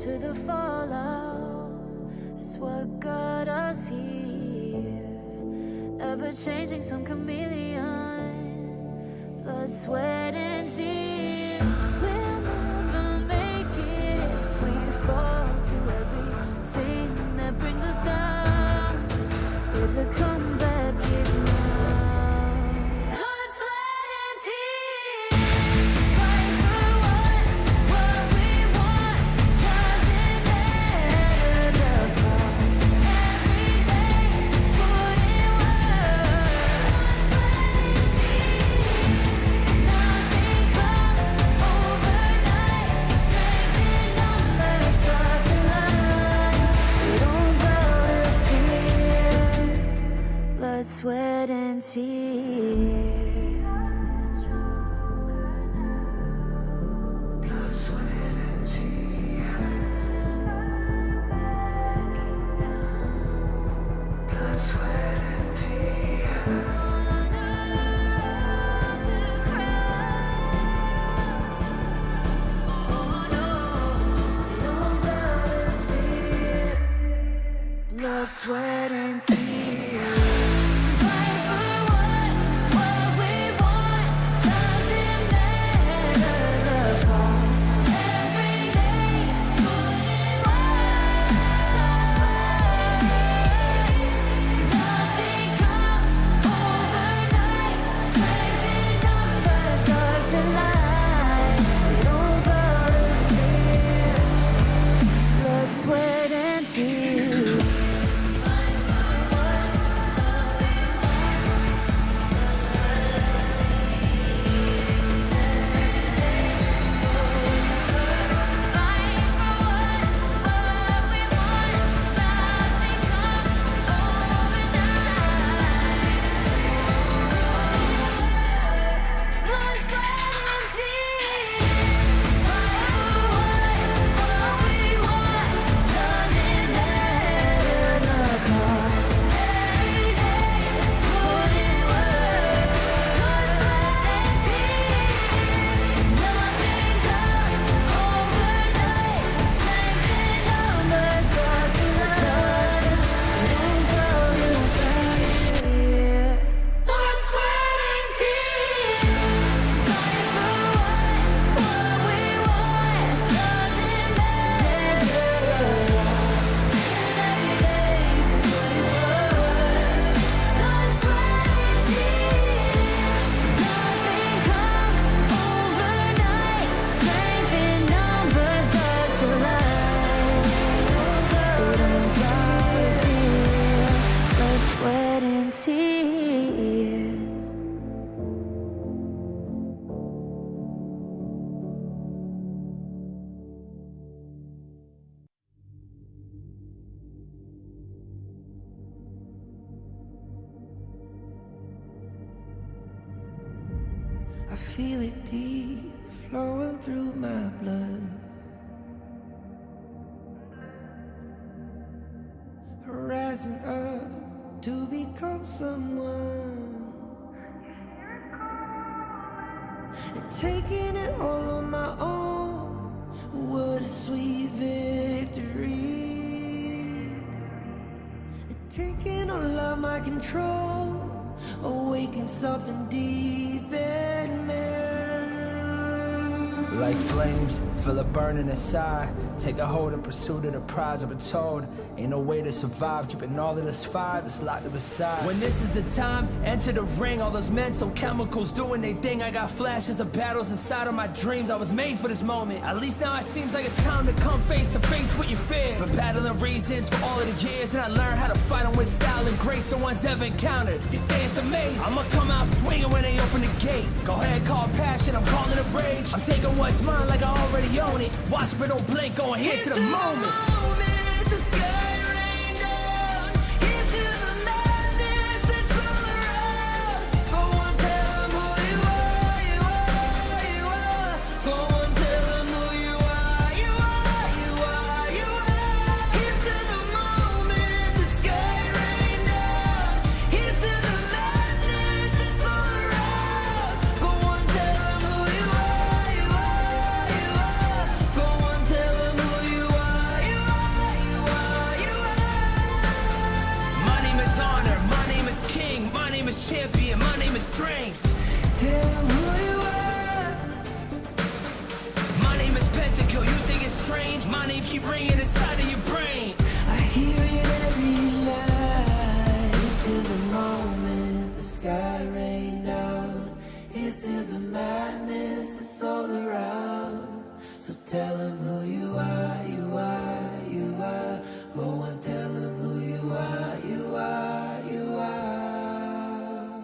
to the fallout. It's what got us here. Ever changing, some chameleon. Blood, sweat, and tears. We'll never make it if we fall to everything that brings us down. With a comeback is now. Blood, sweat, and tears. Fight for what we want. Doesn't matter the cost. Every day, put in work. Blood, sweat, and tears. Nothing comes overnight. Strength in numbers, start to line. We don't bow to fear. Blood, sweat, and tears. Blood, sweat, and tears. Fight for what we want. Doesn't matter the cost. Every day, put in work. Nothing comes overnight. Strength in numbers, start to line. We don't bow to fear. Blood, sweat, and tears. I feel it deep, flowing through my blood. Rising up to become someone, and taking it all on my own. What a sweet victory. And taking all of my control, awaken something deep in me. Like flames, feel it burning inside. Take a hold in pursuit of the prize. I've been told, ain't no way to survive. Keeping all of this fire that's locked up inside. When this is the time, enter the ring. All those mental chemicals doing their thing. I got flashes of battles inside of my dreams. I was made for this moment. At least now it seems like it's time to come face to face with your fear. Been battling reasons for all of the years, and I learned how to fight them with style and grace no one's ever encountered. You say it's amazing, I'ma come out swinging when they open the gate. Go ahead, call passion, I'm calling it rage. I'm taking what's mine like I already own it. Watch but don't blink, going here to the moment. The sky rained down. Here's to the madness that's all around. Go on, tell them who you are, you are, you are. Go on, tell them who you are, you are, you are, you are. Here's to the moment, the sky rained down. Here's to the madness that's all around. Go on, tell them who you are, you are, you are. Go on, tell them who you are. change. My name keep ringing inside of your brain. I hear it every night. Here's to the moment the sky rained down. Here's to the madness that's all around. So tell him who you are, you are, you are. Go on, tell him who you are, you are, you are.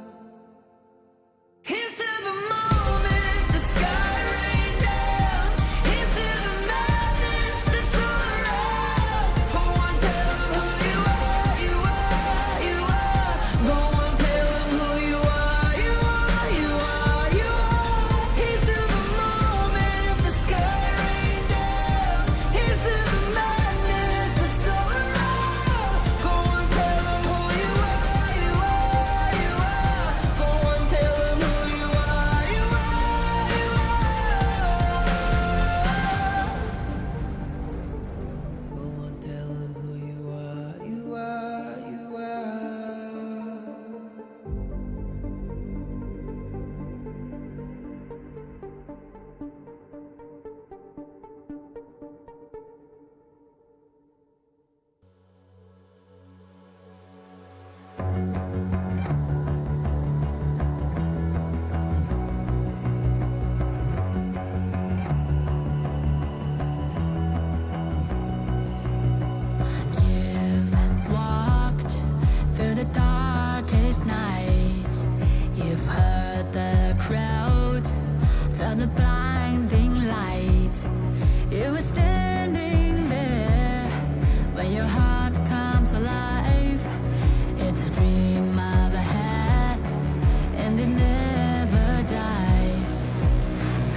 Here's to the moment the sky rained down. Here's to the madness that's all around. Go on, tell him who you are, you are, you are. Go on, tell him who you are, you are, you are, you are. Here's to the moment the sky rained down. Here's to the madness that's all around. Go on, tell him who you are, you are, you are. Go on, tell him who you are, you are, you are. Go on, tell him who you are, you are, you are. You've walked through the darkest nights. You've heard the crowd, felt the blinding light. You were standing there when your heart comes alive. It's a dream of a hat, and it never dies.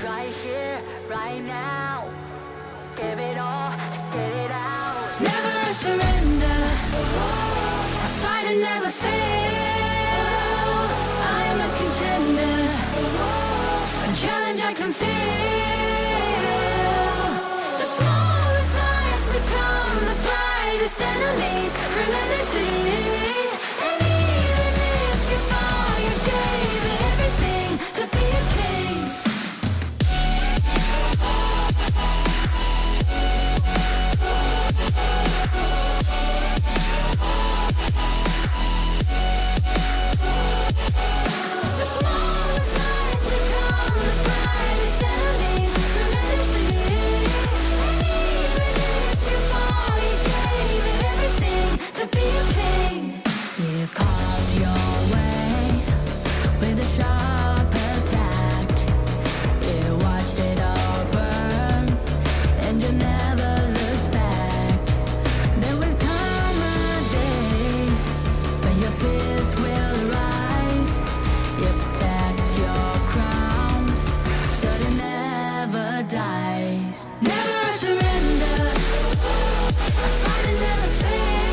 Right here, right now. Give it all, get it out. Never surrender. I fight and never fail. I am a contender. A challenge I can feel. The smallest lies become the brightest enemies. Relentlessly. And even if you fall, you gave it everything to be a king. The smallest lies become the brightest enemies. Relentlessly. And even if you fall, you gave it everything to be a king. You carved your way with a sharp attack. You watched it all burn, and you never looked back. There will come a day when your fears will rise. You protect your crown, so it never dies. Never surrender. I fight and never fail.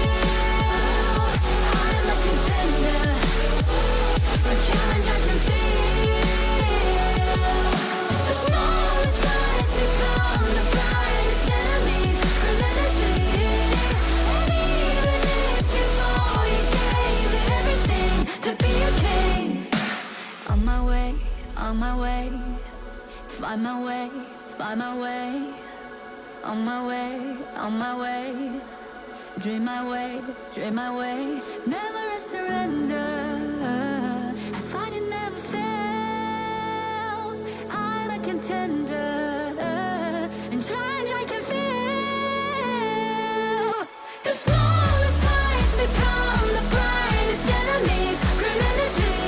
I'm a contender. A challenge I can feel. The smallest lies become the brightest enemies. Relentlessly. And even if you fall, you gave it everything to be a king. On my way, on my way. Find my way, find my way. On my way, on my way. Dream my way, dream my way. Never a surrender. I fight and never fail. I'm a contender. And challenge I can feel. The smallest lies become the brightest enemies. Relentlessly.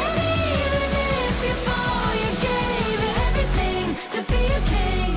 And even if you fall, you gave it everything to be a king.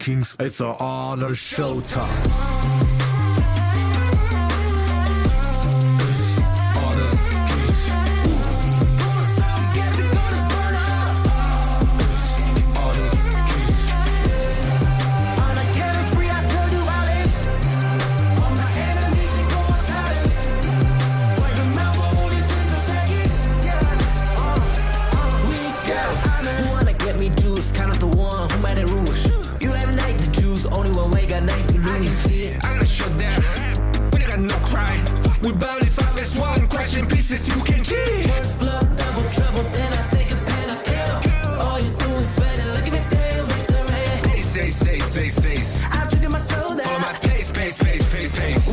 kings, it's an honor showtime. You can cheat. First blood, double trouble, then I take a pen, I kill. All you do is sweat and look at me stay victory. Say. I've treated my soul down. Follow my pace.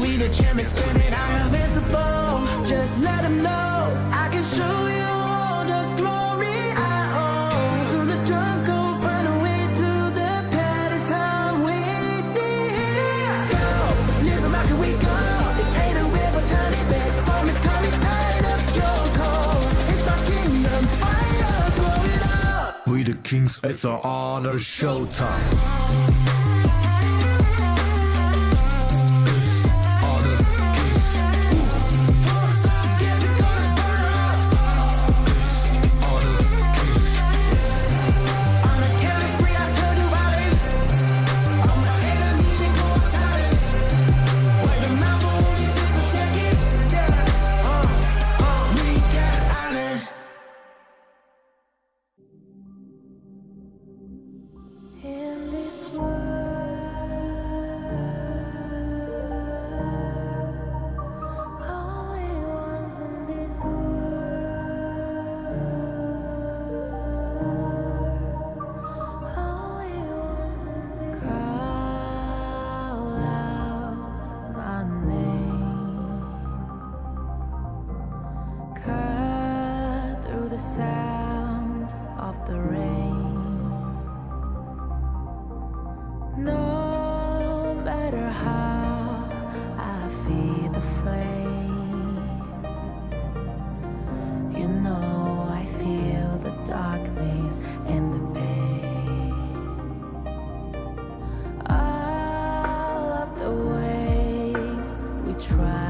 We the champions, screaming, I'm invincible. Just let them know I can show you all the glory I own. Through the jungle, find a way to the palace. I'm waiting. Go, live and rock and we go. It ain't a river, tiny bit. Storm is coming. We the kings, it's an honor showtime. In this world, only ones in this world, only ones in this call out my name, cut through the sound of the rain. No matter how I feed the flame, you know I feel the darkness and the pain. All of the ways we tried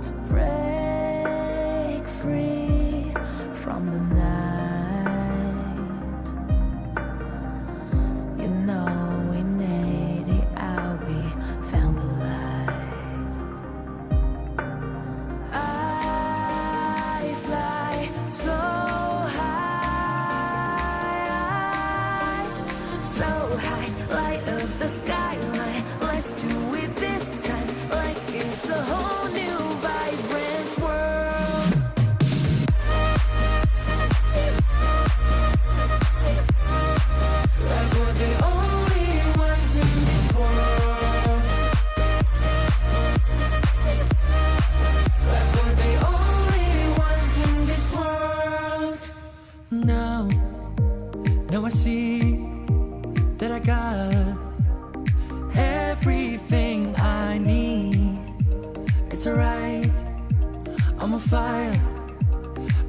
to break free from the night. Now I see that I got everything I need. It's alright, I'm on fire,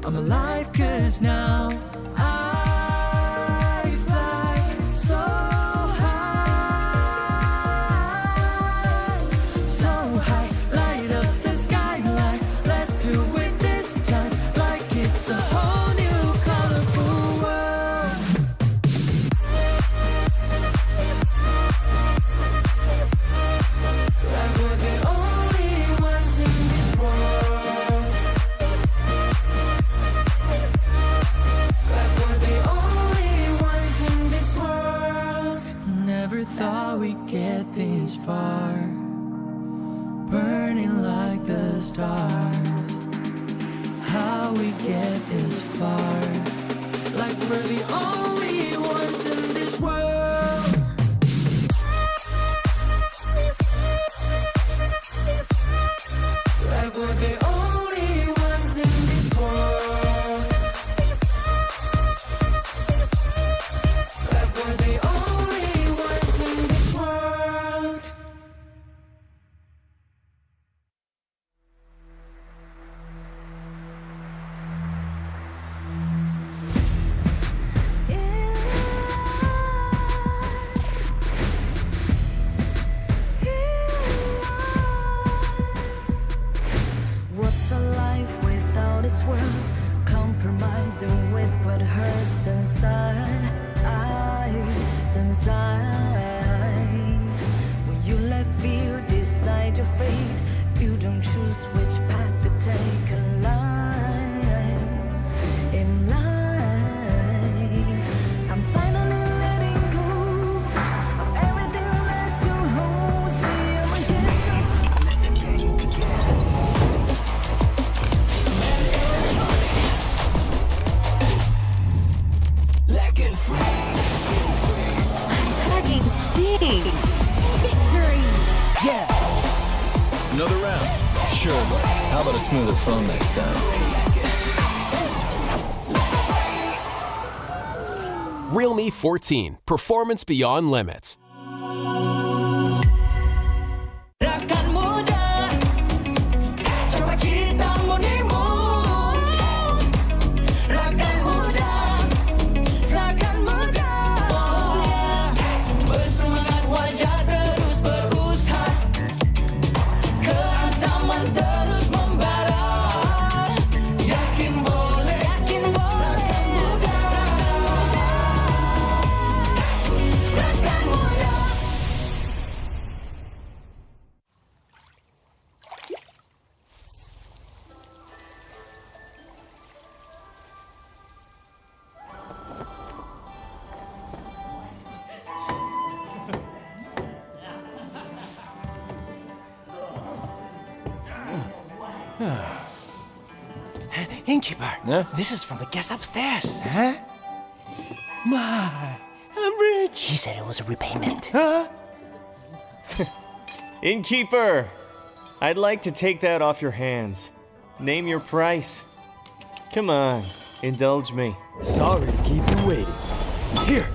I'm alive, 'cause now I fly so high, light up the skyline. Let's do it this time, like it's a whole new colorful world. Like we're the only ones in this world. Like we're the only ones in this world. Never thought we'd get this far, burning like the stars. How we get this far, like we're the only ones in this world. Like we're the only ones in this world. Like we're the only ones in this world. In Victory! Yeah! Another round. Sure, but how about a smoother phone next time? Realme 14. Performance beyond limits. Rakan muda, coba kita menimu. Rakan muda, oh yeah. Bersemangat wajah terus berusaha, keancaman terus membara. Yakin boleh, rakan muda, rakan muda. Innkeeper, Yeah? this is from the guest upstairs. Huh? My, I'm rich. He said it was a repayment. Huh? Innkeeper, I'd like to take that off your hands. Name your price. Come on, indulge me. Sorry to keep you waiting. Here.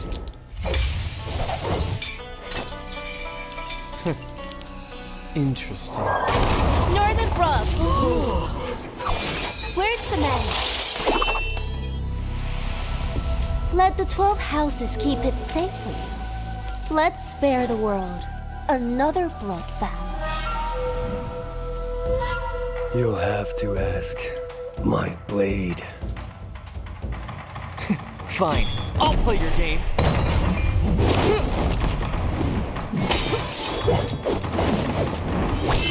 Interesting. Northern Brook! Where's the man? Let the 12 houses keep it safely. Let's spare the world another bloodbath. You'll have to ask my blade. Fine, I'll play your game.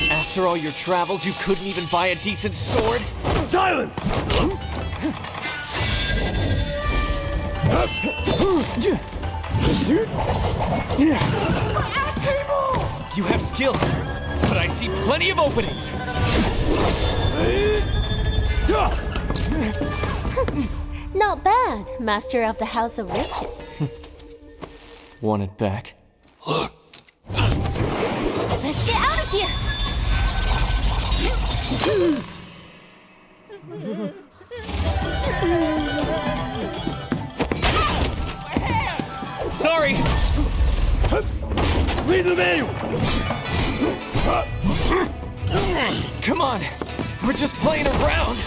After all your travels, you couldn't even buy a decent sword? Silence! You have skills, but I see plenty of openings. Not bad, Master of the House of Riches. Want it back? Let's get out of here! Sorry! Read the manual! Come on, we're just playing around.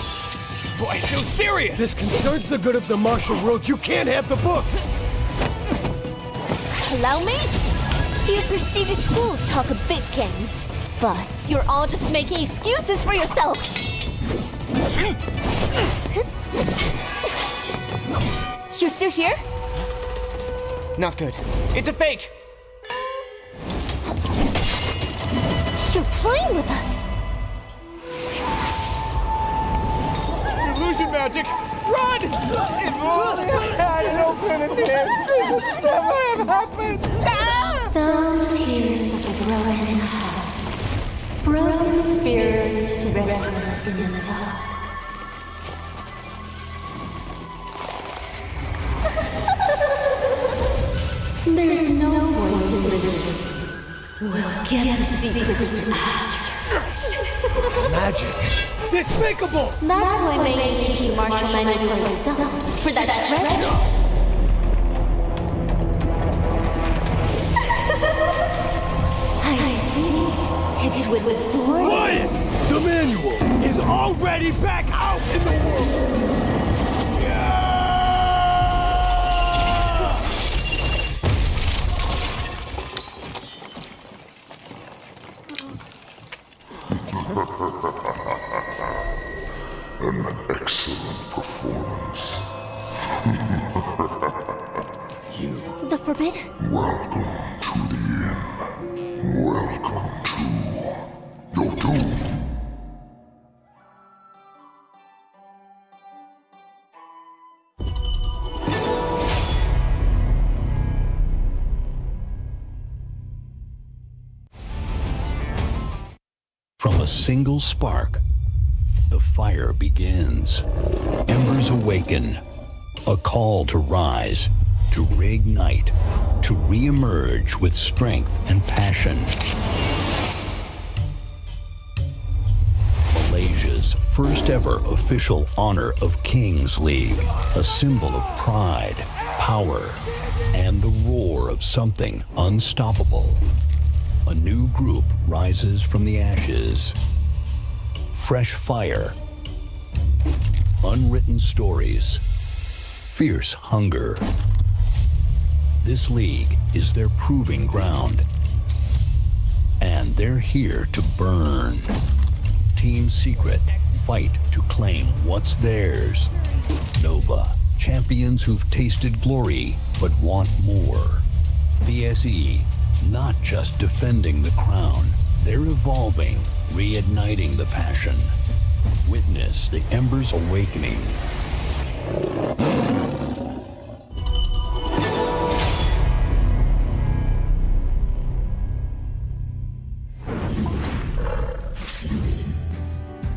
Why so serious? This concerns the good of the martial world. You can't have the book! Allow me? You prestigious schools talk a big game, but you're all just making excuses for yourself. You're still here? Not good. It's a fake. You're playing with us. Illusion magic! Run! If only I had an opening, this would never have happened! Those tears of a broken heart, broken spirits restless in the dark. There's no way to resist. We'll get the secret after. Magic! Despicable! That's why Megan keeps the martial manual for himself. For that treasure. I see. It's with the sword. Quiet! The manual is already back out in the world! An excellent performance. The forbidden. Welcome to the end. Welcome to your doom. From a single spark, the fire begins. Embers Awaken. A call to rise, to reignite, to reemerge with strength and passion. Malaysia's first ever official Honor of Kings League, a symbol of pride, power, and the roar of something unstoppable. A new group rises from the ashes. Fresh fire, unwritten stories, fierce hunger. This league is their proving ground, and they're here to burn. Team Secret fight to claim what's theirs. Nova, champions who've tasted glory but want more. BSE, not just defending the crown, they're evolving, reigniting the passion. Witness the Embers Awakening.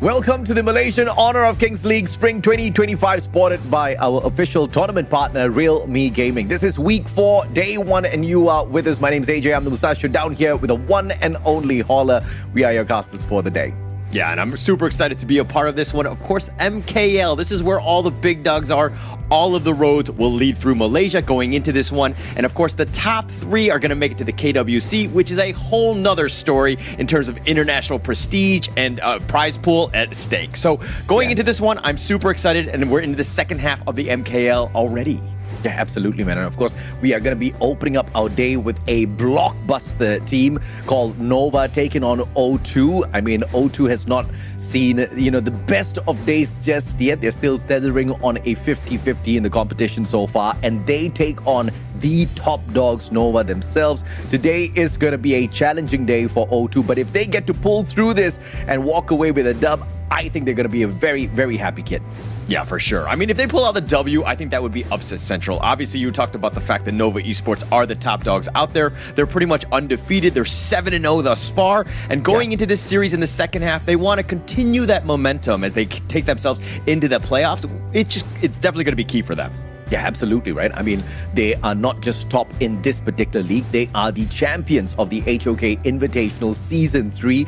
Welcome to the Malaysian Honor of Kings League Spring 2025, supported by our official tournament partner, Realme Gaming. This is week 4, day 1, and you are with us. My name's AJ. I'm the Mustachio down here with the one and only Holler. We are your casters for the day. Yeah, and I'm super excited to be a part of this one. Of course, MKL. This is where all the big dogs are. All of the roads will lead through Malaysia going into this one. And of course, the top 3 are going to make it to the KWC, which is a whole nother story in terms of international prestige and prize pool at stake. So going into this one, I'm super excited, and we're into the second half of the MKL already. Yeah, absolutely, man. And of course, we are going to be opening up our day with a blockbuster team called Nova taking on O2. I mean, O2 has not seen, the best of days just yet. They're still tethering on a 50-50 in the competition so far, and they take on the top dogs, Nova themselves. Today is going to be a challenging day for O2, but if they get to pull through this and walk away with a dub, I think they're going to be a very, very happy kid. Yeah, for sure. I mean, if they pull out the W, I think that would be upset central. Obviously, you talked about the fact that Nova Esports are the top dogs out there. They're pretty much undefeated. They're 7-0 thus far. And going into this series in the second half, they want to continue that momentum as they take themselves into the playoffs. It's definitely going to be key for them. Yeah, absolutely, right? I mean, they are not just top in this particular league. They are the champions of the HOK Invitational Season 3.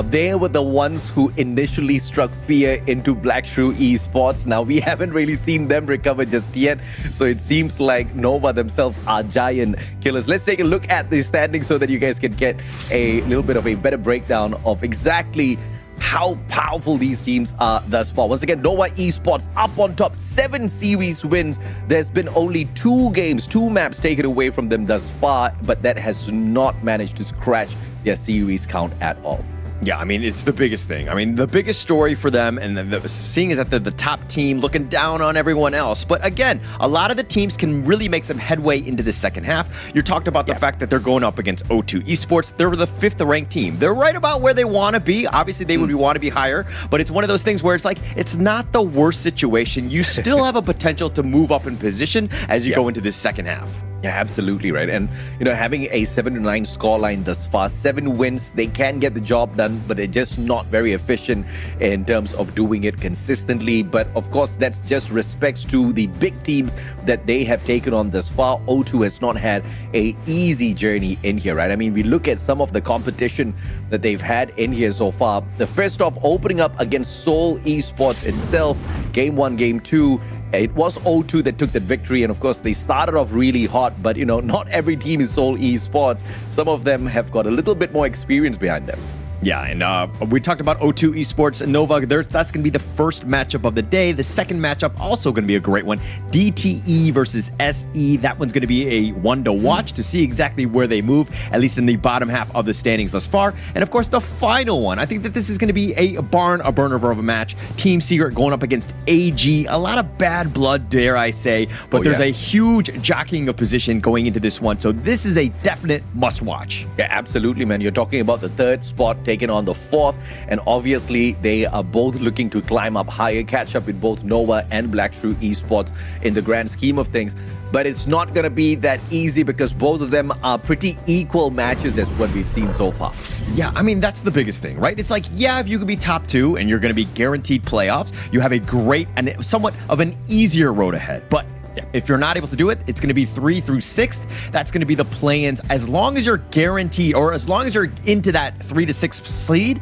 They were the ones who initially struck fear into Black Shrew Esports. Now, we haven't really seen them recover just yet. So it seems like Nova themselves are giant killers. Let's take a look at the standings so that you guys can get a little bit of a better breakdown of exactly how powerful these teams are thus far. Once again, Nova Esports up on top, 7 series wins. There's been only 2 maps taken away from them thus far, but that has not managed to scratch their series count at all. Yeah, I mean, it's the biggest thing. I mean, the biggest story for them, and seeing is that they're the top team looking down on everyone else. But again, a lot of the teams can really make some headway into the second half. You talked about the fact that they're going up against O2 Esports. They're the 5th ranked team. They're right about where they want to be. Obviously, they would want to be higher, but it's one of those things where it's like, it's not the worst situation. You still have a potential to move up in position as you go into this second half. Yeah, absolutely, right? And, having a 7-9 scoreline thus far, 7 wins, they can get the job done, but they're just not very efficient in terms of doing it consistently. But of course, that's just respects to the big teams that they have taken on thus far. O2 has not had a easy journey in here, right? I mean, we look at some of the competition that they've had in here so far. The first off, opening up against Seoul Esports itself, Game 1, Game 2, it was O2 that took that victory, and of course they started off really hot, but not every team is Seoul Esports. Some of them have got a little bit more experience behind them. Yeah, and we talked about O2 Esports and Nova. That's going to be the first matchup of the day. The second matchup also going to be a great one. DTE versus SE. That one's going to be a one to watch to see exactly where they move, at least in the bottom half of the standings thus far. And of course, the final one. I think that this is going to be a burner of a match. Team Secret going up against AG. A lot of bad blood, dare I say, but there's a huge jockeying of position going into this one. So this is a definite must watch. Yeah, absolutely, man. You're talking about the 3rd spot taken on the 4th, and obviously they are both looking to climb up higher, catch up with both Nova and Black Shrew Esports in the grand scheme of things. But it's not going to be that easy because both of them are pretty equal matches as what we've seen so far. Yeah, I mean, that's the biggest thing, right? It's like, yeah, if you could be top 2 and you're going to be guaranteed playoffs, you have a great and somewhat of an easier road ahead. But Yeah. If you're not able to do it, it's going to be 3 through 6th. That's going to be the play-ins. As long as you're guaranteed, or as long as you're into that 3 to 6 seed,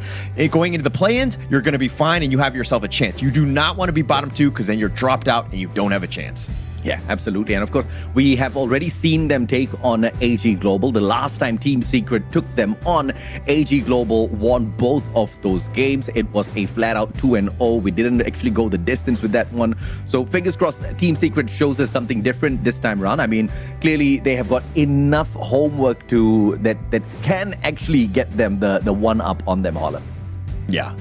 going into the play-ins, you're going to be fine and you have yourself a chance. You do not want to be bottom 2 because then you're dropped out and you don't have a chance. Yeah, absolutely. And of course, we have already seen them take on AG Global. The last time Team Secret took them on, AG Global won both of those games. It was a flat-out 2-0. We didn't actually go the distance with that one. So fingers crossed, Team Secret shows us something different this time around. I mean, clearly they have got enough homework to that can actually get them the one-up on them, Holland. Yeah.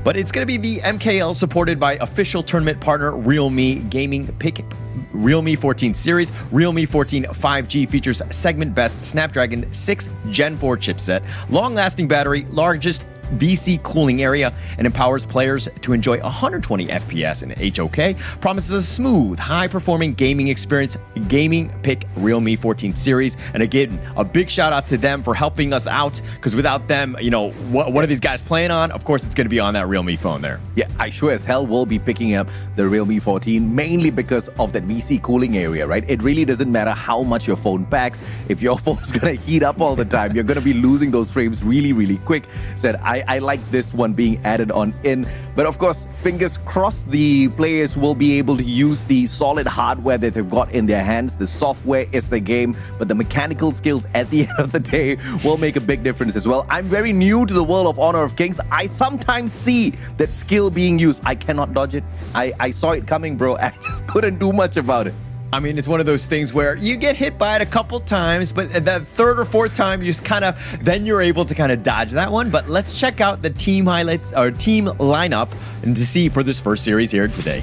But it's going to be the MKL supported by official tournament partner Realme Gaming Pick Realme 14 series. Realme 14 5G features segment best Snapdragon 6 Gen 4 chipset, long-lasting battery, largest VC cooling area, and empowers players to enjoy 120 FPS in HOK. Promises a smooth, high-performing gaming experience. Gaming Pick Realme 14 series. And again, a big shout out to them for helping us out, because without them, you know, what are these guys playing on? Of course, it's going to be on that Realme phone there. Yeah, I sure as hell will be picking up the Realme 14, mainly because of that VC cooling area, right? It really doesn't matter how much your phone packs. If your phone's going to heat up all the time, you're going to be losing those frames really, really quick. So I like this one being added on in. But of course, fingers crossed, the players will be able to use the solid hardware that they've got in their hands. The software is the game, but the mechanical skills at the end of the day will make a big difference as well. I'm very new to the world of Honor of Kings. I sometimes see that skill being used. I cannot dodge it. I saw it coming, bro. I just couldn't do much about it. I mean, it's one of those things where you get hit by it a couple times, but that third or fourth time, you just kind of, then you're able to kind of dodge that one. But let's check out the team highlights, or team lineup, and to see for this first series here today.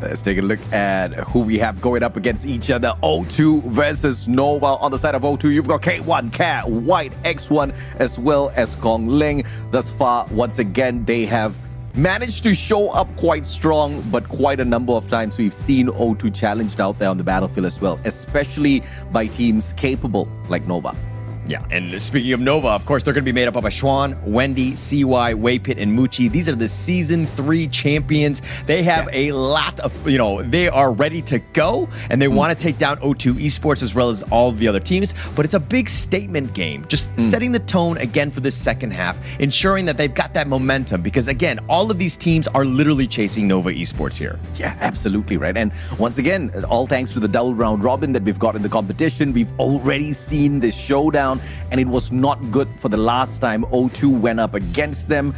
Let's take a look at who we have going up against each other. O2 versus Nova. On the side of O2, you've got K1, Cat, White, X1, as well as Kong Ling. Thus far, once again, they have managed to show up quite strong, but quite a number of times we've seen O2 challenged out there on the battlefield as well, especially by teams capable like Nova. Yeah, and speaking of Nova, of course, they're going to be made up of Ashwan, Wendy, CY, Waypit, and Muchi. These are the Season 3 champions. They have a lot of, you know, they are ready to go, and they want to take down O2 Esports as well as all of the other teams. But it's a big statement game, just setting the tone again for this second half, ensuring that they've got that momentum, because again, all of these teams are literally chasing Nova Esports here. Yeah, absolutely right. And once again, all thanks to the double round robin that we've got in the competition, we've already seen this showdown, and it was not good for the last time O2 went up against them.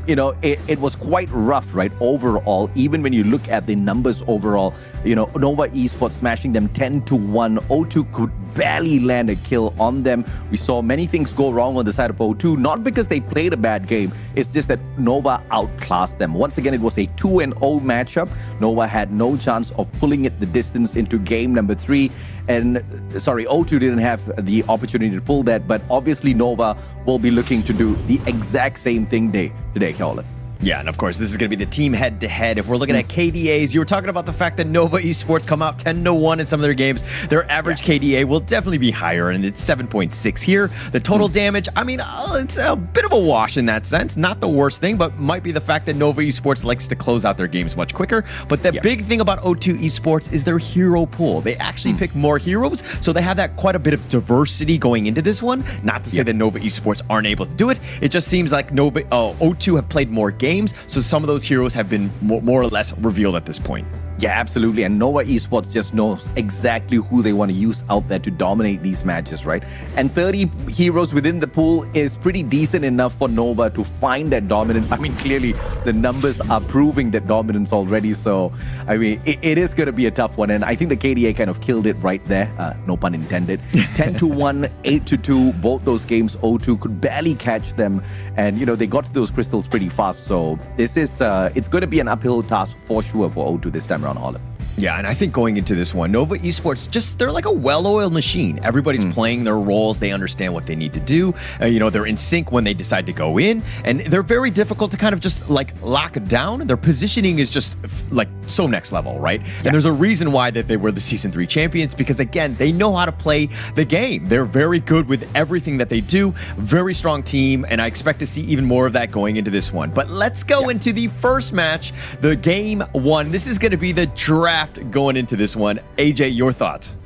You know, it was quite rough, right, overall. Even when you look at the numbers overall, you know, Nova Esports smashing them 10-1. O2 could barely land a kill on them. We saw many things go wrong on the side of O2, not because they played a bad game. It's just that Nova outclassed them. Once again, it was a 2-0 matchup. Nova had no chance of pulling it the distance into game number 3. And sorry, O2 didn't have the opportunity to pull that, but obviously Nova will be looking to do the exact same thing today, Colin. Yeah, and of course, this is going to be the team head-to-head. If we're looking at KDAs, you were talking about the fact that Nova Esports come out 10-1 in some of their games. Their average KDA will definitely be higher, and it's 7.6 here. The total damage, I mean, it's a bit of a wash in that sense. Not the worst thing, but might be the fact that Nova Esports likes to close out their games much quicker. But the big thing about O2 Esports is their hero pool. They actually pick more heroes, so they have that quite a bit of diversity going into this one. Not to say that Nova Esports aren't able to do it. It just seems like O2 have played more games, so some of those heroes have been more or less revealed at this point. Yeah, absolutely. And Nova Esports just knows exactly who they want to use out there to dominate these matches, right? And 30 heroes within the pool is pretty decent enough for Nova to find that dominance. I mean, clearly the numbers are proving that dominance already. So, I mean, it is going to be a tough one. And I think the KDA kind of killed it right there. No pun intended. 10-1, 8-2. Both those games, O2 could barely catch them. And, you know, they got to those crystals pretty fast. So this is, it's going to be an uphill task for sure for O2 this time around, Holland. Yeah, and I think going into this one, Nova Esports, they're like a well-oiled machine. Everybody's playing their roles. They understand what they need to do. You know, they're in sync when they decide to go in, and they're very difficult to kind of just like lock down. Their positioning is just like so next level, right? And there's a reason why that they were the Season 3 champions, because again, they know how to play the game. They're very good with everything that they do. Very strong team, and I expect to see even more of that going into this one. But let's go into the first match, the game 1. This is going to be the draft going into this one. AJ, your thoughts?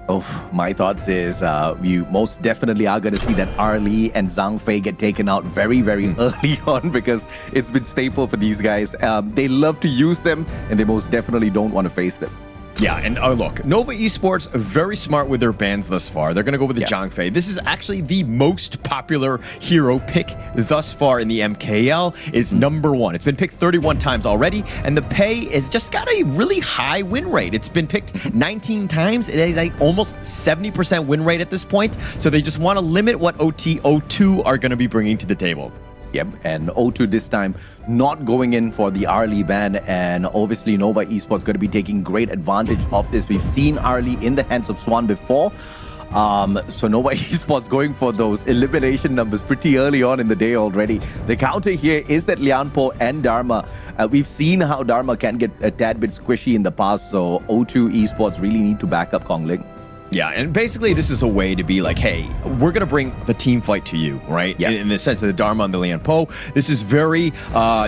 Oh, my thoughts is you most definitely are going to see that Arlie and Zhang Fei get taken out very, very early on, because it's been staple for these guys. They love to use them, and they most definitely don't want to face them. Yeah, and look, Nova Esports are very smart with their bans thus far. They're going to go with the Zhang Fei. This is actually the most popular hero pick thus far in the MKL. It's number 1. It's been picked 31 times already, and the pay has just got a really high win rate. It's been picked 19 times. It is like almost 70% win rate at this point, so they just want to limit what OT02 are going to be bringing to the table. Yep, and O2 this time not going in for the Arlie ban, and obviously Nova Esports going to be taking great advantage of this. We've seen Arlie in the hands of Swan before. So Nova Esports going for those elimination numbers pretty early on in the day already. The counter here is that Lianpo and Dharma. We've seen how Dharma can get a tad bit squishy in the past, so O2 Esports really need to back up Kong Ling. Yeah, and basically this is a way to be like, hey, we're going to bring the team fight to you, right? Yeah. In the sense of the Dharma and the Lian Po. This is very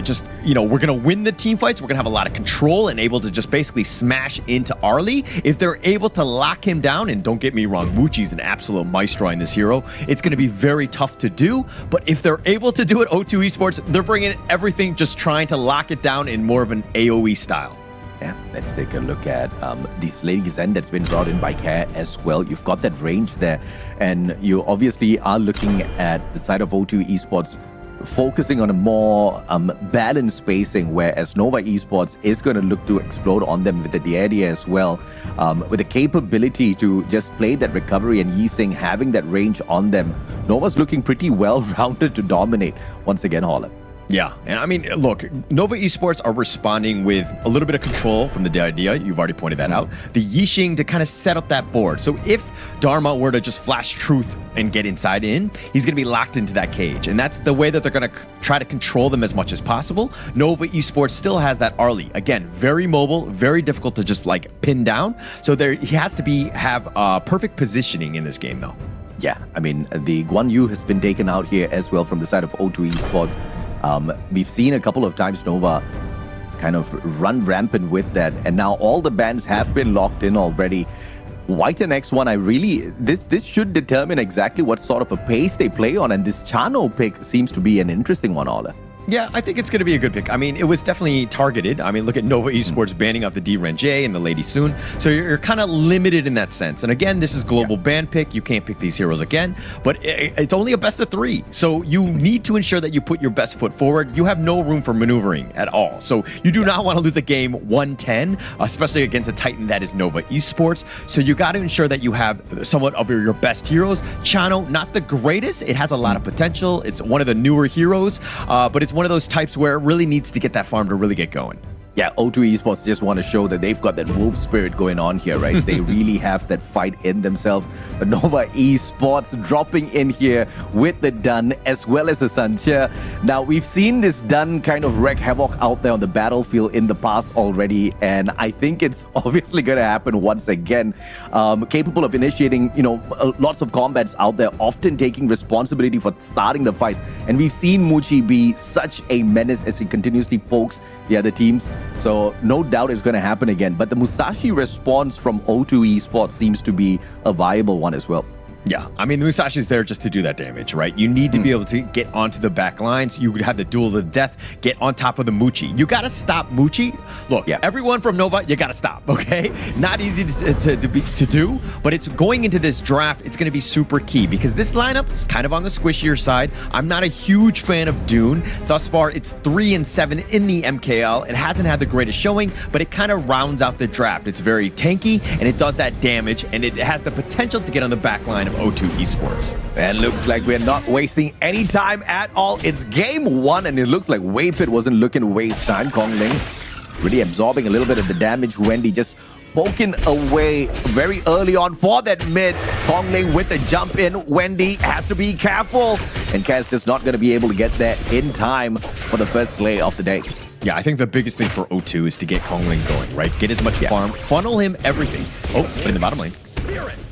just, you know, we're going to win the team fights. We're going to have a lot of control and able to just basically smash into Arlie. If they're able to lock him down, and don't get me wrong, Muchi's an absolute maestro in this hero. It's going to be very tough to do, but if they're able to do it, O2 Esports, they're bringing everything, just trying to lock it down in more of an AoE style. Yeah, let's take a look at the Slady Zen that's been brought in by Care as well. You've got that range there, and you obviously are looking at the side of O2 Esports focusing on a more balanced spacing, whereas Nova Esports is going to look to explode on them with the Diadia as well, with the capability to just play that recovery, and Yixing having that range on them. Nova's looking pretty well-rounded to dominate once again, Holler. Yeah, and I mean, look, Nova Esports are responding with a little bit of control from the idea. You've already pointed that out. The Yixing to kind of set up that board. So if Dharma were to just flash truth and get inside in, he's going to be locked into that cage. And that's the way that they're going to try to control them as much as possible. Nova Esports still has that Arlie. Again, very mobile, very difficult to just like pin down. So he has to have perfect positioning in this game, though. Yeah, I mean, the Guan Yu has been taken out here as well from the side of O2 Esports. We've seen a couple of times Nova kind of run rampant with that, and now all the bans have been locked in already. White and X1, this should determine exactly what sort of a pace they play on, and this Chano pick seems to be an interesting one, Ola. Yeah, I think it's going to be a good pick. I mean, it was definitely targeted. I mean, look at Nova Esports banning out the D-Ren-J and the Lady Soon. So you're kind of limited in that sense. And again, this is global ban pick. You can't pick these heroes again. But it's only a best of 3. So you need to ensure that you put your best foot forward. You have no room for maneuvering at all. So you do not want to lose a game 110, especially against a Titan that is Nova Esports. So you got to ensure that you have somewhat of your best heroes. Chano, not the greatest. It has a lot of potential. It's one of the newer heroes, but it's one of those types where it really needs to get that farm to really get going. Yeah, O2 Esports just want to show that they've got that wolf spirit going on here, right? They really have that fight in themselves. But Nova Esports dropping in here with the Dun as well as the Sancha. Now, we've seen this Dun kind of wreak havoc out there on the battlefield in the past already, and I think it's obviously going to happen once again. Capable of initiating, lots of combats out there, often taking responsibility for starting the fights. And we've seen Muchi be such a menace as he continuously pokes the other teams. So no doubt it's going to happen again. But the Musashi response from O2 Esports seems to be a viable one as well. Yeah, I mean, the Musashi's there just to do that damage, right? You need to be able to get onto the back lines. You would have the duel of the death, get on top of the Muchi. You got to stop Muchi. Look, everyone from Nova, you got to stop, okay? Not easy to do, but it's going into this draft, it's going to be super key because this lineup is kind of on the squishier side. I'm not a huge fan of Dune. Thus far, it's 3-7 in the MKL. It hasn't had the greatest showing, but it kind of rounds out the draft. It's very tanky, and it does that damage, and it has the potential to get on the back line of O2 Esports. And looks like we're not wasting any time at all. It's game 1, and it looks like Waypit wasn't looking to waste time. Kong Ling really absorbing a little bit of the damage. Wendy just poking away very early on for that mid. Kong Ling with the jump in. Wendy has to be careful. And Kaz just not going to be able to get there in time for the first slay of the day. Yeah, I think the biggest thing for O2 is to get Kongling going, right? Get as much farm, funnel him everything. Oh, but in the bottom lane.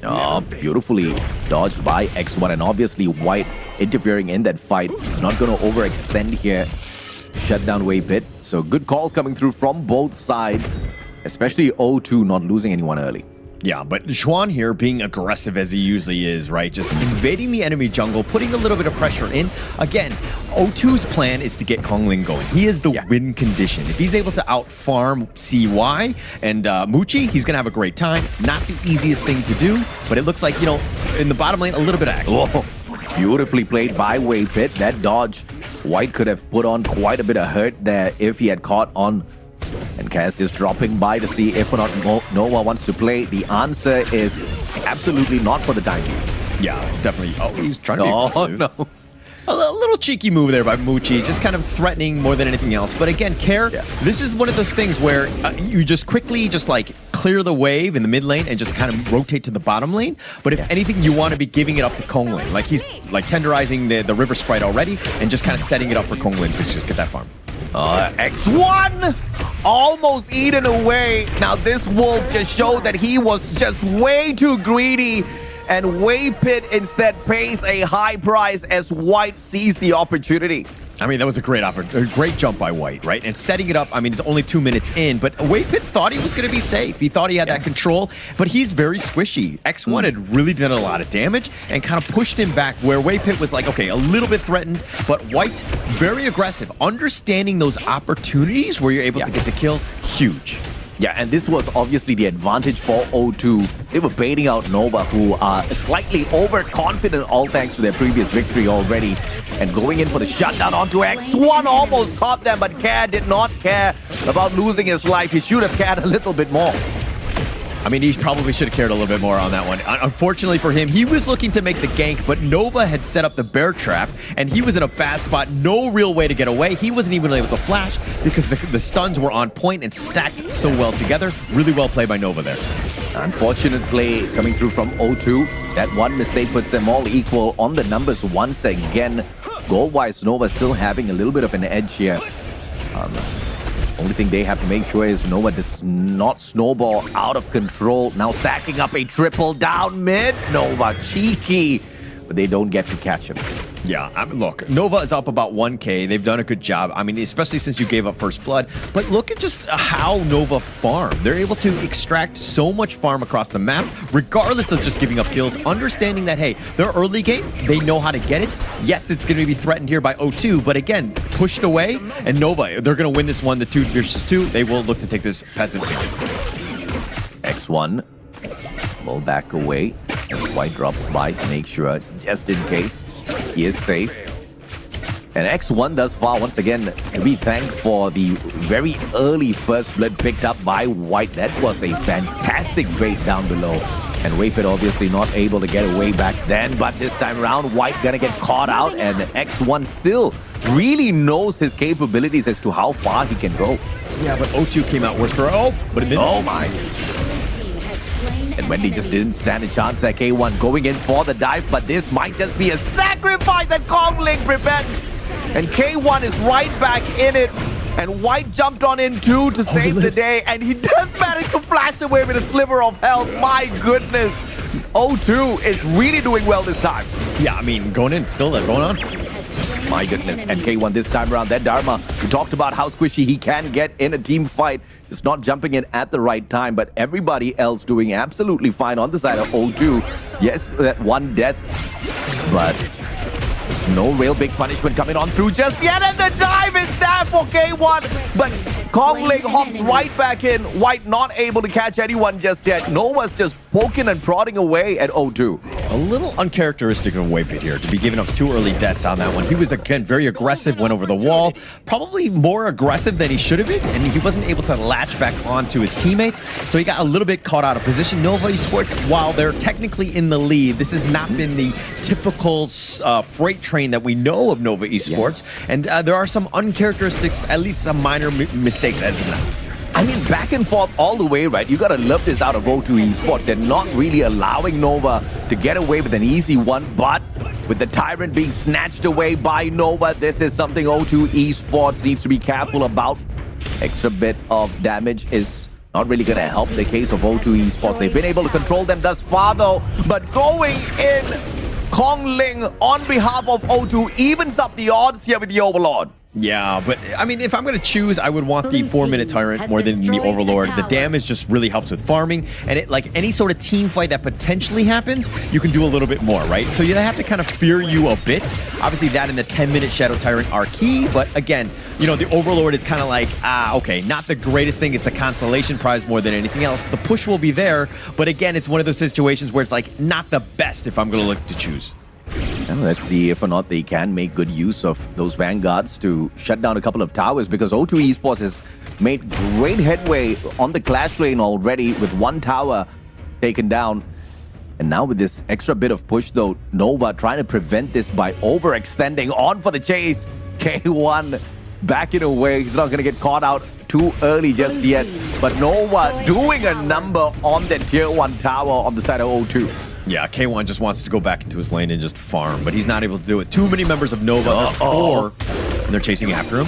Oh, beautifully dodged by X1, and obviously White interfering in that fight. He's not going to overextend here. Shut down Wave Pit. So good calls coming through from both sides, especially O2 not losing anyone early. Yeah, but Xuan here being aggressive as he usually is, right? Just invading the enemy jungle, putting a little bit of pressure in. Again, O2's plan is to get Kongling going. He is the win condition. If he's able to out-farm CY and Muchi, he's going to have a great time. Not the easiest thing to do, but it looks like, you know, in the bottom lane, a little bit of action. Whoa. Beautifully played by Wave Pit. That dodge, White could have put on quite a bit of hurt there if he had caught on. And Kaz is dropping by to see if or not Nova wants to play. The answer is absolutely not for the time being. Yeah, definitely. Oh, he's trying to be aggressive. No. A little cheeky move there by Muchi, just kind of threatening more than anything else. But again, Care, this is one of those things where you just quickly just like clear the wave in the mid lane and just kind of rotate to the bottom lane. But if anything, you want to be giving it up to Kongling. Like he's like tenderizing the River Sprite already and just kind of setting it up for Kongling to just get that farm. X1 almost eaten away. Now this wolf just showed that he was just way too greedy, and Wave Pit instead pays a high price as White sees the opportunity. I mean, that was a great jump by White, right? And setting it up, I mean, it's only 2 minutes in, but Wave Pit thought he was going to be safe. He thought he had that control, but he's very squishy. X1 had really done a lot of damage and kind of pushed him back where Wave Pit was like, okay, a little bit threatened, but White's very aggressive. Understanding those opportunities where you're able to get the kills, huge. Yeah, and this was obviously the advantage for O2. They were baiting out Nova, who are slightly overconfident, all thanks to their previous victory already. And going in for the shutdown onto X1, almost caught them, but Care did not care about losing his life. He should have cared a little bit more. I mean, he probably should have cared a little bit more on that one. Unfortunately for him, he was looking to make the gank, but Nova had set up the bear trap, and he was in a bad spot. No real way to get away. He wasn't even able to flash because the stuns were on point and stacked so well together. Really well played by Nova there. Unfortunate play coming through from O2. That one mistake puts them all equal on the numbers once again. Goal-wise, Nova still having a little bit of an edge here. Only thing they have to make sure is Nova does not snowball out of control. Now stacking up a triple down mid. Nova cheeky, but they don't get to catch him. Yeah, I mean, look, Nova is up about 1K. They've done a good job. I mean, especially since you gave up first blood. But look at just how Nova farm. They're able to extract so much farm across the map, regardless of just giving up kills, understanding that, hey, they're early game. They know how to get it. Yes, it's going to be threatened here by O2, but again, pushed away. And Nova, they're going to win this one, the 2 versus 2. They will look to take this peasant game. X1 will back away as White drops by to make sure, just in case, he is safe. And X1 thus far, once again, to be thanked for the very early first blood picked up by White. That was a fantastic bait down below. And Wave Pit obviously not able to get away back then, but this time around, White gonna get caught out, and X1 still really knows his capabilities as to how far he can go. Yeah, but O2 came out worse for but oh my. And Wendy just didn't stand a chance there. K1 going in for the dive, but this might just be a sacrifice that Kongling prevents. And K1 is right back in it. And White jumped on in too to save the day. And he does manage to flash away with a sliver of health. My goodness. O2 is really doing well this time. Yeah, I mean, going in, still going on. My goodness, and K1 this time around, that Dharma, we talked about how squishy he can get in a team fight. Just not jumping in at the right time, but everybody else doing absolutely fine on the side of O2. Yes, that one death, but there's no real big punishment coming on through just yet, and the dive is there for K1, but Kongling hops right back in. White not able to catch anyone just yet. Nova's just poking and prodding away at O2. A little uncharacteristic of Wave Pit here to be giving up 2 early deaths on that one. He was, again, very aggressive, went over the wall. Probably more aggressive than he should have been, and he wasn't able to latch back onto his teammates, so he got a little bit caught out of position. Nova Esports, while they're technically in the lead, this has not been the typical freight train that we know of Nova Esports, and there are some uncharacteristics, at least some minor mistakes as of now. I mean, back and forth all the way, right? You gotta love this out of O2 Esports. They're not really allowing Nova to get away with an easy one, but with the Tyrant being snatched away by Nova, this is something O2 Esports needs to be careful about. Extra bit of damage is not really going to help the case of O2 Esports. They've been able to control them thus far though, but going in, Kong Ling on behalf of O2 evens up the odds here with the Overlord. Yeah, but I mean, if I'm going to choose, I would want the 4-minute Tyrant more than the Overlord. The damage just really helps with farming, and it, like any sort of team fight that potentially happens, you can do a little bit more, right? So you have to kind of fear you a bit. Obviously, that and the 10-minute Shadow Tyrant are key, but again, you know, the Overlord is kind of like, okay, not the greatest thing. It's a consolation prize more than anything else. The push will be there, but again, it's one of those situations where it's like not the best if I'm going to look to choose. And let's see if or not they can make good use of those Vanguards to shut down a couple of towers, because O2 Esports has made great headway on the Clash lane already with one tower taken down. And now with this extra bit of push though, Nova trying to prevent this by overextending on for the chase. K1 backing away. He's not going to get caught out too early just yet. But Nova doing a number on the tier 1 tower on the side of O2. Yeah, K1 just wants to go back into his lane and just farm, but he's not able to do it. Too many members of Nova, there's 4, and they're chasing after him.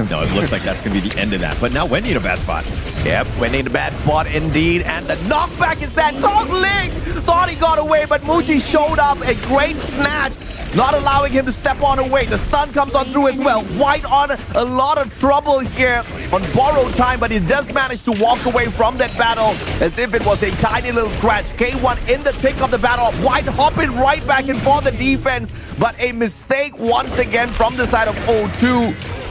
No, it looks like that's going to be the end of that. But now Wendy in a bad spot. Yep, Wendy in a bad spot indeed. And the knockback is that Kong Ling thought he got away, but Muji showed up. A great snatch, not allowing him to step on away. The stun comes on through as well. White on a lot of trouble here on borrowed time, but he does manage to walk away from that battle as if it was a tiny little scratch. K1 in the thick of the battle. White hopping right back in for the defense, but a mistake once again from the side of O2.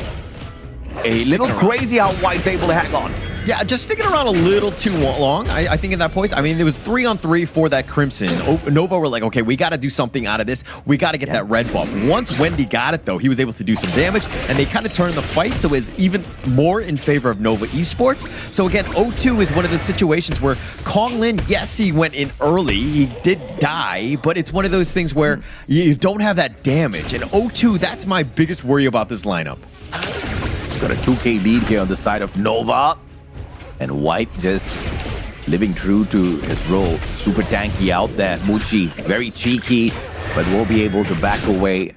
A little crazy how White's able to hang on. Yeah, just sticking around a little too long, I think, at that point. I mean, there was 3-on-3 for that Crimson. Nova were like, okay, we got to do something out of this. We got to get that red buff. Once Wendy got it, though, he was able to do some damage, and they kind of turned the fight, so it was even more in favor of Nova Esports. So again, O2 is one of the situations where Kong Lin, yes, he went in early. He did die, but it's one of those things where you don't have that damage. And O2, that's my biggest worry about this lineup. Got a 2K lead here on the side of Nova. And White just living true to his role. Super tanky out there. Muchi, very cheeky, but will be able to back away.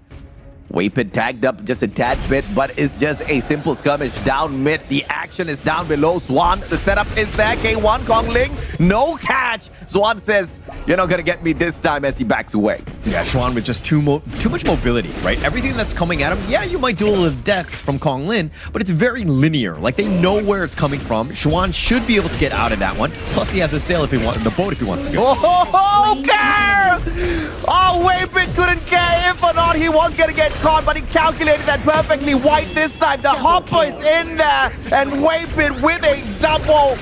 Waypit tagged up just a tad bit, but it's just a simple skirmish down mid. The action is down below. Swan, the setup is there. K1, Kong Ling, no catch. Swan says, you're not going to get me this time as he backs away. Yeah, Swan with just too much mobility, right? Everything that's coming at him, yeah, you might do a little death from Kong Lin, but it's very linear. Like, they know where it's coming from. Swan should be able to get out of that one. Plus, he has the sail if he wants, the boat if he wants to go. Oh, care! Oh, Waypit couldn't care if or not he was going to get caught, but he calculated that perfectly. White this time. The hopper is in there, and Waypit with a double.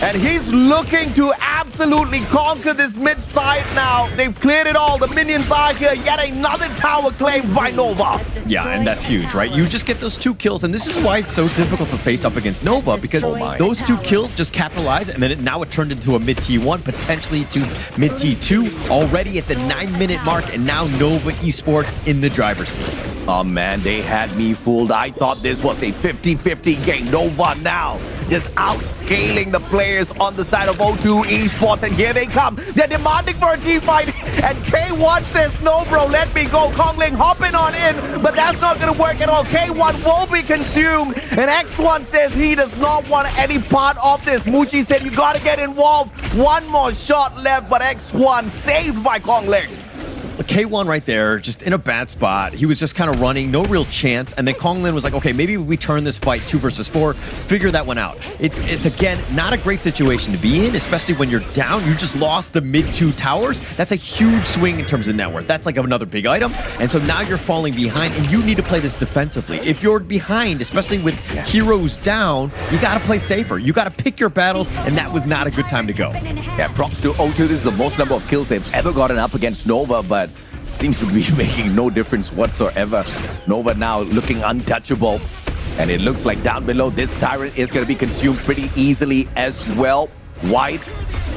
And he's looking to absolutely conquer this mid side now. They've cleared it all. The minions are here. Yet another tower claimed by Nova. Yeah, and that's huge, right? You just get those 2 kills, and this is why it's so difficult to face up against Nova, because those 2 kills just capitalize, and then now it turned into a mid T1, potentially to mid T2, already at the 9-minute mark, and now Nova Esports in the driver's seat. Oh man, they had me fooled. I thought this was a 50-50 game. Nova now just outscaling the players on the side of O2 Esports, and here they come. They're demanding for a team fight, and K1 says, no bro, let me go. Kong Ling hopping on in, but that's not going to work at all. K1 will be consumed, and X1 says he does not want any part of this. Muji said, you got to get involved. One more shot left, but X1 saved by Kong Ling. K1 right there, just in a bad spot. He was just kind of running, no real chance. And then Kong Lin was like, okay, maybe we turn this fight 2 versus 4, figure that one out. It's again, not a great situation to be in, especially when you're down. You just lost the mid 2 towers. That's a huge swing in terms of net worth. That's like another big item. And so now you're falling behind, and you need to play this defensively. If you're behind, especially with heroes down, you got to play safer. You got to pick your battles, and that was not a good time to go. Yeah, props to O2. This is the most number of kills they've ever gotten up against Nova, but seems to be making no difference whatsoever. Nova now looking untouchable, and it looks like down below this Tyrant is going to be consumed pretty easily as well. White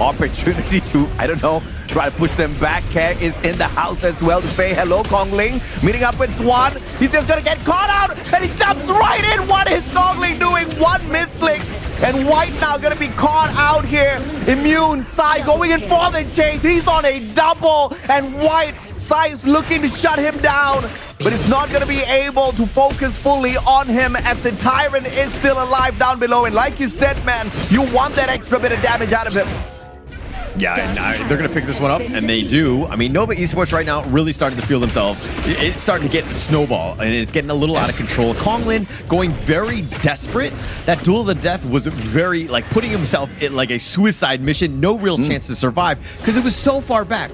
opportunity to, I don't know, try to push them back. Care is in the house as well to say hello. Kong Ling meeting up with Swan. He's just going to get caught out, and he jumps right in. What is Kong Ling doing? One misclick, and White now going to be caught out here. Immune, Sai going in for the chase. He's on a double, and White Sai is looking to shut him down, but it's not going to be able to focus fully on him as the Tyrant is still alive down below. And like you said, man, you want that extra bit of damage out of him. Yeah, and they're going to pick this one up, and they do. I mean, Nova Esports right now really starting to feel themselves. It's starting to get snowball, and it's getting a little out of control. Konglin going very desperate. That duel of the death was very, like, putting himself in, like, a suicide mission. No real chance to survive, because it was so far back.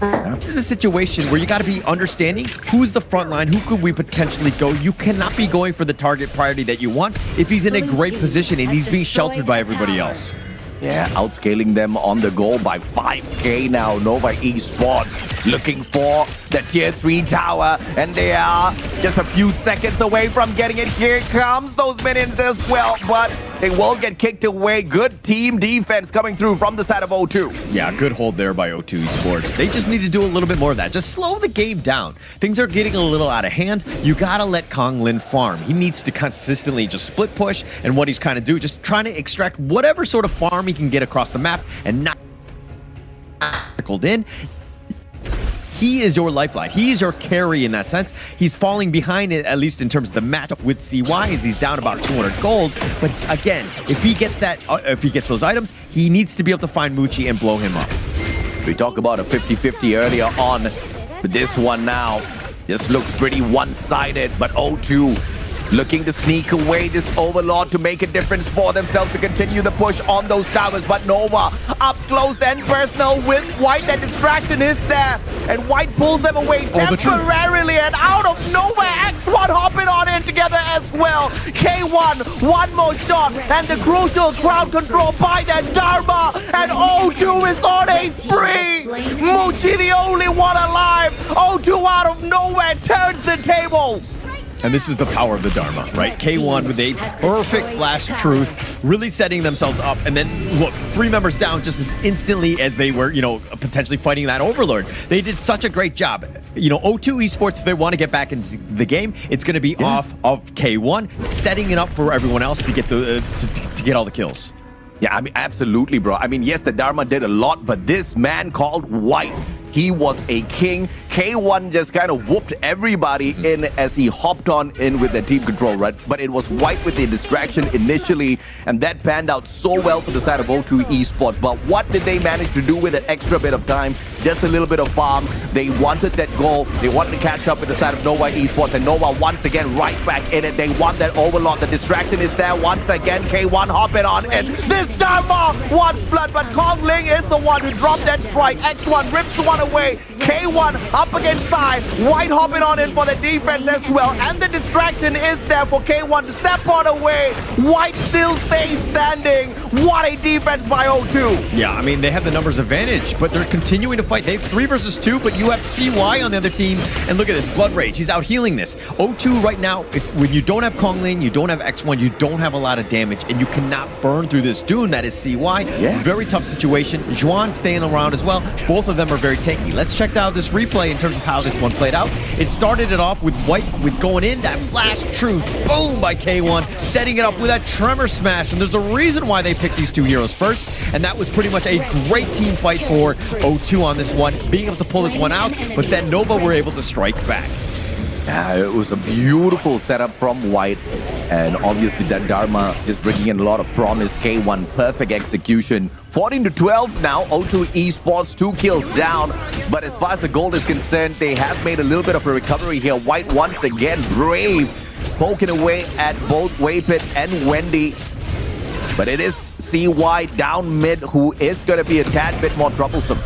This is a situation where you got to be understanding who's the front line, who could we potentially go. You cannot be going for the target priority that you want if he's in a great position and he's being sheltered by everybody else. Yeah, outscaling them on the goal by 5k now. Nova Esports looking for the tier 3 tower, and they are just a few seconds away from getting it. Here comes those minions as well, but they won't get kicked away. Good team defense coming through from the side of O2. Yeah, good hold there by O2 Esports. They just need to do a little bit more of that. Just slow the game down. Things are getting a little out of hand. You gotta let Konglin farm. He needs to consistently just split push, and what he's kind of do, just trying to extract whatever sort of farm he can get across the map and not trickled in. He is your lifeline. He is your carry in that sense. He's falling behind it, at least in terms of the matchup with CY, as he's down about 200 gold. But again, if he gets that, if he gets those items, he needs to be able to find Muchi and blow him up. We talked about a 50-50 earlier on, but this one now just looks pretty one-sided. But O2 looking to sneak away this Overlord to make a difference for themselves to continue the push on those towers. But Nova up close and personal with White. That distraction is there, and White pulls them away temporarily, and out of nowhere X1 hopping on in together as well. K1, one more shot, and the crucial crowd control by that Dharma, and O2 is on a spree. Muchi the only one alive. O2 out of nowhere turns the tables. And this is the power of the Dharma, right? K1 with a perfect flash truth, really setting themselves up. And then, look, 3 members down just as instantly as they were, potentially fighting that Overlord. They did such a great job. O2 Esports, if they want to get back into the game, it's going to be off of K1, setting it up for everyone else to get to get all the kills. Yeah, I mean, absolutely, bro. I mean, yes, the Dharma did a lot, but this man called White, he was a king. K1 just kind of whooped everybody in as he hopped on in with the team control, right? But it was White with the distraction initially, and that panned out so well for the side of O2 Esports. But what did they manage to do with an extra bit of time? Just a little bit of farm. They wanted that goal. They wanted to catch up with the side of Nova Esports, and Nova once again right back in it. They want that Overlord. The distraction is there once again. K1 hopping on in. This Dharma wants blood, but Kongling is the one who dropped that strike. X1 rips one away. K1 up against Sai. White hopping on in for the defense as well. And the distraction is there for K1 to step on away. White still stays standing. What a defense by O2. Yeah, I mean, they have the numbers advantage, but they're continuing to fight. They have 3 versus 2, but you have CY on the other team. And look at this, Blood Rage. He's out healing this. O2 right now, is when you don't have Konglin, you don't have X1, you don't have a lot of damage, and you cannot burn through this Dune that is CY. Yeah. Very tough situation. Juan staying around as well. Both of them are very tanky. Let's check out this replay in terms of how this one played out. It started it off with White with going in, that flash truth, boom, by K1, setting it up with that tremor smash. And there's a reason why they picked these 2 heroes first, and that was pretty much a great team fight for O2 on this one, being able to pull this one out, but then Nova were able to strike back. Yeah, it was a beautiful setup from White, and obviously that Dharma just bringing in a lot of promise. K1 perfect execution. 14-12 now. O2 Esports 2 kills down, but as far as the gold is concerned, they have made a little bit of a recovery here. White once again brave, poking away at both Waypit and Wendy. But it is CY down mid who is going to be a tad bit more troublesome.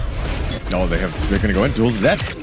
Oh, they're going to go in, duel to death.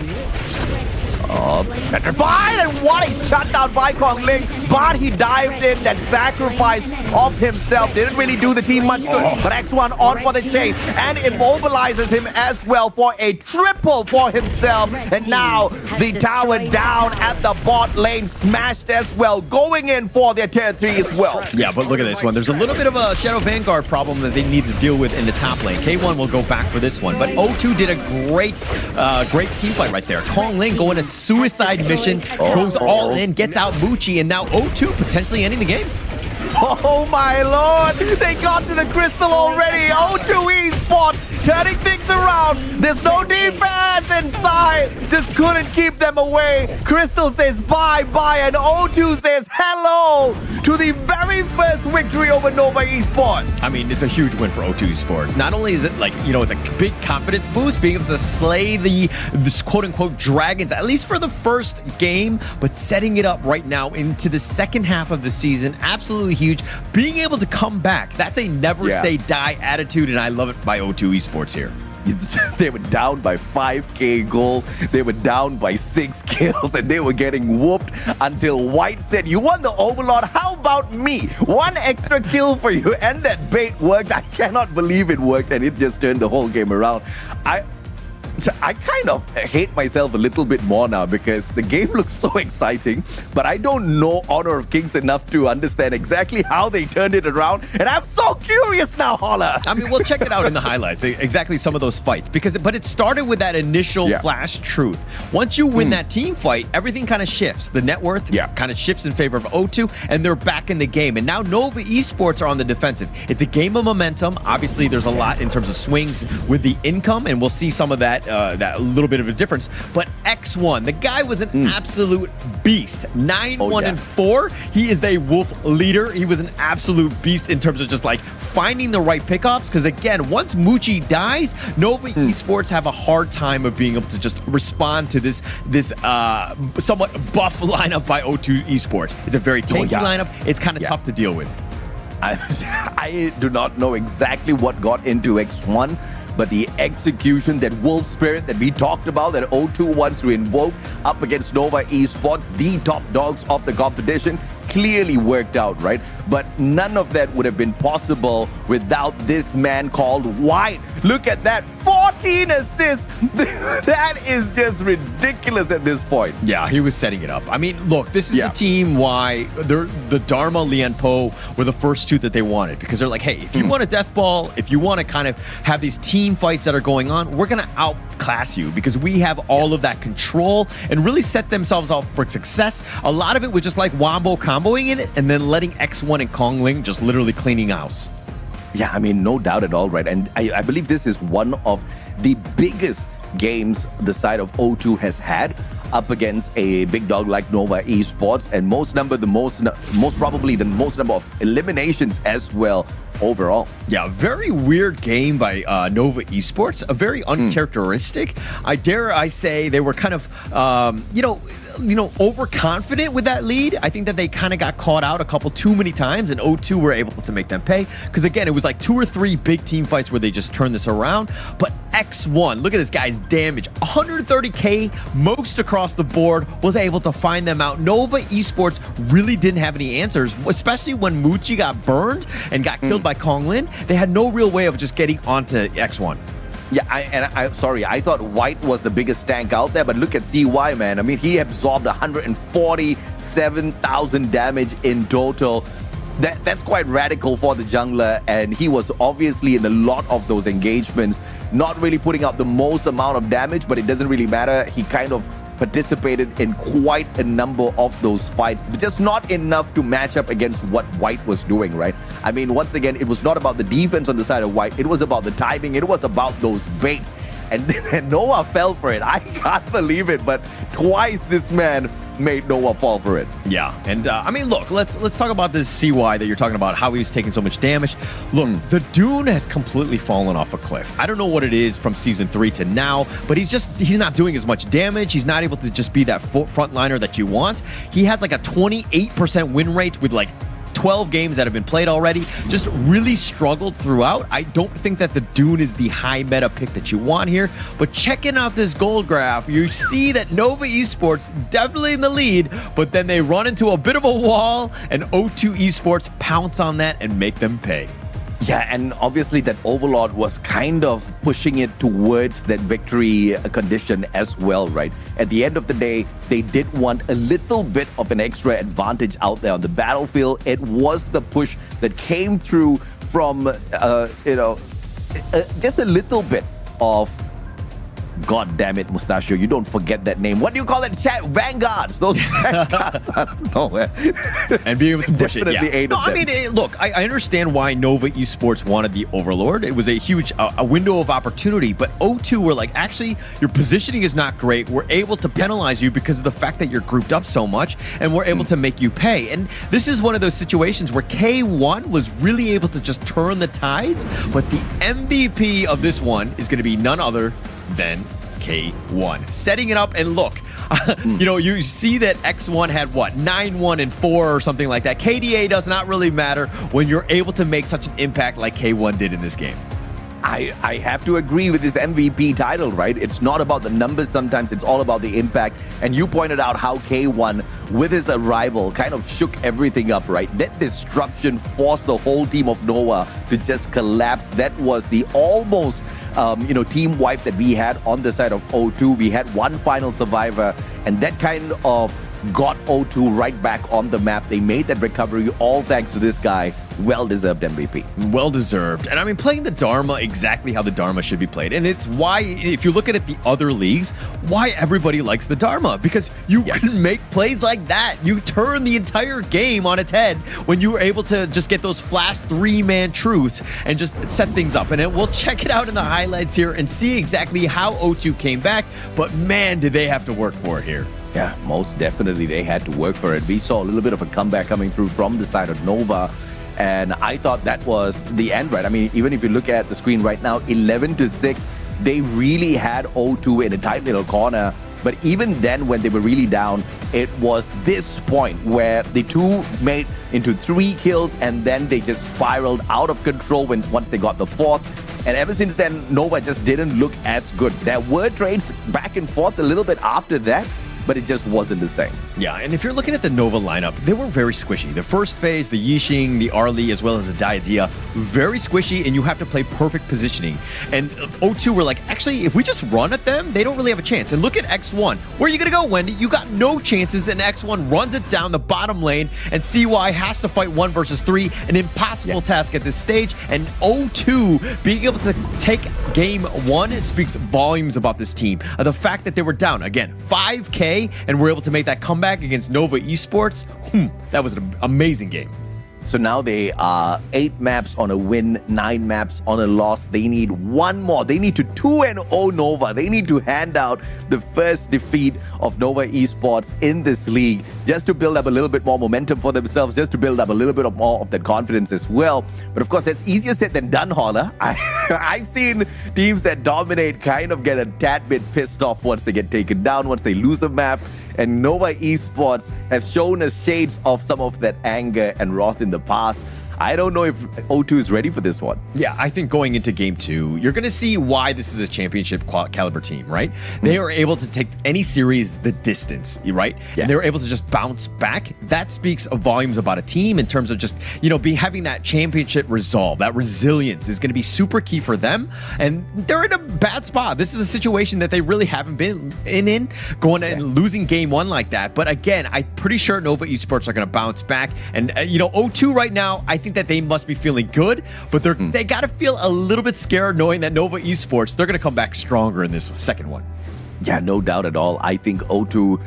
Petrified, and what a shutdown by Kongling, but he dived in. That sacrifice of himself didn't really do the team much good, but X1 on for the chase and immobilizes him as well for a triple for himself. And now the tower down at the bot lane, smashed as well, going in for their tier 3 as well. Yeah, but look at this one. There's a little bit of a Shadow Vanguard problem that they need to deal with in the top lane. K1 will go back for this one, but O2 did a great team fight right there. Kongling going to suicide mission, goes all in, gets out Muchi, and now O2 potentially ending the game. Oh my lord, they got to the crystal already. O2 Esports turning things around. There's no defense inside. Just couldn't keep them away. Crystal says bye-bye, and O2 says hello to the very first victory over Nova Esports. I mean, it's a huge win for O2 Esports. Not only is it like, it's a big confidence boost being able to slay this quote-unquote dragons, at least for the first game, but setting it up right now into the second half of the season, absolutely huge. Being able to come back, that's a never say die attitude, and I love it by O2 Esports here. They were down by 5k goal. They were down by 6 kills, and they were getting whooped until White said, "You won the Overlord. How about me? 1 extra kill for you." And that bait worked. I cannot believe it worked, and it just turned the whole game around. I kind of hate myself a little bit more now because the game looks so exciting, but I don't know Honor of Kings enough to understand exactly how they turned it around, and I'm so curious now, Holla. I mean, we'll check it out in the highlights, exactly some of those fights, but it started with that initial flash truth. Once you win that team fight, everything kind of shifts. The net worth kind of shifts in favor of O2, and they're back in the game. And now Nova Esports are on the defensive. It's a game of momentum. Obviously, there's a lot in terms of swings with the income, and we'll see some of that little bit of a difference. But X1, the guy was an absolute beast. 9-1-4. He is the wolf leader. He was an absolute beast in terms of just like finding the right pickoffs. Because again, once Muchi dies, Nova Esports have a hard time of being able to just respond to this somewhat buff lineup by O2 Esports. It's a very tanky lineup. It's kind of tough to deal with. I do not know exactly what got into X1, but the execution, that wolf spirit that we talked about, that O2 wants to invoke up against Nova Esports, the top dogs of the competition, clearly worked out, right? But none of that would have been possible without this man called White. Look at that, 14 assists. That is just ridiculous at this point. Yeah, he was setting it up. I mean, look, this is a team why the Dharma, Lian Po were the first two that they wanted, because they're like, hey, if you want a death ball, if you want to kind of have these team fights that are going on, we're going to outclass you because we have all of that control, and really set themselves up for success. A lot of it was just like Wombo comboing in it and then letting X1 and Kongling just literally cleaning house. Yeah, I mean, no doubt at all, right? And I believe this is one of the biggest games the side of O2 has had up against a big dog like Nova Esports, and most probably the most number of eliminations as well overall. Yeah, very weird game by Nova Esports, a very uncharacteristic. I dare say they were kind of, overconfident with that lead. I think that they kind of got caught out a couple too many times, and O2 were able to make them pay. Because again, it was like 2 or 3 big team fights where they just turned this around. But X1, look at this guy's damage. 130k most across the board, was able to find them out. Nova Esports really didn't have any answers, especially when Muchi got burned and got killed by Konglin. They had no real way of just getting onto X1. Yeah, I thought White was the biggest tank out there, but look at CY, man. I mean, he absorbed 147,000 damage in total. That's quite radical for the jungler, and he was obviously in a lot of those engagements, not really putting out the most amount of damage, but it doesn't really matter. He kind of participated in quite a number of those fights, but just not enough to match up against what White was doing, right? I mean, once again, it was not about the defense on the side of White. It was about the timing. It was about those baits. And Noah fell for it. I can't believe it, but twice this man made Noah fall for it. Yeah, and I mean, look, let's talk about this CY that you're talking about, how he was taking so much damage. Look, the Dune has completely fallen off a cliff. I don't know what it is from Season 3 to now, but he's not doing as much damage. He's not able to just be that frontliner that you want. He has like a 28% win rate with like 12 games that have been played already. Just really struggled throughout. I don't think that the Dune is the high meta pick that you want here, but checking out this gold graph, you see that Nova Esports definitely in the lead, but then they run into a bit of a wall, and O2 Esports pounce on that and make them pay. Yeah, and obviously that Overlord was kind of pushing it towards that victory condition as well, right? At the end of the day, they did want a little bit of an extra advantage out there on the battlefield. It was the push that came through from, just a little bit of God damn it, Mustachio, you don't forget that name. What do you call it? Vanguards. Those vanguards out of nowhere. And being able to push it. Definitely Yeah. eight No, of I them. mean, look, I understand why Nova Esports wanted the Overlord. It was a huge a window of opportunity, but O2 were like, actually, your positioning is not great. We're able to penalize you because of the fact that you're grouped up so much, and we're able to make you pay. And this is one of those situations where K1 was really able to just turn the tides, but the MVP of this one is going to be none other than K1. Setting it up, and look, you know, you see that X1 had what, 9-1 and 4 or something like that. KDA does not really matter when you're able to make such an impact like K1 did in this game. I have to agree with this MVP title, right? It's not about the numbers sometimes, it's all about the impact. And you pointed out how K1, with his arrival, kind of shook everything up, right? That disruption forced the whole team of Nova to just collapse. That was the almost, team wipe that we had on the side of O2. We had one final survivor, and that kind of got O2 right back on the map. They made that recovery all thanks to this guy. Well-deserved MVP. Well-deserved. And I mean, playing the Dharma exactly how the Dharma should be played. And it's why, if you look at it, the other leagues, why everybody likes the Dharma. Because you can make plays like that. You turn the entire game on its head when you were able to just get those flash 3-man truths and just set things up. And we'll check it out in the highlights here and see exactly how O2 came back. But man, did they have to work for it here. Yeah, most definitely they had to work for it. We saw a little bit of a comeback coming through from the side of Nova, and I thought that was the end, right? I mean, even if you look at the screen right now, 11-6, they really had O2 in a tight little corner. But even then, when they were really down, it was this point where the two made into 3 kills, and then they just spiraled out of control once they got the 4th. And ever since then, Nova just didn't look as good. There were trades back and forth a little bit after that, but it just wasn't the same. Yeah, and if you're looking at the Nova lineup, they were very squishy. The first phase, the Yixing, the Arlie, as well as the Diadea, very squishy, and you have to play perfect positioning. And O2 were like, actually, if we just run at them, they don't really have a chance. And look at X1. Where are you going to go, Wendy? You got no chances, and X1 runs it down the bottom lane, and CY has to fight 1 versus 3, an impossible task at this stage. And O2 being able to take game 1 speaks volumes about this team. The fact that they were down, again, 5K, and were able to make that comeback against Nova Esports, that was an amazing game. So now they are 8 maps on a win, 9 maps on a loss. They need one more. They need to 2-0 Nova. They need to hand out the first defeat of Nova Esports in this league just to build up a little bit more momentum for themselves, just to build up a little bit more of that confidence as well. But of course, that's easier said than done, Holler. I've seen teams that dominate kind of get a tad bit pissed off once they get taken down, once they lose a map. And Nova Esports have shown us shades of some of that anger and wrath in the past. I don't know if O2 is ready for this one. Yeah, I think going into game 2, you're going to see why this is a championship caliber team, right? They are able to take any series the distance, right? Yeah. And they're able to just bounce back. That speaks volumes about a team in terms of just, having that championship resolve. That resilience is going to be super key for them. And they're in a bad spot. This is a situation that they really haven't been in going and losing game 1 like that. But again, I'm pretty sure Nova Esports are going to bounce back. And, O2 right now, I think that they must be feeling good, but they got to feel a little bit scared knowing that Nova Esports, they're going to come back stronger in this second one. Yeah, no doubt at all. I think O2,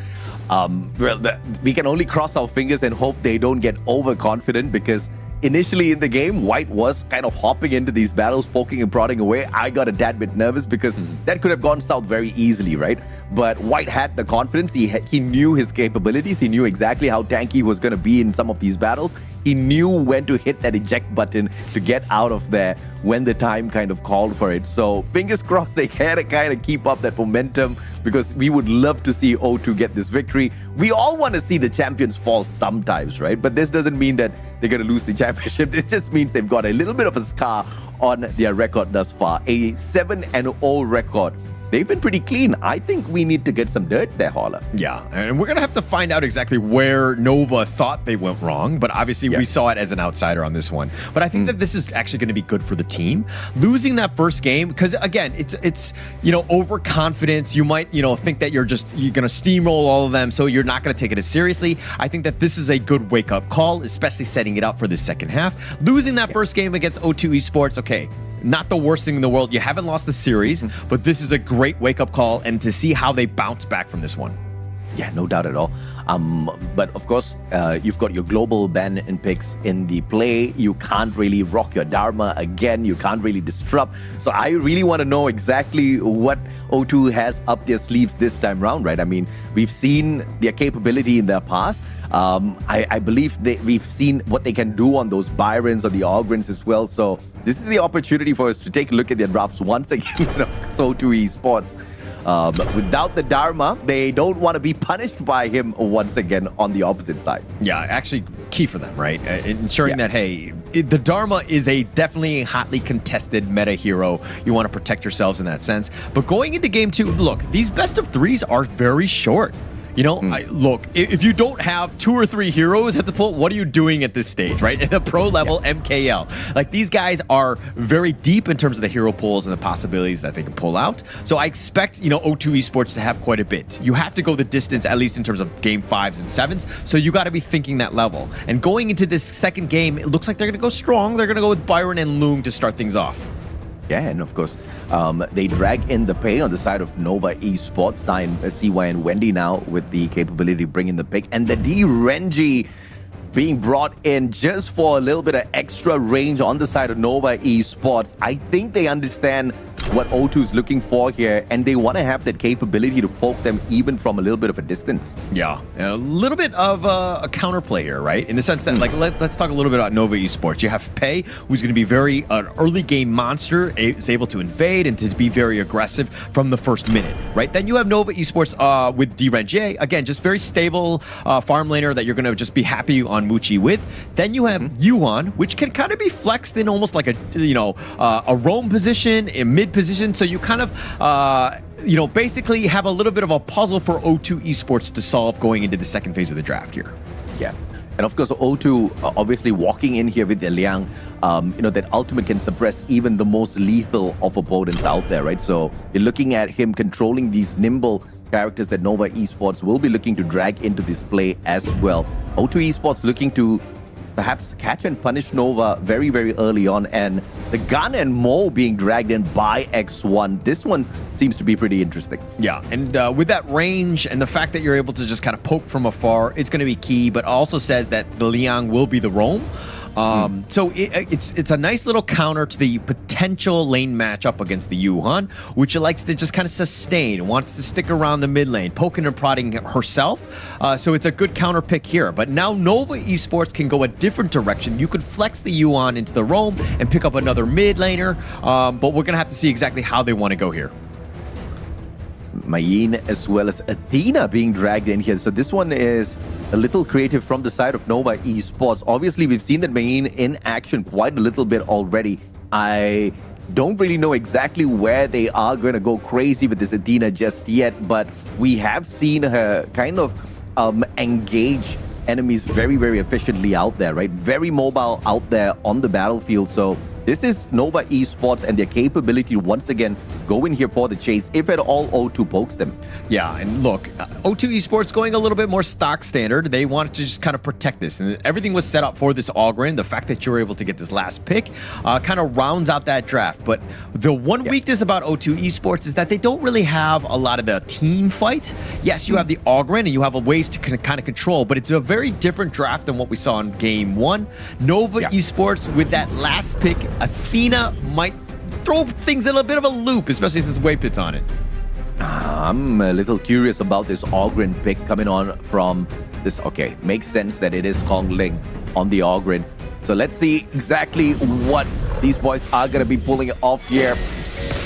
we can only cross our fingers and hope they don't get overconfident, because initially in the game, White was kind of hopping into these battles, poking and prodding away. I got a tad bit nervous because that could have gone south very easily, right? But White had the confidence. He knew his capabilities. He knew exactly how tanky he was going to be in some of these battles. He knew when to hit that eject button to get out of there when the time kind of called for it. So fingers crossed they can kind of keep up that momentum, because we would love to see O2 get this victory. We all want to see the champions fall sometimes, right? But this doesn't mean that they're going to lose the championship. This just means they've got a little bit of a scar on their record thus far. A 7-0 record. They've been pretty clean. I think we need to get some dirt there, Holler. Yeah, and we're going to have to find out exactly where Nova thought they went wrong, but obviously we saw it as an outsider on this one. But I think that this is actually going to be good for the team. Losing that first game, because again, it's overconfidence. You might, think that you're going to steamroll all of them, so you're not going to take it as seriously. I think that this is a good wake-up call, especially setting it up for the second half. Losing that first game against O2 Esports, okay, not the worst thing in the world. You haven't lost the series, but this is a great wake-up call and to see how they bounce back from this one. Yeah, no doubt at all. But of course, you've got your global ban and picks in the play. You can't really rock your Dharma again. You can't really disrupt. So I really want to know exactly what O2 has up their sleeves this time round, right? I mean, we've seen their capability in their past. I believe we've seen what they can do on those Byrons or the Ogrins as well. So this is the opportunity for us to take a look at their drafts once again. So O2 Esports. Without the Dharma, they don't want to be punished by him once again on the opposite side. Yeah, actually key for them, right? Ensuring that, hey, the Dharma is a definitely hotly contested meta hero. You want to protect yourselves in that sense. But going into game 2, look, these best of 3s are very short. You know, look, if you don't have 2 or 3 heroes at the pool, what are you doing at this stage, right? At the pro level MKL. Like, these guys are very deep in terms of the hero pools and the possibilities that they can pull out. So I expect, you know, O2 Esports to have quite a bit. You have to go the distance, at least in terms of game 5s and 7s. So you got to be thinking that level. And going into this second game, it looks like they're going to go strong. They're going to go with Byron and Loong to start things off. Yeah, and of course, they drag in the pay on the side of Nova Esports, sign CY and Wendy now with the capability to bring in the pick, and the D-Renji being brought in just for a little bit of extra range on the side of Nova Esports. I think they understand what O2 is looking for here, and they want to have that capability to poke them even from a little bit of a distance. Yeah, and a little bit of a counterplay here, right? In the sense that, like, let's talk a little bit about Nova Esports. You have Pei, who's going to be an early game monster, is able to invade and to be very aggressive from the first minute, right? Then you have Nova Esports with D-Renji, again, just very stable farm laner that you're going to just be happy on Muchi with. Then you have Yuan, which can kind of be flexed in almost like a roam position, a mid position, so you kind of basically have a little bit of a puzzle for O2 Esports to solve going into the second phase of the draft here. Yeah. And of course, O2 obviously walking in here with the Liang, that ultimate can suppress even the most lethal of opponents out there, right? So you're looking at him controlling these nimble characters that Nova Esports will be looking to drag into this play as well. O2 Esports looking to perhaps catch and punish Nova very, very early on, and the Gun and Mo being dragged in by X1. This one seems to be pretty interesting. Yeah, and with that range and the fact that you're able to just kind of poke from afar, it's going to be key, but also says that the Liang will be the roam. So it's a nice little counter to the potential lane matchup against the Yuhan, which likes to just kind of sustain, wants to stick around the mid lane, poking and prodding herself. So it's a good counter pick here. But now Nova Esports can go a different direction. You could flex the Yuan into the roam and pick up another mid laner, but we're going to have to see exactly how they want to go here. Mayin as well as Athena being dragged in here. So this one is a little creative from the side of Nova Esports. Obviously, we've seen that Mayin in action quite a little bit already. I don't really know exactly where they are going to go crazy with this Athena just yet, but we have seen her kind of engage enemies very, very efficiently out there, right? Very mobile out there on the battlefield. So this is Nova Esports and their capability to once again go in here for the chase, if at all O2 pokes them. Yeah, and look, O2 Esports going a little bit more stock standard. They wanted to just kind of protect this, and everything was set up for this Ogryn. The fact that you were able to get this last pick kind of rounds out that draft. But the one weakness about O2 Esports is that they don't really have a lot of the team fight. Yes, you have the Ogryn, and you have ways to kind of control, but it's a very different draft than what we saw in Game 1. Nova Esports, with that last pick, Athena might throw things in a bit of a loop, especially since Waypit's on it. I'm a little curious about this Ogryn pick coming on from this. Okay, makes sense that it is Kong Ling on the Ogryn. So let's see exactly what these boys are going to be pulling off here.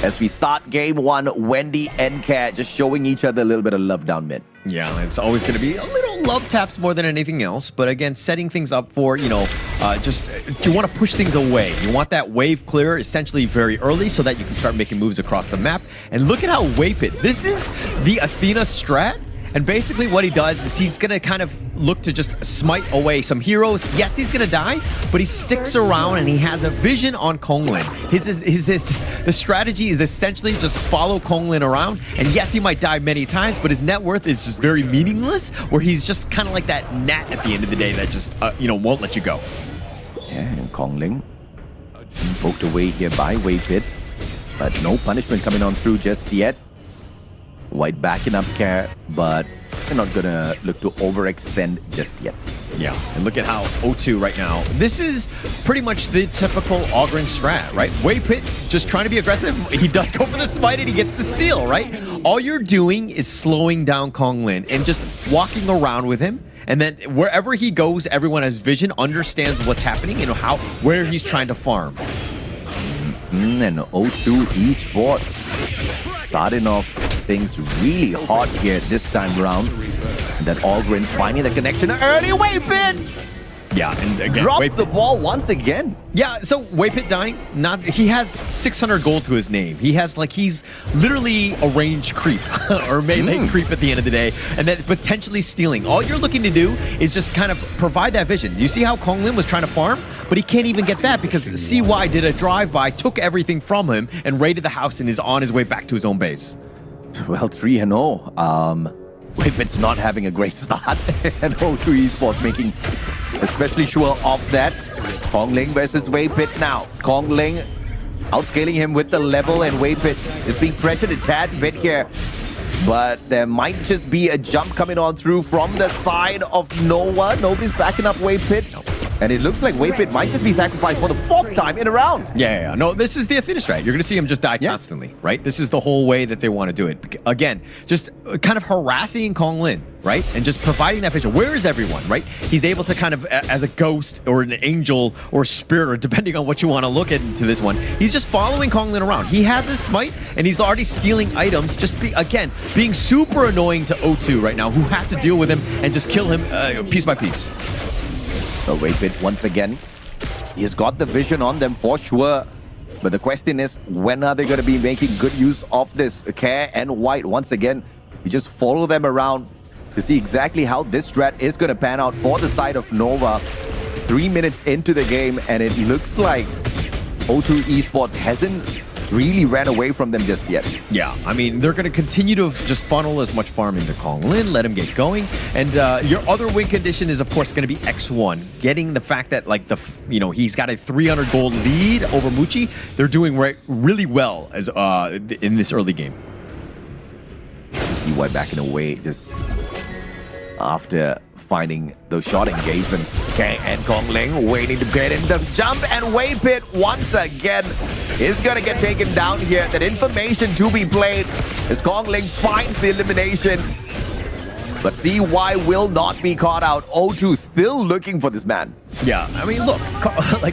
As we start game 1, Wendy and Cat just showing each other a little bit of love down mid. Yeah, it's always going to be a little love taps more than anything else. But again, setting things up for, you want to push things away. You want that wave clear essentially very early so that you can start making moves across the map. And look at how Waypit, this is the Athena strat. And basically what he does is he's going to kind of look to just smite away some heroes. Yes, he's going to die, but he sticks around and he has a vision on Konglin. The strategy is essentially just follow Konglin around. And yes, he might die many times, but his net worth is just very meaningless, where he's just kind of like that gnat at the end of the day that just, won't let you go. Yeah, and Kongling poked away here by Waypit, but no punishment coming on through just yet. White backing up care, but they're not gonna look to overextend just yet. Yeah, and look at how O2 right now. This is pretty much the typical Ogren strat, right? Waypit just trying to be aggressive. He does go for the smite and he gets the steal, right? All you're doing is slowing down Kong Lin and just walking around with him. And then wherever he goes, everyone has vision, understands what's happening, where he's trying to farm. And O2 Esports starting off things really hot here this time around. And then Ogren finding the connection early. Waypit! Yeah, and again, drop the ball once again. Yeah, so Waypit dying, he has 600 gold to his name. He's literally a range creep or melee creep at the end of the day, and then potentially stealing. All you're looking to do is just kind of provide that vision. You see how Kong Lin was trying to farm, but he can't even get that because CY did a drive-by, took everything from him, and raided the house and is on his way back to his own base. Well, 3-0. Waypit's not having a great start, and O2 Esports making especially sure of that. Kong Ling versus Waypit now. Kong Ling outscaling him with the level, and Waypit is being pressured a tad bit here. But there might just be a jump coming on through from the side of Nova. Nobody's backing up Waypit. And it looks like Waypit might just be sacrificed for the 4th time in a round. Yeah. No, this is the Athena strat. You're going to see him just die constantly, right? This is the whole way that they want to do it. Again, just kind of harassing Kong Lin, right? And just providing that vision. Where is everyone, right? He's able to kind of, as a ghost or an angel or spirit, or depending on what you want to look at into this one, he's just following Kong Lin around. He has his smite, and he's already stealing items, again, being super annoying to O2 right now, who have to deal with him and just kill him piece by piece. So Waypit, once again, he's got the vision on them for sure. But the question is, when are they going to be making good use of this? Care and White, once again, we just follow them around to see exactly how this strat is going to pan out for the side of Nova. 3 minutes into the game, and it looks like O2 Esports hasn't really ran away from them just yet. Yeah, I mean, they're going to continue to just funnel as much farm into Kong Lin, let him get going. And your other win condition is, of course, going to be X1. Getting the fact that, he's got a 300 gold lead over Muchi. They're doing really well as in this early game. See why backing away just after finding those short engagements. Kang and Kong Ling waiting to get in the jump, and Waypit once again is gonna get taken down here. That information to be played as Kong Ling finds the elimination. But CY will not be caught out. O2 still looking for this man. Yeah, I mean, look,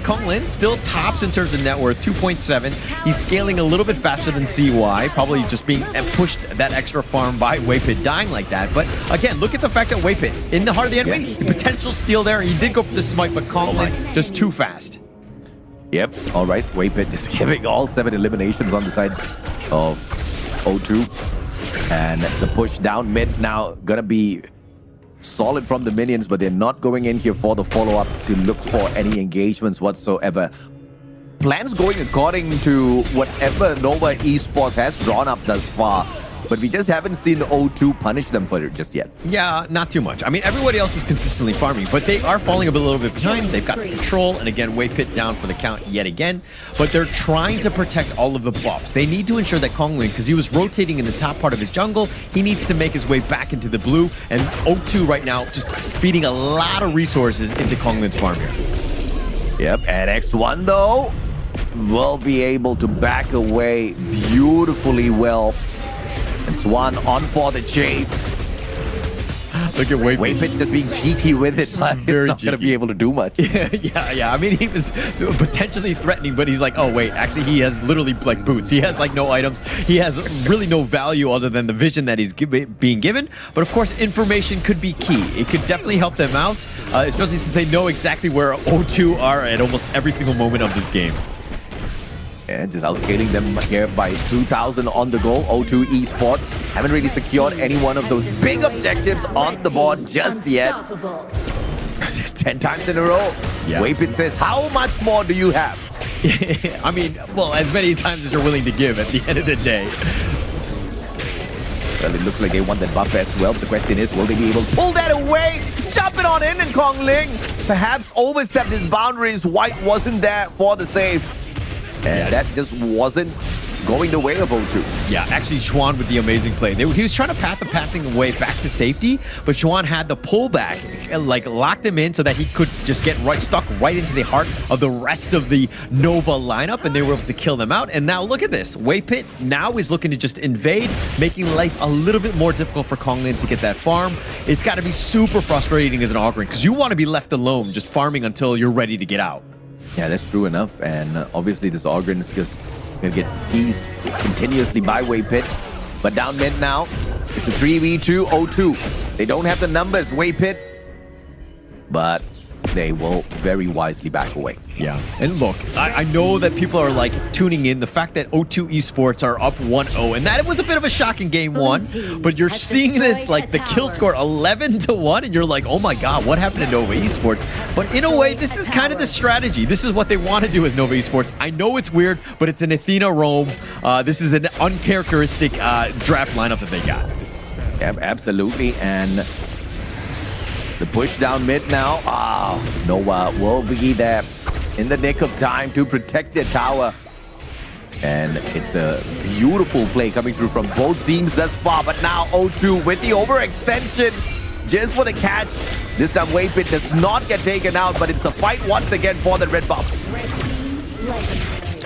Kong Lin still tops in terms of net worth, 2.7. He's scaling a little bit faster than CY, probably just being pushed that extra farm by Waypit dying like that. But again, look at the fact that Waypit, in the heart of the enemy, the potential steal there. He did go for the smite, but Kong Lin just too fast. Yep, all right. Waypit just giving all 7 eliminations on the side of O2. And the push down mid now gonna be solid from the minions, but they're not going in here for the follow-up to look for any engagements whatsoever. Plans going according to whatever Nova Esports has drawn up thus far. But we just haven't seen O2 punish them for it just yet. Yeah, not too much. I mean, everybody else is consistently farming, but they are falling a little bit behind. They've got the control, and again, Waypit down for the count yet again. But they're trying to protect all of the buffs. They need to ensure that Kong Lin, because he was rotating in the top part of his jungle, he needs to make his way back into the blue. And O2 right now just feeding a lot of resources into Kong Lin's farm here. Yep, and X1 though will be able to back away beautifully well. And Swan on for the chase. Look at Waypit. Waypit just being cheeky with it, but he's not going to be able to do much. Yeah. I mean, he was potentially threatening, but he's like, oh, wait, actually, he has literally, boots. He has, no items. He has really no value other than the vision that he's being given. But, of course, information could be key. It could definitely help them out, especially since they know exactly where O2 are at almost every single moment of this game. And just outscaling them here by 2,000 on the go. O2 Esports haven't really secured any one of those big objectives on the board just yet. 10 times in a row. Yeah. Waypit says, how much more do you have? I mean, well, as many times as you're willing to give at the end of the day. Well, it looks like they want that buff as well. The question is, will they be able to pull that away? Jump it on in, and Kong Ling perhaps overstepped his boundaries. White wasn't there for the save. And that just wasn't going the way of O2. Yeah, actually, Juan with the amazing play. He was trying to path the passing away back to safety, but Juan had the pullback, like locked him in so that he could just get stuck right into the heart of the rest of the Nova lineup, and they were able to kill them out. And now look at this. Waypit now is looking to just invade, making life a little bit more difficult for Konglin to get that farm. It's got to be super frustrating as an Augurin because you want to be left alone just farming until you're ready to get out. Yeah, that's true enough. And obviously this Augurin is just going to get teased continuously by Waypit. But down mid now, it's a 3v2 O2. They don't have the numbers, Waypit, but they will very wisely back away. Yeah, and look, I know that people are like tuning in. The fact that O2 Esports are up 1-0, and that was a bit of a shocking game one, but you're seeing this like the kill score 11-1, and you're like, oh my god, what happened to Nova Esports? But in a way, this is kind of the strategy. This is what they want to do as Nova Esports. I know it's weird, but it's an Athena roam. This is an uncharacteristic draft lineup that they got. Yeah, absolutely, and the push down mid now. Nova will be there in the nick of time to protect their tower. And it's a beautiful play coming through from both teams thus far. But now O2 with the overextension just for the catch. This time Waypit does not get taken out, but it's a fight once again for the red buff.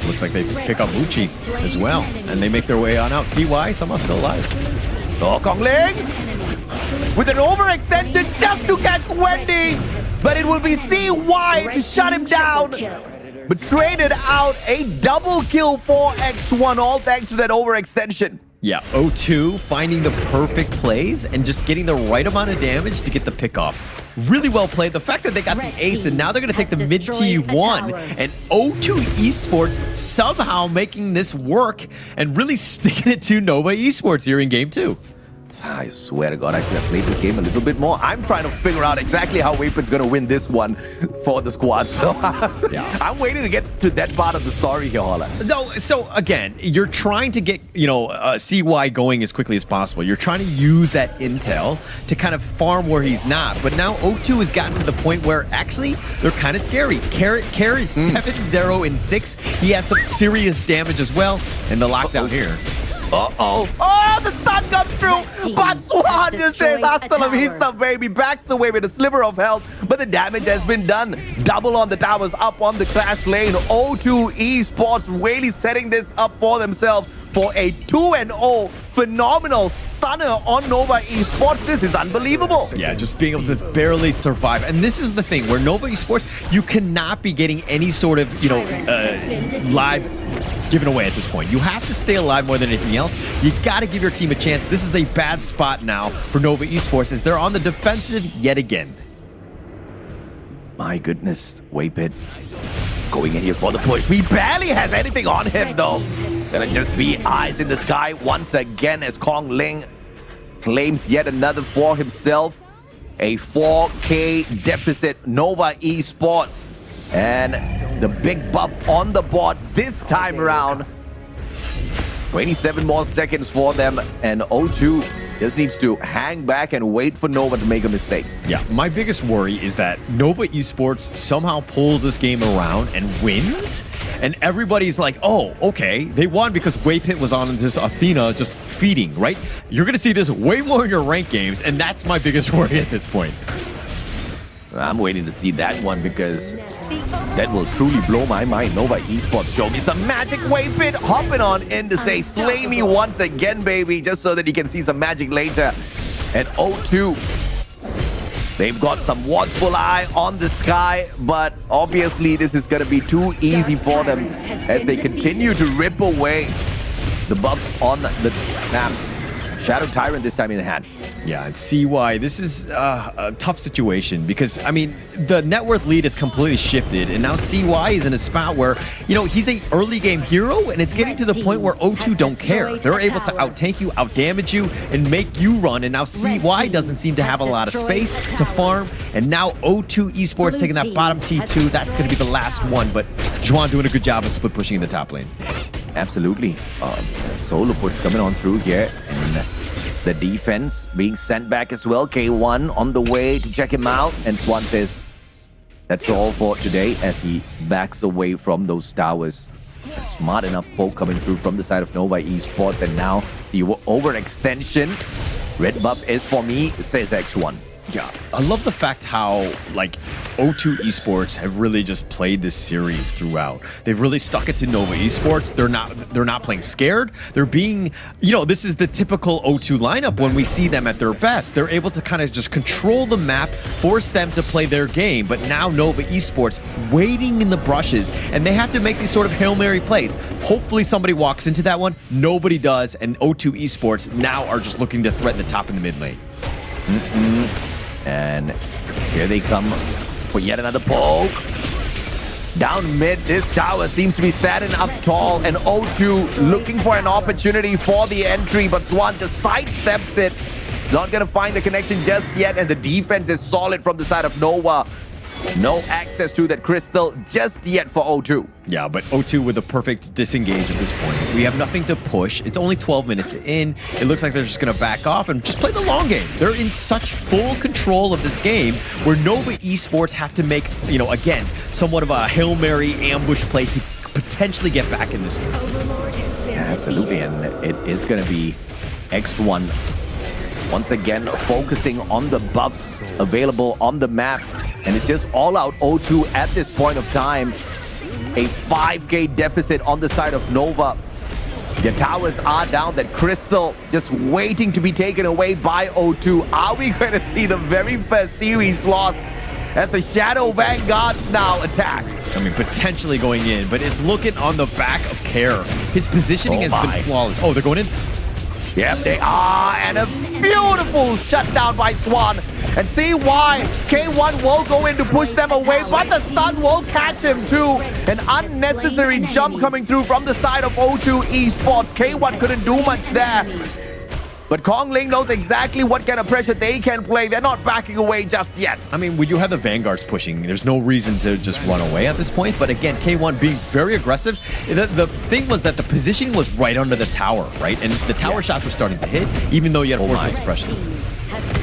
Looks like they pick up Uchi as well, and they make their way on out. CY, somehow still alive. Oh, Kongling with an overextension just to catch Wendy, but it will be CY to shut him down. But traded out a double kill for X1, all thanks to that overextension. Yeah, O2 finding the perfect plays and just getting the right amount of damage to get the pickoffs. Really well played. The fact that they got the ace and now they're going to take the mid T1, and O2 Esports somehow making this work and really sticking it to Nova Esports here in game 2. I swear to God, I should have played this game a little bit more. I'm trying to figure out exactly how Waypit's going to win this one for the squad. So yeah. I'm waiting to get to that part of the story here, Holla. No, so again, you're trying to get, CY going as quickly as possible. You're trying to use that intel to kind of farm where he's not. But now O2 has gotten to the point where actually they're kind of scary. Carrot is 7-0 in 6. He has some serious damage as well. And the lockdown here. Oh, the stun comes through, but Swan just says, hasta la vista, baby, backs away with a sliver of health, but the damage has been done. Double on the towers, up on the clash lane. O2 Esports really setting this up for themselves for a 2-0 phenomenal stunner on Nova Esports. This is unbelievable. Yeah, just being able to barely survive. And this is the thing, where Nova Esports, you cannot be getting any sort of, lives given away at this point. You have to stay alive more than anything else. You got to give your team a chance. This is a bad spot now for Nova Esports as they're on the defensive yet again. My goodness, Waypit going in here for the push. He barely has anything on him though. Gonna just be eyes in the sky once again as Kongling claims yet another for himself. A 4K deficit, Nova Esports. And the big buff on the board this time around. 27 more seconds for them, and O2 just needs to hang back and wait for Nova to make a mistake. Yeah, my biggest worry is that Nova Esports somehow pulls this game around and wins, and everybody's like, oh, okay, they won because Waypit was on this Athena just feeding, right? You're going to see this way more in your ranked games, and that's my biggest worry at this point. I'm waiting to see that one because that will truly blow my mind. Nova Esports show me some magic. Waypit hopping on in to say, slay me once again, baby, just so that you can see some magic later. And O2, they've got some watchful eye on the sky, but obviously this is going to be too easy for them as they continue to rip away the buffs on the map. Shadow Tyrant this time in hand. Yeah, and CY, this is a tough situation because, I mean, the net worth lead is completely shifted, and now CY is in a spot where, he's a early game hero, and it's getting to the point where O2 don't care. They're able to out-tank you, out-damage you, and make you run, and now CY doesn't seem to have a lot of space to farm, and now O2 Esports taking that bottom T2. That's going to be the last one, but Juan doing a good job of split pushing in the top lane. Absolutely. Solo push coming on through here, and the defense being sent back as well. K1 on the way to check him out, and Swan says that's all for today as he backs away from those towers. A smart enough poke coming through from the side of Nova Esports, and now the overextension. Red buff is for me, says X1. Yeah, I love the fact how, like, O2 Esports have really just played this series throughout. They've really stuck it to Nova Esports. They're not playing scared. They're being, this is the typical O2 lineup when we see them at their best. They're able to kind of just control the map, force them to play their game. But now Nova Esports waiting in the brushes, and they have to make these sort of Hail Mary plays. Hopefully somebody walks into that one. Nobody does, and O2 Esports now are just looking to threaten the top and the mid lane. And here they come for yet another poke. Down mid, this tower seems to be standing up tall, and O2 looking for an opportunity for the entry, but Swan just sidesteps it. It's not going to find the connection just yet, and the defense is solid from the side of Nova. No access to that crystal just yet for O2. Yeah, but O2 with a perfect disengage at this point. We have nothing to push. It's only 12 minutes in. It looks like they're just going to back off and just play the long game. They're in such full control of this game where Nova Esports have to make, again, somewhat of a Hail Mary ambush play to potentially get back in this one. Yeah, absolutely, and it is going to be X1 once again focusing on the buffs available on the map. And it's just all out O2 at this point of time. A 5k deficit on the side of Nova. The towers are down. That crystal just waiting to be taken away by O2. Are we going to see the very first series loss as the Shadow Vanguards now attack? I mean, potentially going in, but it's looking on the back of Care. His positioning has been flawless. Oh, they're going in? Yep, they are, and a beautiful shutdown by Swan. And see why K1 will go in to push them away, but the stun will catch him too. An unnecessary jump coming through from the side of O2 Esports. K1 couldn't do much there. But Kong Ling knows exactly what kind of pressure they can play. They're not backing away just yet. I mean, when you have the Vanguards pushing, there's no reason to just run away at this point. But again, K1 being very aggressive. The thing was that the positioning was right under the tower, right? And the tower shots were starting to hit, even though you had force expression.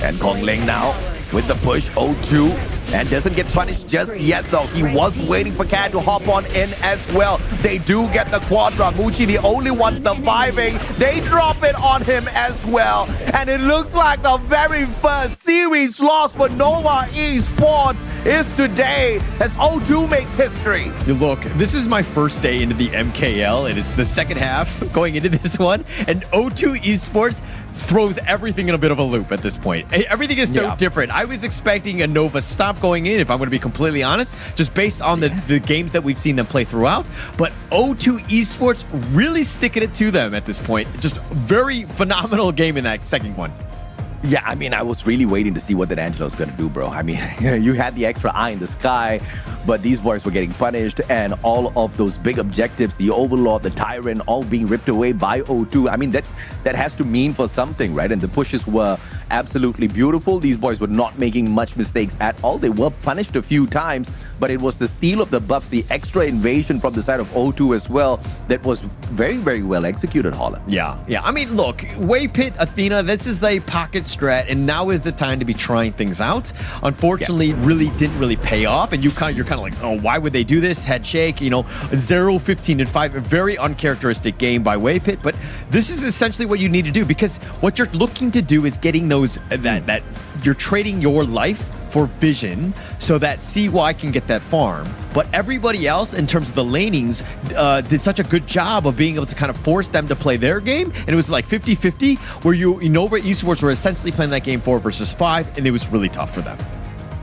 And Kong Ling now with the push, O2. And doesn't get punished just yet, though. He was waiting for Cat to hop on in as well. They do get the Quadra. Muchi, the only one surviving. They drop it on him as well. And it looks like the very first series loss for Nova Esports is today as O2 makes history. Look, this is my first day into the MKL, and it's the second half going into this one. And O2 Esports throws everything in a bit of a loop at this point. Everything is so different. I was expecting a Nova stop going in, if I'm going to be completely honest, just based on the games that we've seen them play throughout. But O2 Esports really sticking it to them at this point. Just very phenomenal game in that second one. Yeah, I mean, I was really waiting to see what that Angelo's going to do, bro. I mean, you had the extra eye in the sky, but these boys were getting punished, and all of those big objectives, the Overlord, the Tyrant, all being ripped away by O2. I mean, that has to mean for something, right? And the pushes were absolutely beautiful. These boys were not making much mistakes at all. They were punished a few times, but it was the steal of the buffs, the extra invasion from the side of O2 as well, that was very, very well executed, Holland. Yeah. I mean, look, Way Pit, Athena, this is a pocket strat, and now is the time to be trying things out. Unfortunately, didn't really pay off, and you're kind of like, oh, why would they do this? Head shake, 0, 15, and 5, a very uncharacteristic game by Way Pit, but this is essentially what you need to do, because what you're looking to do is getting those, that you're trading your life for vision so that CY can get that farm. But everybody else, in terms of the lanings, did such a good job of being able to kind of force them to play their game. And it was like 50-50, where Nova Esports were essentially playing that game 4 versus 5, and it was really tough for them.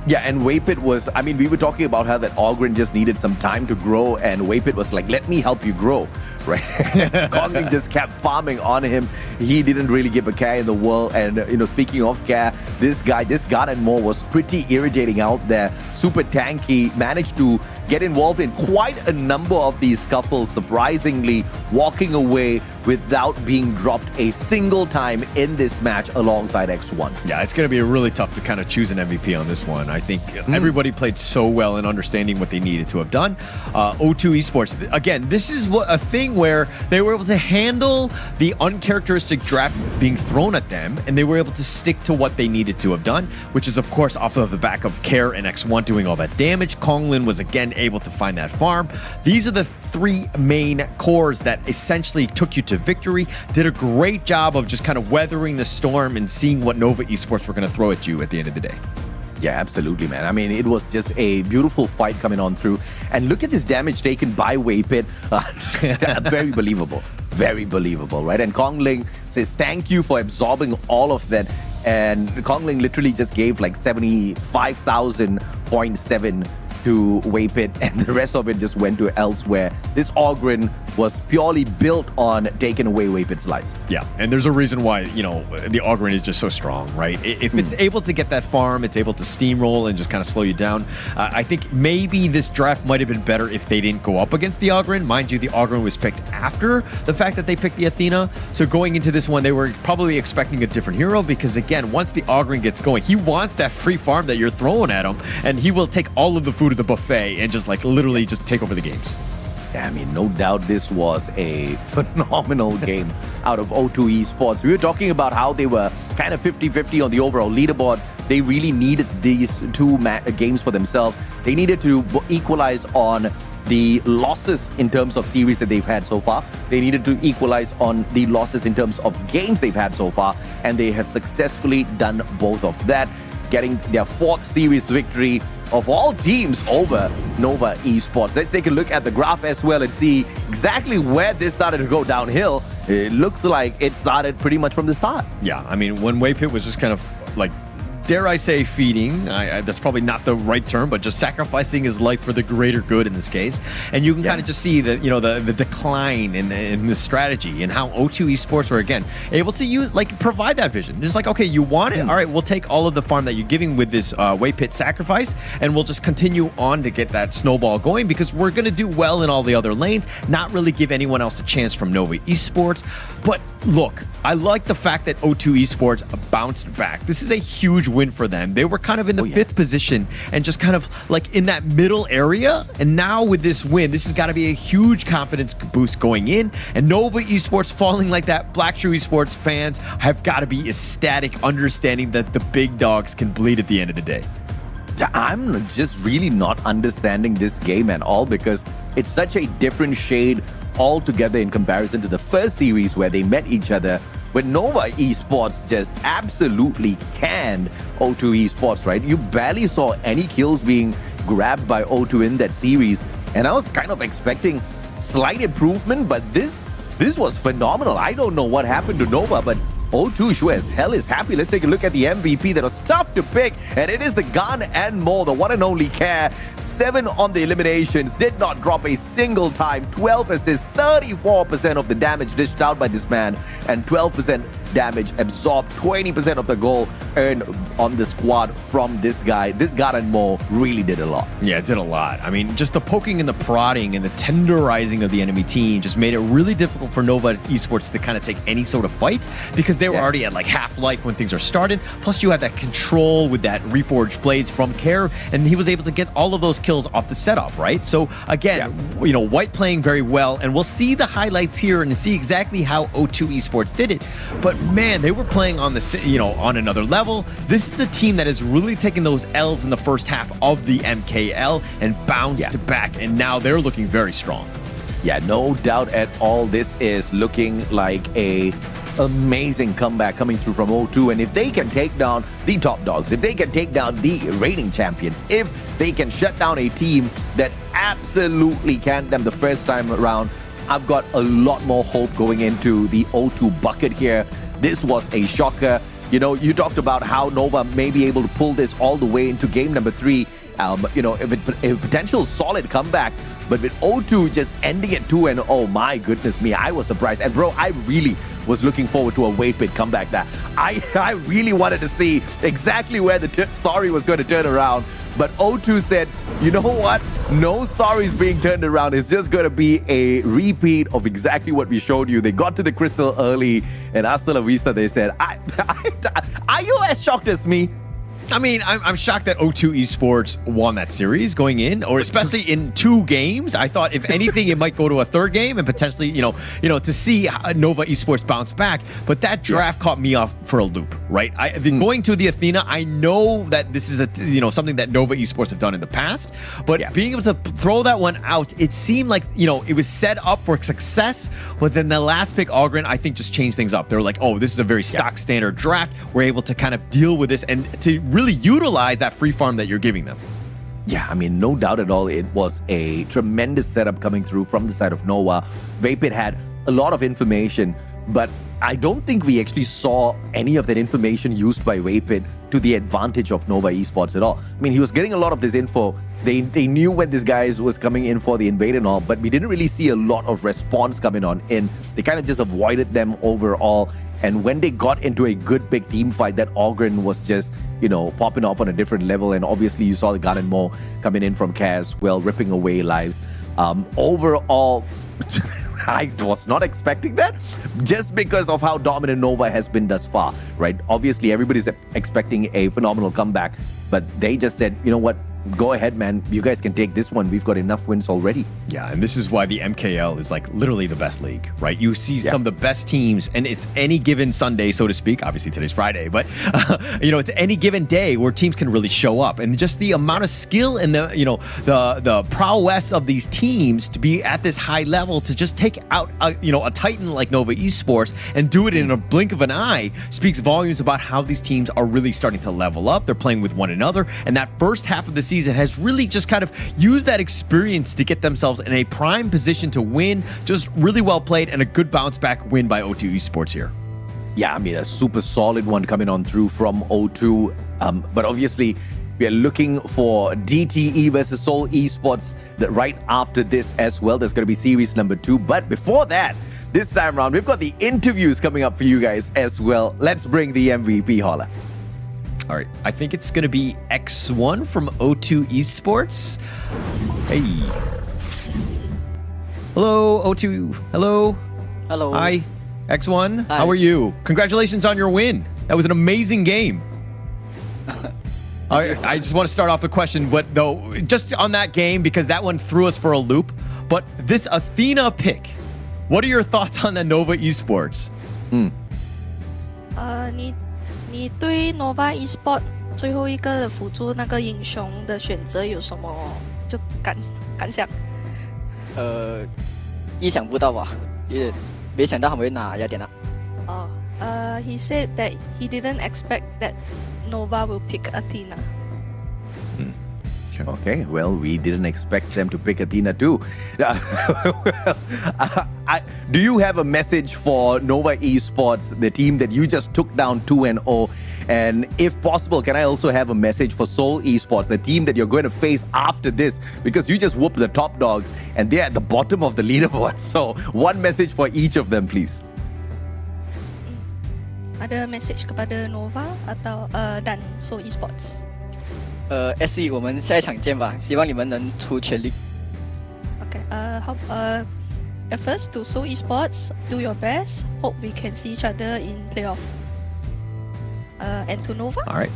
Yeah, and Waypit was, I mean, we were talking about how that Ogren just needed some time to grow, and Waypit was like, let me help you grow, right? Kongling just kept farming on him. He didn't really give a care in the world, and, speaking of care, this Garden Moore was pretty irritating out there. Super tanky, managed to get involved in quite a number of these scuffles, surprisingly, walking away without being dropped a single time in this match alongside X1. Yeah, it's going to be really tough to kind of choose an MVP on this one. I think everybody played so well in understanding what they needed to have done. O2 Esports, again, this is a thing where they were able to handle the uncharacteristic draft being thrown at them, and they were able to stick to what they needed to have done, which is, of course, off of the back of Care and X1 doing all that damage. Konglin was, again, able to find that farm. These are the three main cores that essentially took you to victory. Did a great job of just kind of weathering the storm and seeing what Nova Esports were going to throw at you at the end of the day. Yeah, absolutely, man. I mean, it was just a beautiful fight coming on through. And look at this damage taken by Waypit. Very believable. Very believable, right? And Kongling says, thank you for absorbing all of that. And Kongling literally just gave like 75,000.7 to Waypit, and the rest of it just went to elsewhere. This Ogren was purely built on taking away Waypit's life. Yeah, and there's a reason why, you know, the Ogren is just so strong, right? If it's able to get that farm, it's able to steamroll and just kind of slow you down. I think maybe this draft might have been better if they didn't go up against the Ogren. Mind you, the Ogren was picked after the fact that they picked the Athena. So going into this one, they were probably expecting a different hero because, again, once the Ogren gets going, he wants that free farm that you're throwing at him, and he will take all of the food of the buffet and just like literally just take over the games. I mean, no doubt this was a phenomenal game out of O2 Esports. We were talking about how they were kind of 50-50 on the overall leaderboard. They really needed these two games for themselves. They needed to equalize on the losses in terms of series that they've had so far. They needed to equalize on the losses in terms of games they've had so far, and they have successfully done both of that, getting their fourth series victory of all teams over Nova Esports. Let's take a look at the graph as well and see exactly where this started to go downhill. It looks like it started pretty much from the start. Yeah, I mean, when Waypit was just kind of like, dare I say, feeding, that's probably not the right term, but just sacrificing his life for the greater good in this case. And you can kind of just see that, you know, the decline in the strategy and how O2 Esports were, again, able to use, like, provide that vision. Just like, okay, you want it? All right, we'll take all of the farm that you're giving with this Waypit sacrifice, and we'll just continue on to get that snowball going because we're going to do well in all the other lanes, not really give anyone else a chance from Nova Esports. But look, I like the fact that O2 Esports bounced back. This is a huge win for them. They were kind of in the fifth position and just kind of like in that middle area. And now with this win, this has got to be a huge confidence boost going in. And Nova Esports falling like that, Black Shoe Esports fans have got to be ecstatic, understanding that the big dogs can bleed at the end of the day. I'm just really not understanding this game at all because it's such a different shade altogether in comparison to the first series where they met each other, when Nova Esports just absolutely canned O2 Esports, right? You barely saw any kills being grabbed by O2 in that series, and I was kind of expecting slight improvement, but this was phenomenal. I don't know what happened to Nova, but O2 sure as hell is happy. Let's take a look at the MVP that was tough to pick, and it is the gun and more, the one and only Care. 7 on the eliminations, did not drop a single time. 12 assists, 34% of the damage dished out by this man, and 12% damage absorbed, 20% of the goal earned on the squad from this guy. This gun and more really did a lot. Yeah, it did a lot. I mean, just the poking and the prodding and the tenderizing of the enemy team just made it really difficult for Nova Esports to kind of take any sort of fight because they were already at like half-life when things are started. Plus, you have that control with that reforged blades from Care, and he was able to get all of those kills off the setup, right? So again, you know, White playing very well, and we'll see the highlights here and see exactly how O2 Esports did it. But man, they were playing on the, you know, on another level. This is a team that has really taken those L's in the first half of the MKL and bounced back, and now they're looking very strong. Yeah, no doubt at all. This is looking like a amazing comeback coming through from O2, and if they can take down the top dogs, if they can take down the reigning champions, if they can shut down a team that absolutely canned them the first time around, I've got a lot more hope going into the O2 bucket here. This was a shocker. You know, you talked about how Nova may be able to pull this all the way into game number 3. You know, a potential solid comeback, but with O2 just ending it 2-0, oh my goodness me, I was surprised. And bro, I really was looking forward to a Waypit comeback there. I really wanted to see exactly where the story was going to turn around But O2 said, you know what? No stories being turned around. It's just going to be a repeat of exactly what we showed you. They got to the crystal early, and hasta la vista, they said, are you as shocked as me? I mean, I'm shocked that O2 Esports won that series going in, or especially in 2 games. I thought, if anything, it might go to a 3rd game and potentially, to see Nova Esports bounce back. But that draft caught me off for a loop, right? Going to the Athena, I know that this is something that Nova Esports have done in the past, but being able to throw that one out, it seemed like it was set up for success. But then the last pick, Ogren, I think just changed things up. They were like, oh, this is a very stock standard draft. We're able to kind of deal with this and to really utilize that free farm that you're giving them. Yeah, I mean, no doubt at all, it was a tremendous setup coming through from the side of Nova. Vapid had a lot of information, but I don't think we actually saw any of that information used by Vapid to the advantage of Nova Esports at all. I mean, he was getting a lot of this info. They knew when this guy was coming in for the invade and all, but we didn't really see a lot of response coming on in. They kind of just avoided them overall. And when they got into a good big team fight, that Ogren was just, popping off on a different level. And obviously you saw the Gun and Mo coming in from Kaz, well, ripping away lives. Overall, I was not expecting that just because of how dominant Nova has been thus far, right? Obviously, everybody's expecting a phenomenal comeback, but they just said, you know what? Go ahead, man. You guys can take this one. We've got enough wins already. Yeah, and this is why the MKL is like literally the best league, right? You see some of the best teams, and it's any given Sunday, so to speak. Obviously, today's Friday, but it's any given day where teams can really show up, and just the amount of skill and the prowess of these teams to be at this high level to just take out a titan like Nova Esports and do it in a blink of an eye speaks volumes about how these teams are really starting to level up. They're playing with one another, and that first half of the season has really just kind of used that experience to get themselves in a prime position to win. Just really well played and a good bounce back win by O2 Esports here. Yeah, I mean, a super solid one coming on through from O2. But obviously, we are looking for DTE versus Seoul Esports right after this as well. There's going to be series number 2. But before that, this time around, we've got the interviews coming up for you guys as well. Let's bring the MVP, Holla. All right, I think it's going to be X1 from O2 Esports. Hey. Hello, O2. Hello. Hello. Hi, X1. Hi. How are you? Congratulations on your win. That was an amazing game. I just want to start off the question, but though, just on that game, because that one threw us for a loop, but this Athena pick, what are your thoughts on the Nova Esports? 你对 Nova Esports 最后一个辅助那个英雄的选择有什么就感想？意想不到吧，有点没想到他们会拿雅典娜。He said that he didn't expect that Nova will pick Athena. Okay, well, we didn't expect them to pick Athena too. Do you have a message for Nova Esports, the team that you just took down 2-0? And if possible, can I also have a message for Seoul Esports, the team that you're going to face after this? Because you just whooped the top dogs and they're at the bottom of the leaderboard. So one message for each of them, please. Ada message kepada Nova atau dan Seoul Esports? SE 我们下一场见吧，希望你们能出全力。Okay, at first to Seoul Esports, do your best. Hope we can see each other in playoff. And to Nova? All right.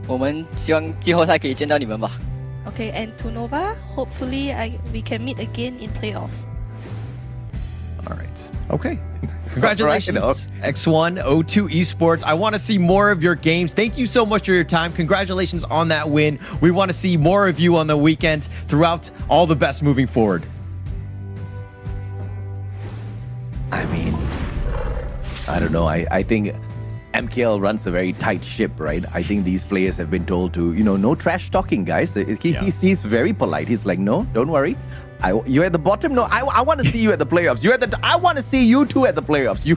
我们希望季后赛可以见到你们吧。Okay, and to Nova, hopefully we can meet again in playoff. All right. Okay. Congratulations, X1, O2 Esports. I want to see more of your games. Thank you so much for your time. Congratulations on that win. We want to see more of you on the weekend throughout. All the best moving forward. I mean, I don't know. I think MKL runs a very tight ship, right? I think these players have been told to, no trash talking, guys. He's very polite. He's like, no, don't worry. You're at the bottom. No, I want to see you at the playoffs. I want to see you two at the playoffs.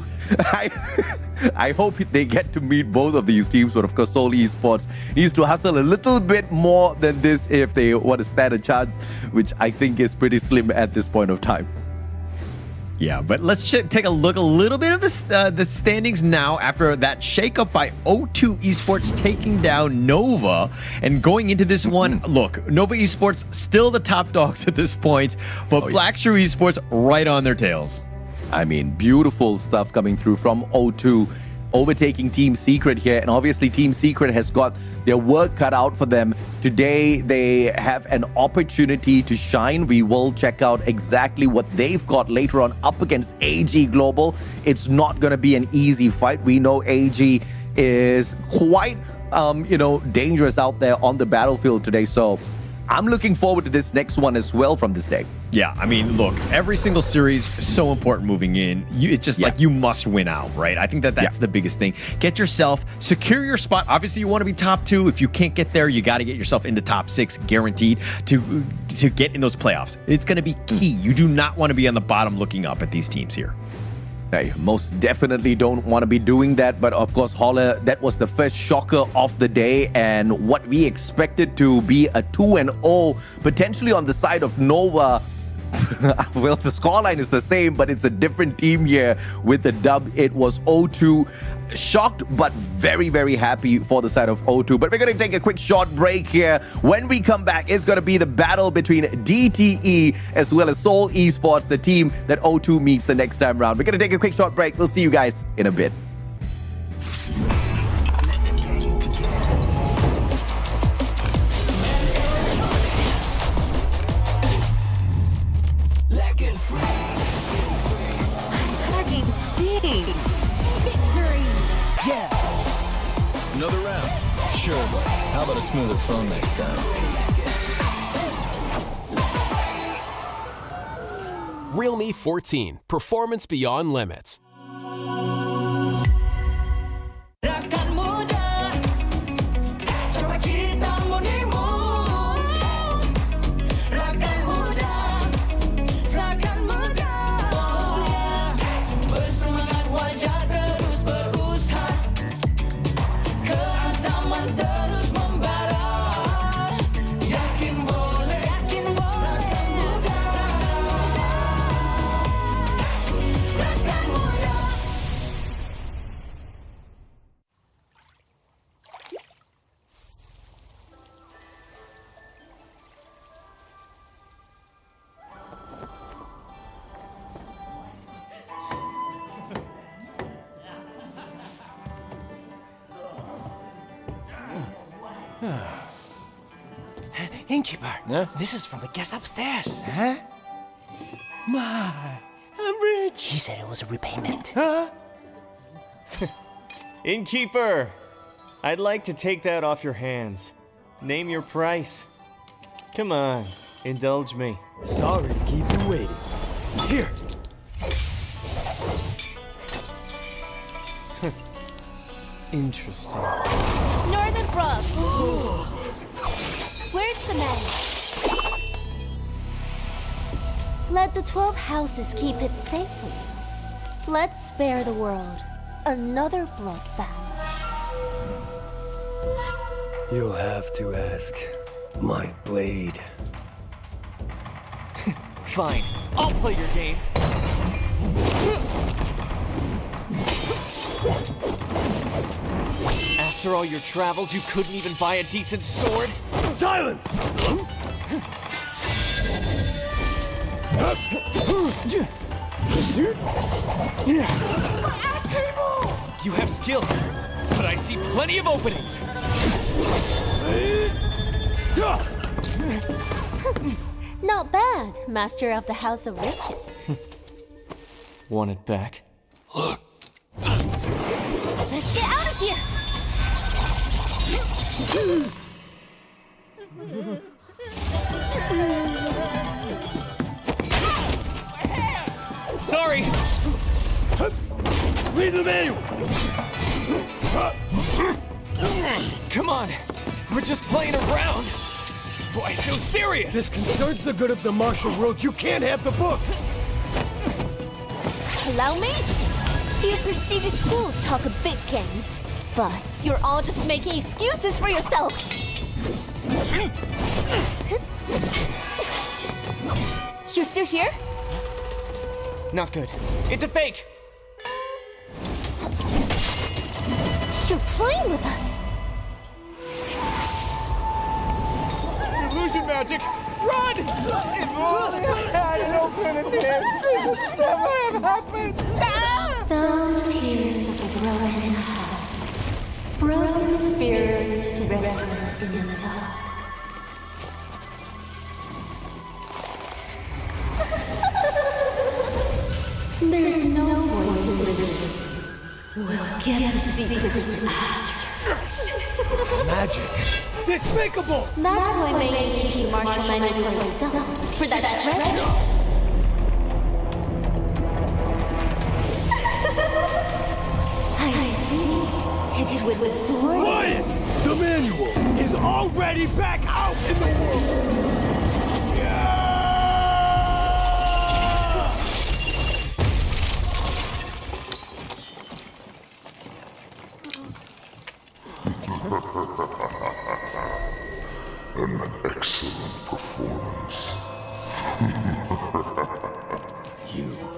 I hope they get to meet both of these teams, but of course, Seoul Esports needs to hustle a little bit more than this if they want to stand a chance, which I think is pretty slim at this point of time. Yeah, but let's take a look a little bit of the standings now after that shakeup by O2 Esports taking down Nova. And going into this one, look, Nova Esports still the top dogs at this point, but Black Shrew Esports right on their tails. I mean, beautiful stuff coming through from O2, overtaking Team Secret here. And obviously, Team Secret has got their work cut out for them. Today, they have an opportunity to shine. We will check out exactly what they've got later on up against AG Global. It's not going to be an easy fight. We know AG is quite, dangerous out there on the battlefield today. So I'm looking forward to this next one as well from this day. Yeah, I mean, look, every single series is so important moving in. It's just like you must win out, right? I think that's the biggest thing. Get yourself, secure your spot. Obviously, you want to be top 2. If you can't get there, you got to get yourself into top 6, guaranteed to get in those playoffs. It's going to be key. You do not want to be on the bottom looking up at these teams here. I most definitely don't want to be doing that, but of course, Holler, that was the first shocker of the day, and what we expected to be a 2-0, potentially on the side of Nova. Well, the scoreline is the same, but it's a different team here with the dub. It was O2. Shocked, but very, very happy for the side of O2. But we're going to take a quick short break here. When we come back, it's going to be the battle between DTE as well as Seoul Esports, the team that O2 meets the next time round. We're going to take a quick short break. We'll see you guys in a bit. Another round? Sure, but how about a smoother phone next time? Realme 14, performance beyond limits. Innkeeper, this is from the guest upstairs. Huh? My, I'm rich. He said it was a repayment. Huh? Innkeeper, I'd like to take that off your hands. Name your price. Come on, indulge me. Sorry to keep you waiting. Here. Interesting. Northern Brook. Where's the man? Let the 12 houses keep it safely. Let's spare the world another bloodbath. You'll have to ask my blade. Fine, I'll play your game. After all your travels, you couldn't even buy a decent sword? Silence! You have skills, but I see plenty of openings. Not bad, Master of the House of Riches. Want it back? Let's get out of here! Sorry! Read the manual! Come on! We're just playing around! Why so serious? This concerns the good of the martial world. You can't have the book! Allow me? You prestigious schools talk a big game, but you're all just making excuses for yourself. You're still here? Not good. It's a fake! You're playing with us. Illusion magic! Run! If only I had an alternative, this would never have happened! Ah! Those tears of a broken heart. Broken spirits restless in the dark. There's no way to resist. We'll get the secrets after. Magic! Despicable! That's why Megan keeps the martial money for himself. For that treasure. I see. It's with the sword. Quiet! The manual is already back out in the world! Yeah! An excellent performance.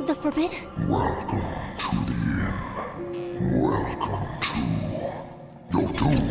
The forbidden. Welcome to the end. Welcome to your doom.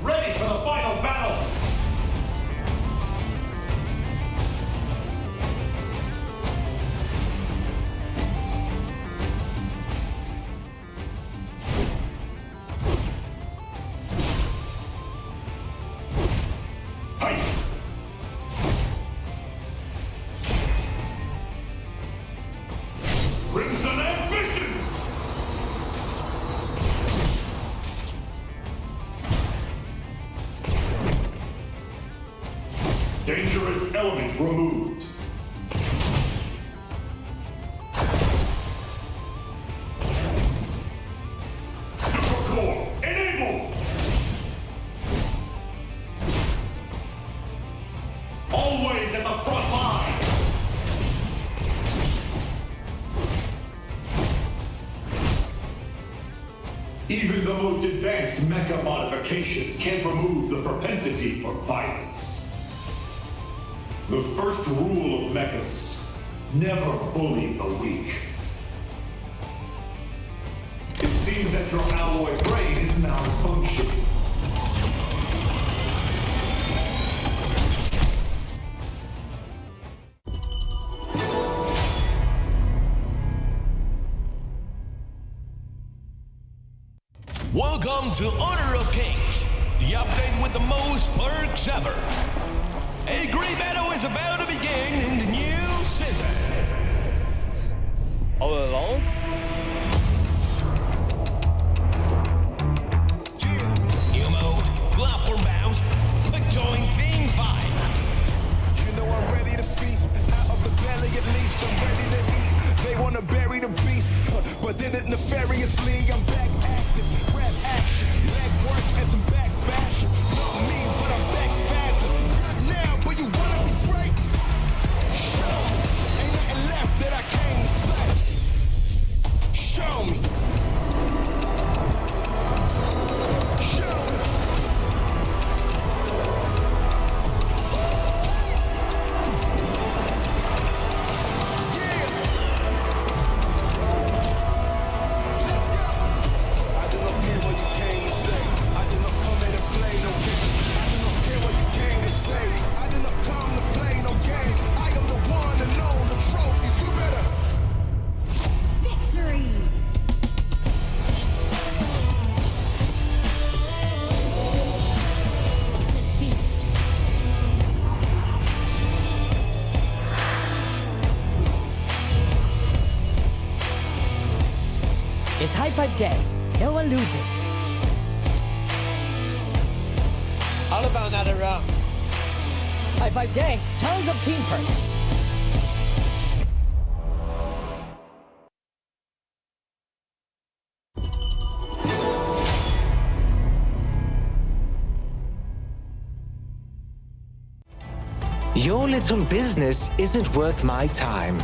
Ready for the final battle! Crimson Ambitions! Dangerous element removed. Super Core enabled! Always at the front line! Even the most advanced mecha modifications can't remove the propensity for violence. The first rule of mechas: never bully the weak. It seems that your alloy brain is malfunctioning. Welcome to Honor of Kings, the update with the most perks ever. A great battle is about to begin in the new season. All alone? New mode, platform bounce, quick join team fight. You know I'm ready to feast, out of the belly at least, I'm ready to eat. They wanna bury the beast, but did it nefariously. I'm back active, grab action, leg work and some back spash. Not me, but I'm back spazzing. Not now, but you wanna be great. Show me, ain't nothing left that I came to say. Show me. Show me. It's high five day. No one loses. All about another round. High Five Day, tons of team perks. Your little business isn't worth my time.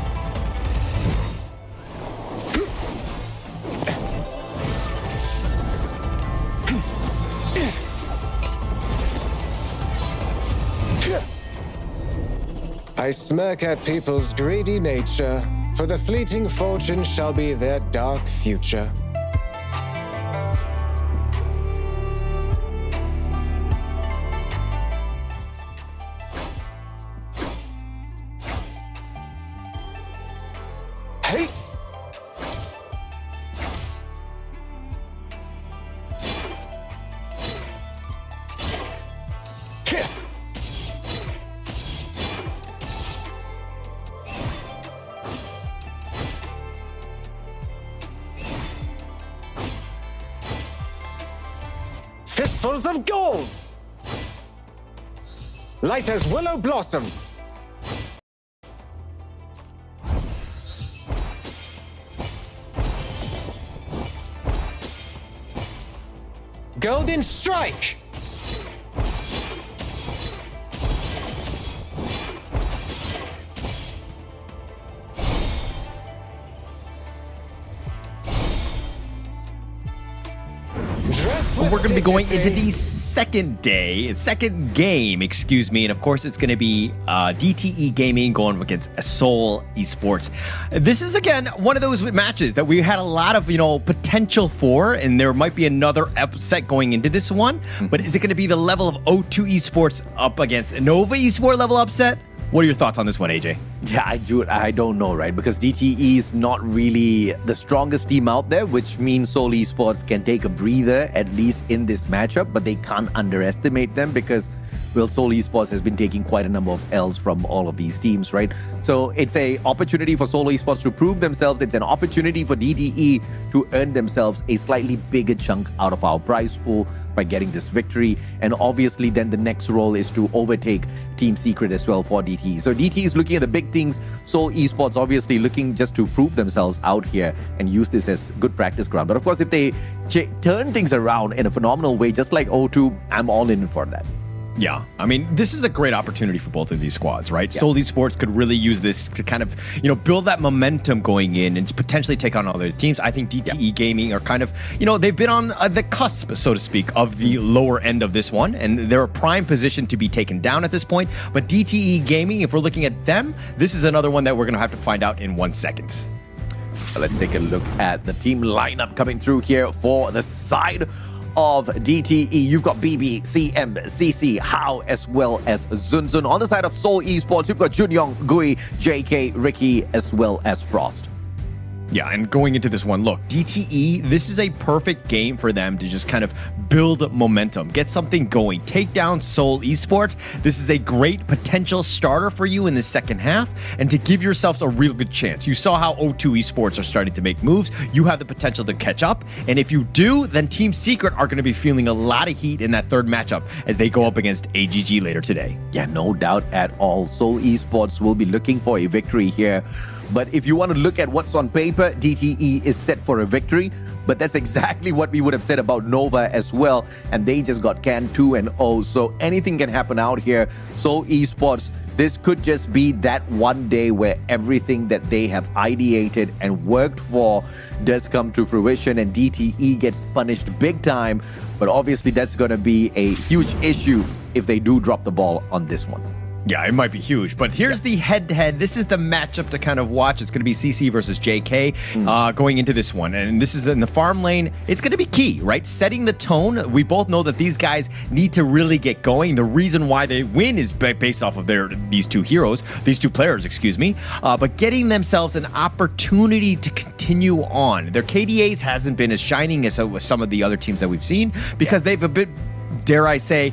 I smirk at people's greedy nature, for the fleeting fortune shall be their dark future. Hey! Fistfuls of gold! Light as willow blossoms! Golden strike! We're going to be going into the second game, excuse me, and of course it's going to be DTE Gaming going against Seoul Esports. This is again one of those matches that we had a lot of potential for, and there might be another upset going into this one. But is it going to be the level of O2 Esports up against Nova Esports level upset? What are your thoughts on this one, AJ? Yeah, I don't know, right? Because DTE is not really the strongest team out there, which means Seoul Esports can take a breather, at least in this matchup, but they can't underestimate them because, well, Seoul Esports has been taking quite a number of L's from all of these teams, right? So it's an opportunity for Seoul Esports to prove themselves. It's an opportunity for DTE to earn themselves a slightly bigger chunk out of our prize pool by getting this victory. And obviously then the next role is to overtake Team Secret as well for DTE. So DTE is looking at the big things. Seoul Esports obviously looking just to prove themselves out here and use this as good practice ground. But of course, if they turn things around in a phenomenal way, just like O2, I'm all in for that. Yeah, I mean, this is a great opportunity for both of these squads, right? Yeah. Seoul Esports could really use this to kind of, build that momentum going in and potentially take on other teams. I think DTE Gaming are kind of, they've been on the cusp, so to speak, of the lower end of this one, and they're a prime position to be taken down at this point. But DTE Gaming, if we're looking at them, this is another one that we're going to have to find out in 1 second. So let's take a look at the team lineup coming through here for the side of DTE. You've got BB, CM, CC, Hao, as well as Zunzun. On the side of Seoul Esports, you've got Junyong, Gui, JK, Ricky, as well as Frost. Yeah, and going into this one, look, DTE, this is a perfect game for them to just kind of build momentum, get something going, take down Seoul Esports. This is a great potential starter for you in the second half and to give yourselves a real good chance. You saw how O2 Esports are starting to make moves. You have the potential to catch up. And if you do, then Team Secret are going to be feeling a lot of heat in that third matchup as they go up against AGG later today. Yeah, no doubt at all. Seoul Esports will be looking for a victory here. But if you want to look at what's on paper, DTE is set for a victory. But that's exactly what we would have said about Nova as well. And they just got canned 2-0. So anything can happen out here. So Esports, this could just be that one day where everything that they have ideated and worked for does come to fruition and DTE gets punished big time. But obviously that's going to be a huge issue if they do drop the ball on this one. Yeah, it might be huge, but here's the head-to-head. This is the matchup to kind of watch. It's going to be CC versus JK going into this one, and this is in the farm lane. It's going to be key, right? Setting the tone. We both know that these guys need to really get going. The reason why they win is based off of these two players, excuse me. But getting themselves an opportunity to continue on. Their KDAs hasn't been as shining as some of the other teams that we've seen because they've a bit, dare I say,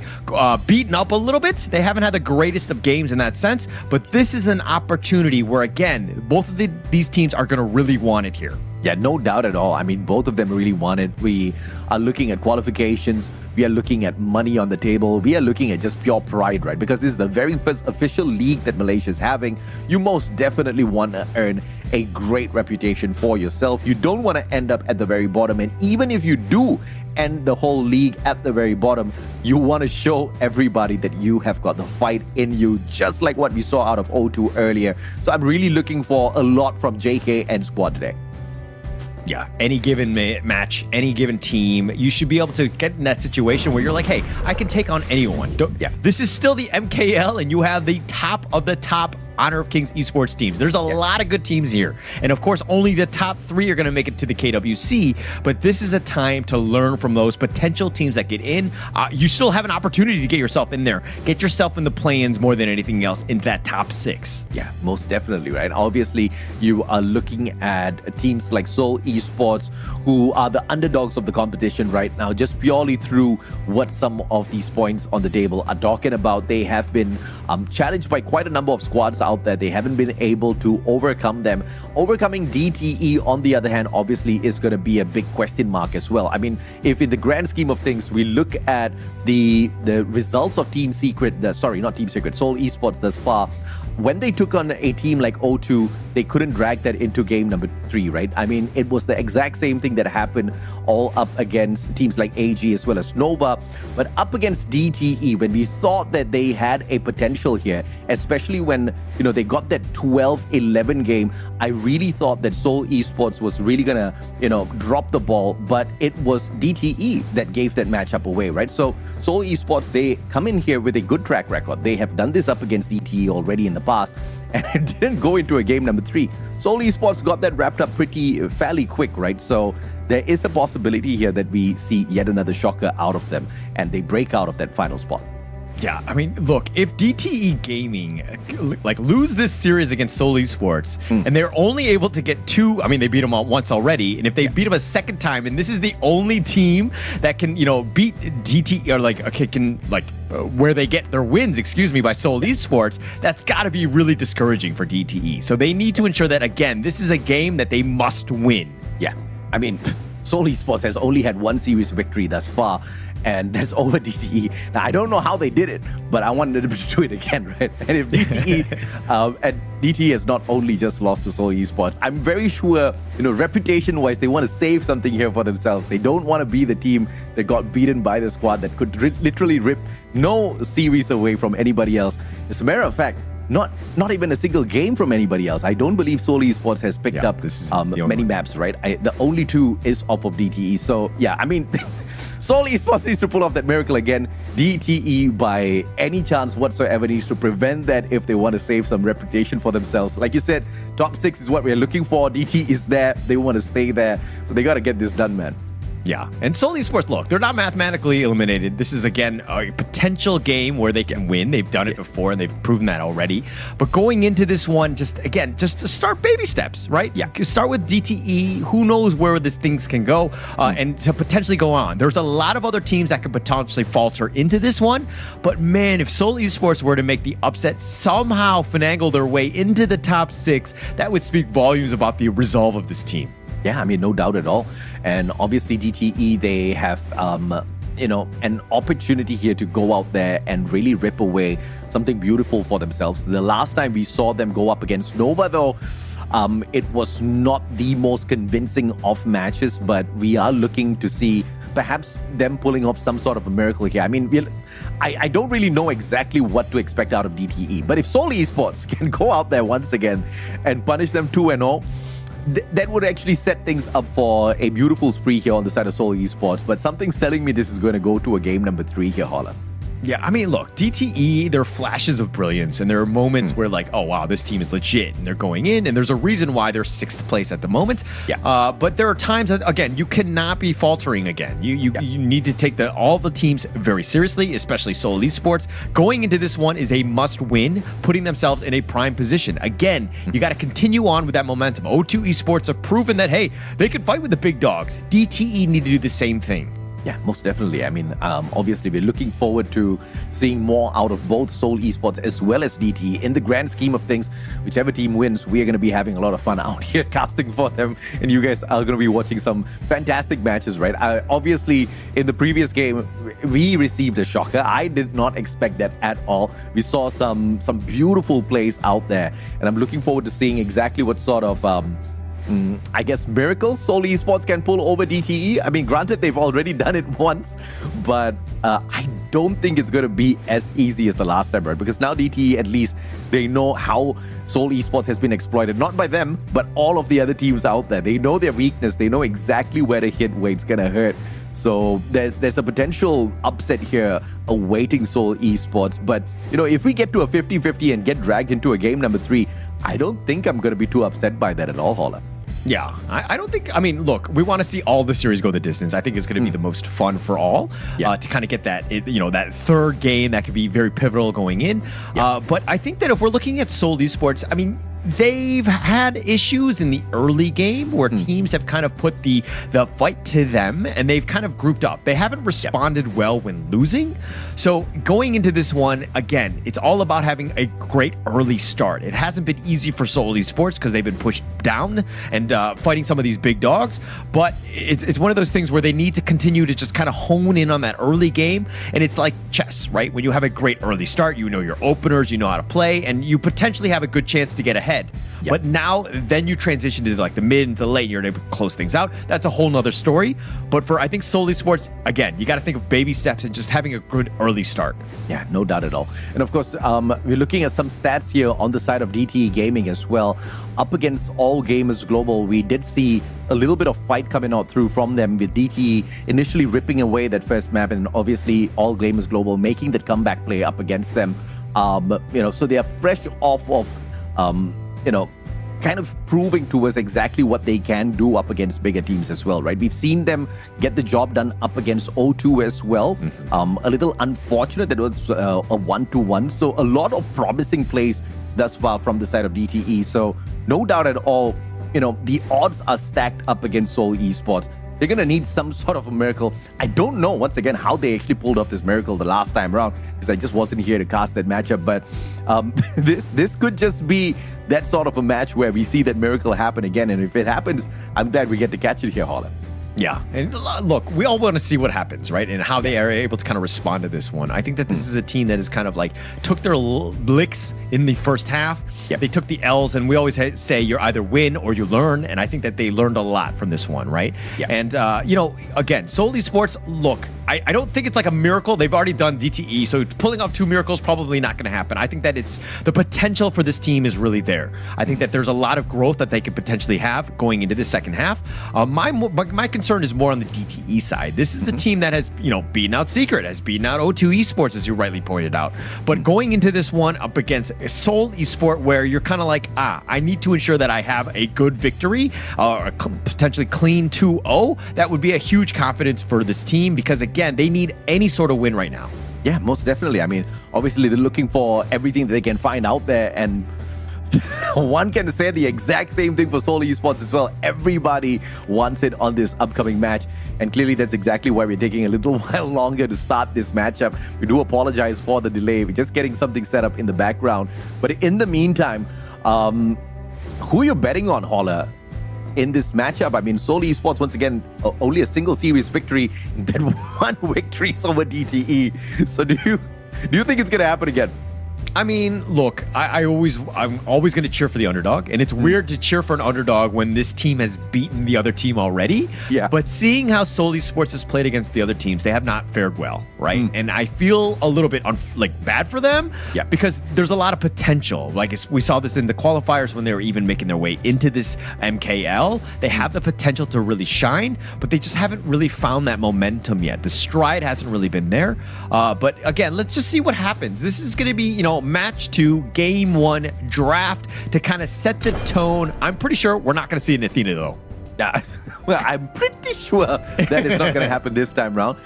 beaten up a little bit. They haven't had the greatest of games in that sense, but this is an opportunity where, again, both of these teams are going to really want it here. Yeah, no doubt at all. I mean, both of them really want it. We are looking at qualifications. We are looking at money on the table. We are looking at just pure pride, right? Because this is the very first official league that Malaysia is having. You most definitely want to earn a great reputation for yourself. You don't want to end up at the very bottom. And even if you do end the whole league at the very bottom, you want to show everybody that you have got the fight in you, just like what we saw out of O2 earlier. So I'm really looking for a lot from JK and squad today. Yeah, any given match, any given team, you should be able to get in that situation where you're like, hey, I can take on anyone. This is still the MKL, and you have the top of the top Honor of Kings esports teams. There's a lot of good teams here. And of course, only the top 3 are going to make it to the KWC, but this is a time to learn from those potential teams that get in. You still have an opportunity to get yourself in there. Get yourself in the play-ins more than anything else into that top 6. Yeah, most definitely, right? Obviously, you are looking at teams like Seoul Esports, who are the underdogs of the competition right now, just purely through what some of these points on the table are talking about. They have been challenged by quite a number of squads out there. They haven't been able to overcome them. Overcoming DTE, on the other hand, obviously is going to be a big question mark as well. I mean, if in the grand scheme of things, we look at the results of Team Secret, not Team Secret, Seoul Esports thus far, when they took on a team like O2, they couldn't drag that into game number 3, right? I mean, it was the exact same thing that happened all up against teams like AG as well as Nova, but up against DTE, when we thought that they had a potential here, especially when, they got that 12-11 game, I really thought that Seoul Esports was really gonna, drop the ball, but it was DTE that gave that matchup away, right? So Seoul Esports, they come in here with a good track record. They have done this up against DTE already in the past, and it didn't go into a game number 3. Seoul Esports got that wrapped up fairly quick, right? So there is a possibility here that we see yet another shocker out of them, and they break out of that final spot. Yeah, I mean, look, if DTE Gaming lose this series against Seoul Esports and they're only able to get 2, I mean, they beat them once already, and if they beat them a second time, and this is the only team that can, beat DTE or where they get their wins, by Seoul Esports, that's got to be really discouraging for DTE. So they need to ensure that, again, this is a game that they must win. Yeah, I mean, Seoul Esports has only had 1 series victory thus far, and that's over DTE. Now, I don't know how they did it, but I wanted them to do it again, right? And if DTE, and DTE has not only just lost to Seoul Esports, I'm very sure, reputation-wise, they want to save something here for themselves. They don't want to be the team that got beaten by the squad that could literally rip no series away from anybody else. As a matter of fact, not even a single game from anybody else. I don't believe Seoul Esports has picked up many maps, right? The only 2 is off of DTE. So, yeah, I mean, Seoul Esports needs to pull off that miracle again. DTE, by any chance whatsoever, needs to prevent that if they want to save some reputation for themselves. Like you said, top 6 is what we're looking for. DTE is there. They want to stay there. So they got to get this done, man. Yeah, and Seoul Esports, look, they're not mathematically eliminated. This is, again, a potential game where they can win. They've done it before, and they've proven that already. But going into this one, just to start baby steps, right? Yeah. Start with DTE. Who knows where these things can go, and to potentially go on. There's a lot of other teams that could potentially falter into this one. But, man, if Seoul Esports were to make the upset, somehow finagle their way into the top 6, that would speak volumes about the resolve of this team. Yeah, I mean, no doubt at all. And obviously DTE, they have, an opportunity here to go out there and really rip away something beautiful for themselves. The last time we saw them go up against Nova, though, it was not the most convincing of matches, but we are looking to see perhaps them pulling off some sort of a miracle here. I mean, I don't really know exactly what to expect out of DTE, but if Seoul Esports can go out there once again and punish them 2-0, that would actually set things up for a beautiful spree here on the side of Seoul Esports. But something's telling me this is going to go to a game number 3 here, Holland. Yeah, I mean, look, DTE, there are flashes of brilliance, and there are moments where, oh, wow, this team is legit, and they're going in, and there's a reason why they're 6th place at the moment. Yeah. But there are times that, again, you cannot be faltering again. You need to take all the teams very seriously, especially Seoul Esports. Going into this one is a must-win, putting themselves in a prime position. Again, you got to continue on with that momentum. O2 Esports have proven that, hey, they can fight with the big dogs. DTE need to do the same thing. Yeah, most definitely. I mean, obviously, we're looking forward to seeing more out of both Seoul Esports as well as DT. In the grand scheme of things, whichever team wins, we are going to be having a lot of fun out here casting for them. And you guys are going to be watching some fantastic matches, right? Obviously, in the previous game, we received a shocker. I did not expect that at all. We saw some beautiful plays out there. And I'm looking forward to seeing exactly what sort of I guess miracles Seoul Esports can pull over DTE. I mean, granted, they've already done it once, but I don't think it's going to be as easy as the last time, right? Because now DTE, at least, they know how Seoul Esports has been exploited, not by them, but all of the other teams out there. They know their weakness. They know exactly where to hit, where it's going to hurt. So there's a potential upset here awaiting Seoul Esports. But, you know, if we get to a 50-50 and get dragged into a game number 3, I don't think I'm going to be too upset by that at all, Holla. Yeah, I don't think, I mean, look, we want to see all the series go the distance. I think it's going to be the most fun for all to kind of get that, that third game that could be very pivotal going in. But I think that if we're looking at Seoul Esports, I mean, they've had issues in the early game where teams have kind of put the fight to them and they've kind of grouped up. They haven't responded well when losing. So going into this one, again, it's all about having a great early start. It hasn't been easy for Seoul Esports because they've been pushed down and fighting some of these big dogs. But it's one of those things where they need to continue to just kind of hone in on that early game. And it's like chess, right? When you have a great early start, you know your openers, you know how to play, and you potentially have a good chance to get ahead. But now, then you transition to like the mid and the late, you're able to close things out. That's a whole nother story. But for, I think, Seoul Esports, again, you got to think of baby steps and just having a good early start. Yeah, no doubt at all. And of course, we're looking at some stats here on the side of DTE Gaming as well. Up against All Gamers Global, we did see a little bit of fight coming out through from them, with DTE initially ripping away that first map, and obviously All Gamers Global making that comeback play up against them. So they are fresh off of kind of proving to us exactly what they can do up against bigger teams as well, right? We've seen them get the job done up against O2 as well. A little unfortunate that it was a 1-1. So a lot of promising plays thus far from the side of DTE. So no doubt at all, the odds are stacked up against Seoul Esports. They're going to need some sort of a miracle. I don't know, once again, how they actually pulled off this miracle the last time around, because I just wasn't here to cast that matchup. But this could just be that sort of a match where we see that miracle happen again. And if it happens, I'm glad we get to catch it here, Holland. Yeah, and look, we all want to see what happens, right? And how they are able to kind of respond to this one. I think that this is a team that is kind of like took their licks in the first half. They took the L's, and we always say you either win or you learn. And I think that they learned a lot from this one, right? And, again, Seoul Esports, look, I don't think it's like a miracle. They've already done DTE, so pulling off 2 miracles probably not going to happen. I think that it's the potential for this team is really there. I think that there's a lot of growth that they could potentially have going into the second half. My concern is more on the DTE side. This is the team that has, beaten out Secret, has beaten out O2 Esports, as you rightly pointed out. But going into this one up against Seoul Esport, where you're kind of like, I need to ensure that I have a good victory, or potentially clean 2-0, that would be a huge confidence for this team, because again, they need any sort of win right now. Yeah, most definitely. I mean, obviously they're looking for everything that they can find out there, and one can say the exact same thing for Seoul Esports as well. Everybody wants it on this upcoming match, and clearly that's exactly why we're taking a little while longer to start this matchup. We do apologize for the delay. We're just getting something set up in the background. But in the meantime, who are you betting on, Holler, in this matchup? I mean, Seoul Esports, once again, only a single series victory. That one victory is over DTE. So do you think it's going to happen again? I mean, look, I'm always going to cheer for the underdog, and it's weird to cheer for an underdog when this team has beaten the other team already. Yeah. But seeing how Seoul Esports has played against the other teams, they have not fared well, right? And I feel a little bit bad for them, because there's a lot of potential. Like we saw this in the qualifiers when they were even making their way into this MKL. They have the potential to really shine, but they just haven't really found that momentum yet. The stride hasn't really been there. But again, let's just see what happens. This is going to be, match 2, game 1 draft to kind of set the tone. I'm pretty sure we're not going to see an Athena though. Well, I'm pretty sure that is not going to happen this time round.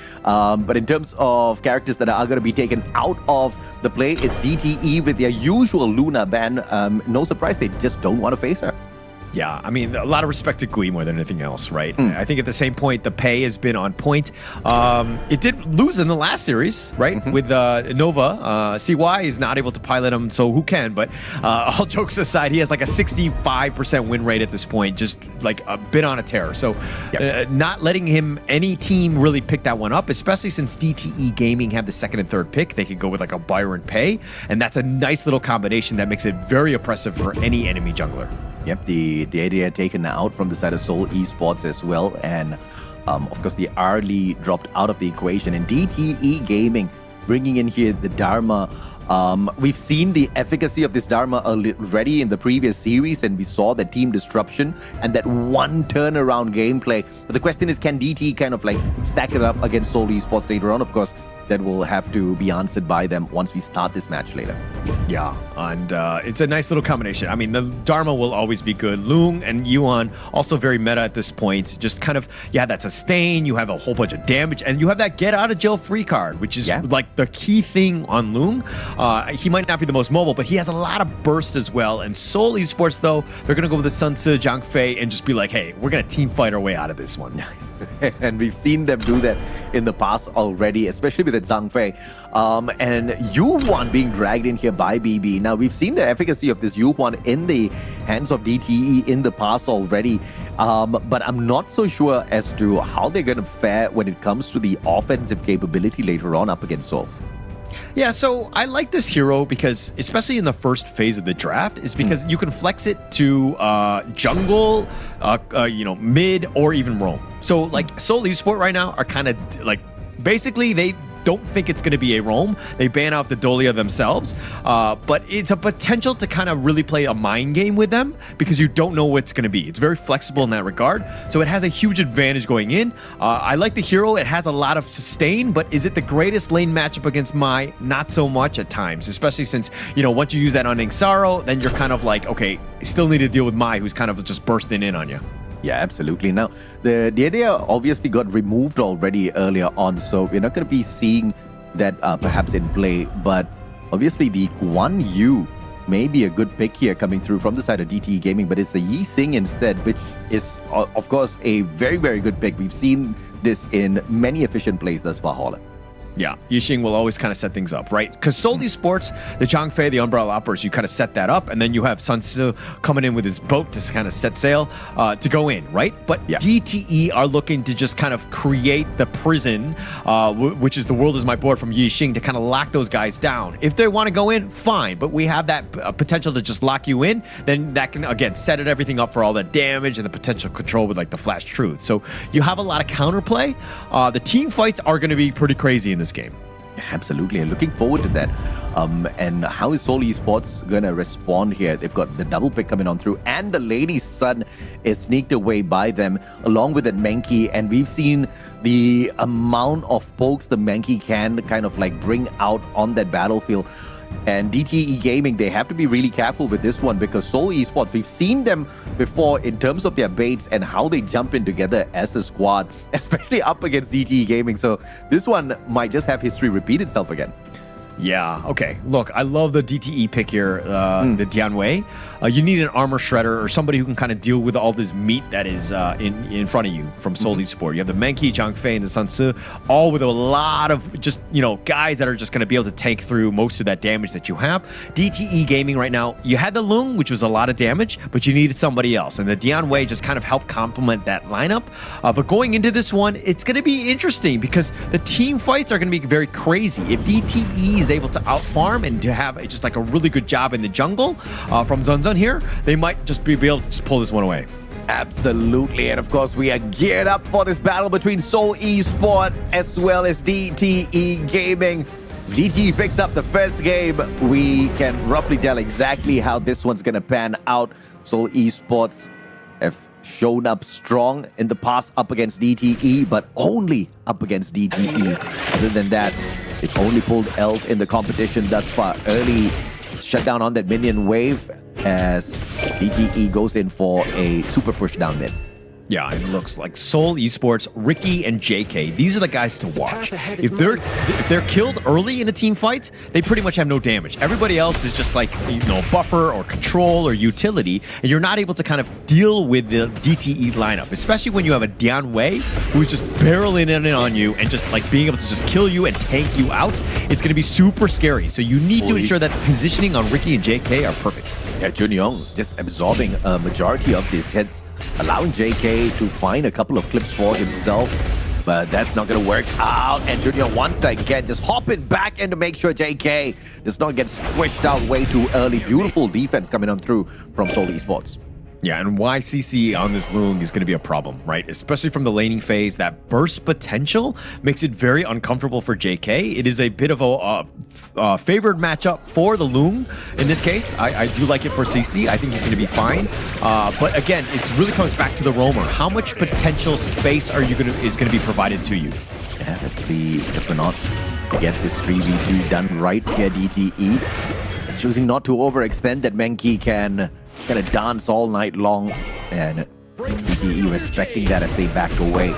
But in terms of characters that are going to be taken out of the play, it's DTE with their usual Luna ban. No surprise, they just don't want to face her. Yeah, I mean, a lot of respect to Gui more than anything else, right? I think at the same point, the pay has been on point. It did lose in the last series, right? With Nova. CY is not able to pilot him, so who can? But all jokes aside, he has like a 65% win rate at this point, just like a bit on a tear. So not letting him, any team really pick that one up, especially since DTE Gaming have the second and third pick. They could go with like a Byron pay, and that's a nice little combination that makes it very oppressive for any enemy jungler. Yep, the idea taken out from the side of Seoul Esports as well, and of course the Arlie dropped out of the equation, and DTE Gaming bringing in here the Dharma. We've seen the efficacy of this Dharma already in the previous series, and we saw the team disruption and that one turnaround gameplay. But the question is, can DTE kind of like stack it up against Seoul Esports later on? Of course, that will have to be answered by them once we start this match later. Yeah, and it's a nice little combination. I mean, the Dharma will always be good. Loong and Yuan also very meta at this point. Just kind of, you have that sustain, you have a whole bunch of damage, and you have that get out of jail free card, which is like the key thing on Loong. He might not be the most mobile, but he has a lot of burst as well. And Seoul Esports, though, they're going to go with the Sun Tzu, Zhang Fei, and just be like, hey, we're going to team fight our way out of this one. And we've seen them do that in the past already, especially with the Zhang Fei. And Yuhuan being dragged in here by BB. Now, we've seen the efficacy of this Yuhuan in the hands of DTE in the past already. But I'm not so sure as to how they're going to fare when it comes to the offensive capability later on up against Seoul. Yeah, so I like this hero because, especially in the first phase of the draft, is because you can flex it to jungle, mid, or even roam. So, like, Seoul Esport right now are kind of, like, basically they don't think it's going to be a roam. They ban out the Dolia themselves, but it's a potential to kind of really play a mind game with them because you don't know what it's going to be. It's very flexible in that regard, so it has a huge advantage going in. I like the hero. It has a lot of sustain, but is it the greatest lane matchup against Mai? Not so much at times, especially since, once you use that on Ingsaro, then you're kind of like, okay, still need to deal with Mai, who's kind of just bursting in on you. Yeah, absolutely. Now, the idea obviously got removed already earlier on, so we're not going to be seeing that perhaps in play. But obviously, the Guan Yu may be a good pick here coming through from the side of DTE Gaming, but it's the Yi Xing instead, which is, of course, a very, very good pick. We've seen this in many efficient plays thus far, Holler. Yeah, Yixing will always kind of set things up, right? Because Seoul Esports, the Zhang Fei, the Umbrella Uppers, you kind of set that up, and then you have Sun Tzu coming in with his boat to kind of set sail to go in, right? But DTE are looking to just kind of create the prison, which is the world is my board from Yixing, to kind of lock those guys down. If they want to go in, fine, but we have that potential to just lock you in, then that can, again, set everything up for all the damage and the potential control with like the Flash Truth. So you have a lot of counterplay. The team fights are going to be pretty crazy in this game. Absolutely, and looking forward to that. And how is Seoul Esports going to respond here? They've got the double pick coming on through, and the Lady's Son is sneaked away by them, along with that Menki. And we've seen the amount of pokes the Menki can kind of like bring out on that battlefield. And DTE Gaming, they have to be really careful with this one because Seoul Esports, we've seen them before in terms of their baits and how they jump in together as a squad, especially up against DTE Gaming. So this one might just have history repeat itself again. Yeah, okay. Look, I love the DTE pick here, the Dianwei. You need an armor shredder or somebody who can kind of deal with all this meat that is in front of you from Seoul Esports. You have the Menki, Zhang Fei, and the Sun Tzu, all with a lot of just, guys that are just going to be able to tank through most of that damage that you have. DTE Gaming right now, you had the Loong, which was a lot of damage, but you needed somebody else. And the Dianwei just kind of helped complement that lineup. But going into this one, it's going to be interesting because the team fights are going to be very crazy. If DTE is able to outfarm and to have just like a really good job in the jungle from Zunzun here, they might just be able to just pull this one away. Absolutely, and of course we are geared up for this battle between Seoul Esports as well as DTE Gaming. If DTE picks up the first game, we can roughly tell exactly how this one's gonna pan out. Seoul Esports have shown up strong in the past up against DTE, but only up against DTE. Other than that, they've only pulled L's in the competition thus far. Early shutdown on that minion wave as DTE goes in for a super push down mid. Yeah, it looks like Seoul Esports, Ricky and JK. These are the guys to watch. If they're killed early in a team fight, they pretty much have no damage. Everybody else is just like, you know, buffer or control or utility, and you're not able to kind of deal with the DTE lineup, especially when you have a Dian Wei who's just barreling in on you and just like being able to just kill you and tank you out. It's going to be super scary. So you need to ensure that the positioning on Ricky and JK are perfect. Yeah, Junyoung just absorbing a majority of these hits, allowing JK to find a couple of clips for himself, but that's not going to work out. And Junyoung once again just hopping back in to make sure JK does not get squished out way too early. Beautiful defense coming on through from Seoul Esports. Yeah, and YCC on this Loong is going to be a problem, right? Especially from the laning phase. That burst potential makes it very uncomfortable for JK. It is a bit of a favored matchup for the Loong in this case. I do like it for CC. I think he's going to be fine. But again, it really comes back to the roamer. How much potential space are you is going to be provided to you? Yeah, let's see if we're not to get this 3v2 done right here. DTE is choosing not to overextend, that Menki can kind of dance all night long, and DTE respecting that as they back away.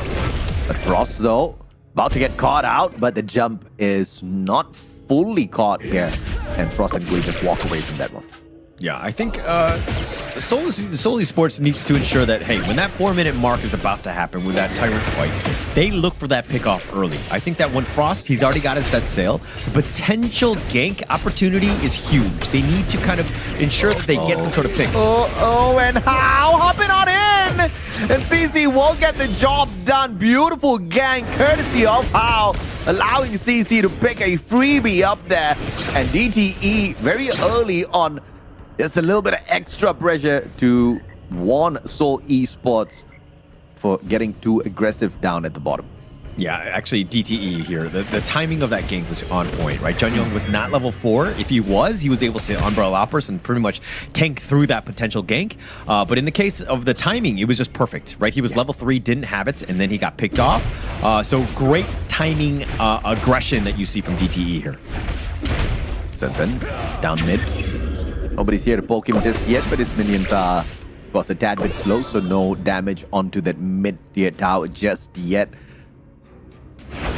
But Frost, though, about to get caught out, but the jump is not fully caught here, and Frost and Gui just walk away from that one. Yeah, I think Seoul Esports needs to ensure that, hey, when that 4-minute mark is about to happen with that Tyrant fight, they look for that pick off early. I think that when Frost, he's already got his set sail, the potential gank opportunity is huge. They need to kind of ensure that they get some sort of pick. And How hopping on in! And CC will get the job done. Beautiful gank courtesy of How, allowing CC to pick a freebie up there. And DTE very early on, just a little bit of extra pressure to warn Seoul Esports for getting too aggressive down at the bottom. Yeah, actually, DTE here, the timing of that gank was on point, right? Junyoung was not level 4. If he was able to Umbrella Uppers and pretty much tank through that potential gank. But in the case of the timing, it was just perfect, right? He was level 3, didn't have it, and then he got picked off. So great timing aggression that you see from DTE here. Sensen down mid. Nobody's here to poke him just yet, but his minions are, of course, a tad bit slow, so no damage onto that mid-tier tower just yet.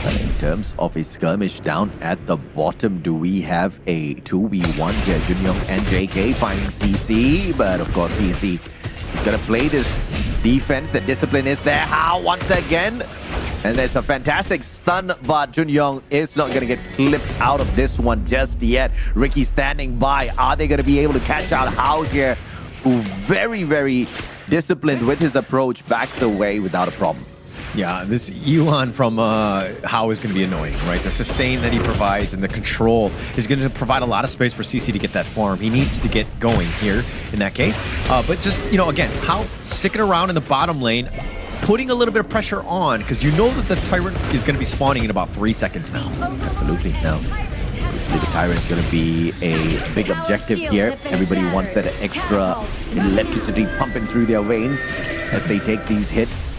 But in terms of a skirmish down at the bottom, do we have a 2v1 here? Junyoung and JK finding CC, but of course CC is going to play this defense. The discipline is there. How once again? And there's a fantastic stun, but Junyoung is not going to get clipped out of this one just yet. Ricky standing by. Are they going to be able to catch out How here, who very, very disciplined with his approach, backs away without a problem? Yeah, this Yuan from How is going to be annoying, right? The sustain that he provides and the control is going to provide a lot of space for CC to get that farm. He needs to get going here in that case. But just, you know, again, How sticking around in the bottom lane, putting a little bit of pressure on, because you know that the Tyrant is going to be spawning in about 3 seconds now. Absolutely. Now, obviously the Tyrant is going to be a big objective here. Everybody wants that extra electricity pumping through their veins as they take these hits.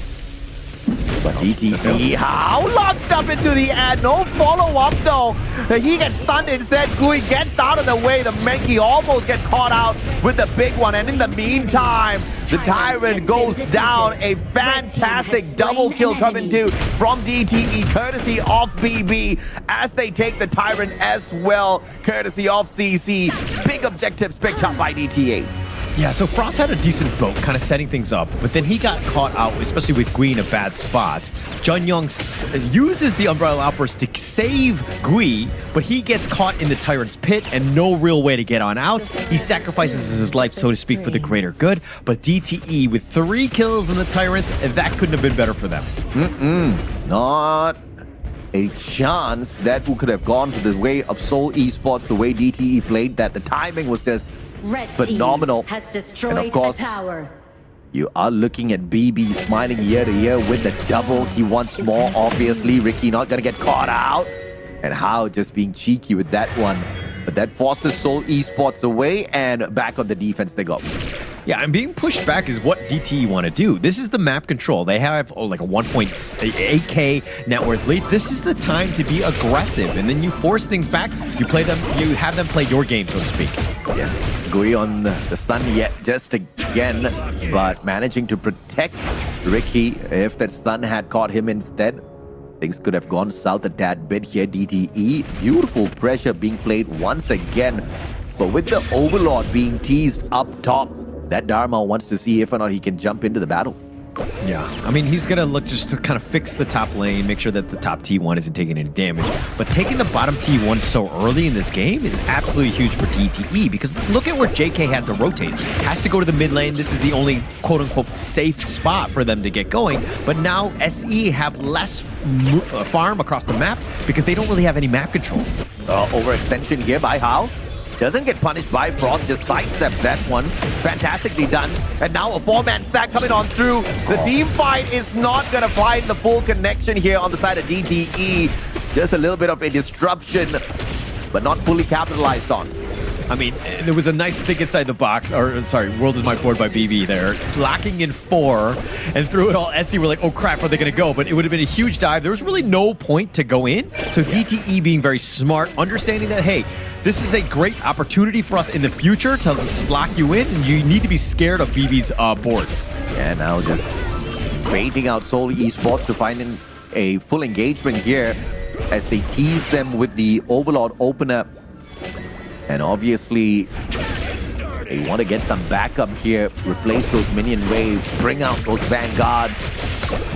But DTE, How launched up into the air, no follow-up though. He gets stunned instead. Gui gets out of the way. The Menki almost get caught out with the big one. And in the meantime, the Tyrant goes down. A fantastic double kill coming to from DTE, courtesy of BB, as they take the Tyrant as well, courtesy of CC. Big objectives picked up by DTA. Yeah, so Frost had a decent boat, kind of setting things up, but then he got caught out, especially with Gui in a bad spot. Junyoung uses the Umbrella Outburst to save Gui, but he gets caught in the Tyrant's pit and no real way to get on out. He sacrifices his life, so to speak, for the greater good, but DTE with 3 kills in the Tyrant, that couldn't have been better for them. Not a chance. That could have gone to the way of Seoul Esports, the way DTE played that. The timing was just phenomenal. Has destroyed and of course, a tower. you are looking at BB smiling year to year with the double. He wants more, obviously. Ricky not going to get caught out. And How just being cheeky with that one. But that forces Seoul Esports away, and back on the defense they go. Yeah, and being pushed back is what DTE want to do. This is the map control. They have like a 1.8k net worth lead. This is the time to be aggressive, and then you force things back. You play them. You have them play your game, so to speak. Yeah. Gui on the stun yet just again, but managing to protect Ricky. If that stun had caught him instead, things could have gone south a tad bit here. DTE, beautiful pressure being played once again. But with the Overlord being teased up top, that Dharma wants to see if or not he can jump into the battle. Yeah, I mean, he's going to look just to kind of fix the top lane, make sure that the top T1 isn't taking any damage. But taking the bottom T1 so early in this game is absolutely huge for DTE, because look at where JK had to rotate. Has to go to the mid lane. This is the only quote-unquote safe spot for them to get going. But now SE have less farm across the map because they don't really have any map control. Overextension here by Hao. Doesn't get punished by Frost, just sidesteps that one. Fantastically done. And now a 4-man stack coming on through. The team fight is not going to find the full connection here on the side of DTE. Just a little bit of a disruption, but not fully capitalized on. I mean, there was a nice think inside the box, or sorry, World is my board by BB there. It's locking in 4, and through it all, SC were like, oh crap, are they going to go? But it would have been a huge dive. There was really no point to go in. So DTE being very smart, understanding that, hey, this is a great opportunity for us in the future to just lock you in, and you need to be scared of BB's boards. Yeah, now just baiting out Seoul Esports to find a full engagement here as they tease them with the Overlord opener. And obviously, they want to get some backup here, replace those minion waves, bring out those vanguards.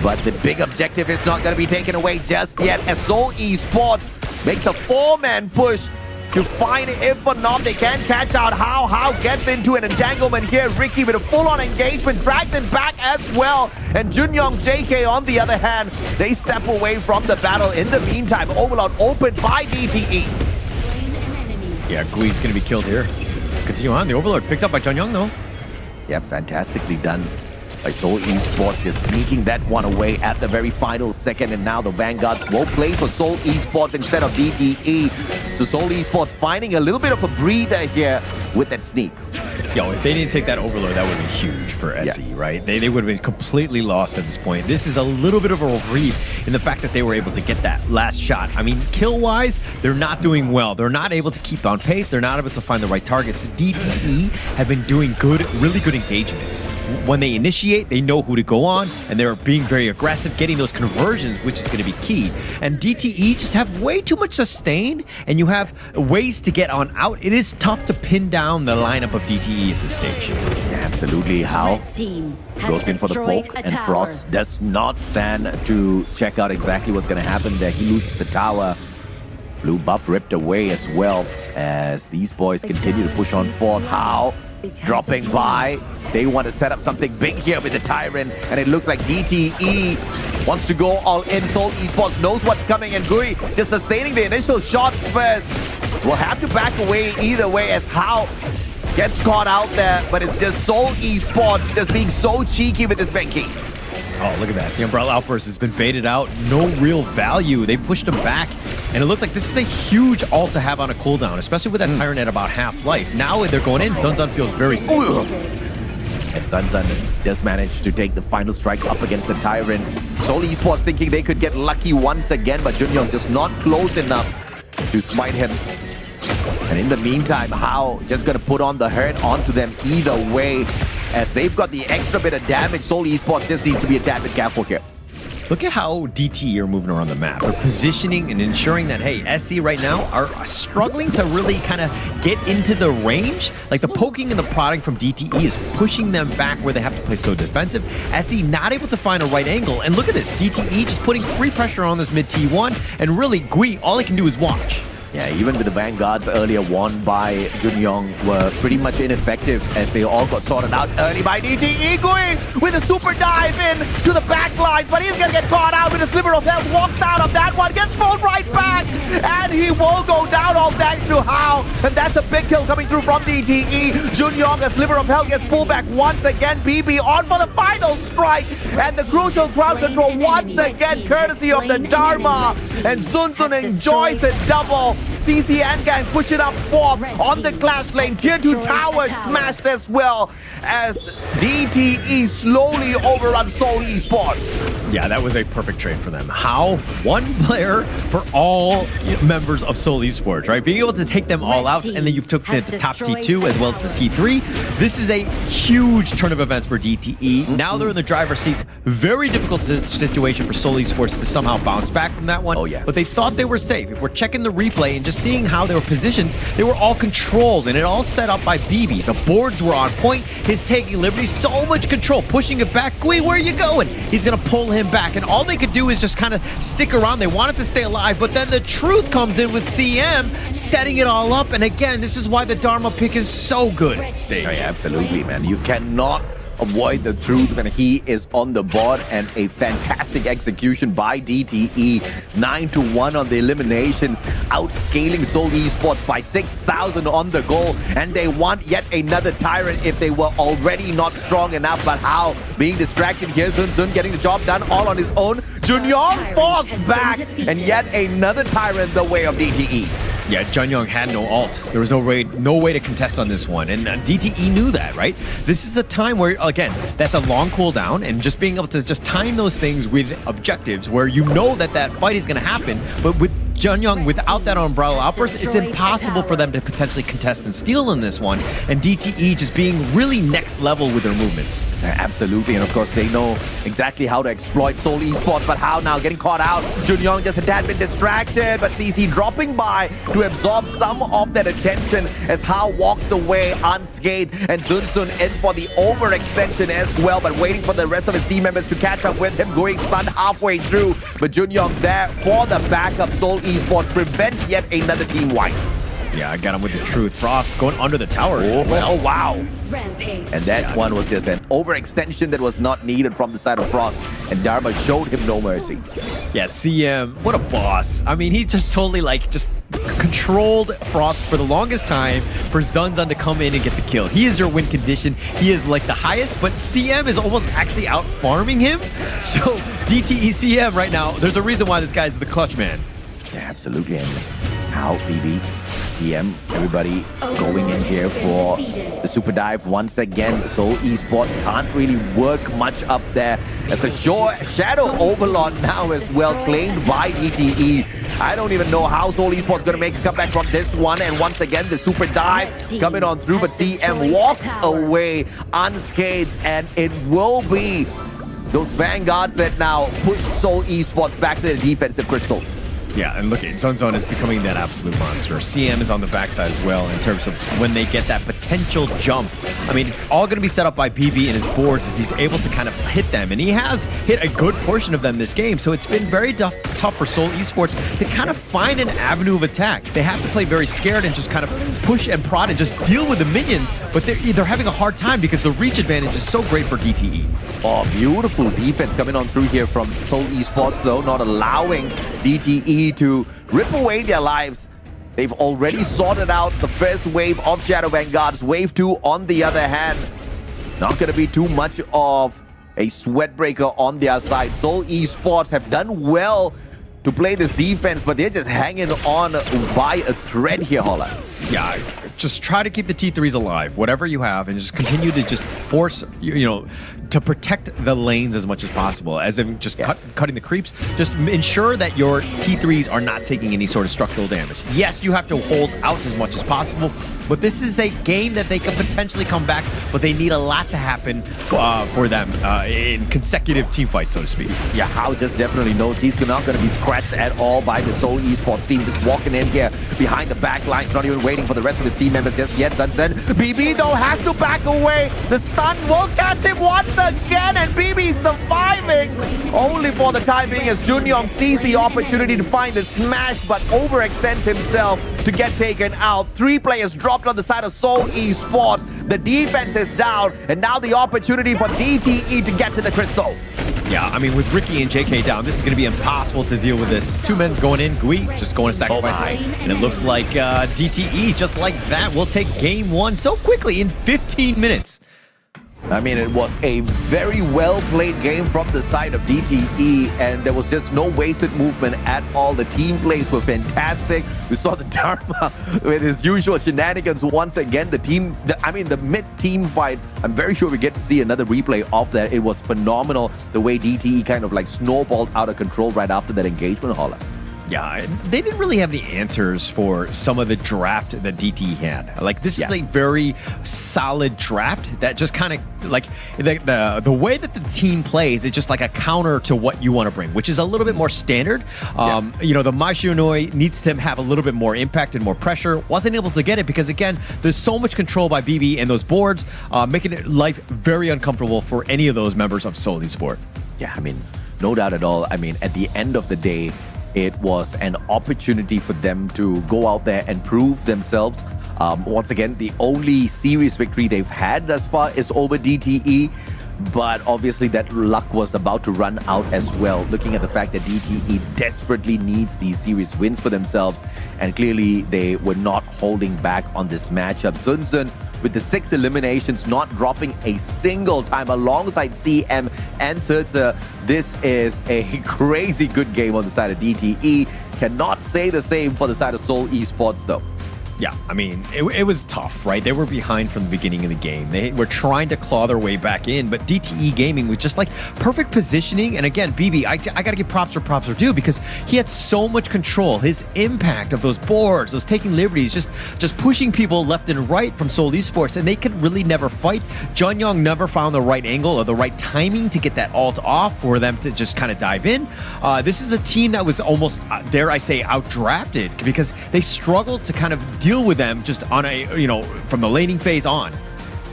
But the big objective is not going to be taken away just yet, as Seoul Esports makes a 4-man push to find if or not they can catch out Hao. Hao gets into an entanglement here. Ricky with a full-on engagement, drags him back as well. And Junyoung JK on the other hand, they step away from the battle. In the meantime, Overlord opened by DTE. Yeah, Gui's going to be killed here. Continue on. The Overlord picked up by Junyoung though. Yep, fantastically done by Seoul Esports, just sneaking that one away at the very final second. And now the Vanguards will play for Seoul Esports instead of DTE. So Seoul Esports finding a little bit of a breather here with that sneak. Yo, if they didn't take that Overlord, that would have been huge for SE, right? They would have been completely lost at this point. This is a little bit of a reprieve in the fact that they were able to get that last shot. I mean, kill-wise, they're not doing well. They're not able to keep on pace. They're not able to find the right targets. DTE have been doing good, really good engagements. When they initiate, they know who to go on, and they're being very aggressive, getting those conversions, which is going to be key. And DTE just have way too much sustain, and you have ways to get on out. It is tough to pin down the lineup of DTE at this stage. Yeah, absolutely. Hao goes in for the poke, and Frost does not stand to check out exactly what's going to happen there. He loses the tower. Blue buff ripped away as well as these boys continue to push on forth. Hao dropping by. They want to set up something big here with the Tyrant, and it looks like DTE wants to go all in. Seoul Esports knows what's coming, and Gui just sustaining the initial shot first. Will have to back away either way as Hao gets caught out there, but it's just Seoul Esports just being so cheeky with this Benki. Oh, look at that. The Umbrella Outburst has been baited out. No real value. They pushed him back. And it looks like this is a huge ult to have on a cooldown, especially with that Tyrant at about half life. Now they're going in. Zunzun feels very safe. And Zunzun does manage to take the final strike up against the Tyrant. Seoul Esports thinking they could get lucky once again, but Junyoung just not close enough to smite him. And in the meantime, Hao just going to put on the hurt onto them either way. As they've got the extra bit of damage, Seoul Esports just needs to be a tad bit careful here. Look at how DT are moving around the map. They're positioning and ensuring that, hey, SC right now are struggling to really kind of get into the range. Like the poking and the prodding from DTE is pushing them back where they have to play so defensive. SC not able to find a right angle. And look at this, DTE just putting free pressure on this mid T1. And really, Gui, all he can do is watch. Yeah, even with the Vanguards earlier won by Junyoung were pretty much ineffective as they all got sorted out early by DTE. Gui with a super dive in to the back line, but he's gonna get caught out with a sliver of health, walks out of that one, gets pulled right back, and he will go down all thanks to Hao, and that's a big kill coming through from DTE. Junyoung, a sliver of health, gets pulled back once again. BB on for the final strike, and the crucial crowd control once again, courtesy of the Dharma, and Sun Sun enjoys a double. CC and Gang push it up forth on the clash lane. Tier 2 tower smashed as well as DTE slowly overruns Seoul Esports. Yeah, that was a perfect trade for them. How? One player for all members of Seoul Esports, right? Being able to take them all out, and then you've took the top T2 as well as the T3. This is a huge turn of events for DTE. Now they're in the driver's seats. Very difficult situation for Seoul Esports to somehow bounce back from that one. Oh, yeah. But they thought they were safe. If we're checking the replay and just seeing how they were positioned, they were all controlled, and it all set up by BB. The boards were on point. His taking liberty, so much control, pushing it back. Gui, where are you going? He's going to pull him back, and all they could do is just kind of stick around. They wanted to stay alive, but then the truth comes in with CM setting it all up, and again, this is why the Dharma pick is so good at stage. Oh, yeah, absolutely, man. You cannot avoid the truth when he is on the board, and a fantastic execution by DTE. 9-1 on the eliminations, outscaling Seoul Esports by 6,000 on the goal, and they want yet another Tyrant if they were already not strong enough. But how? Being distracted here, Sun getting the job done all on his own. Junyoung forced back, and yet another Tyrant the way of DTE. Yeah, Junyoung had no ult. There was no way to contest on this one, and DTE knew that, right? This is a time where, again, that's a long cooldown, and just being able to just time those things with objectives where you know that that fight is going to happen, but with Junyoung, without that umbrella outburst, it's impossible for them to potentially contest and steal in this one, and DTE just being really next level with their movements. Absolutely, and of course they know exactly how to exploit Seoul Esports, but how now? Getting caught out. Junyoung just a tad bit distracted, but CC dropping by to absorb some of that attention as Hao walks away unscathed, and Sun in for the overextension as well, but waiting for the rest of his team members to catch up with him, going stunned halfway through, but Junyoung there for the backup. Seoul Esports prevents yet another team wipe. Yeah, I got him with the truth. Frost going under the tower. Oh, wow. And that one was just an overextension that was not needed from the side of Frost, and Dharma showed him no mercy. Yeah, CM, what a boss. I mean, he just totally just controlled Frost for the longest time for Zunzun to come in and get the kill. He is your win condition. He is like the highest, but CM is almost actually out farming him. So DTE CM right now, there's a reason why this guy's the clutch man. Yeah, absolutely. And Hao, BB, CM, everybody going in here for the super dive once again. So Esports can't really work much up there, as the Shadow Overlord now as well claimed by DTE. I don't even know how Seoul Esports going to make a comeback from this one. And once again, the super dive coming on through, but CM walks away unscathed, and it will be those vanguards that now push Seoul Esports back to the defensive crystal. Yeah, and look, Zunzun is becoming that absolute monster. CM is on the backside as well in terms of when they get that potential jump. I mean, it's all going to be set up by BB and his boards if he's able to kind of hit them. And he has hit a good portion of them this game. So it's been very tough for Seoul Esports to kind of find an avenue of attack. They have to play very scared and just kind of push and prod and just deal with the minions. But they're having a hard time because the reach advantage is so great for DTE. Oh, beautiful defense coming on through here from Seoul Esports, though, not allowing DTE to rip away their lives. They've already sorted out the first wave of Shadow Vanguards. Wave 2, on the other hand, not going to be too much of a sweatbreaker on their side. Seoul Esports have done well to play this defense, but they're just hanging on by a thread here, Holla. Yeah, just try to keep the T3s alive, whatever you have, and just continue to just force, to protect the lanes as much as possible, as in just cutting the creeps. Just ensure that your T3s are not taking any sort of structural damage. Yes, you have to hold out as much as possible, but this is a game that they can potentially come back, but they need a lot to happen for them in consecutive team fights, so to speak. Yeah, Hao just definitely knows he's not going to be scratched at all by the Seoul Esports team. Just walking in here behind the back lines, not even waiting for the rest of his team members just yet. Zunzun. BB, though, has to back away. The stun will catch him once again, and BB surviving. Only for the time being, as Junyoung sees the opportunity to find the smash, but overextends himself to get taken out. 3 players dropped on the side of Seoul Esports. The defense is down, and now the opportunity for DTE to get to the crystal. Yeah, I mean, with Ricky and JK down, this is going to be impossible to deal with this. 2 men going in, Gui just going to sacrifice. And it looks like DTE, just like that, will take game 1 so quickly in 15 minutes. I mean, it was a very well-played game from the side of DTE, and there was just no wasted movement at all. The team plays were fantastic. We saw the Dharma with his usual shenanigans once again. The mid-team fight, I'm very sure we get to see another replay of that. It was phenomenal the way DTE kind of like snowballed out of control right after that engagement, Holla. Yeah, they didn't really have the answers for some of the draft that DT had. Like, this is a very solid draft that just kind of, like, the way that the team plays is just like a counter to what you want to bring, which is a little bit more standard. You know, the Maishionoi needs to have a little bit more impact and more pressure. Wasn't able to get it because, again, there's so much control by BB and those boards, making it life very uncomfortable for any of those members of Seoul Esports. Yeah, I mean, no doubt at all. I mean, at the end of the day, it was an opportunity for them to go out there and prove themselves. Once again, the only serious victory they've had thus far is over DTE, but obviously that luck was about to run out as well, looking at the fact that DTE desperately needs these series wins for themselves, and clearly they were not holding back on this matchup. Zunzun, with the 6 eliminations, not dropping a single time alongside CM and Turtza. This is a crazy good game on the side of DTE. Cannot say the same for the side of Seoul Esports though. Yeah, I mean, it was tough, right? They were behind from the beginning of the game. They were trying to claw their way back in, but DTE Gaming was just like perfect positioning. And again, BB, I got to give props where props are due because he had so much control. His impact of those boards, those taking liberties, just pushing people left and right from Seoul Esports, and they could really never fight. Jeonyong never found the right angle or the right timing to get that ult off for them to just kind of dive in. This is a team that was almost, dare I say, outdrafted because they struggled to kind of deal with them just on a, you know, from the laning phase on.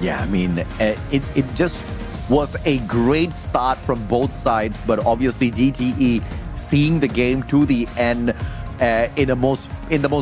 Yeah, I mean, it just was a great start from both sides, but obviously DTE seeing the game to the end in the most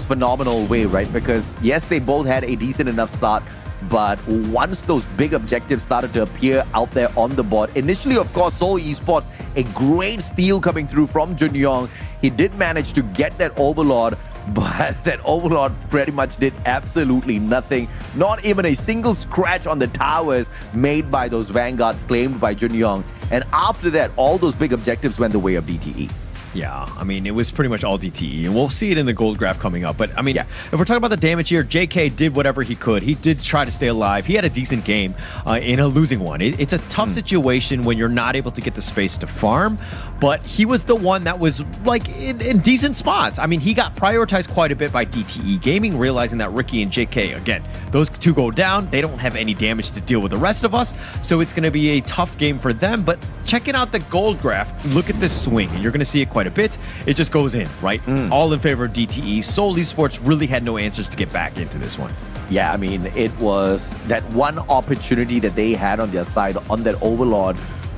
phenomenal way, right? Because yes, they both had a decent enough start, but once those big objectives started to appear out there on the board, initially, of course, Seoul Esports, a great steal coming through from Jeonyong. He did manage to get that Overlord, but that Overlord pretty much did absolutely nothing. Not even a single scratch on the towers made by those Vanguards claimed by Jeonyong. And after that, all those big objectives went the way of DTE. Yeah, I mean, it was pretty much all DTE, and we'll see it in the gold graph coming up. But I mean, if we're talking about the damage here, JK did whatever he could. He did try to stay alive. He had a decent game in a losing one. It's a tough situation when you're not able to get the space to farm, but he was the one that was like in decent spots. I mean, he got prioritized quite a bit by DTE Gaming, realizing that Ricky and JK, again, those two go down. They don't have any damage to deal with the rest of us, so it's going to be a tough game for them. But checking out the gold graph, look at this swing, and you're going to see it quite a bit. It just goes in, right? All in favor of DTE. Seoul Esports really had no answers to get back into this one. Yeah, I mean, it was that one opportunity that they had on their side on that Overlord,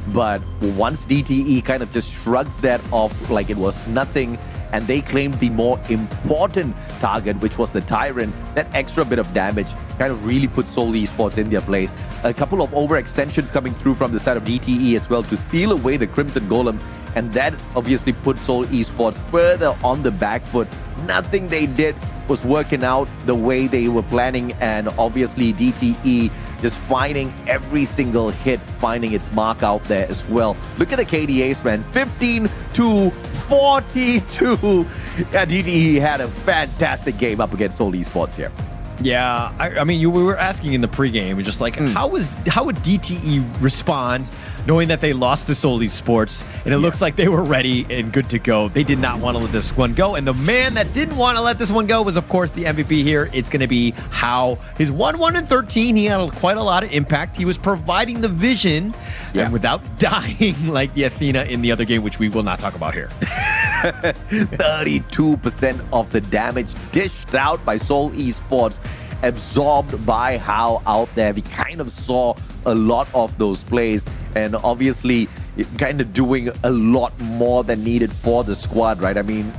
but once DTE kind of just shrugged that off like it was nothing, and they claimed the more important target, which was the Tyrant, that extra bit of damage kind of really put Seoul Esports in their place. A couple of overextensions coming through from the side of DTE as well to steal away the Crimson Golem, and that obviously put Seoul Esports further on the back foot. Nothing they did was working out the way they were planning, and obviously DTE just finding every single hit, finding its mark out there as well. Look at the KDAs, man. 15 to 42. Yeah, DTE had a fantastic game up against Seoul Esports here. Yeah, I mean, we were asking in the pregame, just like, how would DTE respond knowing that they lost to Seoul Esports, and it looks like they were ready and good to go. They did not want to let this one go, and the man that didn't want to let this one go was, of course, the MVP here. It's going to be Hao. His 1-1-13, he had quite a lot of impact. He was providing the vision, and without dying like the Athena in the other game, which we will not talk about here. 32% of the damage dished out by Seoul Esports, absorbed by Hao out there. We kind of saw a lot of those plays, and obviously kind of doing a lot more than needed for the squad, right? I mean,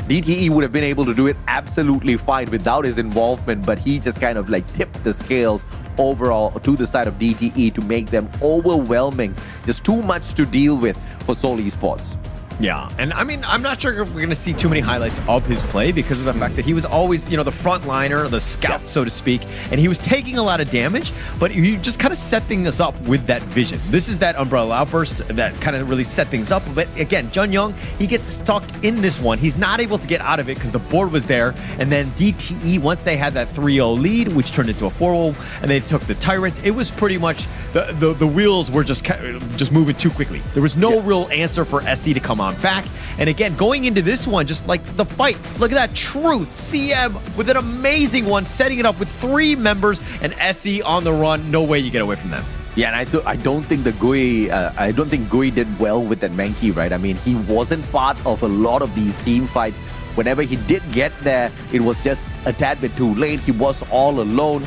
DTE would have been able to do it absolutely fine without his involvement, but he just kind of like tipped the scales overall to the side of DTE to make them overwhelming. Just too much to deal with for Seoul Esports. Yeah, and I mean, I'm not sure if we're going to see too many highlights of his play because of the fact that he was always, the front liner, the scout, so to speak, and he was taking a lot of damage, but he just kind of set things up with that vision. This is that Umbrella Outburst that kind of really set things up, but again, Jun Young, he gets stuck in this one. He's not able to get out of it because the board was there, and then DTE, once they had that 3-0 lead, which turned into a 4-0, and they took the Tyrant, it was pretty much, the wheels were just moving too quickly. There was no real answer for SE to come on back. And again, going into this one, just like the fight, look at that Truth, CM with an amazing one, setting it up with 3 members and SE on the run. No way you get away from them. Yeah, and I don't think Gui did well with that Menki, right? I mean, he wasn't part of a lot of these team fights. Whenever he did get there, it was just a tad bit too late. He was all alone.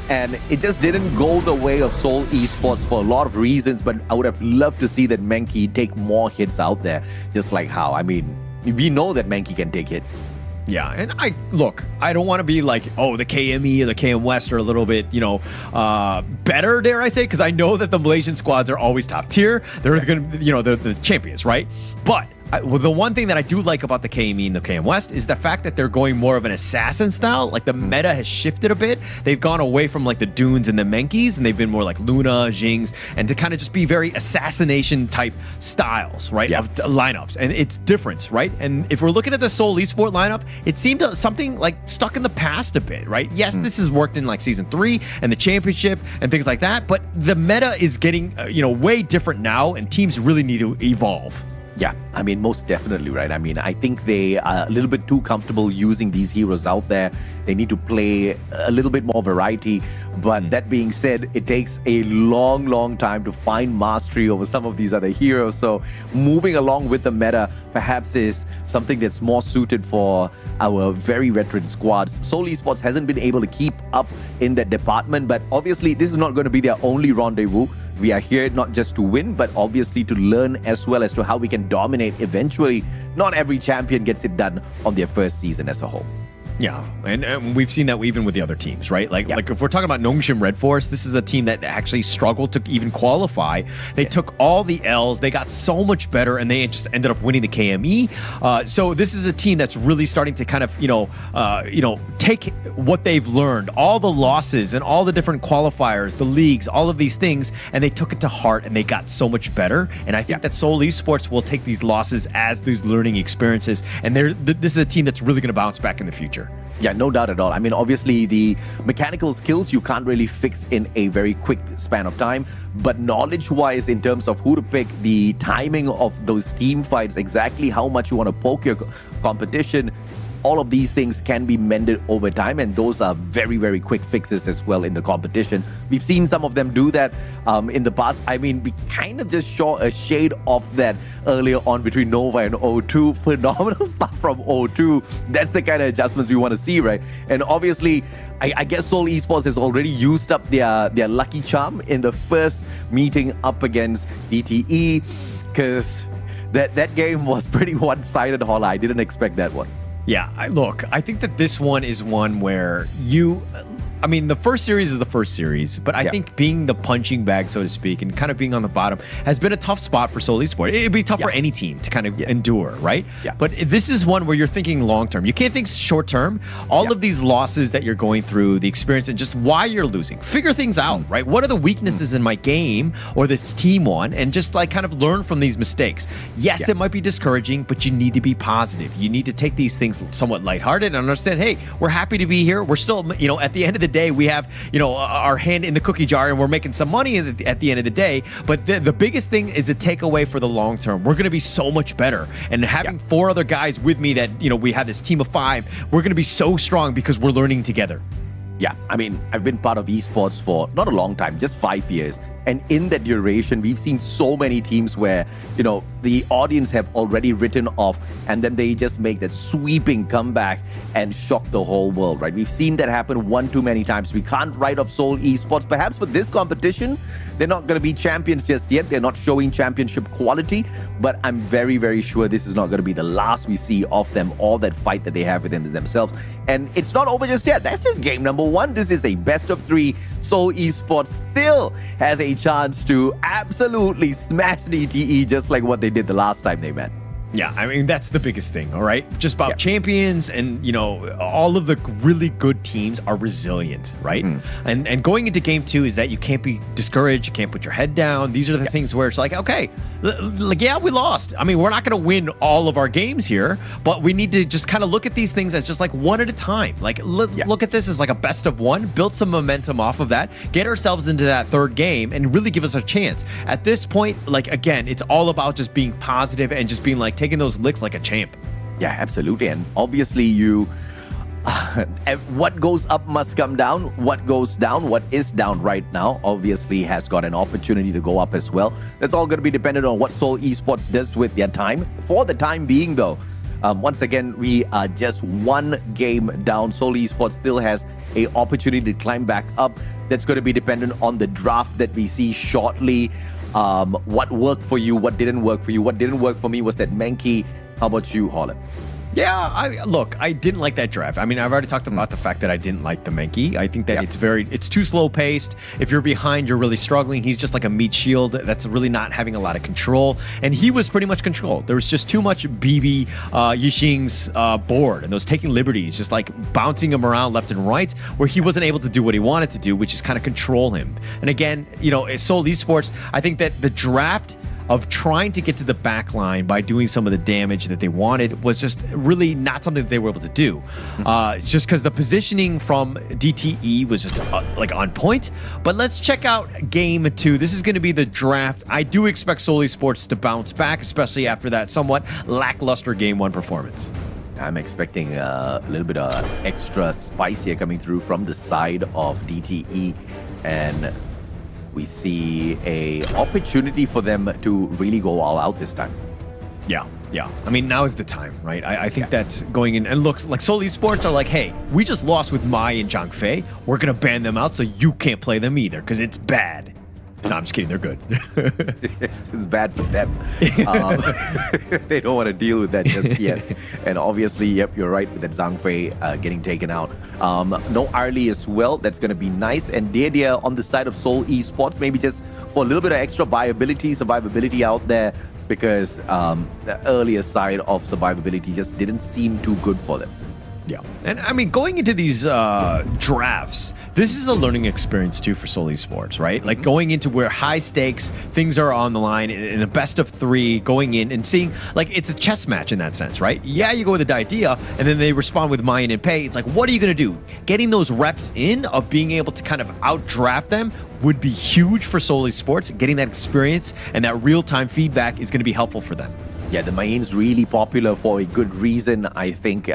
And it just didn't go the way of Seoul Esports for a lot of reasons, but I would have loved to see that Menki take more hits out there, just like how, I mean, we know that Menki can take hits. Yeah, and I don't want to be like, oh, the KME or the KM West are a little bit, better, dare I say, because I know that the Malaysian squads are always top tier. They're going to, they're the champions, right? But the one thing that I do like about the KME and the KM West is the fact that they're going more of an assassin style. Like the meta has shifted a bit. They've gone away from like the Dunes and the Menkis, and they've been more like Luna, Jings, and to kind of just be very assassination type styles, right? Of lineups. And it's different, right? And if we're looking at the Seoul Esport lineup, it seemed something like stuck in the past a bit, right? Yes, this has worked in like season 3 and the championship and things like that, but the meta is getting, way different now, and teams really need to evolve. Yeah, I mean, most definitely, right? I mean, I think they are a little bit too comfortable using these heroes out there. They need to play a little bit more variety. But that being said, it takes a long, long time to find mastery over some of these other heroes. So moving along with the meta perhaps is something that's more suited for our very veteran squads. Seoul Esports hasn't been able to keep up in that department, but obviously this is not going to be their only rendezvous. We are here not just to win, but obviously to learn as well as to how we can dominate eventually. Not every champion gets it done on their first season as a whole. Yeah, and we've seen that even with the other teams, right? Like if we're talking about Nongshim Red Force, this is a team that actually struggled to even qualify. They took all the L's, they got so much better, and they just ended up winning the KME. So this is a team that's really starting to kind of, take what they've learned, all the losses and all the different qualifiers, the leagues, all of these things, and they took it to heart and they got so much better. And I think that Seoul Esports will take these losses as these learning experiences, and this is a team that's really going to bounce back in the future. Yeah, no doubt at all. I mean, obviously, the mechanical skills you can't really fix in a very quick span of time. But knowledge-wise, in terms of who to pick, the timing of those team fights, exactly how much you want to poke your competition, all of these things can be mended over time, and those are very, very quick fixes as well in the competition. We've seen some of them do that in the past. I mean, we kind of just saw a shade of that earlier on between Nova and O2. Phenomenal stuff from O2. That's the kind of adjustments we want to see, right? And obviously, I guess Seoul Esports has already used up their lucky charm in the first meeting up against DTE, because that game was pretty one-sided, Holla. I didn't expect that one. Yeah, I think that this one is one where the first series is the first series, but I think being the punching bag, so to speak, and kind of being on the bottom has been a tough spot for Seoul Esports. It'd be tough for any team to kind of endure, right? Yeah. But this is one where you're thinking long term. You can't think short term. All of these losses that you're going through, the experience, and just why you're losing. Figure things out, right? What are the weaknesses in my game or this team one, and just like kind of learn from these mistakes. Yes, it might be discouraging, but you need to be positive. You need to take these things somewhat lighthearted and understand, hey, we're happy to be here. We're still, at the end of the day, we have, our hand in the cookie jar and we're making some money at the end of the day. But the biggest thing is a takeaway for the long term. We're going to be so much better. And having 4 other guys with me that, we have this team of 5, we're going to be so strong because we're learning together. Yeah, I mean, I've been part of esports for not a long time, just 5 years. And in that duration, we've seen so many teams where, the audience have already written off, and then they just make that sweeping comeback and shock the whole world, right? We've seen that happen one too many times. We can't write off Seoul Esports. Perhaps for this competition, they're not going to be champions just yet. They're not showing championship quality, but I'm very, very sure this is not going to be the last we see of them, all that fight that they have within themselves. And it's not over just yet. That's just game number 1. This is a best of 3. Seoul Esports still has a chance to absolutely smash DTE just like what they did the last time they met. Yeah, I mean, that's the biggest thing, all right? Just about champions and, all of the really good teams are resilient, right? And going into game 2 is that you can't be discouraged, you can't put your head down. These are the things where it's like, okay, we lost. I mean, we're not going to win all of our games here, but we need to just kind of look at these things as just like one at a time. Like, let's look at this as like a best of one, build some momentum off of that, get ourselves into that third game, and really give us a chance. At this point, like, again, it's all about just being positive and just being like, taking those licks like a champ. Yeah, absolutely. And obviously what goes up must come down. What goes down, what is down right now, obviously has got an opportunity to go up as well. That's all going to be dependent on what Seoul Esports does with their time. For the time being, though, once again, we are just one game down. Seoul Esports still has an opportunity to climb back up. That's going to be dependent on the draft that we see shortly. What worked for you, what didn't work for you. What didn't work for me was that Menki. How about you, Holland? Yeah, I didn't like that draft. I mean, I've already talked about the fact that I didn't like the Menki. I think that it's too slow paced. If you're behind, you're really struggling. He's just like a meat shield that's really not having a lot of control. And he was pretty much controlled. There was just too much BB Yixing's board and those taking liberties, just like bouncing him around left and right, where he wasn't able to do what he wanted to do, which is kind of control him. And again, Seoul Esports, I think that the draft of trying to get to the back line by doing some of the damage that they wanted was just really not something that they were able to do. Just because the positioning from DTE was just like on point. But let's check out game 2. This is going to be the draft. I do expect Seoul Esports to bounce back, especially after that somewhat lackluster game 1 performance. I'm expecting a little bit of extra spice here coming through from the side of DTE, and we see a opportunity for them to really go all out this time. Yeah. I mean, now is the time, right? I think that going in and looks like Seoul Esports are like, hey, we just lost with Mai and Zhang Fei. We're going to ban them out so you can't play them either because it's bad. No, I'm just kidding. They're good. It's bad for them. They don't want to deal with that just yet. And obviously, yep, you're right with that Zhang Fei getting taken out. No Arlie as well. That's going to be nice. And Dedia on the side of Seoul Esports, maybe just for a little bit of extra survivability out there, because the earlier side of survivability just didn't seem too good for them. Yeah. And I mean, going into these drafts, this is a learning experience too for Seoul Esports, right? Like going into where high stakes, things are on the line in a best of 3, going in and seeing, like, it's a chess match in that sense, right? Yeah, you go with the idea, and then they respond with Mayan and Pei. It's like, what are you going to do? Getting those reps in of being able to kind of outdraft them would be huge for Seoul Esports. Getting that experience and that real-time feedback is going to be helpful for them. Yeah, the Mayin's really popular for a good reason, I think.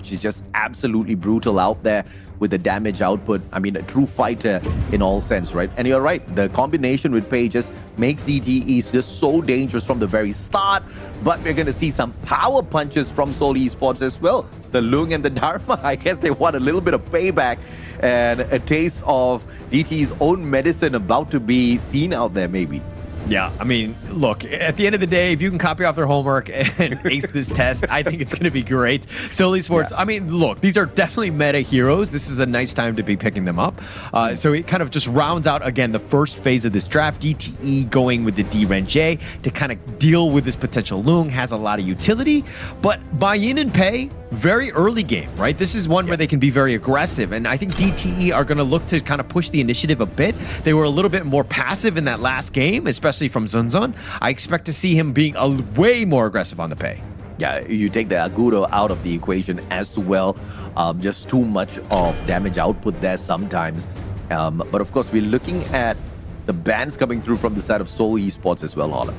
She's just absolutely brutal out there with the damage output. I mean, a true fighter in all sense, right? And you're right, the combination with Pei just makes DTE just so dangerous from the very start. But we're going to see some power punches from Seoul Esports as well. The Lung and the Dharma, I guess they want a little bit of payback and a taste of DTE's own medicine about to be seen out there, maybe. Yeah, I mean, look, at the end of the day, if you can copy off their homework and ace this test, I think it's going to be great. Seoul Esports, I mean, look, these are definitely meta heroes. This is a nice time to be picking them up. So it kind of just rounds out, again, the first phase of this draft. DTE going with the D-Ren-J to kind of deal with this potential Lung has a lot of utility. But Bai-Yin and Pei, very early game, right? This is one where they can be very aggressive. And I think DTE are going to look to kind of push the initiative a bit. They were a little bit more passive in that last game, especially from Zunzun. I expect to see him being way more aggressive on the Pei. Yeah, you take the Aguro out of the equation as well. Just too much of damage output there sometimes. But of course, we're looking at the bans coming through from the side of Seoul Esports as well, Holland.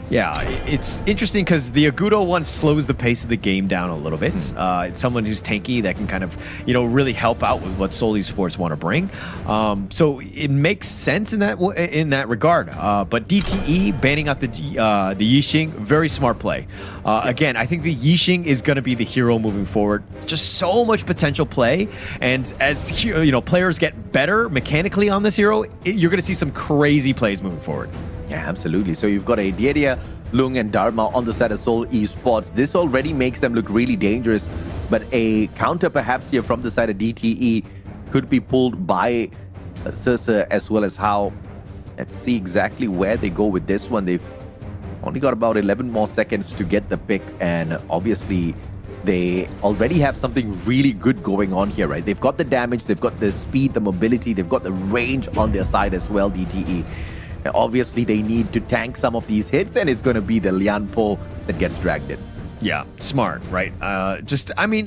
Yeah, it's interesting because the Aguro one slows the pace of the game down a little bit. It's someone who's tanky that can kind of, really help out with what Seoul Esports want to bring. So it makes sense in that regard. But DTE banning out the Yixing, very smart play. Again, I think the Yixing is going to be the hero moving forward. Just so much potential play, and as players get better mechanically on this hero, you're going to see some crazy plays moving forward. Yeah, absolutely. So you've got a Diedia, Lung, and Dharma on the side of Seoul Esports. This already makes them look really dangerous, but a counter perhaps here from the side of DTE could be pulled by Circe, as well as how. Let's see exactly where they go with this one. They've only got about 11 more seconds to get the pick, and obviously they already have something really good going on here, right? They've got the damage, they've got the speed, the mobility, they've got the range on their side as well, DTE. And obviously, they need to tank some of these hits, and it's going to be the Lian Po that gets dragged in. Yeah, smart, right?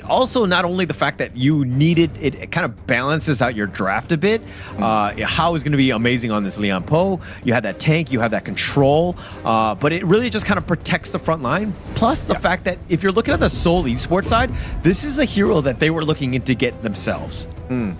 Also not only the fact that you need it kind of balances out your draft a bit. How is going to be amazing on this Lian Po. You have that tank, you have that control, but it really just kind of protects the front line. Plus the fact that if you're looking at the Seoul Esports side, this is a hero that they were looking in to get themselves. And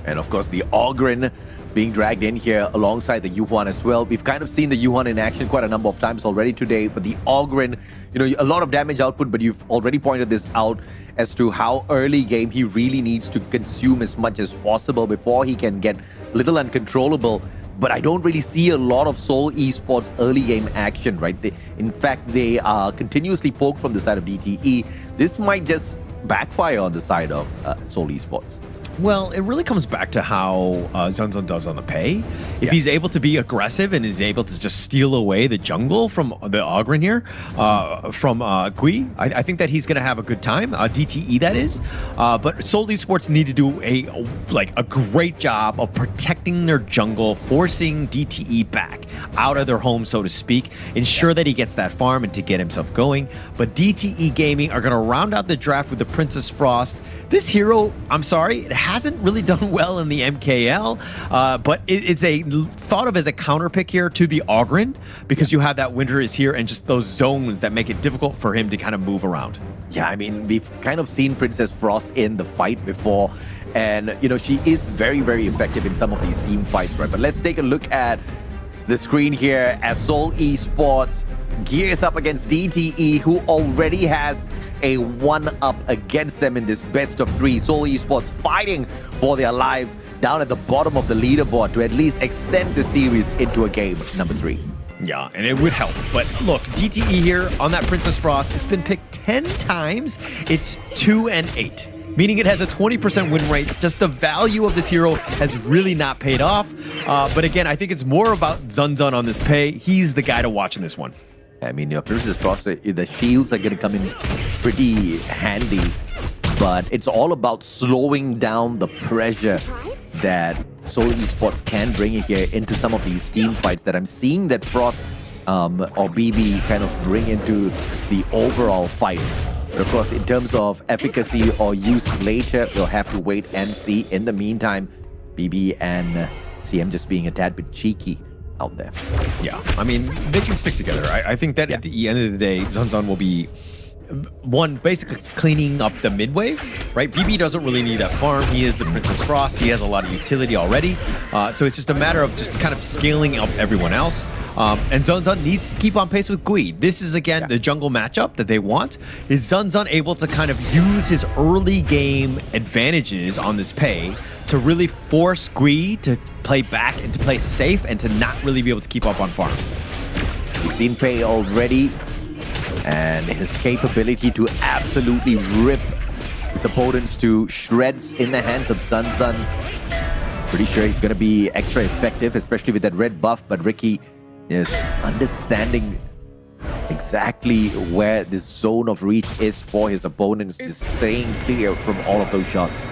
of course, the Ogren being dragged in here alongside the Yuhuan as well. We've kind of seen the Yuhuan in action quite a number of times already today, but the Ogren, a lot of damage output, but you've already pointed this out as to how early game he really needs to consume as much as possible before he can get a little uncontrollable. But I don't really see a lot of Seoul Esports early game action, right? In fact, they are continuously poked from the side of DTE. This might just backfire on the side of Seoul Esports. Well, it really comes back to how Zunzun does on the pay. If he's able to be aggressive and is able to just steal away the jungle from the Ogren here, from Gui, I think that he's going to have a good time. DTE, that is. But Seoul Esports need to do a great job of protecting their jungle, forcing DTE back out of their home, so to speak. Ensure that he gets that farm and to get himself going. But DTE Gaming are going to round out the draft with the Princess Frost. This hero, I'm sorry, it hasn't really done well in the MKL, but it's thought of as a counter pick here to the Ogren, because you have that Winter is here and just those zones that make it difficult for him to kind of move around. Yeah, I mean, we've kind of seen Princess Frost in the fight before, and she is very, very effective in some of these team fights, right? But let's take a look at the screen here as Seoul Esports gears up against DTE, who already has a 1-up against them in this best of 3. Seoul Esports fighting for their lives down at the bottom of the leaderboard to at least extend the series into a game number 3. Yeah, and it would help. But look, DTE here on that Princess Frost, it's been picked 10 times. It's 2-8. Meaning it has a 20% win rate. Just the value of this hero has really not paid off. But again, I think it's more about Zunzun on this pay. He's the guy to watch in this one. I mean, Princess Frost, the shields are going to come in pretty handy, but it's all about slowing down the pressure that Seoul Esports can bring here into some of these team fights that I'm seeing that Frost or BB kind of bring into the overall fight. But of course, in terms of efficacy or use later, we'll have to wait and see. In the meantime, BB and CM just being a tad bit cheeky out there. Yeah, I mean, they can stick together. I think that at the end of the day, Zunzun will be basically cleaning up the mid-wave, right? BB doesn't really need that farm. He is the Princess Frost. He has a lot of utility already. So it's just a matter of just kind of scaling up everyone else. And Zunzun needs to keep on pace with Gui. This is, again, the jungle matchup that they want. Is Zunzun able to kind of use his early game advantages on this pay to really force Gui to play back and to play safe and to not really be able to keep up on farm? We've seen Pei already, and his capability to absolutely rip his opponents to shreds in the hands of Zunzun. Pretty sure he's going to be extra effective, especially with that red buff, but Ricky is understanding exactly where this zone of reach is for his opponents, just staying clear from all of those shots.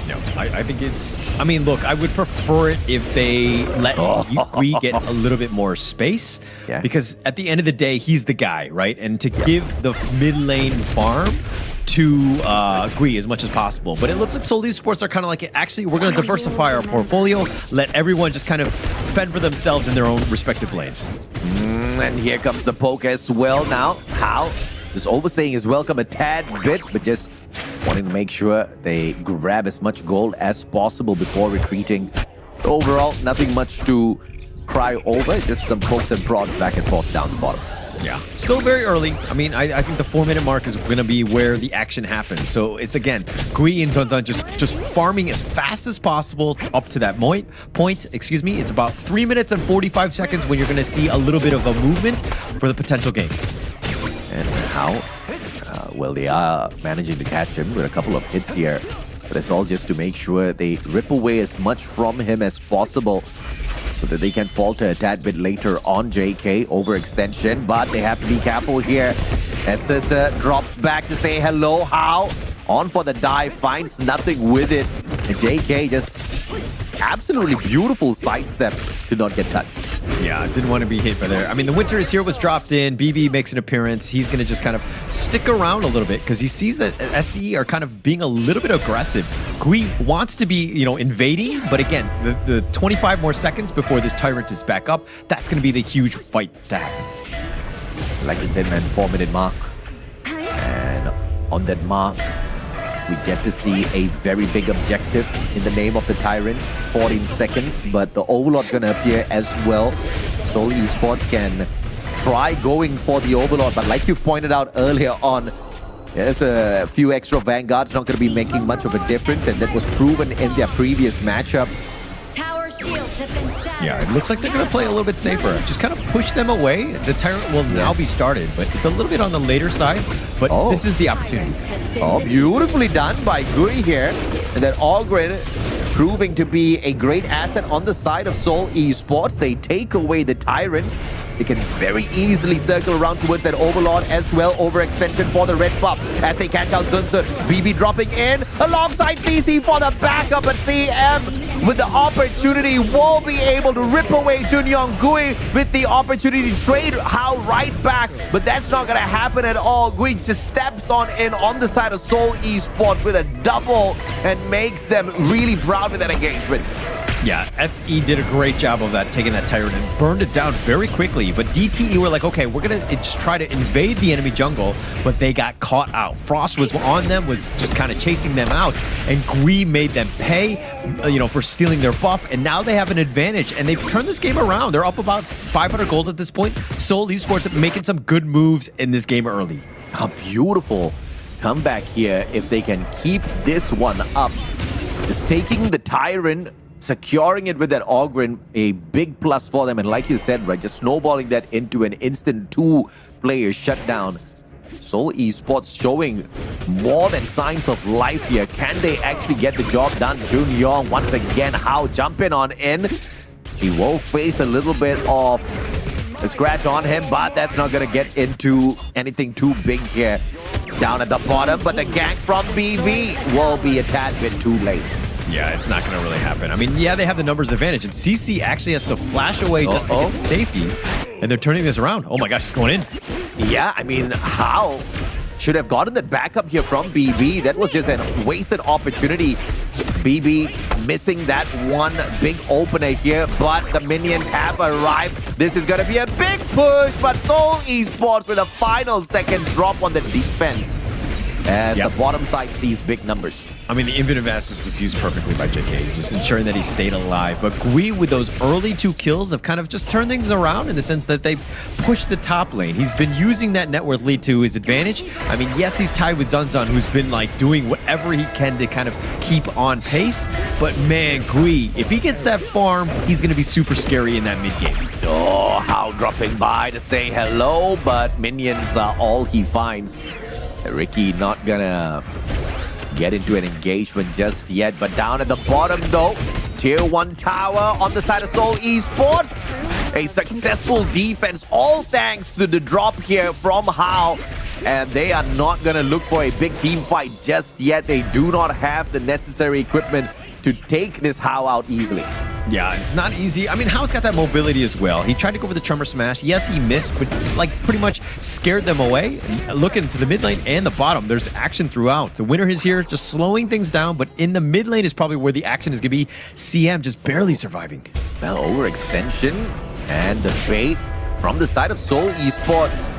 No, I think it's... I mean, look, I would prefer it if they let Gui get a little bit more space, because at the end of the day, he's the guy, right? And to give the mid lane farm to Gui as much as possible. But it looks like Seoul Esports are kind of like, actually, we're going to diversify our portfolio, let everyone just kind of fend for themselves in their own respective lanes. And here comes the poke as well now. How? Just overstaying is welcome a tad bit, but just wanting to make sure they grab as much gold as possible before retreating. Overall, nothing much to cry over, just some pokes and prods back and forth down the bottom. Yeah, still very early. I mean, I think the 4-minute mark is going to be where the action happens. So it's, again, Gui and Zunzun just farming as fast as possible up to that point. Excuse me. It's about 3 minutes and 45 seconds when you're going to see a little bit of a movement for the potential game. And how? Well, they are managing to catch him with a couple of hits here. But it's all just to make sure they rip away as much from him as possible. so that they can falter a tad bit later on. JK overextension, but they have to be careful here. Essence drops back to say hello. How? On for the dive, finds nothing with it. And JK just absolutely beautiful sidestep to not get touched. Yeah, didn't want to be hit by there. I mean, the Winter is here was dropped in. BB makes an appearance. He's going to just kind of stick around a little bit because he sees that SE are kind of being a little bit aggressive. Gui wants to be, invading, but again, the 25 more seconds before this Tyrant is back up, that's going to be the huge fight to happen. Like you said, man, 4-minute mark. And on that mark, we get to see a very big objective in the name of the Tyrant. 14 seconds, but the Overlord gonna appear as well. Seoul Esports can try going for the Overlord, but like you've pointed out earlier on, there's a few extra Vanguards not gonna be making much of a difference, and that was proven in their previous matchup. Tower shields have been shattered. Yeah, it looks like they're going to play a little bit safer. Just kind of push them away. The Tyrant will now be started, but it's a little bit on the later side. But this is the opportunity. Oh, beautifully done by Gui here. And then Allgren proving to be a great asset on the side of Seoul Esports. They take away the Tyrant. They can very easily circle around towards that Overlord as well. Overextension for the red buff as they catch out Zunsun. BB dropping in alongside CC for the backup, but CM with the opportunity will be able to rip away Junyoung. Gui with the opportunity to trade How right back, but that's not going to happen at all. Gui just steps on in on the side of Seoul Esports with a double and makes them really proud with that engagement. Yeah, SE did a great job of that, taking that Tyrant and burned it down very quickly. But DTE were like, okay, we're going to just try to invade the enemy jungle, but they got caught out. Frost was on them, was just kind of chasing them out, and Gui made them pay, for stealing their buff, and now they have an advantage, and they've turned this game around. They're up about 500 gold at this point. Seoul Esports making some good moves in this game early. A beautiful comeback here if they can keep this one up. Just taking the Tyrant, securing it with that Ogren, a big plus for them. And like you said, right, just snowballing that into an instant 2-player shutdown. Seoul Esports showing more than signs of life here. Can they actually get the job done? Junyoung once again, How jumping on in. He will face a little bit of a scratch on him, but that's not going to get into anything too big here. Down at the bottom, but the gank from BB will be a tad bit too late. Yeah, it's not going to really happen. I mean, yeah, they have the numbers advantage, and CC actually has to flash away just to get the safety, and they're turning this around. Oh my gosh, it's going in. Yeah, I mean, How should have gotten that backup here from BB. That was just a wasted opportunity. BB missing that one big opener here, but the minions have arrived. This is going to be a big push, but Seoul Esports with a final second drop on the defense. As the bottom side sees big numbers. I mean, the Infinite Masters was used perfectly by JK, just ensuring that he stayed alive. But Gui, with those early 2 kills, have kind of just turned things around in the sense that they've pushed the top lane. He's been using that net worth lead to his advantage. I mean, yes, he's tied with Zunzun, who's been like doing whatever he can to kind of keep on pace. But man, Gui, if he gets that farm, he's going to be super scary in that mid game. Oh, How dropping by to say hello, but minions are all he finds. Ricky not gonna get into an engagement just yet, but down at the bottom though, tier 1 tower on the side of Seoul Esports. A successful defense, all thanks to the drop here from How. And they are not gonna look for a big team fight just yet. They do not have the necessary equipment to take this How out easily. Yeah, it's not easy. I mean, Hao's got that mobility as well. He tried to go for the Tremor Smash. Yes, he missed, but like pretty much scared them away. Looking to the mid lane and the bottom, there's action throughout. The winner is here, just slowing things down, but in the mid lane is probably where the action is going to be. CM just barely surviving. Well, overextension and the bait from the side of Seoul Esports.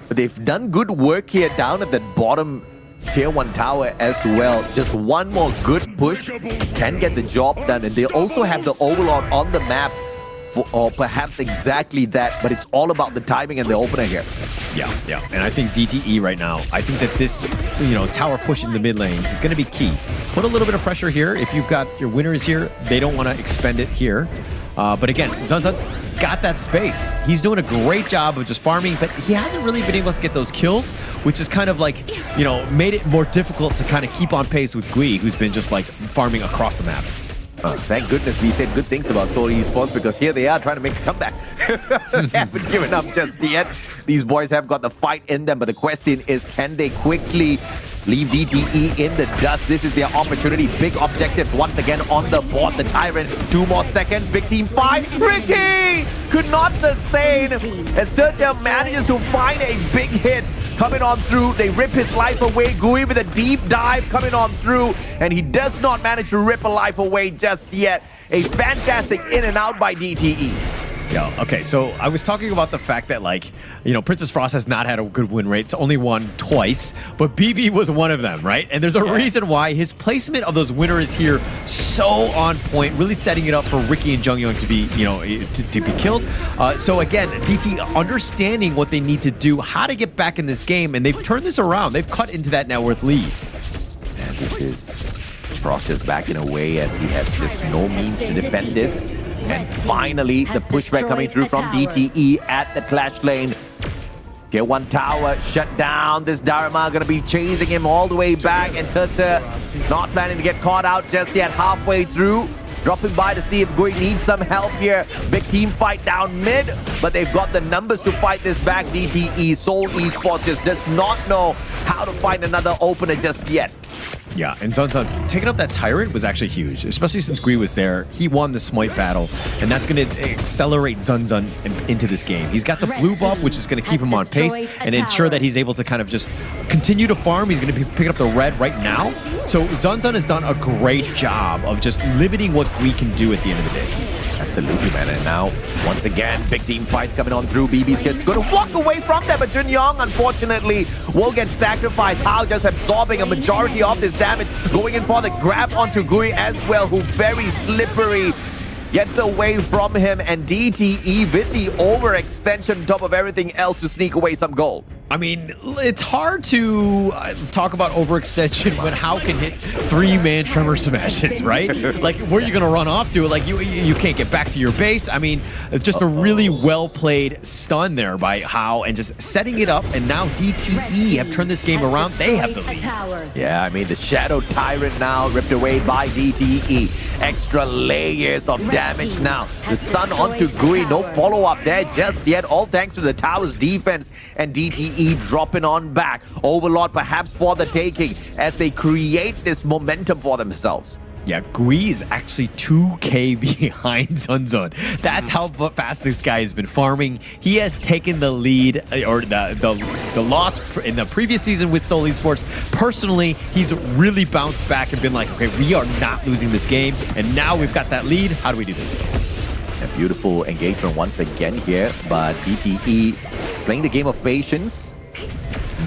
But they've done good work here down at that bottom tier 1 tower as well. Just one more good push can get the job done, and they also have the Overlord on the map or perhaps exactly that, but it's all about the timing and the opener here. Yeah, and I think DTE right now, I think that this, tower push in the mid lane is going to be key. Put a little bit of pressure here. If you've got your winners here, they don't want to expend it here. But again, Zunzun got that space. He's doing a great job of just farming, but he hasn't really been able to get those kills, which is kind of like, made it more difficult to kind of keep on pace with Gui, who's been just like farming across the map. Thank goodness we said good things about Seoul Esports, because here they are trying to make a comeback. Haven't given up just yet. These boys have got the fight in them, but the question is, can they quickly leave DTE in the dust? This is their opportunity. Big objectives once again on the board. The Tyrant, 2 more seconds. Big team fight. Ricky could not sustain as Turtle manages to find a big hit. Coming on through, they rip his life away. Gui with a deep dive coming on through, and he does not manage to rip a life away just yet. A fantastic in and out by DTE. Yeah, okay, so I was talking about the fact that, like, you know, Princess Frost has not had a good win rate. It's only won twice, but BB was one of them, right? And there's a reason why his placement of those winners here so on point, really setting it up for Ricky and Jungyoung to be, you know, to be killed. So again, DT understanding what they need to do, how to get back in this game, and they've turned this around. They've cut into that net worth lead. And this is Frost is backing away as he has just no means to defend this. And finally, the pushback coming through from DTE at the clash lane. Get one tower shut down. This Dharma gonna be chasing him all the way back, and Turtle not planning to get caught out just yet. Halfway through, dropping by to see if Gui needs some help here. Big team fight down mid, but they've got the numbers to fight this back. DTE, Seoul Esports just does not know how to find another opener just yet. Yeah, and Zunzun taking up that Tyrant was actually huge, especially since Gui was there. He won the Smite battle, and that's going to accelerate Zunzun into this game. He's got the blue buff, which is going to keep him on pace and ensure that he's able to kind of just continue to farm. He's going to be picking up the red right now. So Zunzun has done a great job of just limiting what Gui can do at the end of the day. Absolutely, man. And now, once again, big team fights coming on through. BB's going to walk away from them, but Junyoung, unfortunately, will get sacrificed. Hao just absorbing a majority of this damage, going in for the grab onto Gui as well, who very slippery. Gets away from him, and DTE with the overextension on top of everything else to sneak away some gold. I mean, it's hard to talk about overextension when Hao can hit 3-man tremor smashes, right? Like, where are you going to run off to? Like, you can't get back to your base. I mean, just a really well-played stun there by Hao, and just setting it up, and now DTE have turned this game around. They have the lead. Yeah, I mean, the Shadow Tyrant now ripped away by DTE. Extra layers of damage now. The stun onto Gui, no follow-up there just yet, all thanks to the tower's defense, and DTE dropping on back. Overlord perhaps for the taking as they create this momentum for themselves. Yeah, Gui is actually 2k behind Zunzun. That's how fast this guy has been farming. He has taken the lead, or the loss in the previous season with Seoul Esports. Personally, he's really bounced back and been like, okay, we are not losing this game, and now we've got that lead. How do we do this? A beautiful engagement once again here, but DTE playing the game of patience.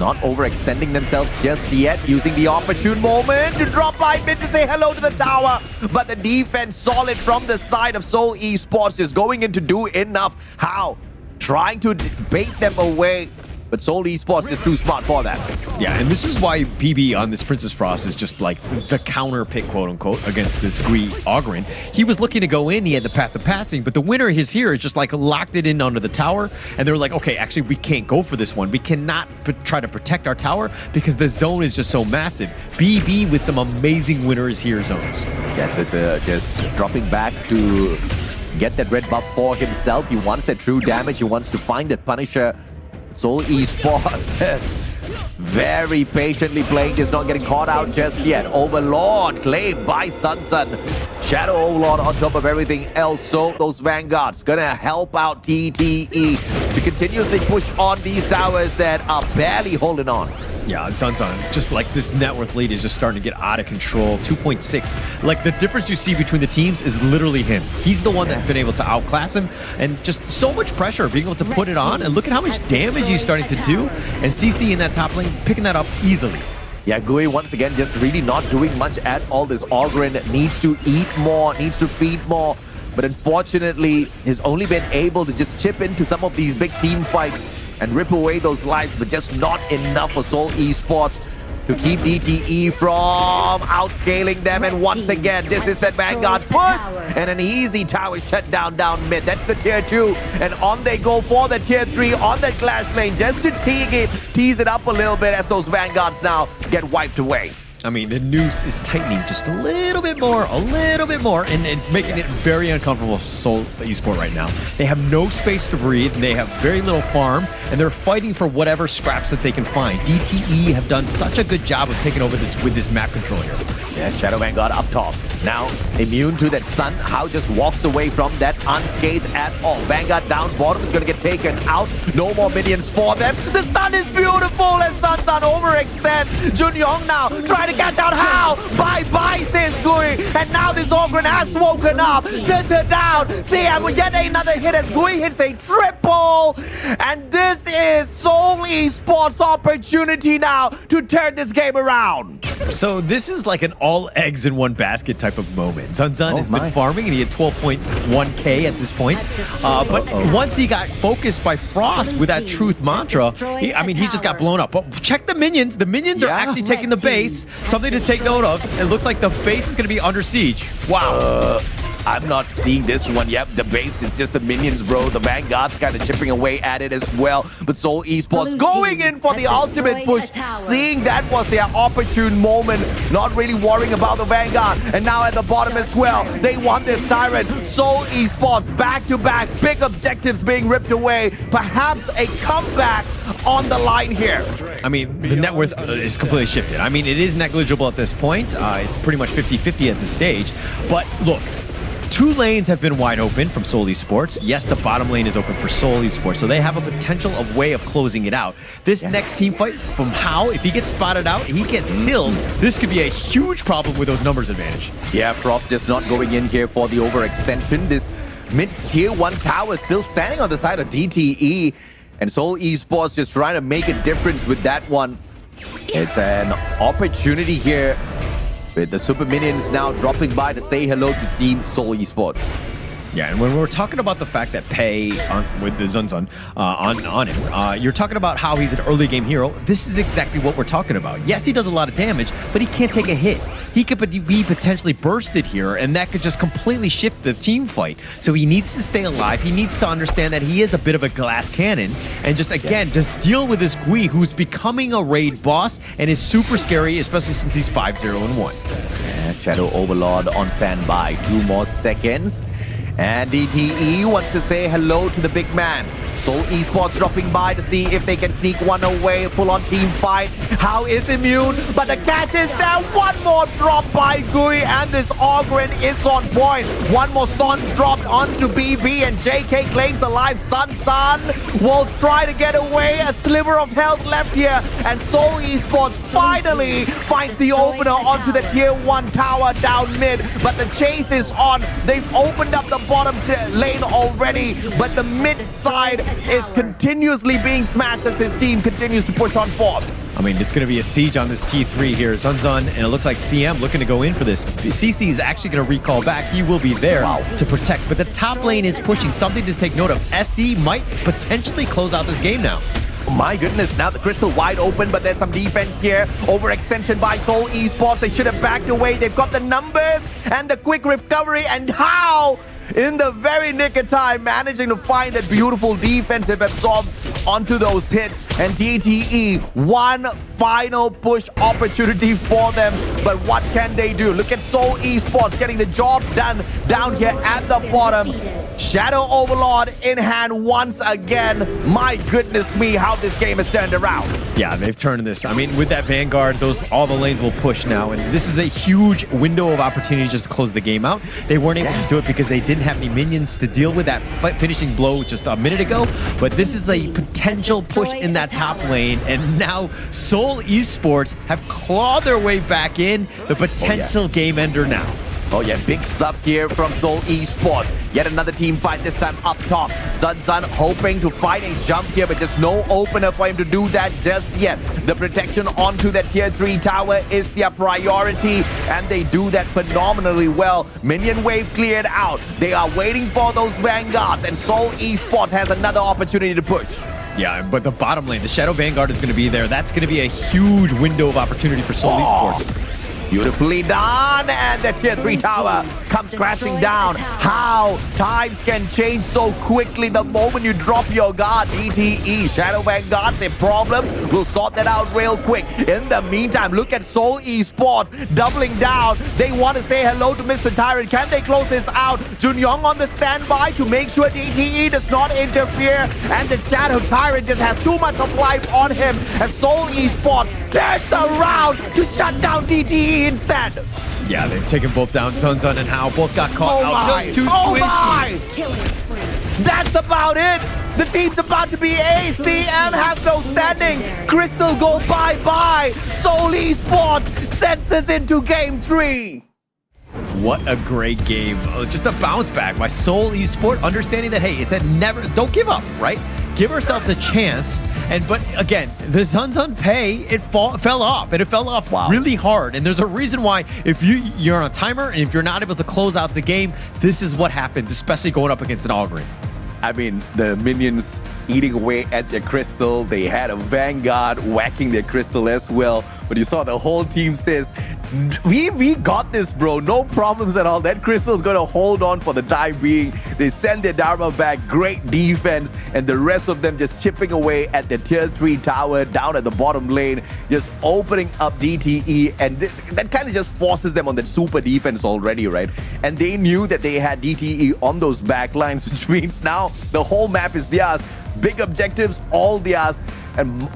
Not overextending themselves just yet, using the opportune moment to drop by mid to say hello to the tower. But the defense solid from the side of Seoul Esports is going in to do enough. How? Trying to bait them away, but Seoul Esports is too smart for that. Yeah, and this is why BB on this Princess Frost is just like the counter pick, quote unquote, against this Gui Ogren. He was looking to go in, he had the path of passing, but the winner is here is just like locked it in under the tower, and they're like, okay, actually we can't go for this one. We cannot try to protect our tower because the zone is just so massive. BB with some amazing winners here zones. Yes, it's just dropping back to get that red buff for himself. He wants that true damage. He wants to find that Punisher. Seoul Esports very patiently playing this, not getting caught out just yet. Overlord claimed by Sunsun. Shadow Overlord on top of everything else. So those Vanguards gonna help out TTE to continuously push on these towers that are barely holding on. Yeah, Zunzun, just like this net worth lead is just starting to get out of control. 2.6. Like, the difference you see between the teams is literally him. He's the one that's been able to outclass him, and just so much pressure being able to put it on, and look at how much damage he's starting to do. And CC in that top lane picking that up easily. Yeah, Gui once again just really not doing much at all. This Ogren needs to eat more, needs to feed more, but unfortunately has only been able to just chip into some of these big team fights and rip away those lives, but just not enough for Seoul Esports to keep DTE from outscaling them. And once again, this is that Vanguard push, and an easy tower shut down mid. That's the tier 2, and on they go for the tier 3 on that clash lane, just to tease it up a little bit as those Vanguards now get wiped away. I mean, the noose is tightening just a little bit more, and it's making it very uncomfortable for Seoul Esports right now. They have no space to breathe, and they have very little farm, and they're fighting for whatever scraps that they can find. DTE have done such a good job of taking over this with this map control here. Yeah, Shadow Vanguard up top. Now, immune to that stun. How just walks away from that unscathed at all. Vanguard down bottom is going to get taken out. No more minions for them. The stun is beautiful as Sansan overextends. Junyong now trying to catch out. How? Bye-bye, says Gui. And now this Ogren has woken up. Tilted down. CM will get another hit as Gui hits a triple. And this is Seoul Esports' opportunity now to turn this game around. So this is like an all eggs in one basket type of moment. Zunzun has been farming, and he had 12.1k at this point. But once he got focused by Frost with that truth mantra, he just got blown up. But check the minions. The minions are actually taking the base. Something to take note of. It looks like the base is going to be under siege. Wow. I'm not seeing this one yet. The base is just the minions, bro. The Vanguard's kind of chipping away at it as well. But Seoul Esports going in for the ultimate push. Seeing that was their opportune moment. Not really worrying about the Vanguard. And now at the bottom as well, they want this Tyrant. Seoul Esports back-to-back. Big objectives being ripped away. Perhaps a comeback on the line here. I mean, the net worth is completely shifted. I mean, it is negligible at this point. It's pretty much 50-50 at this stage. But look, two lanes have been wide open from Seoul Esports. Yes, the bottom lane is open for Seoul Esports, so they have a potential of way of closing it out. This next team fight from Hao, if he gets spotted out, he gets killed. This could be a huge problem with those numbers advantage. Yeah, Frost just not going in here for the overextension. This mid-tier 1 tower still standing on the side of DTE. And Seoul Esports just trying to make a difference with that one. It's an opportunity here with the Super Minions now dropping by to say hello to Team Seoul Esports. Yeah, and when we're talking about the fact that Pei with the Zunzun on him, you're talking about how he's an early game hero. This is exactly what we're talking about. Yes, he does a lot of damage, but he can't take a hit. He could be potentially bursted here, and that could just completely shift the team fight. So he needs to stay alive. He needs to understand that he is a bit of a glass cannon, and just deal with this Gui, who's becoming a raid boss and is super scary, especially since he's 5-0-1. Yeah, Shadow Overlord on standby. 2 more seconds. And DTE wants to say hello to the big man. Seoul Esports dropping by to see if they can sneak one away. Full-on team fight. How is immune? But the catch is there. One more drop by Gui, and this Ogren is on point. One more stun dropped onto BB, and JK claims alive. Sun will try to get away. A sliver of health left here, and Seoul Esports finally finds the opener onto the tier 1 tower down mid. But the chase is on. They've opened up the bottom lane already, but the mid side is continuously being smashed as this team continues to push on forward. I mean, it's going to be a siege on this T3 here. Zunzun, and it looks like CM looking to go in for this. CC is actually going to recall back. He will be there to protect, but the top lane is pushing. Something to take note of. SC might potentially close out this game now. My goodness, now the crystal wide open, but there's some defense here. Overextension by Seoul Esports. They should have backed away. They've got the numbers and the quick recovery, and how in the very nick of time managing to find that beautiful defensive absorb onto those hits. And DTE, one final push opportunity for them, but what can they do? Look at Seoul Esports getting the job done down here at the bottom. Shadow Overlord in hand once again. My goodness me, how this game has turned around. Yeah, they've turned this. I mean, with that Vanguard, all the lanes will push now, and this is a huge window of opportunity just to close the game out. They weren't able to do it because they didn't have any minions to deal with that finishing blow just a minute ago, but this is a potential push in that top lane, and now Seoul Esports have clawed their way back in, the potential game ender now. Oh yeah, big stuff here from Seoul Esports. Yet another team fight, this time up top. Zunzun hoping to find a jump here, but just no opener for him to do that just yet. The protection onto that tier 3 tower is their priority, and they do that phenomenally well. Minion wave cleared out. They are waiting for those Vanguards, and Seoul Esports has another opportunity to push. Yeah, but the bottom lane, the Shadow Vanguard is going to be there. That's going to be a huge window of opportunity for Seoul Esports. Beautifully done, and the tier 3 tower comes crashing down. How times can change so quickly the moment you drop your guard. DTE, Shadow Vanguard's a problem. We'll sort that out real quick. In the meantime, look at Seoul Esports doubling down. They want to say hello to Mr. Tyrant. Can they close this out? Junyong on the standby to make sure DTE does not interfere. And the Shadow Tyrant just has too much of life on him. And Seoul Esports turns around to shut down DTE instead. Yeah, they've taken both down. Zun and Hao both got caught out. Just too squishy. That's about it. The team's about to be ACM has no standing. Crystal go bye-bye. Seoul Esports sends us into game 3. What a great game. Just a bounce back by Seoul Esport, understanding that, hey, it's a never, don't give up, right? Give ourselves a chance. But again, the Zun pay, it fell off, and it fell off really hard. And there's a reason why if you're on a timer and if you're not able to close out the game, this is what happens, especially going up against an Augurin. I mean, the minions eating away at their crystal. They had a Vanguard whacking their crystal as well. But you saw the whole team says, we got this, bro. No problems at all. That crystal is going to hold on for the time being. They send their Dharma back. Great defense. And the rest of them just chipping away at the tier 3 tower down at the bottom lane. Just opening up DTE. And that kind of just forces them on that super defense already, right? And they knew that they had DTE on those back lines, which means now the whole map is theirs. Big objectives, all theirs. And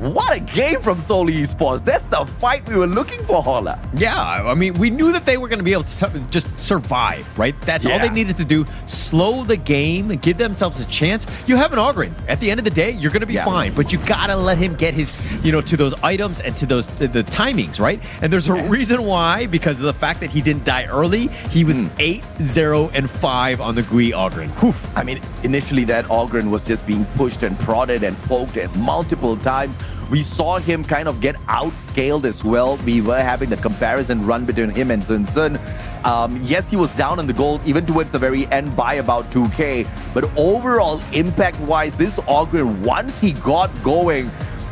what a game from Seoul Esports. That's the fight we were looking for, Holla. Yeah, I mean, we knew that they were going to be able to just survive, right? That's all they needed to do. Slow the game, give themselves a chance. You have an Augurin. At the end of the day, you're going to be fine, but you got to let him get his, to those items and to those the timings, right? And there's a reason why, because of the fact that he didn't die early. He was 8-0-5 on the Gui Augurin. Whew. I mean, initially that Augurin was just being pushed and prodded and poked at multiple times. We saw him kind of get outscaled as well. We were having the comparison run between him and Sun Sun. Yes, he was down in the gold even towards the very end by about 2K. But overall, impact-wise, this Augurin, once he got going,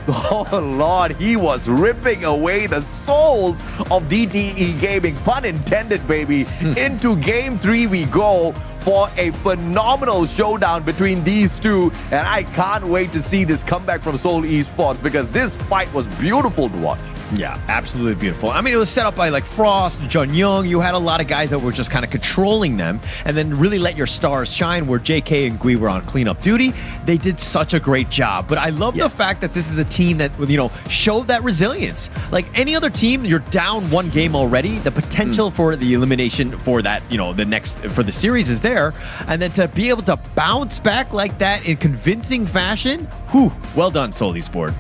oh Lord, he was ripping away the souls of DTE Gaming. Pun intended, baby. Into game 3 we go for a phenomenal showdown between these two. And I can't wait to see this comeback from Seoul Esports because this fight was beautiful to watch. Yeah, absolutely beautiful. I mean, it was set up by like Frost, Jun Young. You had a lot of guys that were just kind of controlling them and then really let your stars shine where JK and Gui were on cleanup duty. They did such a great job. But I love the fact that this is a team that, showed that resilience. Like any other team, you're down one game already. The potential for the elimination for that, the next, for the series is there. And then to be able to bounce back like that in convincing fashion, well done, Seoul Esport.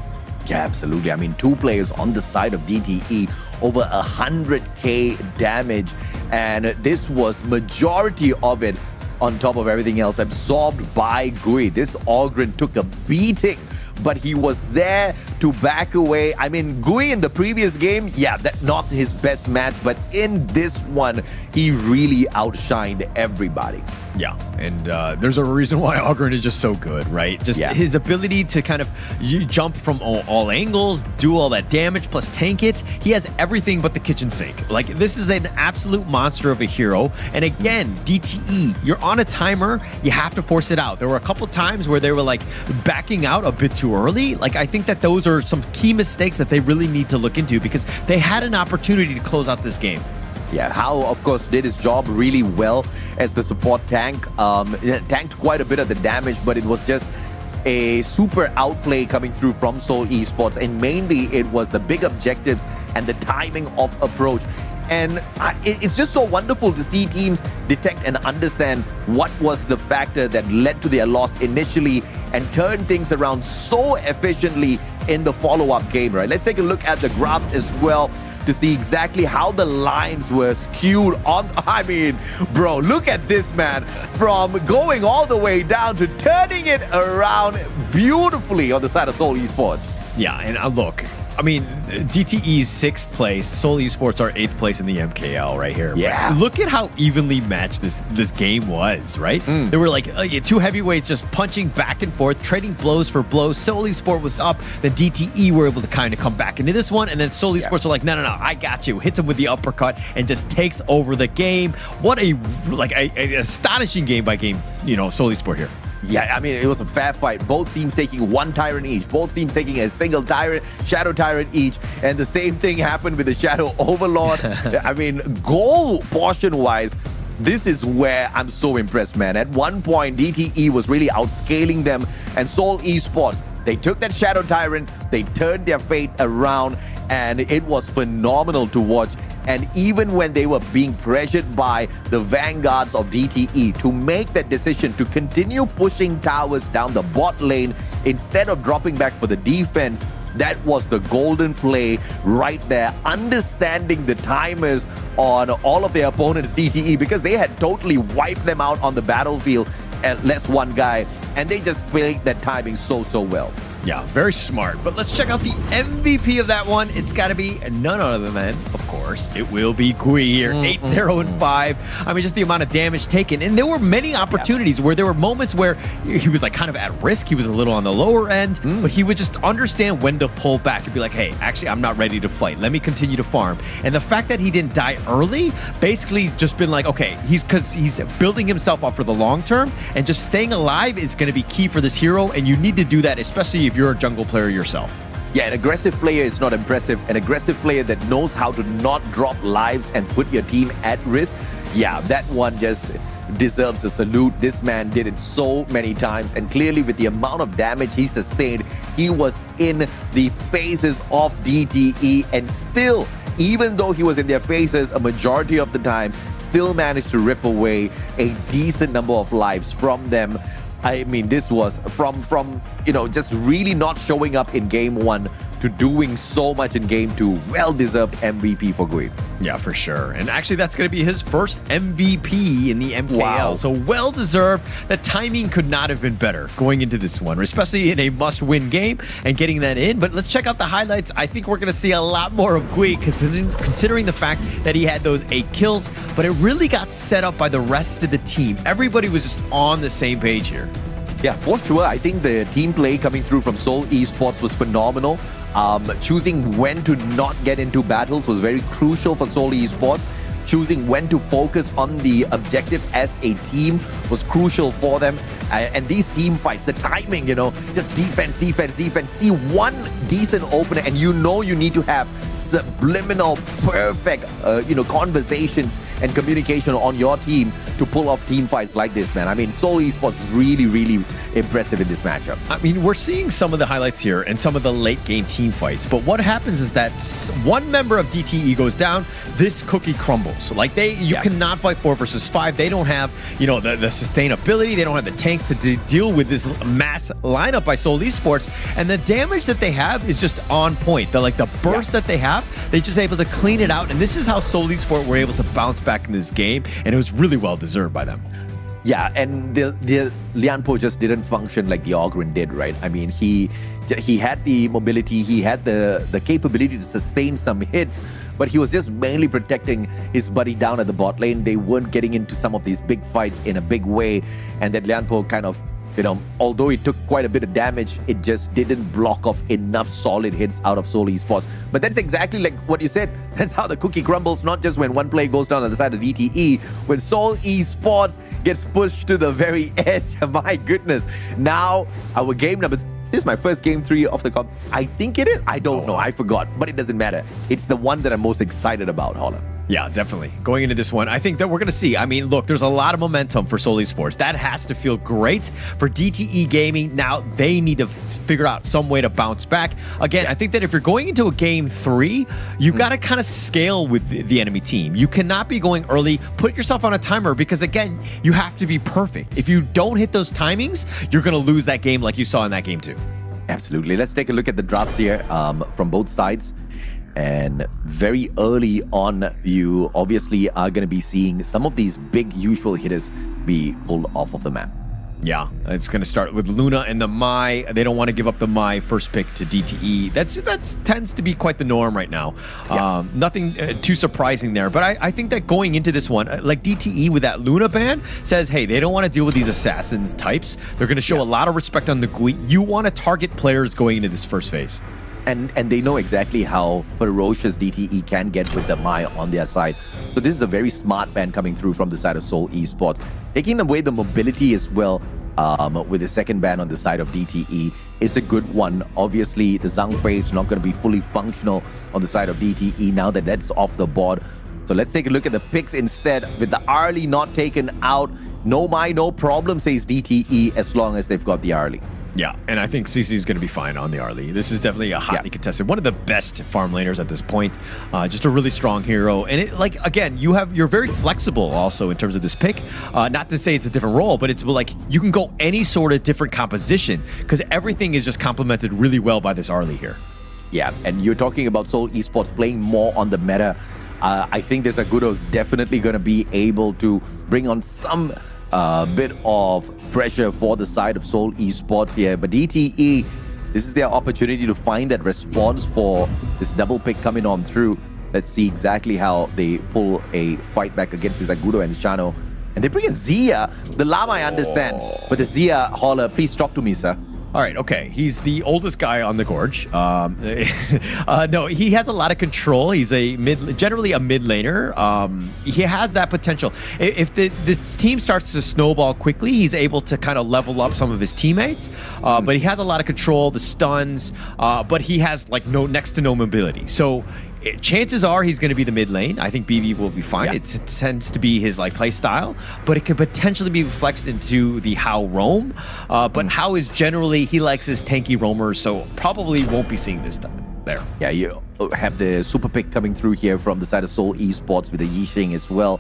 Yeah, absolutely. I mean, 2 players on the side of DTE, over 100k damage. And this was majority of it, on top of everything else, absorbed by Gui. This Augurin took a beating, but he was there to back away. I mean, Gui in the previous game, that not his best match, but in this one, he really outshined everybody. Yeah, and there's a reason why Augurin is just so good, right? Just his ability to kind of jump from all angles, do all that damage, plus tank it. He has everything but the kitchen sink. Like, this is an absolute monster of a hero. And again, DTE, you're on a timer, you have to force it out. There were a couple times where they were like backing out a bit too early. Like, I think that those are some key mistakes that they really need to look into because they had an opportunity to close out this game. Yeah, Hao, of course, did his job really well as the support tank. It tanked quite a bit of the damage, but it was just a super outplay coming through from Seoul Esports. And mainly, it was the big objectives and the timing of approach. And it's just so wonderful to see teams detect and understand what was the factor that led to their loss initially and turn things around so efficiently in the follow-up game, right? Let's take a look at the graphs as well to see exactly how the lines were skewed on. I mean, bro, look at this, man. From going all the way down to turning it around beautifully on the side of Seoul Esports. Yeah, and look, I mean, DTE's 6th place, Seoul Esports are 8th place in the MKL right here. Yeah. But look at how evenly matched this game was, right? There were like two heavyweights just punching back and forth, trading blows for blows. Seoul Esports was up, then DTE were able to kind of come back into this one, and then Seoul Esports are like, no, I got you. Hits him with the uppercut and just takes over the game. What a astonishing game by Seoul Esports here. Yeah, I mean, it was a fair fight. Both teams taking one tyrant each. Both teams taking a single tyrant, shadow tyrant each. And the same thing happened with the shadow overlord. I mean, goal portion-wise, this is where I'm so impressed, man. At one point, DTE was really outscaling them. And Seoul Esports, they took that shadow tyrant, they turned their fate around, and it was phenomenal to watch. And even when they were being pressured by the vanguards of DTE to make that decision to continue pushing towers down the bot lane instead of dropping back for the defense, that was the golden play right there. Understanding the timers on all of their opponents, DTE, because they had totally wiped them out on the battlefield at less one guy, and they just played that timing so well. Yeah, very smart. But let's check out the MVP of that one. It's got to be none other than, of course, it will be Gui here. 8-0-5. I mean, just the amount of damage taken. And there were many opportunities where there were moments where he was like kind of at risk. He was a little on the lower end, but he would just understand when to pull back and be like, hey, actually, I'm not ready to fight. Let me continue to farm. And the fact that he didn't die early, basically just been like, okay, he's building himself up for the long term, and just staying alive is going to be key for this hero. And you need to do that, especially if you're a jungle player yourself. Yeah, an aggressive player is not impressive. An aggressive player that knows how to not drop lives and put your team at risk, yeah, that one just deserves a salute. This man did it so many times, and clearly with the amount of damage he sustained, he was in the faces of DTE, and still, even though he was in their faces a majority of the time, still managed to rip away a decent number of lives from them. I mean, this was from just really not showing up in game 1 to doing so much in game 2. Well-deserved MVP for Gui. Yeah, for sure. And actually, that's going to be his first MVP in the MKL. Wow. So well-deserved. The timing could not have been better going into this one, especially in a must-win game and getting that in. But let's check out the highlights. I think we're going to see a lot more of Gui, considering the fact that he had those 8 kills, but it really got set up by the rest of the team. Everybody was just on the same page here. Yeah, for sure. I think the team play coming through from Seoul Esports was phenomenal. Choosing when to not get into battles was very crucial for Seoul Esports. Choosing when to focus on the objective as a team was crucial for them. And these team fights, the timing, just defense. See one decent opener, and you need to have subliminal, perfect, conversations and communication on your team to pull off team fights like this, man. I mean, Seoul Esports really impressive in this matchup. I mean, we're seeing some of the highlights here and some of the late game team fights, but what happens is that one member of DTE goes down, this cookie crumbles. Like you cannot fight 4 versus 5. They don't have, the sustainability. They don't have the tank to deal with this mass lineup by Seoul Esports, and the damage that they have is just on point. The burst that they have, they're just able to clean it out, and this is how Seoul Esports were able to bounce back in this game, and it was really well deserved by them. Yeah, and the Lianpo just didn't function like the Ogren did, right? I mean, he had the mobility, he had the capability to sustain some hits, but he was just mainly protecting his buddy down at the bot lane. They weren't getting into some of these big fights in a big way, and that Lianpo kind of, although it took quite a bit of damage, it just didn't block off enough solid hits out of Seoul Esports. But that's exactly like what you said. That's how the cookie crumbles, not just when one play goes down on the side of DTE. When Seoul Esports gets pushed to the very edge, my goodness. Now, our game number... Is this my first game 3 of the comp? I think it is. I don't know. I forgot. But it doesn't matter. It's the one that I'm most excited about, Holla. Yeah, definitely. Going into this one, I think that we're going to see. I mean, look, there's a lot of momentum for Seoul Esports. That has to feel great for DTE Gaming. Now, they need to figure out some way to bounce back. Again, I think that if you're going into a game 3, you got to kind of scale with the enemy team. You cannot be going early. Put yourself on a timer because, again, you have to be perfect. If you don't hit those timings, you're going to lose that game like you saw in that game 2. Absolutely. Let's take a look at the drafts here from both sides. And very early on, you obviously are going to be seeing some of these big usual hitters be pulled off of the map. Yeah, it's going to start with Luna and the Mai. They don't want to give up the Mai first pick to DTE. That's tends to be quite the norm right now. Nothing too surprising there. But I think that going into this one, like DTE with that Luna ban says, hey, they don't want to deal with these assassins types. They're going to show a lot of respect on the GUI. You want to target players going into this first phase. And they know exactly how ferocious DTE can get with the Mai on their side. So this is a very smart ban coming through from the side of Seoul Esports. Taking away the mobility as well with the second ban on the side of DTE is a good one. Obviously, the Zhang phase is not going to be fully functional on the side of DTE now that that's off the board. So let's take a look at the picks instead. With the Arlie not taken out, no Mai, no problem, says DTE, as long as they've got the Arlie. Yeah, and I think CC is going to be fine on the Arlie. This is definitely a hotly contested, one of the best farm laners at this point. Just a really strong hero, and it, like, again, you're very flexible also in terms of this pick. Not to say it's a different role, but it's like you can go any sort of different composition because everything is just complemented really well by this Arlie here. Yeah, and you're talking about Seoul Esports playing more on the meta. I think this Agudo's definitely going to be able to bring on some bit of pressure for the side of Seoul Esports here. But DTE, this is their opportunity to find that response for this double pick coming on through. Let's see exactly how they pull a fight back against this Agudo and Shano. And they bring a Zia. The Llama, I understand. But the Zia Hauler, please talk to me, sir. All right, okay. He's the oldest guy on the Gorge. No, he has a lot of control. He's generally a mid laner. He has that potential. If this team starts to snowball quickly, he's able to kind of level up some of his teammates. But he has a lot of control, the stuns, but he has like next to no mobility. So chances are he's going to be the mid lane. I think BB will be fine. It tends to be his like play style, but it could potentially be flexed into the Hao roam. But Hao is generally, he likes his tanky roamers, so probably won't be seeing this there. Yeah, you have the super pick coming through here from the side of Seoul Esports with the Yixing as well.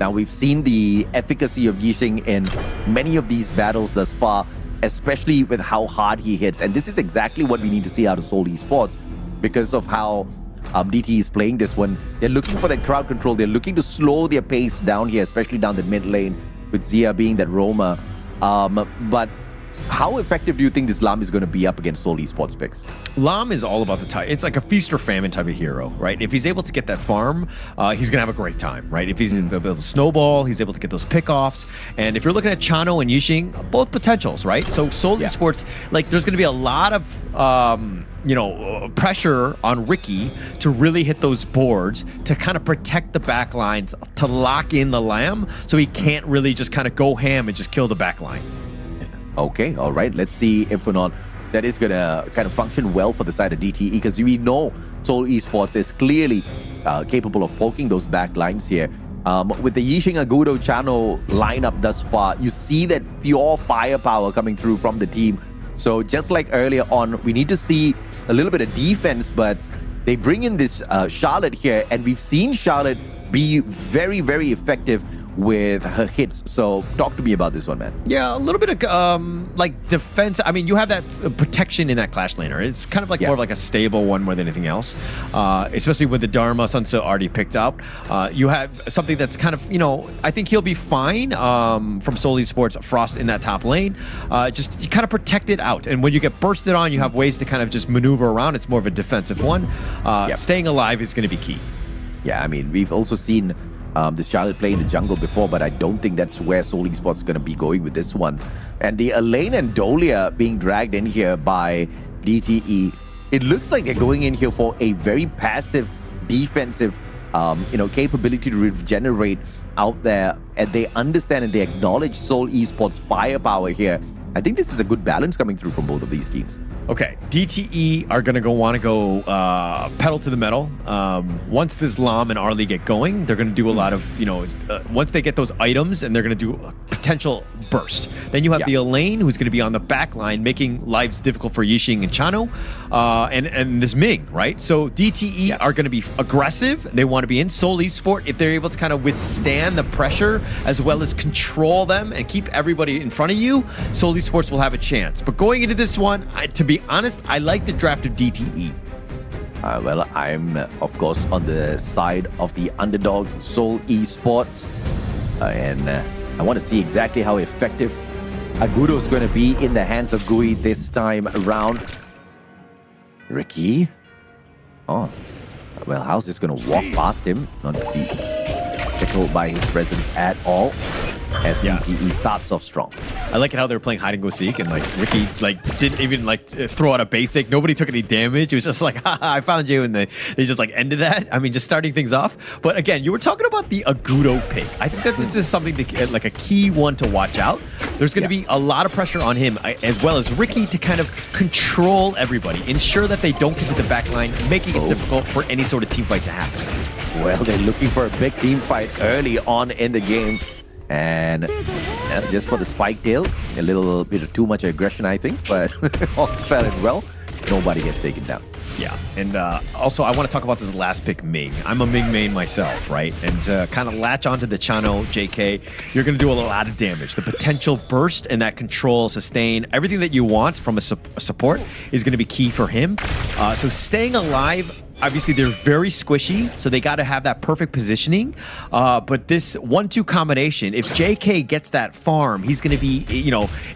Now, we've seen the efficacy of Yixing in many of these battles thus far, especially with how hard he hits. And this is exactly what we need to see out of Seoul Esports because of how DT is playing this one. They're looking for that crowd control. They're looking to slow their pace down here, especially down the mid lane with Zia being that roamer. But how effective do you think this Lam is going to be up against Seoul Esports picks? Lam is all about the type. It's like a feast or famine type of hero, right? If he's able to get that farm, he's going to have a great time, right? If he's able to snowball, he's able to get those pickoffs. And if you're looking at Chano and Yixing, both potentials, right? So Seoul Esports, like there's going to be a lot of pressure on Ricky to really hit those boards to kind of protect the back lines, to lock in the Lamb so he can't really just kind of go ham and just kill the back line. Okay, all right. Let's see if or not that is going to kind of function well for the side of DTE because we know Seoul Esports is clearly capable of poking those back lines here. With the Yixing Agudo Chano lineup thus far, you see that pure firepower coming through from the team. So just like earlier on, we need to see a little bit of defense, but they bring in this Charlotte here, and we've seen Charlotte be very, very effective with her hits. So talk to me about this one, man. Yeah, a little bit of like defense. I mean, you have that protection in that Clash laner. It's kind of like more of like a stable one more than anything else. Especially with the Dharma Sunset already picked up. You have something that's kind of, I think he'll be fine from Seoul Esports Frost in that top lane. Just you kind of protect it out. And when you get bursted on, you have ways to kind of just maneuver around. It's more of a defensive one. Staying alive is going to be key. Yeah, I mean, we've also seen this Charlotte play in the jungle before, but I don't think that's where Seoul Esports is going to be going with this one. And the Elaine and Dolia being dragged in here by DTE, it looks like they're going in here for a very passive defensive capability to regenerate out there, and they understand and they acknowledge Seoul Esports firepower here. I think this is a good balance coming through from both of these teams. Okay, DTE are going to want to go pedal to the metal. Once this Lam and Arlie get going, they're going to do a lot of, once they get those items, and they're going to do a potential burst. Then you have the Elaine, who's going to be on the back line, making lives difficult for Yixing and Chano, and this Ming, right? So DTE are going to be aggressive. They want to be in Seoul Esports. If they're able to kind of withstand the pressure, as well as control them and keep everybody in front of you, Seoul Esports will have a chance. But going into this one, to be honest, I like the draft of DTE. Well, I'm, of course, on the side of the underdogs, Seoul Esports. And I want to see exactly how effective Agudo's going to be in the hands of Gui this time around. Ricky. Oh, well, how's this going to walk past him? Not to be tickled by his presence at all. As DTE starts off strong. I like it how they were playing hide and go seek, and like Ricky didn't even throw out a basic. Nobody took any damage. It was just like, haha, I found you, and they just ended that. I mean, just starting things off. But again, you were talking about the Agudo pick. I think that this is something like a key one to watch out. There's going to be a lot of pressure on him, as well as Ricky, to kind of control everybody, ensure that they don't get to the back line, making it difficult for any sort of team fight to happen. Well, they're looking for a big team fight early on in the game. And just for the spike tail, a little bit of too much aggression, I think, but all's fair and well. Nobody gets taken down. Yeah, and also I want to talk about this last pick, Ming. I'm a Ming main myself, right? And to kind of latch onto the Chano JK, you're going to do a lot of damage. The potential burst and that control, sustain, everything that you want from a support is going to be key for him. So staying alive, obviously they're very squishy, so they got to have that perfect positioning. But this 1-2 combination, if JK gets that farm, he's going to be,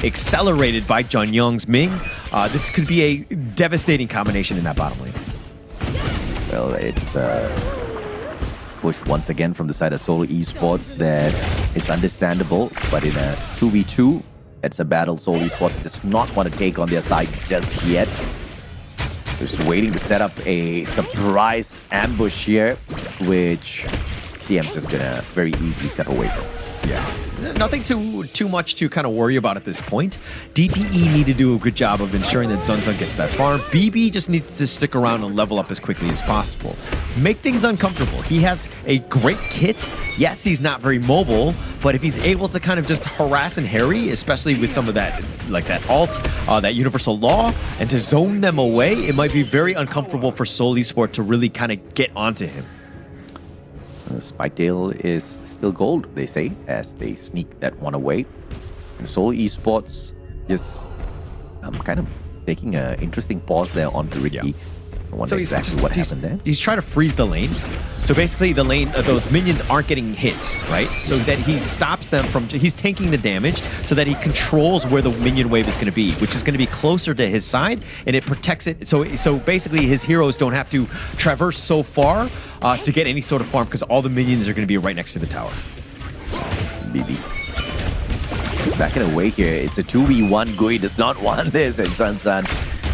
accelerated by Jun Young's Ming. This could be a devastating combination in that bottom lane. Well, it's push once again from the side of Seoul Esports that is understandable, but in a 2v2, it's a battle Seoul Esports does not want to take on their side just yet. Just waiting to set up a surprise ambush here, which CM's just gonna very easily step away from. Yeah, nothing too much to kind of worry about at this point. DTE need to do a good job of ensuring that Zunzun gets that farm. BB just needs to stick around and level up as quickly as possible. Make things uncomfortable. He has a great kit. Yes, he's not very mobile, but if he's able to kind of just harass and harry, especially with some of that, like that ult, that universal law, and to zone them away, it might be very uncomfortable for Seoul Esports to really kind of get onto him. Spike tail is still gold, they say, as they sneak that one away. And Seoul Esports just kind of taking an interesting pause there onto Ricky. Yeah. I wonder exactly what happened there. He's trying to freeze the lane. So basically the lane, those minions aren't getting hit, right? So that he stops them from, he's tanking the damage so that he controls where the minion wave is going to be, which is going to be closer to his side, and it protects it. So basically his heroes don't have to traverse so far to get any sort of farm, because all the minions are going to be right next to the tower. BB. Backing away here. It's a 2v1. Gui does not want this, and Sansan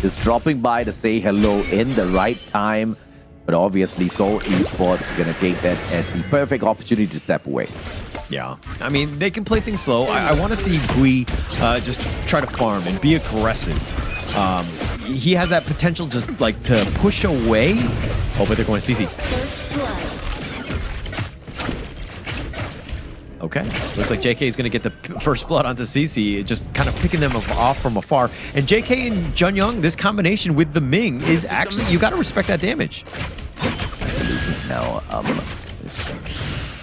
is dropping by to say hello in the right time. But obviously, Seoul Esports are going to take that as the perfect opportunity to step away. Yeah, I mean, they can play things slow. I want to see Gui just try to farm and be aggressive. He has that potential just like to push away. Oh, but they're going to CC. Okay, looks like JK is going to get the first blood onto CC, just kind of picking them off from afar. And JK and Jun Young, this combination with the Ming is actually, you got to respect that damage. Absolutely. Now,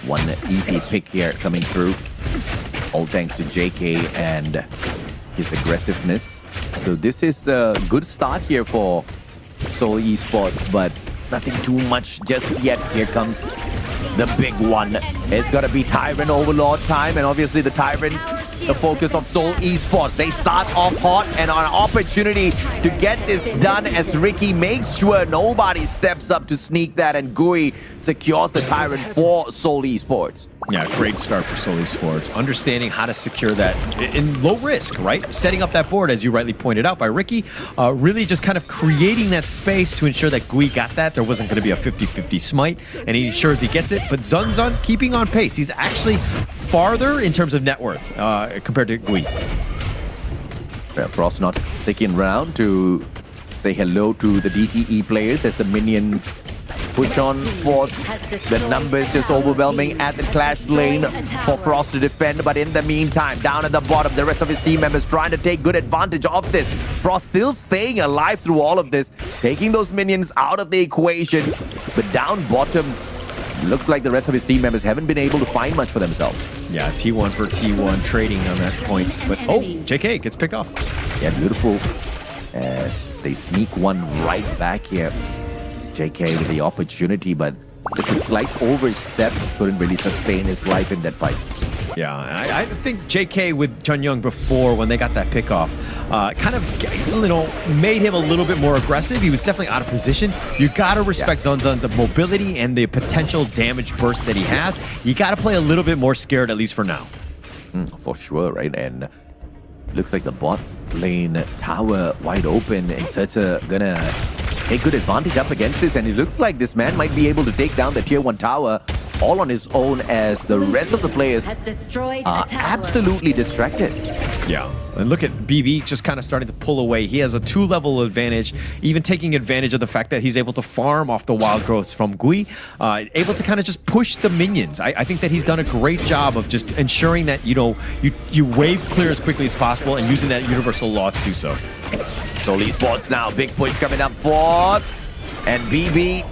one easy pick here coming through. All thanks to JK and his aggressiveness. So this is a good start here for Seoul Esports, but nothing too much just yet. Here comes the big one. It's got to be Tyrant Overlord time, and obviously the Tyrant, the focus of Seoul Esports. They start off hot and on an opportunity to get this done as Ricky makes sure nobody steps up to sneak that, and Gui secures the Tyrant for Seoul Esports. Yeah, great start for Seoul Esports. Understanding how to secure that in low risk, right? Setting up that board, as you rightly pointed out by Ricky, really just kind of creating that space to ensure that Gui got that. There wasn't going to be a 50-50 smite, and he ensures he gets it. But Zunzun keeping on pace. He's actually farther in terms of net worth compared to Gui. Frost not sticking around to say hello to the DTE players as the minions push on forth. The numbers just overwhelming at the clash lane for Frost to defend. But in the meantime, down at the bottom, the rest of his team members trying to take good advantage of this. Frost still staying alive through all of this, taking those minions out of the equation. But down bottom, looks like the rest of his team members haven't been able to find much for themselves. Yeah, T1 for T1 trading on that point. But oh, JK gets picked off. Yeah, beautiful. As they sneak one right back here. JK with the opportunity, but just a slight overstep. Couldn't really sustain his life in that fight. Yeah, I think JK with Chun Young before, when they got that pick off, kind of, made him a little bit more aggressive. He was definitely out of position. You gotta respect Zunzun's mobility and the potential damage burst that he has. You gotta play a little bit more scared, at least for now. For sure, right? And looks like the bot lane tower wide open, and Zeta gonna take good advantage up against this, and it looks like this man might be able to take down the tier 1 tower all on his own, as the rest of the players are absolutely distracted. Yeah, and look at BB just kind of starting to pull away. He has a 2-level advantage, even taking advantage of the fact that he's able to farm off the wild growths from Gui, able to kind of just push the minions. I think that he's done a great job of just ensuring that, you wave clear as quickly as possible and using that universal law to do so. Seoul Esports now, big push coming up forth, and BB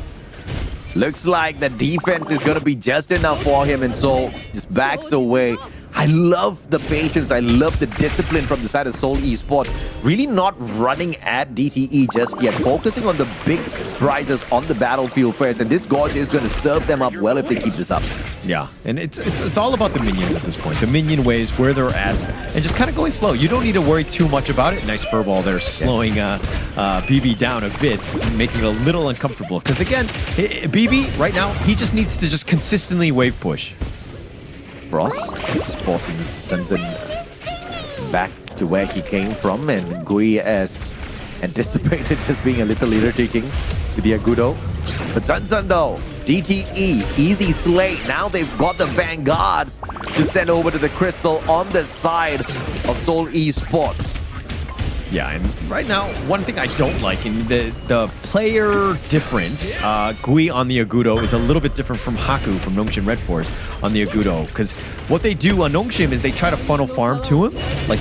looks like the defense is going to be just enough for him, and Seoul just backs away. I love the patience, I love the discipline from the side of Seoul Esports. Really not running at DTE just yet, focusing on the big prizes on the battlefield first, and this Gorge is going to serve them up well if they keep this up. Yeah, and it's all about the minions at this point. The minion waves, where they're at, and just kind of going slow. You don't need to worry too much about it. Nice furball there, slowing BB down a bit, making it a little uncomfortable. Because again, BB right now, he just needs to just consistently wave push. Frost is forcing Zunzun back to where he came from, and Gui, as anticipated, just being a little irritating with the Agudo. But Zunzun though, DTE, easy slate. Now they've got the Vanguards to send over to the Crystal on the side of Seoul Esports. Yeah, and right now, one thing I don't like in the player difference, Gui on the Agudo is a little bit different from Haku from Nongshim Red Force on the Agudo, because what they do on Nongshim is they try to funnel farm to him, like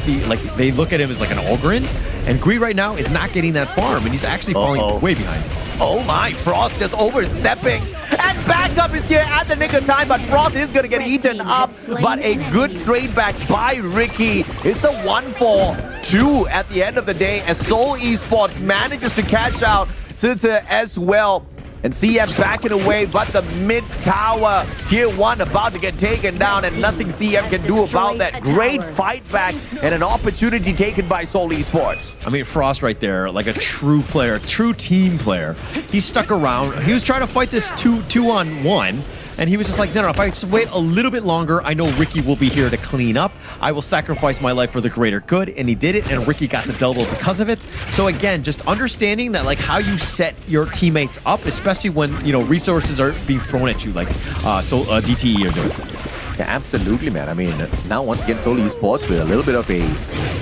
they look at him as like an Ogrin, and Gui right now is not getting that farm, and he's actually falling way behind. Oh my, Frost just overstepping, and backup is here at the nick of time, but Frost is going to get eaten up, but a good trade back by Ricky. It's a 1-for-2 at the end of the day, as Seoul Esports manages to catch out Sita as well. And CM backing away, but the mid tower, tier 1 about to get taken down, and nothing CM can do about that. Great fight back and an opportunity taken by Seoul Esports. I mean, Frost right there, like a true player, true team player. He stuck around. He was trying to fight this 2-on-1. And he was just like, no, if I just wait a little bit longer, I know Ricky will be here to clean up. I will sacrifice my life for the greater good. And he did it, and Ricky got the double because of it. So again, just understanding that, like, how you set your teammates up, especially when, resources are being thrown at you, like DTE are doing. Yeah, absolutely, man. I mean, now once again, Seoul Esports with a little bit of a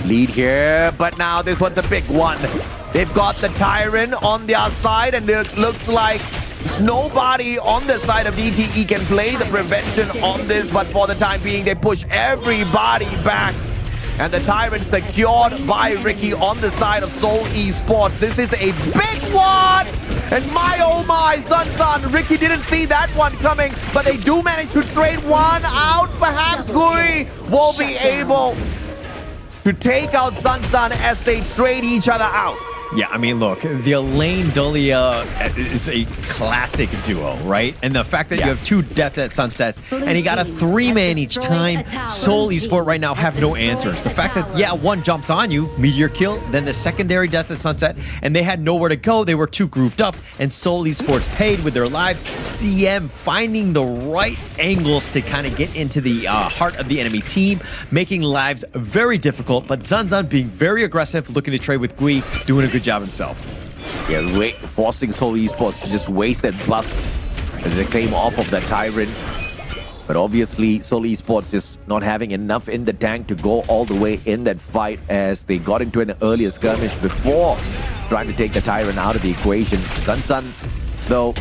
lead here. But now this one's a big one. They've got the Tyrant on their side, and it looks like nobody on the side of DTE can play the prevention on this, but for the time being, they push everybody back. And the Tyrant secured by Ricky on the side of Seoul Esports. This is a big one! And my oh my, Zunzun, Ricky didn't see that one coming, but they do manage to trade one out. Perhaps Gui will be able to take out Zunzun as they trade each other out. Yeah, I mean, look, the Elaine Dahlia is a classic duo, right? And the fact that you have 2 Death at Sunsets, and he got a 3-man each time, Seoul Esports right now have no answers. The fact that, one jumps on you, Meteor kill, then the secondary Death at Sunset, and they had nowhere to go. They were too grouped up, and Seoul Esports paid with their lives. CM finding the right angles to kind of get into the heart of the enemy team, making lives very difficult, but Zunzun being very aggressive, looking to trade with Gui, doing a good job himself. Yeah, forcing Seoul Esports to just waste that buff as they came off of that Tyrant. But obviously, Seoul Esports is not having enough in the tank to go all the way in that fight, as they got into an earlier skirmish before trying to take the Tyrant out of the equation. Zunzun, though,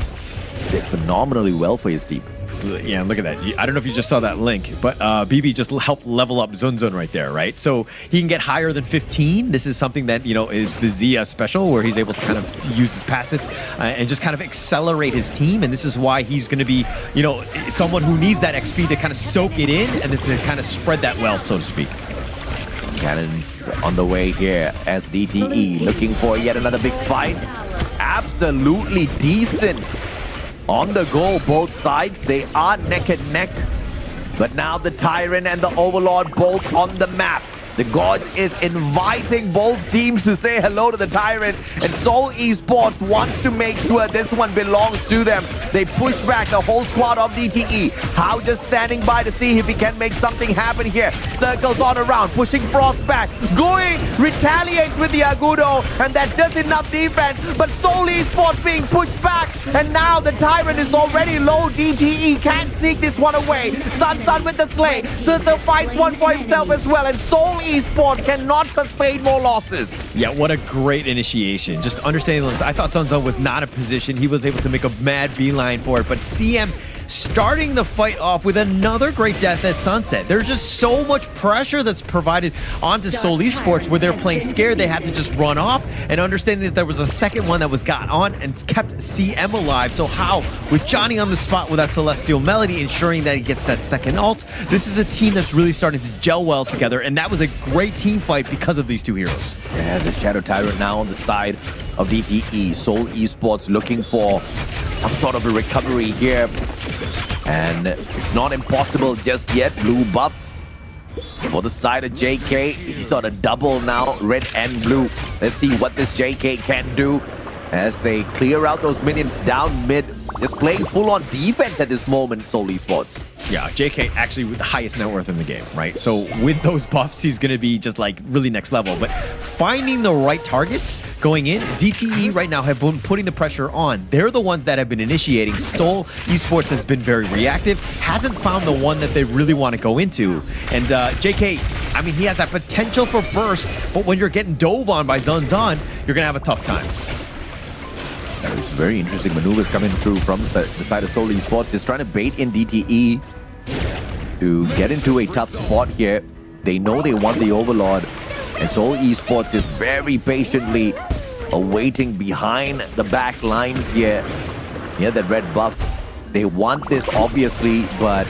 did phenomenally well for his team. Yeah, look at that. I don't know if you just saw that link, but BB just helped level up Zunzun right there, right? So he can get higher than 15. This is something that, is the Zia special, where he's able to kind of use his passive and just kind of accelerate his team. And this is why he's going to be, someone who needs that XP to kind of soak it in and to kind of spread that wealth, so to speak. Cannons on the way here as DTE looking for yet another big fight. Absolutely decent. On the goal, both sides, they are neck and neck. But now the Tyrant and the Overlord both on the map. The Gorge is inviting both teams to say hello to the Tyrant, and Seoul Esports wants to make sure this one belongs to them. They push back the whole squad of DTE. How just standing by to see if he can make something happen here. Circles on around, pushing Frost back, going, retaliates with the Agudo, and that's just enough defense. But Seoul Esports being pushed back, and now the Tyrant is already low. DTE can't sneak this one away. Sun with the Slay. Sirsa fights one for himself as well, and Seoul Esports cannot sustain more losses. Yeah, what a great initiation. Just understanding those. I thought Zunzun was not in position. He was able to make a mad beeline for it, but CM starting the fight off with another great death at Sunset. There's just so much pressure that's provided onto Seoul Esports where they're playing scared. They had to just run off, and understanding that there was a second one that was got on and kept CM alive. So how, with Johnny on the spot with that Celestial Melody, ensuring that he gets that second ult, this is a team that's really starting to gel well together, and that was a great team fight because of these two heroes. Yeah, the Shadow Tyrant now on the side of DTE. Seoul Esports looking for some sort of a recovery here. And it's not impossible just yet. Blue buff for the side of JK. He's on a double now, red and blue. Let's see what this JK can do as they clear out those minions down mid. Just playing full on defense at this moment, Seoul Esports. Yeah, JK actually with the highest net worth in the game, right? So with those buffs, he's going to be just like really next level. But finding the right targets going in, DTE right now have been putting the pressure on. They're the ones that have been initiating. Seoul Esports has been very reactive, hasn't found the one that they really want to go into. And JK, I mean, he has that potential for burst, but when you're getting dove on by Zunzun, you're going to have a tough time. There's very interesting maneuvers coming through from the side of Seoul Esports, just trying to bait in DTE to get into a tough spot here. They know they want the Overlord, and Seoul Esports is very patiently awaiting behind the back lines here. Yeah, that red buff. They want this, obviously, but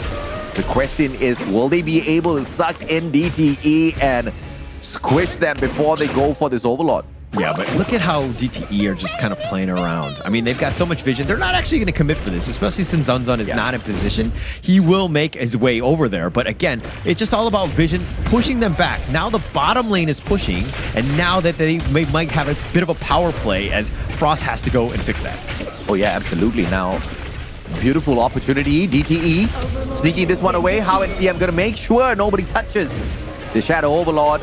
the question is, will they be able to suck in DTE and squish them before they go for this Overlord? Yeah, but look at how DTE are just kind of playing around. I mean, they've got so much vision. They're not actually going to commit for this, especially since Zunzun is not in position. He will make his way over there. But again, it's just all about vision, pushing them back. Now the bottom lane is pushing, and now that they might have a bit of a power play as Frost has to go and fix that. Oh yeah, absolutely. Now, beautiful opportunity. DTE sneaking this one away. How is CM going to make sure nobody touches the Shadow Overlord?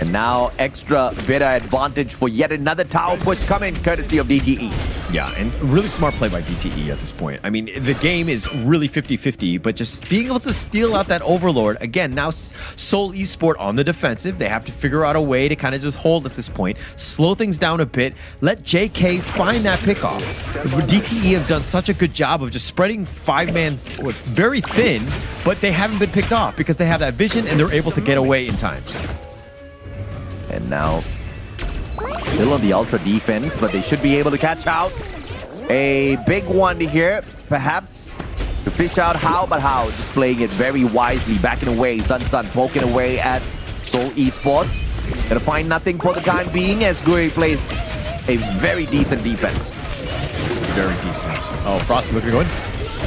And now extra bitter advantage for yet another tower push coming courtesy of DTE. Yeah, and really smart play by DTE at this point. I mean, the game is really 50-50, but just being able to steal out that Overlord, again, now Seoul Esport on the defensive. They have to figure out a way to kind of just hold at this point, slow things down a bit, let JK find that pickoff. DTE have done such a good job of just spreading five-man very thin, but they haven't been picked off because they have that vision and they're able to get away in time. And now, still on the ultra defense, but they should be able to catch out. A big one here, perhaps, to fish out how, but how. Just playing it very wisely, backing away. Sun poking away at Seoul Esports. Gonna find nothing for the time being as Gui plays a very decent defense. Very decent. Oh, Frost looking good.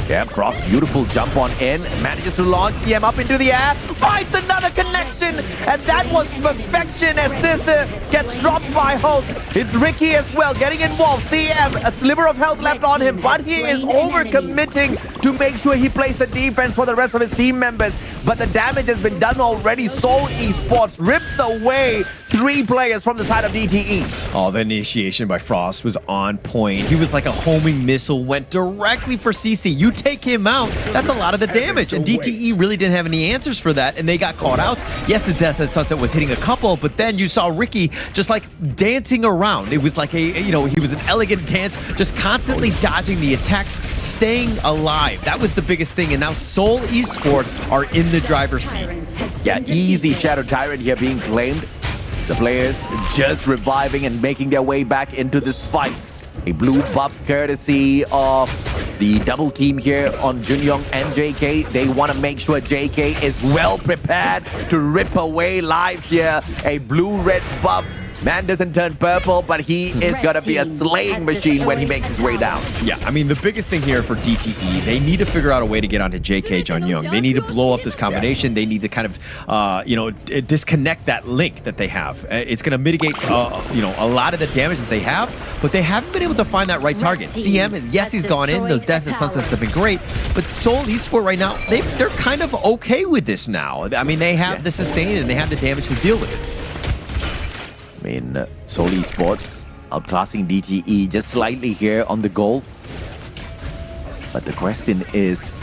Yeah, Frost, beautiful jump on in. Manages to launch CM up into the air. Finds another connection. And that was perfection as Sisse gets dropped by Hope. It's Ricky as well getting involved. CM, a sliver of health left on him, but he is over-committing to make sure he plays the defense for the rest of his team members. But the damage has been done already. Seoul Esports rips away 3 players from the side of DTE. Oh, the initiation by Frost was on point. He was like a homing missile, went directly for CC. You take him out, that's a lot of the damage. And DTE really didn't have any answers for that, and they got caught out. Yes, the Death at Sunset was hitting a couple, but then you saw Ricky just like dancing around. It was like a, he was an elegant dance, just constantly dodging the attacks, staying alive. That was the biggest thing, and now Seoul Esports are in the driver's seat. Yeah, easy Shadow Tyrant here being claimed. The players just reviving and making their way back into this fight. A blue buff courtesy of the double team here on Junyoung and JK. They want to make sure JK is well prepared to rip away lives here. A blue-red buff Man doesn't turn purple, but he is gonna be a slaying machine when he makes his way down. Yeah, I mean, the biggest thing here for DTE, they need to figure out a way to get onto JK John Young. They need to blow up this combination. They need to kind of, disconnect that link that they have. It's going to mitigate, a lot of the damage that they have, but they haven't been able to find that right target. CM, yes, he's gone in. The Death and Sunsets have been great, but Seoul Esports right now, they're kind of okay with this now. I mean, they have the sustain and they have the damage to deal with it. I mean, Seoul Esports outclassing DTE just slightly here on the goal. But the question is,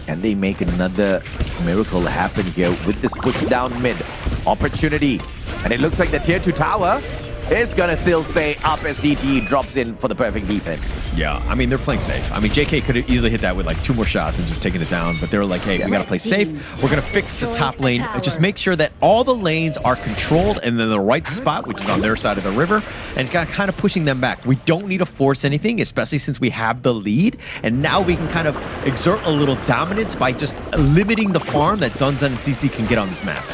can they make another miracle happen here with this push down mid opportunity? And it looks like the tier 2 tower is gonna still stay up as DTE drops in for the perfect defense. Yeah, I mean, they're playing safe. I mean, JK could have easily hit that with like 2 more shots and just taken it down, but they were like, hey, we gotta play safe. We're gonna fix the top lane. Just make sure that all the lanes are controlled and in the right spot, which is on their side of the river, and kind of pushing them back. We don't need to force anything, especially since we have the lead, and now we can kind of exert a little dominance by just limiting the farm that Zunzan and CC can get on this map.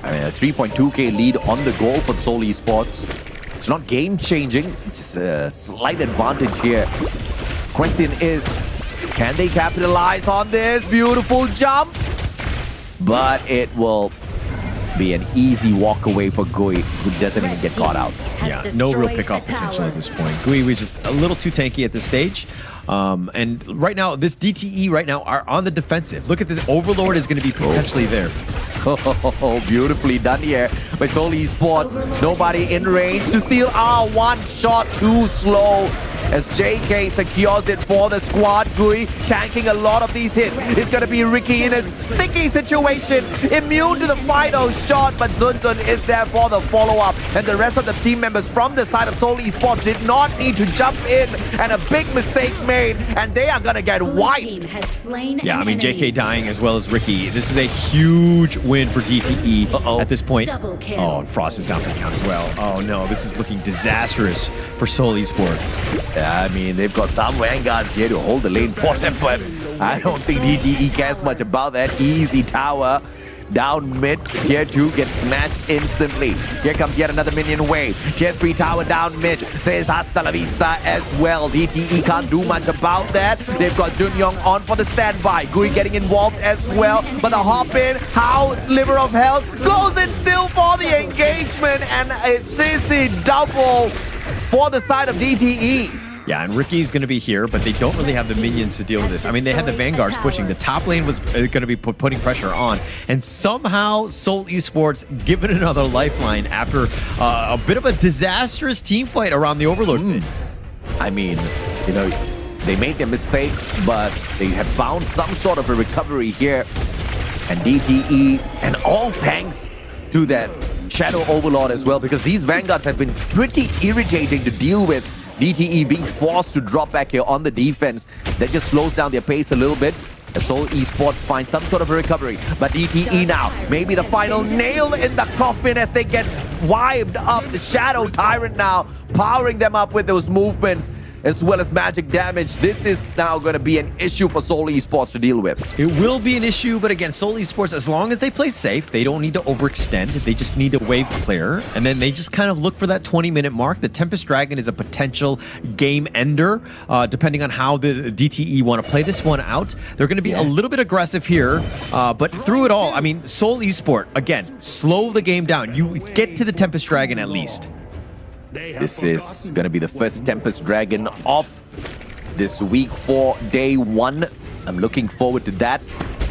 I mean, a 3.2k lead on the goal for Seoul Esports. It's not game-changing, just a slight advantage here. Question is, can they capitalize on this beautiful jump? But it will be an easy walk away for Gui, who doesn't even get caught out. Yeah, no real pickoff potential at this point. Gui was just a little too tanky at this stage. And right now, this DTE right now are on the defensive. Look at this. Overlord is going to be potentially there. Oh, beautifully done here by Seoul Esports. Nobody in range to steal. One shot too slow as JK secures it for the squad. Gui tanking a lot of these hits. It's going to be Ricky in a sticky situation. Immune to the final shot, but Zunzun is there for the follow-up. And the rest of the team members from the side of Seoul Esports did not need to jump in. And a big mistake made, and they are going to get wiped. Yeah, I mean, JK dying as well as Ricky. This is a huge win for DTE at this point. Oh, and Frost is down for the count as well. Oh no, this is looking disastrous for Seoul Esports. Yeah, I mean, they've got some Vanguards here to hold the lane for them, but I don't think DTE cares much about that. Easy tower. Down mid, tier 2 gets smashed instantly. Here comes yet another minion wave. Tier 3 tower down mid, says hasta la vista as well. DTE can't do much about that. They've got Junyong on for the standby. Gui getting involved as well, but the hop in, how Sliver of Health goes in still for the engagement, and a CC double for the side of DTE. Yeah, and Ricky's going to be here, but they don't really have the minions to deal with this. I mean, they had the Vanguards pushing. The top lane was going to be putting pressure on. And somehow, Seoul Esports given another lifeline after a bit of a disastrous team fight around the Overlord. I mean, they made their mistake, but they have found some sort of a recovery here. And DTE, and all thanks to that Shadow Overlord as well, because these Vanguards have been pretty irritating to deal with. DTE being forced to drop back here on the defense. That just slows down their pace a little bit. As Seoul Esports find some sort of a recovery. But DTE now, maybe the final nail in the coffin as they get wiped up. The Shadow Tyrant now powering them up with those movements as well as magic damage. This is now going to be an issue for Seoul Esports to deal with. It will be an issue, but again, Seoul Esports, as long as they play safe, they don't need to overextend. They just need to wave clear, and then they just kind of look for that 20-minute mark. The Tempest Dragon is a potential game ender, depending on how the DTE want to play this one out. They're going to be a little bit aggressive here, but through it all, I mean, Seoul Esports, again, slow the game down. You get to the Tempest Dragon at least. This is going to be the first Tempest Dragon of this week 4, day 1. I'm looking forward to that.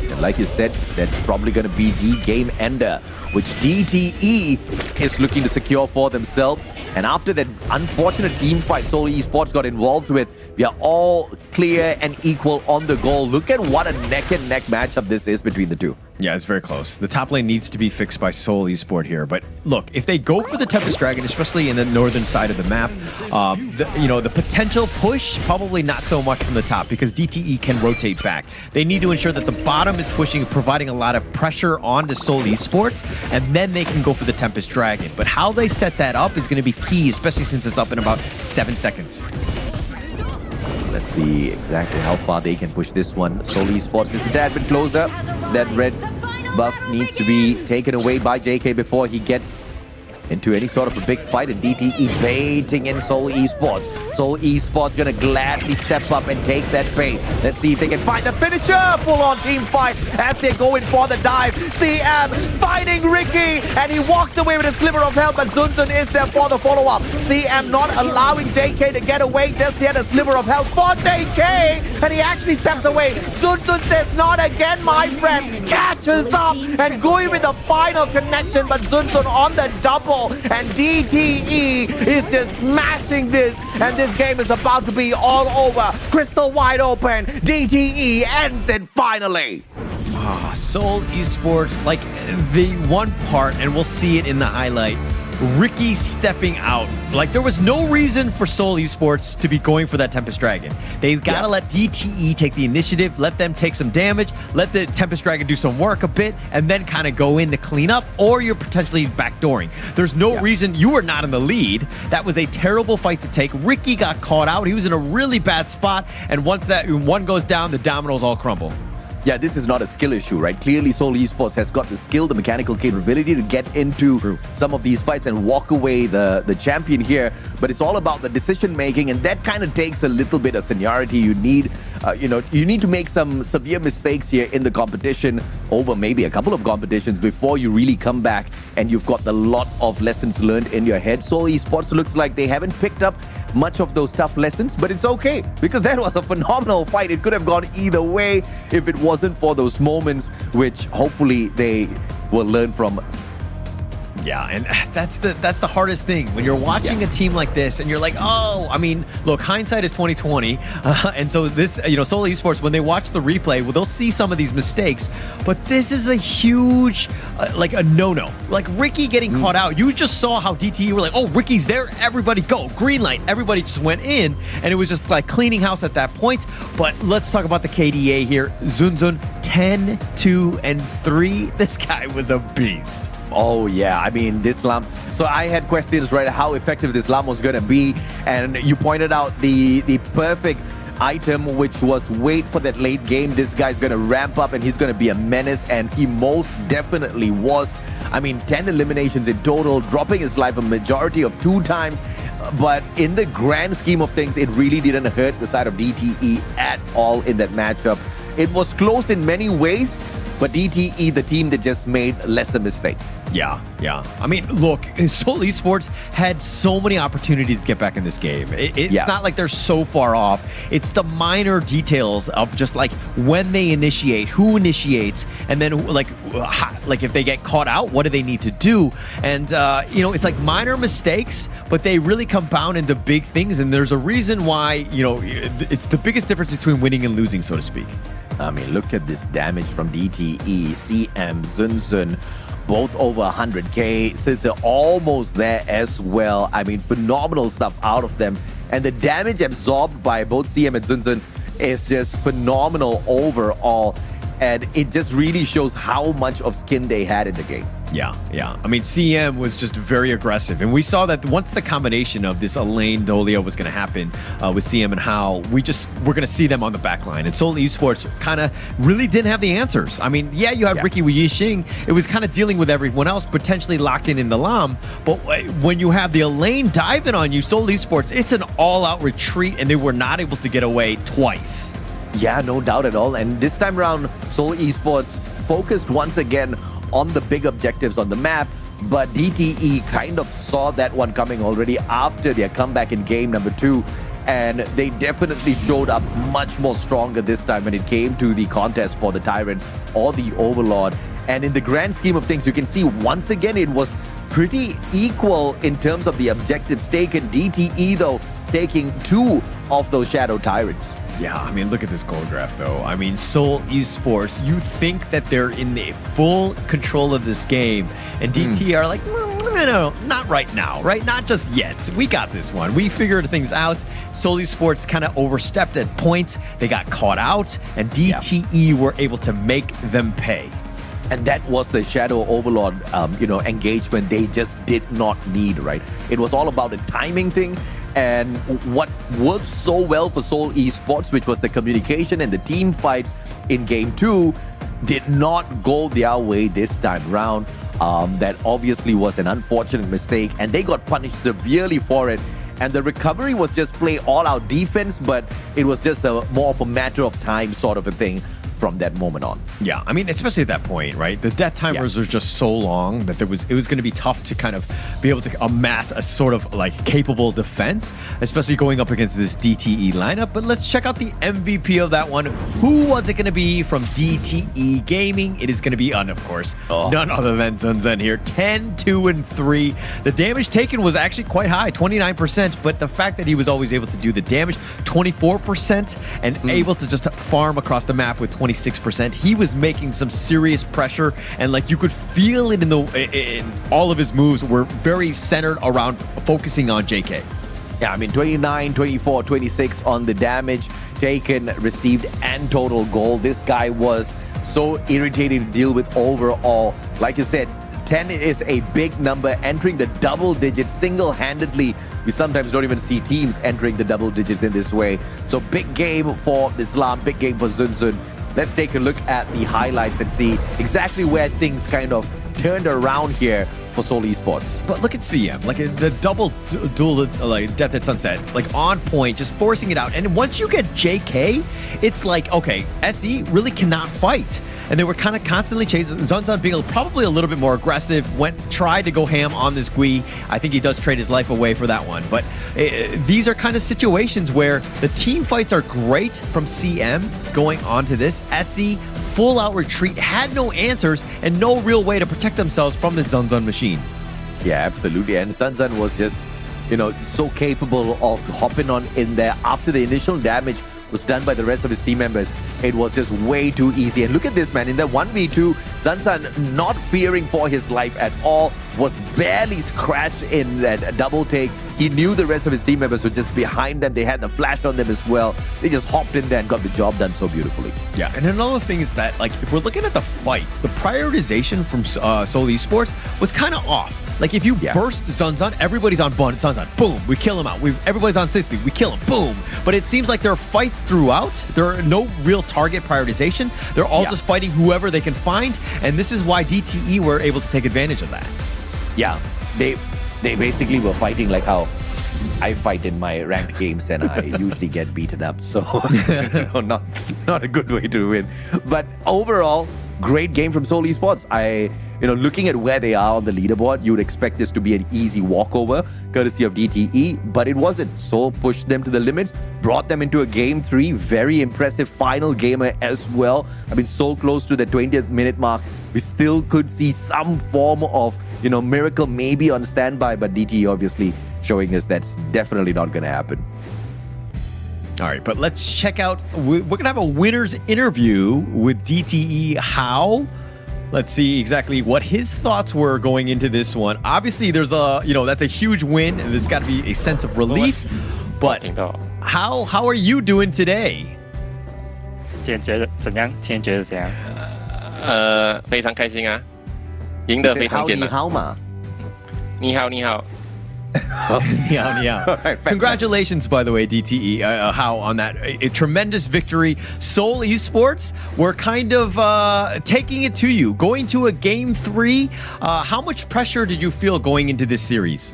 And like you said, that's probably going to be the game ender, which DTE is looking to secure for themselves. And after that unfortunate team fight Seoul Esports got involved with, we are all clear and equal on the goal. Look at what a neck-and-neck matchup this is between the two. Yeah, it's very close. The top lane needs to be fixed by Seoul Esports here. But look, if they go for the Tempest Dragon, especially in the northern side of the map, the potential push, probably not so much from the top because DTE can rotate back. They need to ensure that the bottom is pushing, providing a lot of pressure onto Seoul Esports, and then they can go for the Tempest Dragon. But how they set that up is going to be key, especially since it's up in about 7 seconds. Let's see exactly how far they can push this one. Seoul Esports is a tad bit closer. That red buff needs to be taken away by JK before he gets into any sort of a big fight, and DTE baiting in Seoul Esports. Seoul Esports gonna gladly step up and take that bait. Let's see if they can find the finisher. Full-on team fight as they're going for the dive. CM fighting Ricky, and he walks away with a sliver of health, but Zunzun is there for the follow-up. CM not allowing JK to get away just yet. A sliver of health for JK, and he actually steps away. Zunzun says, not again, my friend. Catches up and going with the final connection, but Zunzun on the double, and DTE is just smashing this, and this game is about to be all over. Crystal wide open. DTE ends it finally. Seoul Esports, like the one part, and we'll see it in the highlight, Ricky stepping out. Like, there was no reason for Seoul Esports to be going for that Tempest Dragon. They've got to let DTE take the initiative, let them take some damage, let the Tempest Dragon do some work a bit, and then kind of go in to clean up, or you're potentially backdooring. There's no reason you were not in the lead. That was a terrible fight to take. Ricky got caught out. He was in a really bad spot, and once that one goes down, the dominoes all crumble. Yeah, this is not a skill issue, right? Clearly, Seoul Esports has got the skill, the mechanical capability to get into some of these fights and walk away the champion here. But it's all about the decision making, and that kind of takes a little bit of seniority. You need, you need to make some severe mistakes here in the competition over maybe a couple of competitions before you really come back and you've got a lot of lessons learned in your head. Seoul Esports looks like they haven't picked up much of those tough lessons, but it's okay because that was a phenomenal fight. It could have gone either way if it wasn't for those moments, which hopefully they will learn from. Yeah, and that's the hardest thing when you're watching a team like this, and you're like, oh, I mean, look, hindsight is 2020, and so this, Seoul Esports, when they watch the replay, well, they'll see some of these mistakes, but this is a huge, like a no-no. Like Ricky getting caught out, you just saw how DTE were like, oh, Ricky's there, everybody go, green light, everybody just went in, and it was just like cleaning house at that point. But let's talk about the KDA here. Zunzun 10, 2, and 3. This guy was a beast. Oh yeah, I mean, this LAM. So I had questions, right, how effective this LAM was going to be, and you pointed out the perfect item, which was wait for that late game. This guy's going to ramp up and he's going to be a menace, and he most definitely was. I mean, 10 eliminations in total, dropping his life a majority of 2 times. But in the grand scheme of things, it really didn't hurt the side of DTE at all in that matchup. It was close in many ways, but DTE, the team that just made lesser mistakes. Yeah. I mean, look, Seoul Esports had so many opportunities to get back in this game. It's not like they're so far off. It's the minor details of just like when they initiate, who initiates, and then like if they get caught out, what do they need to do? And, it's like minor mistakes, but they really compound into big things. And there's a reason why, it's the biggest difference between winning and losing, so to speak. I mean, look at this damage from DTE, CM, Zunzun, both over 100k, since they're almost there as well. I mean, phenomenal stuff out of them. And the damage absorbed by both CM and Zunzun is just phenomenal overall. And it just really shows how much of skin they had in the game. Yeah. I mean, CM was just very aggressive. And we saw that once the combination of this Elaine Dolio was going to happen with CM and Hao, we're going to see them on the back line. And Seoul Esports kind of really didn't have the answers. I mean, you have Ricky with Yixing. It was kind of dealing with everyone else, potentially locking in the LAM. But when you have the Elaine diving on you, Seoul Esports, it's an all-out retreat, and they were not able to get away twice. Yeah, no doubt at all. And this time around, Seoul Esports focused once again on the big objectives on the map, but DTE kind of saw that one coming already after their comeback in game number 2, and they definitely showed up much more stronger this time when it came to the contest for the Tyrant or the Overlord. And in the grand scheme of things, you can see once again it was pretty equal in terms of the objectives taken. DTE, though, taking 2 of those Shadow Tyrants. Yeah, I mean, look at this goal graph, though. I mean, Seoul Esports, you think that they're in the full control of this game, and DT are like, no, not right now, right? Not just yet. We got this one. We figured things out. Seoul Esports kind of overstepped at points. They got caught out, and DTE were able to make them pay. And that was the Shadow Overlord, engagement they just did not need, right? It was all about a timing thing. And what worked so well for Seoul Esports, which was the communication and the team fights in Game 2, did not go their way this time round. That obviously was an unfortunate mistake, and they got punished severely for it. And the recovery was just play all-out defense, but it was just more of a matter of time sort of a thing from that moment on. Yeah, I mean, especially at that point, right? The death timers are just so long that it was going to be tough to kind of be able to amass a sort of like capable defense, especially going up against this DTE lineup. But let's check out the MVP of that one. Who was it going to be from DTE Gaming? It is going to be, of course, none other than Zunzun here. 10, 2, and 3. The damage taken was actually quite high, 29%, but the fact that he was always able to do the damage, 24%, and able to just farm across the map with 26%. He was making some serious pressure, and like you could feel it in all of his moves were very centered around focusing on JK. Yeah, I mean 29, 24, 26 on the damage taken, received, and total goal. This guy was so irritating to deal with overall. Like you said, 10 is a big number, entering the double digits single-handedly. We sometimes don't even see teams entering the double digits in this way. So big game for Islam, big game for Zunzun. Let's take a look at the highlights and see exactly where things kind of turned around here for Seoul Esports. But look at CM, like the double duel, like Death at Sunset, like on point, just forcing it out. And once you get JK, it's like, okay, SE really cannot fight. And they were kind of constantly chasing. Zunzun being probably a little bit more aggressive, tried to go ham on this Gui. I think he does trade his life away for that one. But these are kind of situations where the team fights are great from CM going on to this. SE, full out retreat, had no answers and no real way to protect themselves from the Zunzun machine. Yeah, absolutely. And Zunzun was just, so capable of hopping on in there after the initial damage was done by the rest of his team members. It was just way too easy. And look at this, man. In the 1v2, Zunzun, not fearing for his life at all, was barely scratched in that double take. He knew the rest of his team members were just behind them. They had the flash on them as well. They just hopped in there and got the job done so beautifully. Yeah, and another thing is that, like, if we're looking at the fights, the prioritization from Seoul Esports was kind of off. Like, if you burst Zunzun, everybody's on Zunzun. Boom, we kill him out. Everybody's on Sicily, we kill him. Boom. But it seems like there are fights throughout. There are no real target prioritization. They're all just fighting whoever they can find. And this is why DTE were able to take advantage of that. Yeah, they basically were fighting like how I fight in my ranked games and I usually get beaten up. So not a good way to win. But overall, great game from Seoul Esports. Looking at where they are on the leaderboard, you would expect this to be an easy walkover, courtesy of DTE, but it wasn't. Seoul pushed them to the limits, brought them into a game 3, very impressive final gamer as well. I mean, so close to the 20th minute mark, we still could see some form of, miracle maybe on standby, but DTE obviously showing us that's definitely not going to happen. All right, but let's check out, we're going to have a winner's interview with DTE How. Let's see exactly what his thoughts were going into this one. Obviously, there's that's a huge win, and there's got to be a sense of relief. But how are you doing today? 今天觉得怎样？今天觉得怎样？非常开心啊，赢得非常艰难。你好嘛？你好，你好。Congratulations, by the way, DTE, How, on that a tremendous victory. Seoul Esports were kind of taking it to you, going to a game 3. How much pressure did you feel going into this series?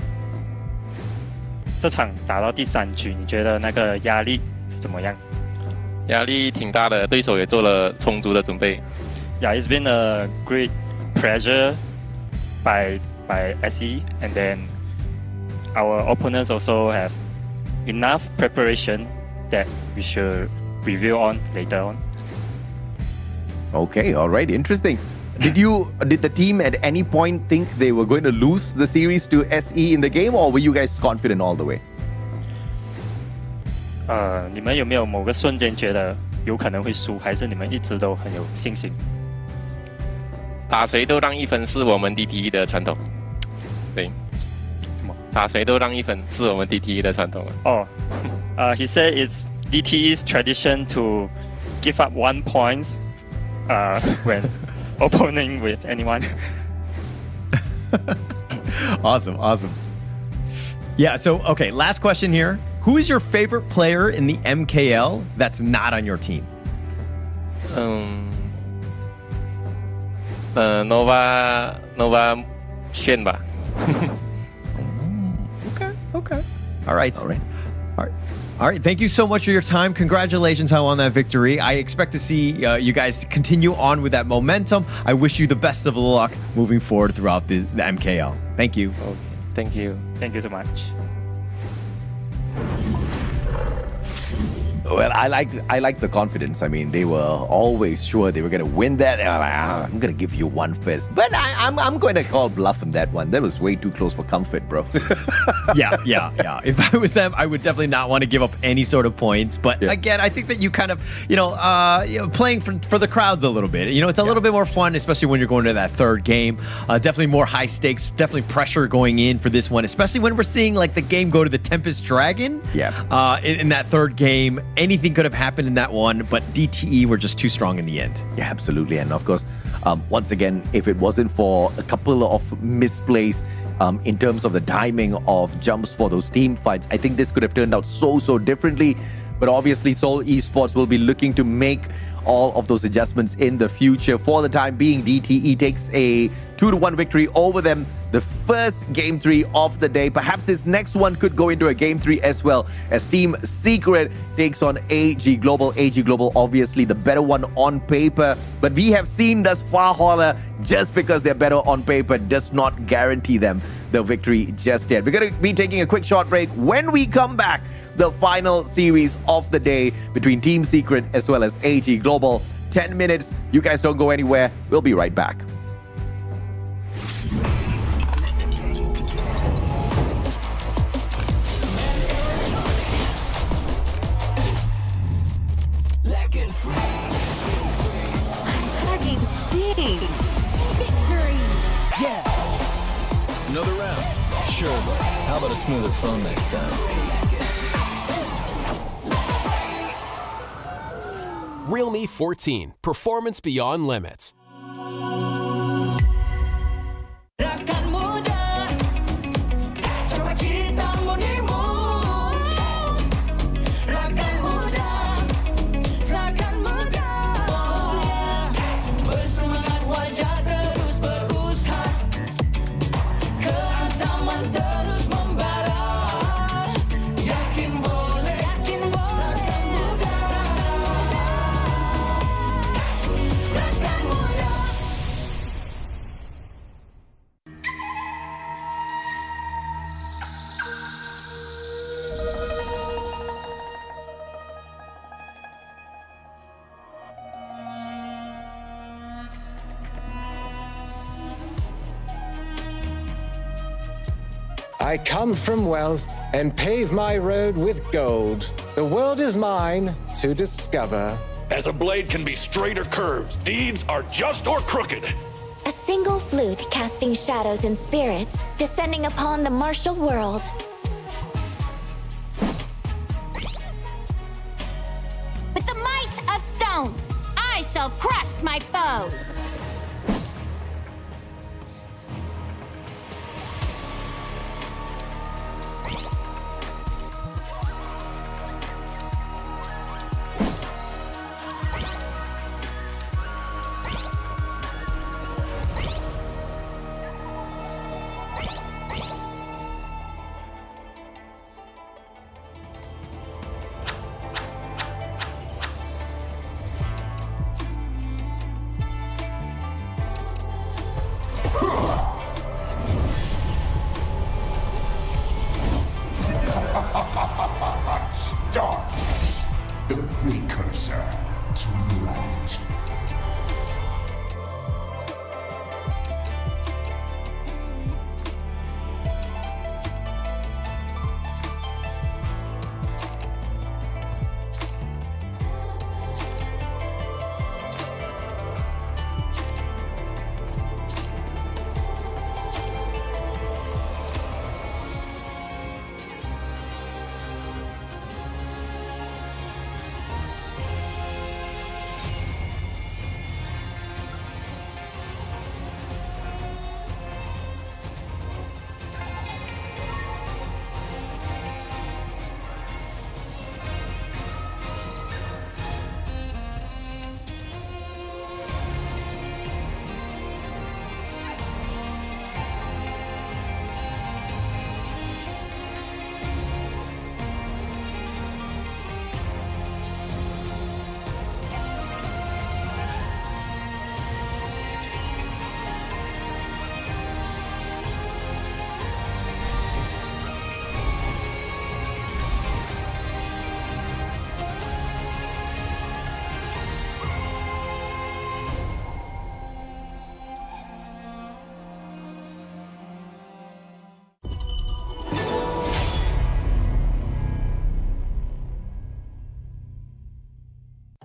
这场打到第3局，你觉得那个压力是怎么样？压力挺大的，对手也做了充足的准备。Yeah, it's been a great pressure by SE, and then our opponents also have enough preparation that we should review on later on. Okay, all right, interesting. Did the team at any point think they were going to lose the series to SE in the game, or were you guys confident all the way? 你们有没有某个瞬间觉得有可能会输，还是你们一直都很有信心？打谁都让一分是我们 DTE 的传统。对。打谁都让一分是我们 DTE 的传统。He said it's DTE's tradition to give up 1 point when opponent with anyone. Awesome. Yeah, so, okay, last question here. Who is your favorite player in the MKL that's not on your team? Nova 炫吧。 Okay. All right. All right. Thank you so much for your time. Congratulations, Hao, on that victory. I expect to see you guys to continue on with that momentum. I wish you the best of luck moving forward throughout the MKL. Thank you. Okay. Thank you. Thank you so much. Well, I like the confidence. I mean, they were always sure they were going to win that. I'm going to give you one first, but I'm going to call bluff on that one. That was way too close for comfort, bro. Yeah. If I was them, I would definitely not want to give up any sort of points. But again, I think that you kind of, playing for the crowds a little bit. It's a little bit more fun, especially when you're going to that third game. Definitely more high stakes, definitely pressure going in for this one, especially when we're seeing like the game go to the Tempest Dragon. Yeah. In that third game, anything could have happened in that one, but DTE were just too strong in the end. Yeah, absolutely. And of course, once again, if it wasn't for a couple of misplays in terms of the timing of jumps for those team fights, I think this could have turned out so differently. But obviously, Seoul Esports will be looking to make all of those adjustments in the future. For the time being, DTE takes a 2-1 victory over them. The first Game 3 of the day. Perhaps this next one could go into a Game 3 as well, as Team Secret takes on AG Global. AG Global, obviously the better one on paper. But we have seen thus far, Holler, just because they're better on paper does not guarantee them the victory just yet. We're going to be taking a quick short break. When we come back, the final series of the day between Team Secret as well as AG Global. 10 minutes. You guys don't go anywhere. We'll be right back. Hugging stinks. Victory. Another round? Sure, but how about a smoother phone next time? Realme 14. Performance beyond limits. I come from wealth and pave my road with gold. The world is mine to discover. As a blade can be straight or curved, deeds are just or crooked. A single flute casting shadows and spirits, descending upon the martial world. With the might of stones, I shall crush my foes. Darkness, the precursor to light.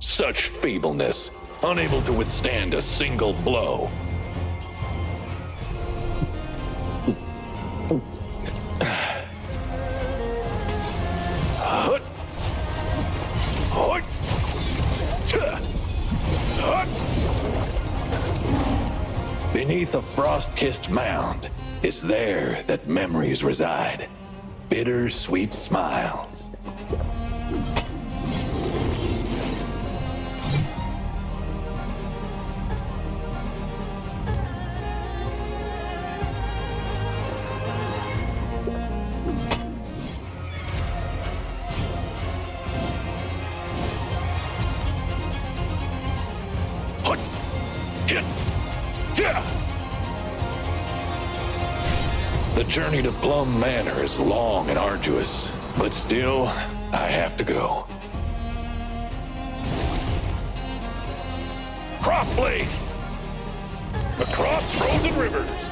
Such feebleness, unable to withstand a single blow. Beneath a frost-kissed mound, it's there that memories reside. Bitter-sweet smiles. The journey to Plum Manor is long and arduous, but still, I have to go. Crossblade! Across frozen rivers!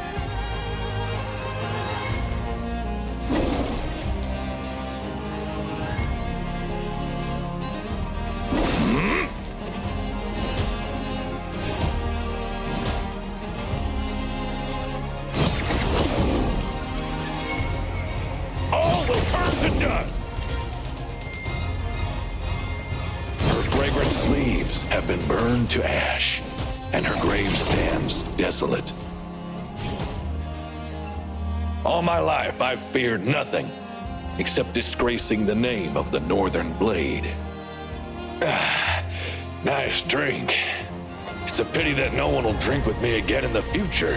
Have been burned to ash, and her grave stands desolate. All my life, I've feared nothing except disgracing the name of the Northern Blade. Nice drink. It's a pity that no one will drink with me again in the future.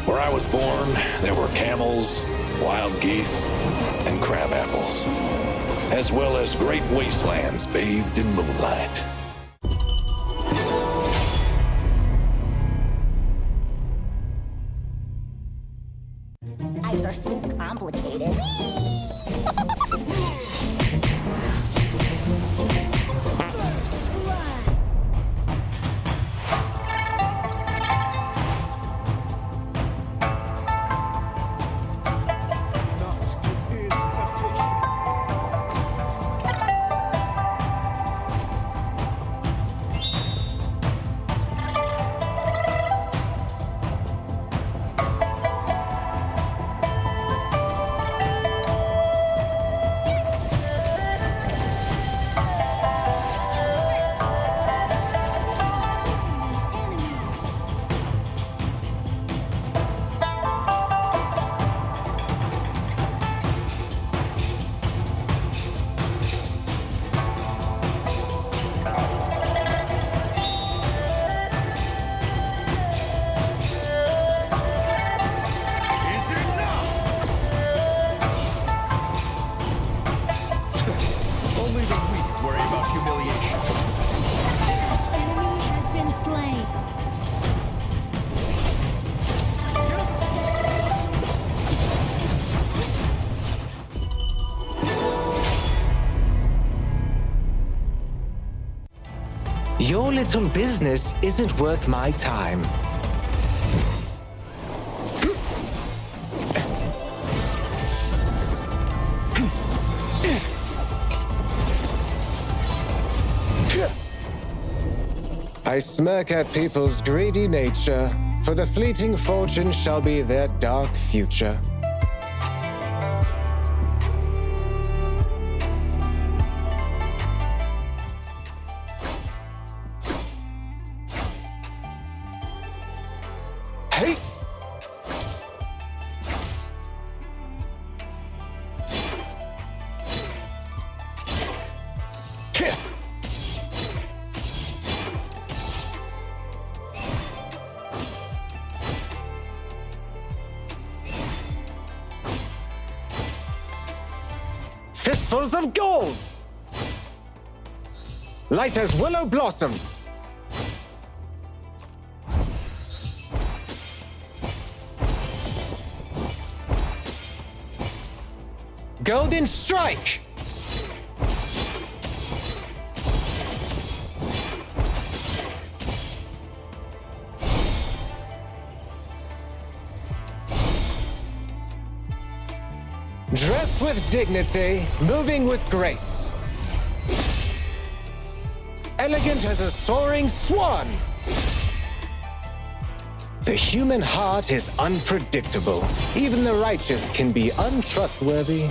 Where I was born, there were camels, wild geese, and crab apples, as well as great wastelands bathed in moonlight. Lives are so complicated. Your little business isn't worth my time. I smirk at people's greedy nature, for the fleeting fortune shall be their dark future. Hey! Fistfuls of gold! Light as willow blossoms! Golden strike! Dressed with dignity, moving with grace. elegant as a soaring swan. The human heart is unpredictable. Even the righteous can be untrustworthy.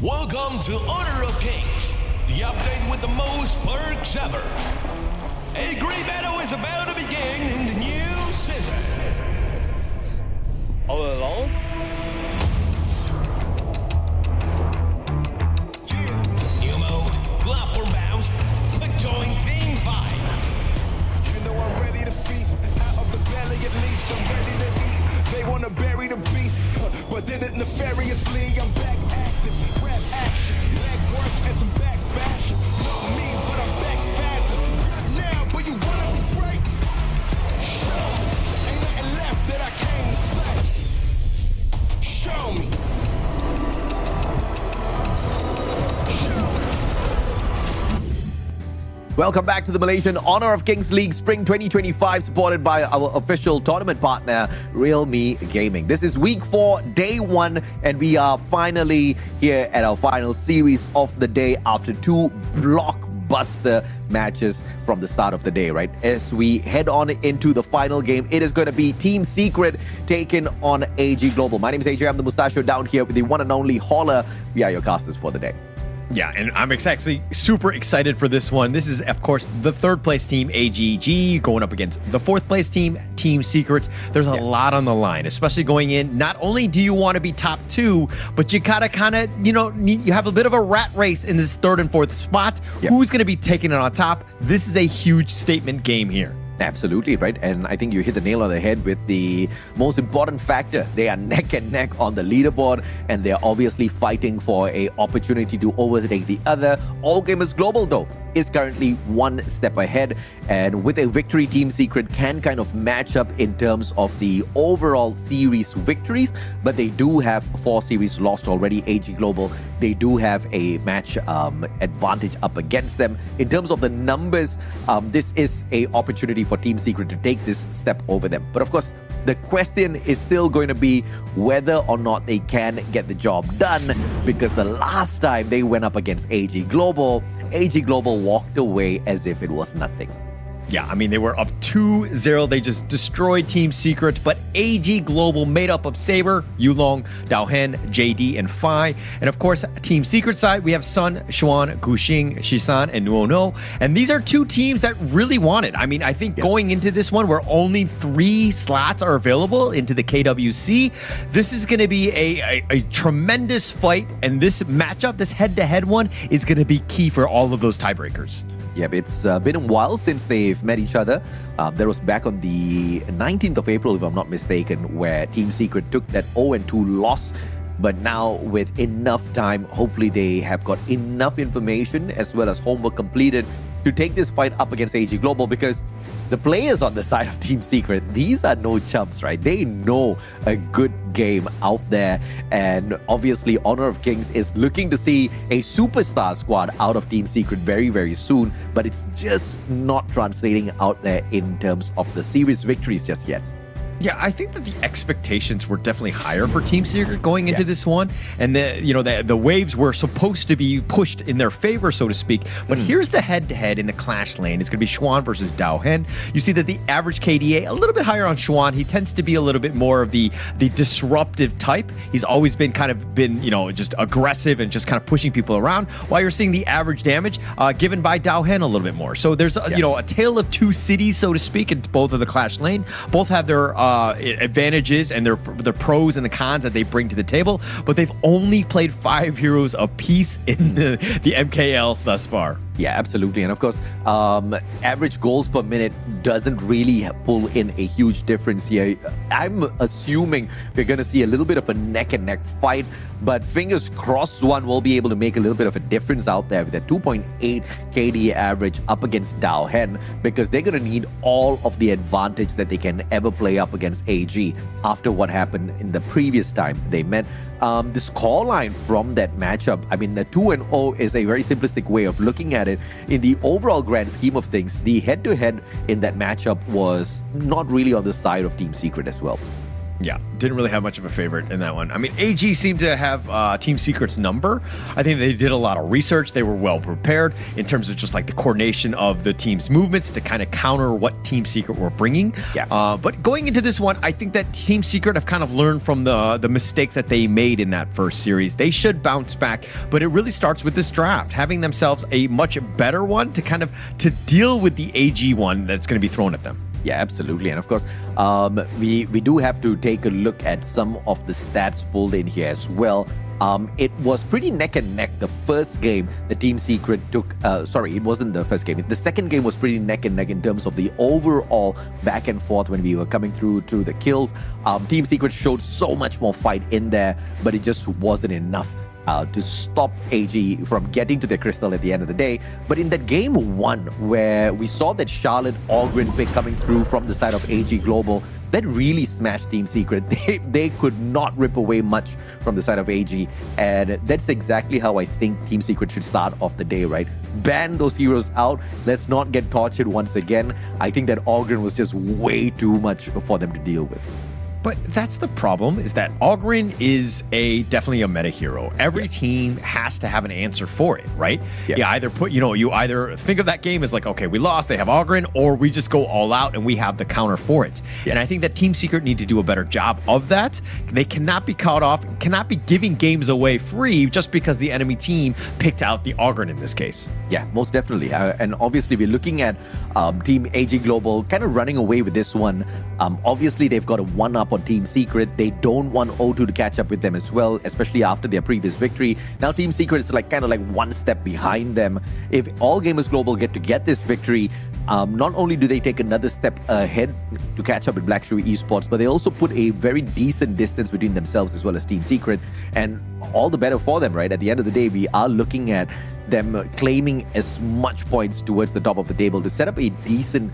Welcome to Honor of Kings, the update with the most perks ever. A great battle is about to begin in the new season. All alone? New mode, platform bounce, join team fight. You know I'm ready to feast. Out of the belly at least, I'm ready to eat. They wanna bury the beast, but did it nefariously. I'm back active, rap action, leg work and some backspash. Not me, but I'm back spazzing. Good now, but you wanna be great. Show me. Ain't nothing left that I came to say. Show me. Welcome back to the Malaysian Honor of Kings League Spring 2025, supported by our official tournament partner, Realme Gaming. This is week 4, day 1, and we are finally here at our final series of the day after 2 blockbuster matches from the start of the day, right? As we head on into the final game, it is going to be Team Secret taking on AG Global. My name is AJ, I'm the mustachio down here with the one and only Holler. We are your casters for the day. Yeah, and I'm actually super excited for this one. This is, of course, the 3rd place team, AGG, going up against the 4th place team, Team Secret. There's a lot on the line, especially going in. Not only do you want to be top 2, but you gotta kind of, you have a bit of a rat race in this 3rd and 4th spot. Who's going to be taking it on top? This is a huge statement game here. Absolutely, right? And I think you hit the nail on the head with the most important factor. They are neck and neck on the leaderboard, and they're obviously fighting for an opportunity to overtake the other. All Gamers Global, though, is currently 1 step ahead, and with a victory, Team Secret can kind of match up in terms of the overall series victories, but they do have 4 series lost already. AG Global, they do have a match advantage up against them. In terms of the numbers, this is an opportunity for Team Secret to take this step over them. But of course, the question is still going to be whether or not they can get the job done, because the last time they went up against AG Global walked away as if it was nothing. Yeah, I mean, they were up 2-0. They just destroyed Team Secret, but AG Global made up of Saber, Yulong, Daohen, JD, and Phi. And of course, Team Secret side, we have Sun, Xuan, Guxing, Shisan, and Nuono. And these are 2 teams that really want it. I mean, I think going into this one, where only 3 slots are available into the KWC, this is going to be a tremendous fight. And this matchup, this head-to-head one, is going to be key for all of those tiebreakers. Yep, it's been a while since they've met each other. That was back on the 19th of April, if I'm not mistaken, where Team Secret took that 0-2 loss. But now, with enough time, hopefully they have got enough information as well as homework completed to take this fight up against AG Global, because the players on the side of Team Secret, these are no chumps, right? They know a good game out there, and obviously Honor of Kings is looking to see a superstar squad out of Team Secret very, very soon, but it's just not translating out there in terms of the series victories just yet. Yeah, I think that the expectations were definitely higher for Team Secret going into this one, and the waves were supposed to be pushed in their favor, so to speak. But here's the head-to-head in the clash lane. It's going to be Xuan versus Daohen. You see that the average KDA a little bit higher on Xuan. He tends to be a little bit more of the disruptive type. He's always been just aggressive and just kind of pushing people around. While you're seeing the average damage given by Daohen a little bit more. So there's a tale of 2 cities, so to speak, in both of the clash lane. Both have their advantages and their pros and the cons that they bring to the table, but they've only played 5 heroes apiece in the MKLs thus far. Yeah, absolutely. And of course, average goals per minute doesn't really pull in a huge difference here. I'm assuming we're going to see a little bit of a neck-and-neck fight, but fingers crossed one will be able to make a little bit of a difference out there with a 2.8 KD average up against Daohen, because they're going to need all of the advantage that they can ever play up against AG after what happened in the previous time they met. The scoreline from that matchup, I mean, the 2-0 is a very simplistic way of looking at at it, in the overall grand scheme of things, the head-to-head in that matchup was not really on the side of Team Secret as well. Yeah, didn't really have much of a favorite in that one. I mean, AG seemed to have Team Secret's number. I think they did a lot of research. They were well prepared in terms of just like the coordination of the team's movements to kind of counter what Team Secret were bringing. Yeah. But going into this one, I think that Team Secret have kind of learned from the mistakes that they made in that first series. They should bounce back, but it really starts with this draft, having themselves a much better one to deal with the AG one that's going to be thrown at them. Yeah, absolutely. And of course, we do have to take a look at some of the stats pulled in here as well. It was pretty neck and neck. The first game, the Team Secret took, it wasn't the first game. The second game was pretty neck and neck in terms of the overall back and forth when we were coming through to the kills. Team Secret showed so much more fight in there, but it just wasn't enough to stop AG from getting to their crystal at the end of the day. But in that game one, where we saw that Charlotte Ogren pick coming through from the side of AG Global, that really smashed Team Secret. They could not rip away much from the side of AG, and that's exactly how I think Team Secret should start off the day, right? Ban those heroes out. Let's not get tortured once again. I think that Ogren was just way too much for them to deal with. But that's the problem, is that Ogren is definitely a meta hero. Every team has to have an answer for it, right? Yeah. You either think of that game as like, okay, we lost, they have Ogren, or we just go all out and we have the counter for it. Yeah. And I think that Team Secret need to do a better job of that. They cannot be caught off, cannot be giving games away free just because the enemy team picked out the Ogren in this case. Yeah, most definitely. And obviously, we're looking at Team AG Global kind of running away with this one. Obviously, they've got a one-up on Team Secret. They don't want O2 to catch up with them as well, especially after their previous victory. Now, Team Secret is kind of one step behind them. If All Gamers Global get this victory, not only do they take another step ahead to catch up with Black Shoe Esports, but they also put a very decent distance between themselves as well as Team Secret. And all the better for them, right? At the end of the day, we are looking at them claiming as much points towards the top of the table to set up a decent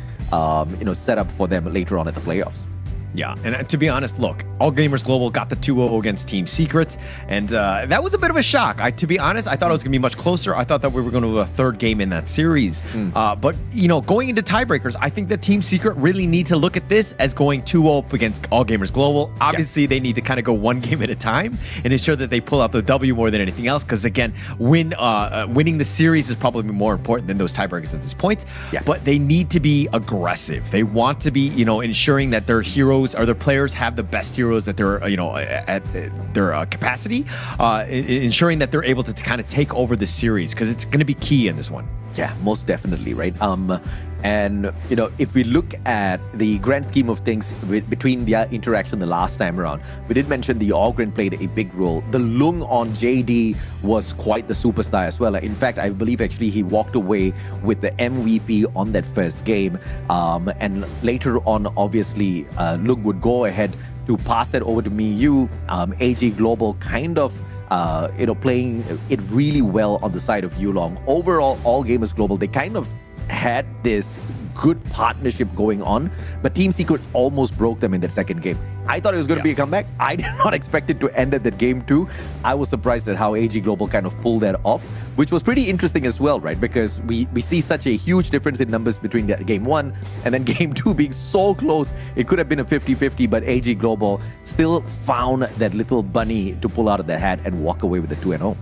setup for them later on at the playoffs. Yeah, and to be honest, look, All Gamers Global got the 2-0 against Team Secret, and that was a bit of a shock. To be honest, I thought it was going to be much closer. I thought that we were going to have a third game in that series. But, going into tiebreakers, I think that Team Secret really need to look at this as going 2-0 against All Gamers Global. Obviously, they need to kind of go one game at a time and ensure that they pull out the W more than anything else, because, again, winning the series is probably more important than those tiebreakers at this point. Yeah. But they need to be aggressive. They want to be, ensuring that their heroes or their players have the best heroes that they're, at their capacity, ensuring that they're able to kind of take over the series, because it's going to be key in this one. Yeah, most definitely, right? And, if we look at the grand scheme of things between their interaction the last time around, we did mention the Ogren played a big role. The Lung on JD was quite the superstar as well. In fact, I believe actually he walked away with the MVP on that first game. And later on, obviously, Lung would go ahead to pass that over to Miyu. AG Global kind of playing it really well on the side of Yulong. Overall, All Gamers Global, they kind of had this good partnership going on, but Team Secret almost broke them in that second game. I thought it was going to be a comeback. I did not expect it to end at that game too. I was surprised at how AG Global kind of pulled that off, which was pretty interesting as well, right? Because we see such a huge difference in numbers between that game one and then game two being so close. It could have been a 50-50, but AG Global still found that little bunny to pull out of the hat and walk away with the 2-0.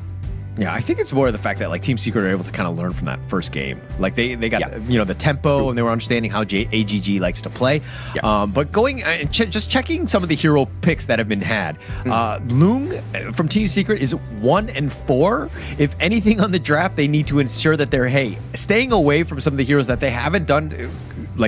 Yeah, I think it's more the fact that Team Secret are able to kind of learn from that first game. They got the tempo, and they were understanding how AGG likes to play. But going and just checking some of the hero picks that have been had. Lung from Team Secret is 1-4. If anything on the draft, they need to ensure that they're staying away from some of the heroes that they haven't done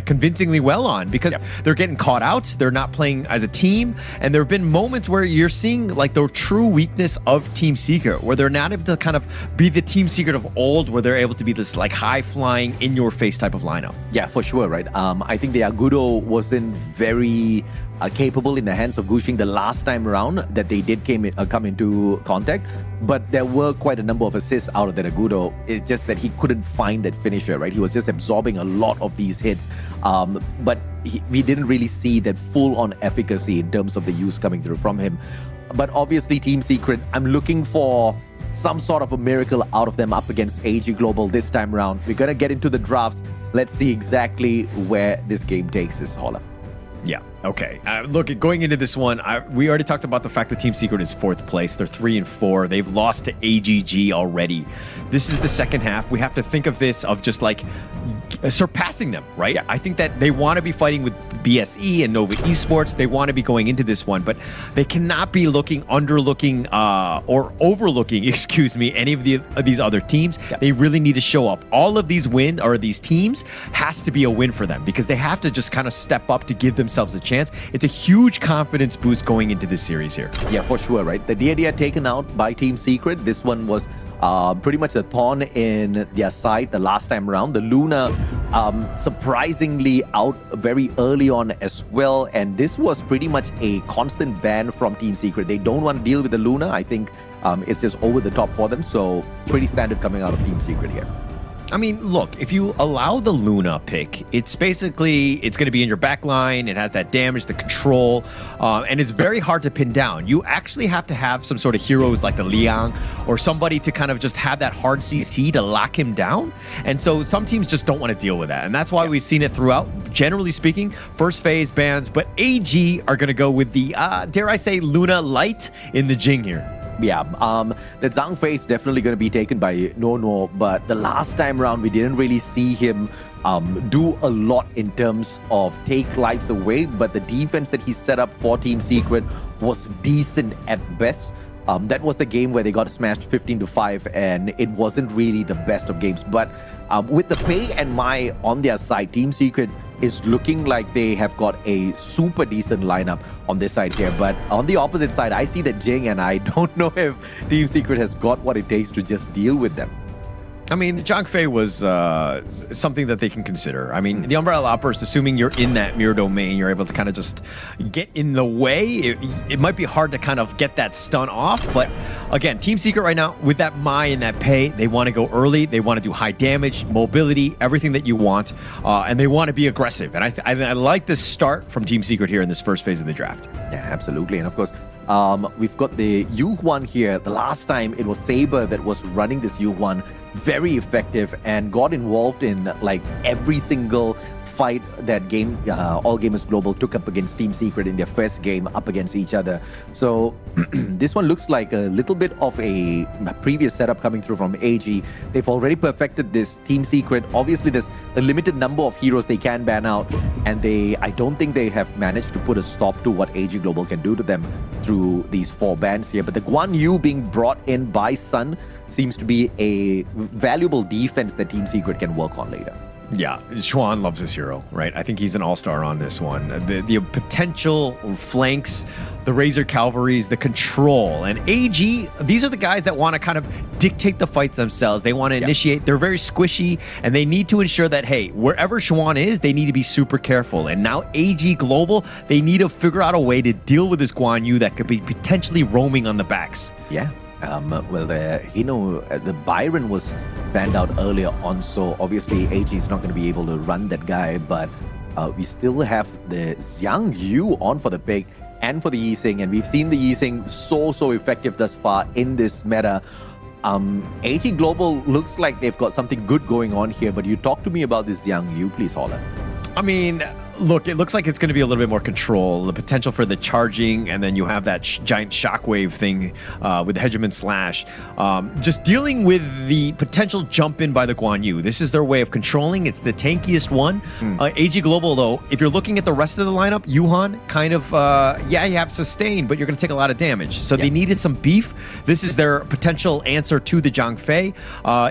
convincingly well on, because they're getting caught out. They're not playing as a team, and there have been moments where you're seeing the true weakness of Team Secret, where they're not able to kind of be the Team Secret of old, where they're able to be this high flying, in your face type of lineup. Yeah, for sure, right? I think the Agudo wasn't very capable in the hands of Gushing the last time around that they did come into contact, but there were quite a number of assists out of that Agudo. It's just that he couldn't find that finisher, right? He was just absorbing a lot of these hits, but we didn't really see that full-on efficacy in terms of the use coming through from him. But obviously, Team Secret, I'm looking for some sort of a miracle out of them up against AG Global this time around. We're going to get into the drafts. Let's see exactly where this game takes us, Holla. Yeah. Okay. Look, going into this one, we already talked about the fact that Team Secret is 4th place. They're 3-4. They've lost to AGG already. This is the second half. We have to think of this of just like surpassing them, right? Yeah. I think that they want to be fighting with BSE and Nova Esports. They want to be going into this one, but they cannot be underlooking, or overlooking, excuse me, any of these other teams. Yeah. They really need to show up. All of these these teams has to be a win for them because they have to just kind of step up to give themselves a chance. It's a huge confidence boost going into this series here. Yeah, for sure, right? The DAD taken out by Team Secret. This one was pretty much the thorn in their side the last time around. The Luna surprisingly out very early on as well, and this was pretty much a constant ban from Team Secret. They don't want to deal with the Luna. I think it's just over the top for them, so pretty standard coming out of Team Secret here. I mean, look, if you allow the Luna pick, it's going to be in your back line. It has that damage, the control, and it's very hard to pin down. You actually have to have some sort of heroes like the Liang or somebody to kind of just have that hard CC to lock him down. And so some teams just don't want to deal with that. And that's why we've seen it throughout, generally speaking, first phase bans. But AG are going to go with the, dare I say, Luna Light in the Jing here. Yeah, the Zhang Fei is definitely going to be taken by Nono, but the last time around, we didn't really see him do a lot in terms of take lives away, but the defense that he set up for Team Secret was decent at best. That was the game where they got smashed 15-5, and it wasn't really the best of games. But with the Pei and Mai on their side, Team Secret is looking like they have got a super decent lineup on this side here. But on the opposite side, I see that Jing, and I don't know if Team Secret has got what it takes to just deal with them. I mean, Zhang Fei was something that they can consider. I mean, the Umbrella Outburst, assuming you're in that mirror domain, you're able to kind of just get in the way. It might be hard to kind of get that stun off, but again, Team Secret right now, with that Mai and that Pei, they want to go early. They want to do high damage, mobility, everything that you want, and they want to be aggressive. And I like this start from Team Secret here in this first phase of the draft. Yeah, absolutely. And of course, we've got the Yu-Huan here. The last time it was Saber that was running this Yu-Huan, very effective and got involved in like every single fight that All Gamers Global took up against Team Secret in their first game up against each other. So this one looks like a little bit of a previous setup coming through from AG. They've already perfected this Team Secret. Obviously, there's a limited number of heroes they can ban out, and I don't think they have managed to put a stop to what AG Global can do to them through these 4 bans here. But the Guan Yu being brought in by Sun seems to be a valuable defense that Team Secret can work on later. Yeah, Xuan loves this hero, right? I think he's an all-star on this one. The potential flanks, the Razor Cavalries, the control, and AG, these are the guys that want to kind of dictate the fights themselves. They want to initiate. They're very squishy, and they need to ensure that, hey, wherever Xuan is, they need to be super careful. And now AG Global, they need to figure out a way to deal with this Guan Yu that could be potentially roaming on the backs. Yeah. The Byron was banned out earlier on, so obviously AG is not going to be able to run that guy, but we still have the Xiang Yu on for the pick and for the Yixing, and we've seen the Yixing so effective thus far in this meta. AG Global looks like they've got something good going on here, but you talk to me about this Xiang Yu, please, Holla. I mean, look, it looks like it's going to be a little bit more control, the potential for the charging, and then you have that giant shockwave thing with the Hegemon Slash. Just dealing with the potential jump in by the Guan Yu. This is their way of controlling. It's the tankiest one. AG Global, though, if you're looking at the rest of the lineup, Yuhan kind of, you have sustain, but you're going to take a lot of damage. So they needed some beef. This is their potential answer to the Zhang Fei.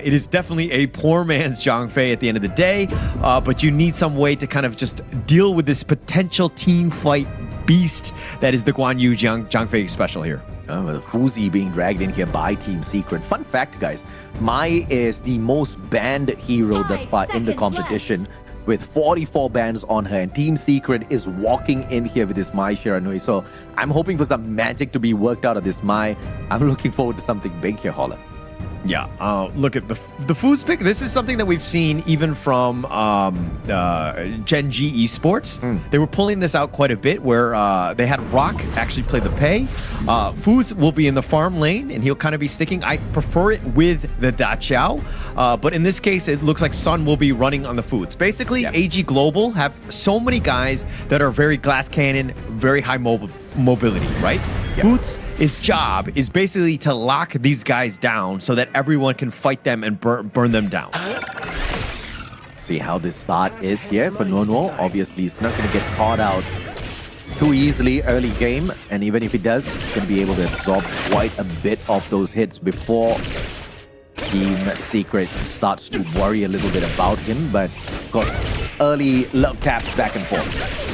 It is definitely a poor man's Zhang Fei at the end of the day, but you need some way to kind of just deal with this potential team fight beast that is the Guan Yu Zhang Fei special here. Fuzi being dragged in here by Team Secret. Fun fact, guys, Mai is the most banned hero thus far in the competition with 44 bans on her, and Team Secret is walking in here with this Mai Shiranui. So I'm hoping for some magic to be worked out of this Mai. I'm looking forward to something big here, Holla. Yeah, look at the Foods pick. This is something that we've seen even from Gen G Esports. They were pulling this out quite a bit where they had Rock actually play the pay. Foods will be in the farm lane and he'll kind of be sticking. I prefer it with the Da Qiao, but in this case, it looks like Sun will be running on the Foods. Basically, AG Global have so many guys that are very glass cannon, very high mobility, right? Boots' his job is basically to lock these guys down so that everyone can fight them and burn them down. See how this start is here for Nono. Obviously, he's not going to get caught out too easily early game, and even if he does, he's going to be able to absorb quite a bit of those hits before Team Secret starts to worry a little bit about him. But of course, early love taps back and forth.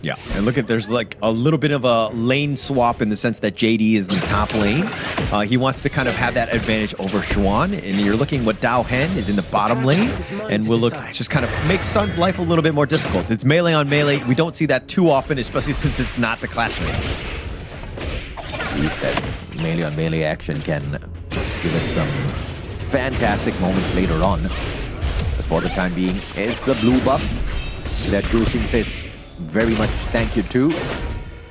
Yeah, and look at, there's like a little bit of a lane swap in the sense that JD is in the top lane. He wants to kind of have that advantage over Xuan, and you're looking what Dao Hen is in the bottom lane, and will look just kind of make Sun's life a little bit more difficult. It's melee on melee. We don't see that too often, especially since it's not the clash lane. See that melee on melee action can give us some fantastic moments later on. But for the time being, it's the blue buff that Gushing says very much thank you to.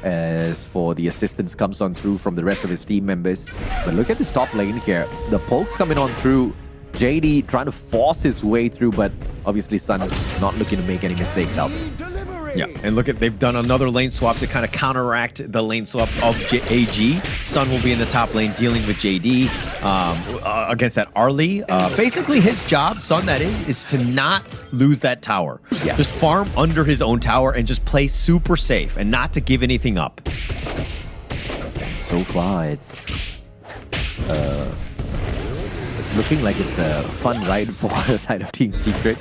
As for the assistance comes on through from the rest of his team members. But look at this top lane here. The pokes coming on through. JD trying to force his way through, but obviously Sun is not looking to make any mistakes out there. Yeah, and look at, they've done another lane swap to kind of counteract the lane swap of AG. Sun will be in the top lane dealing with JD against that Arlie. Basically, his job, Sun that is to not lose that tower. Yeah. Just farm under his own tower and just play super safe and not to give anything up. So far, it's looking like it's a fun ride for the side of Team Secret.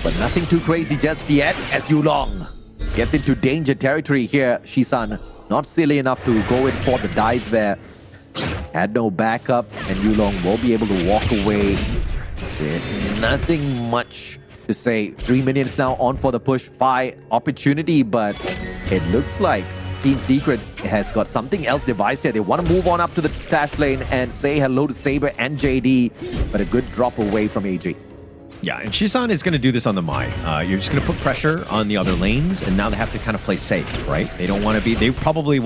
But nothing too crazy just yet as Yulong gets into danger territory here. Shisan not silly enough to go in for the dive there. Had no backup, and Yulong will be able to walk away with nothing much to say. 3 minutes now on for the push. Fi opportunity, but it looks like Team Secret has got something else devised here. They want to move on up to the dash lane and say hello to Saber and JD, but a good drop away from AG. Yeah, and Shisan is going to do this on the Mai. You're just going to put pressure on the other lanes, and now they have to kind of play safe, right? They don't want to be, they probably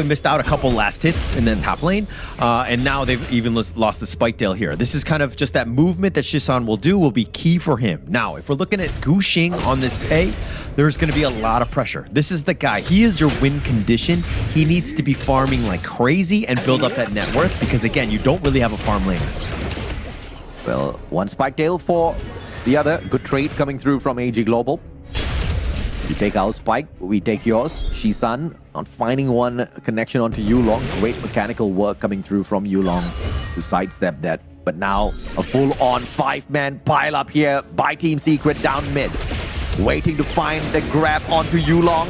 missed out a couple last hits in the top lane, and now they've even lost the Spike Dale here. This is kind of just that movement that Shisan will be key for him. Now, if we're looking at Gushing on this pay, there's going to be a lot of pressure. This is the guy. He is your win condition. He needs to be farming like crazy and build up that net worth, because again, you don't really have a farm lane. Well, one Spike Tail for the other. Good trade coming through from AG Global. You take our Spike, we take yours. Shisan not finding one connection onto Yulong. Great mechanical work coming through from Yulong to sidestep that. But now a full-on 5-man pile-up here by Team Secret down mid. Waiting to find the grab onto Yulong.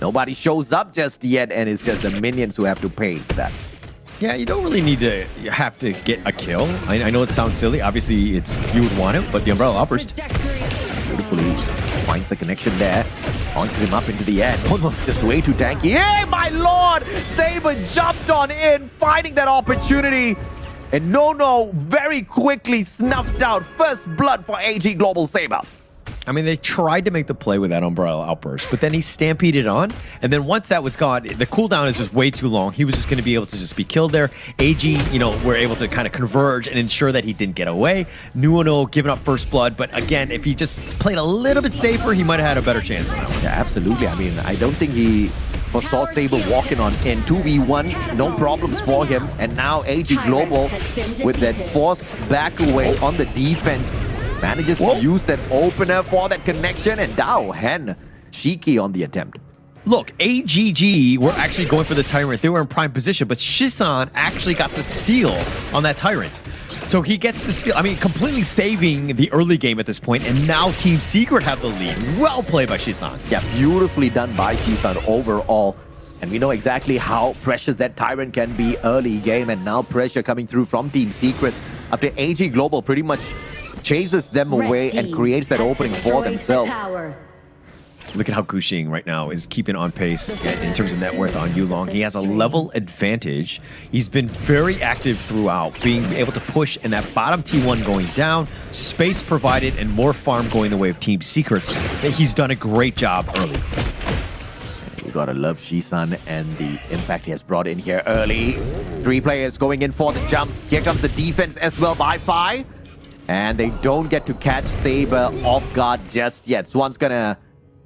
Nobody shows up just yet, and it's just the minions who have to pay for that. Yeah, you don't really need to have to get a kill. I know it sounds silly. Obviously, you would want it, but the Umbrella Outburst beautifully finds the connection there. Launches him up into the air. Almost just way too tanky. Hey, my lord! Saber jumped on in, finding that opportunity. And Nono very quickly snuffed out. First blood for AG Global Saber. I mean, they tried to make the play with that Umbrella Outburst, but then he stampeded on, and then once that was gone, the cooldown is just way too long. He was just going to be able to just be killed there. AG, were able to kind of converge and ensure that he didn't get away. Nuono giving up first blood, but again, if he just played a little bit safer, he might have had a better chance on that one. Yeah, absolutely. I mean, I don't think he foresaw Saber walking on in 2v1, no problems for him. And now AG Global with that forced back away on the defense. Manages to use that opener for that connection, and Dao Hen cheeky on the attempt. Look, AGG were actually going for the Tyrant. They were in prime position, but Shisan actually got the steal on that Tyrant. So he gets the steal. I mean, completely saving the early game at this point, and now Team Secret have the lead. Well played by Shisan. Yeah, beautifully done by Shisan overall. And we know exactly how precious that Tyrant can be early game, and now pressure coming through from Team Secret after AG Global pretty much chases them away and creates that opening for themselves. Look at how Gushing right now is keeping on pace in terms of net worth on Yulong. He has a level advantage. He's been very active throughout, being able to push in that bottom T1 going down, space provided, and more farm going the way of Team Secrets. He's done a great job early. You gotta love Shisan and the impact he has brought in here early. 3 players going in for the jump. Here comes the defense as well by Fi. And they don't get to catch Saber off guard just yet. Swan's gonna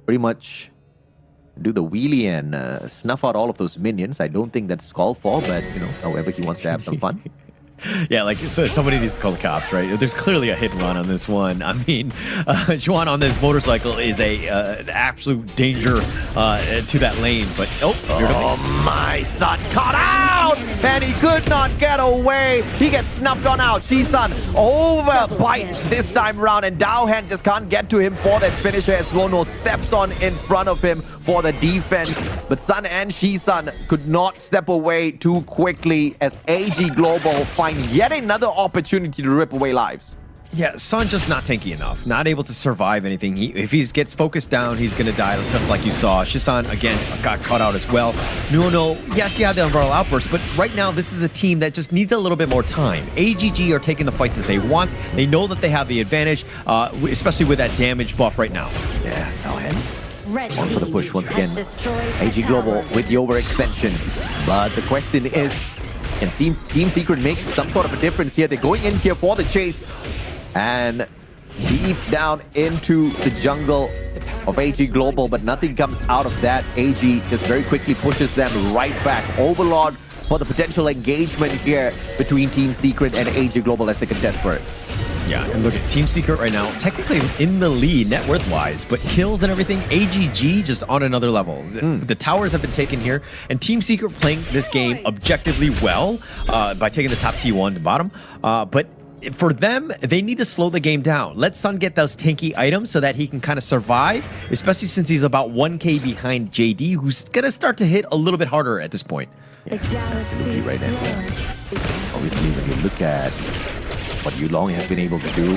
pretty much do the wheelie and snuff out all of those minions. I don't think that's called for, but you know, however he wants to have some fun. Yeah, like, so somebody needs to call the cops, right? There's clearly a hit and run on this one. I mean, Juan on this motorcycle is an absolute danger to that lane, but oh my son caught out! And he could not get away. He gets snuffed on out. Shisan overbite this time round, and Daohan just can't get to him for that finisher as Nono steps on in front of him for the defense. But Sun and Shisan could not step away too quickly as AG Global find yet another opportunity to rip away lives. Yeah, Sun just not tanky enough. Not able to survive anything. If he gets focused down, he's going to die, just like you saw. Shisan, again, got caught out as well. No, yes, yeah, the Umbrella Outburst, but right now, this is a team that just needs a little bit more time. AGG are taking the fight that they want. They know that they have the advantage, especially with that damage buff right now. Yeah, go ahead. On for the push once again. AG Global with the overextension. But the question is, can Team Secret make some sort of a difference here? They're going in here for the chase. And deep down into the jungle of AG Global, but nothing comes out of that. AG just very quickly pushes them right back. Overlord for the potential engagement here between Team Secret and AG Global as they contest for it. Yeah, and look at Team Secret right now, technically in the lead net worth-wise, but kills and everything, AGG just on another level. The towers have been taken here, and Team Secret playing this game objectively well by taking the top T1 to bottom, but for them, they need to slow the game down. Let Sun get those tanky items so that he can kind of survive, especially since he's about 1k behind JD, who's going to start to hit a little bit harder at this point. Yeah, absolutely right now. Obviously, when you look at what Yulong has been able to do,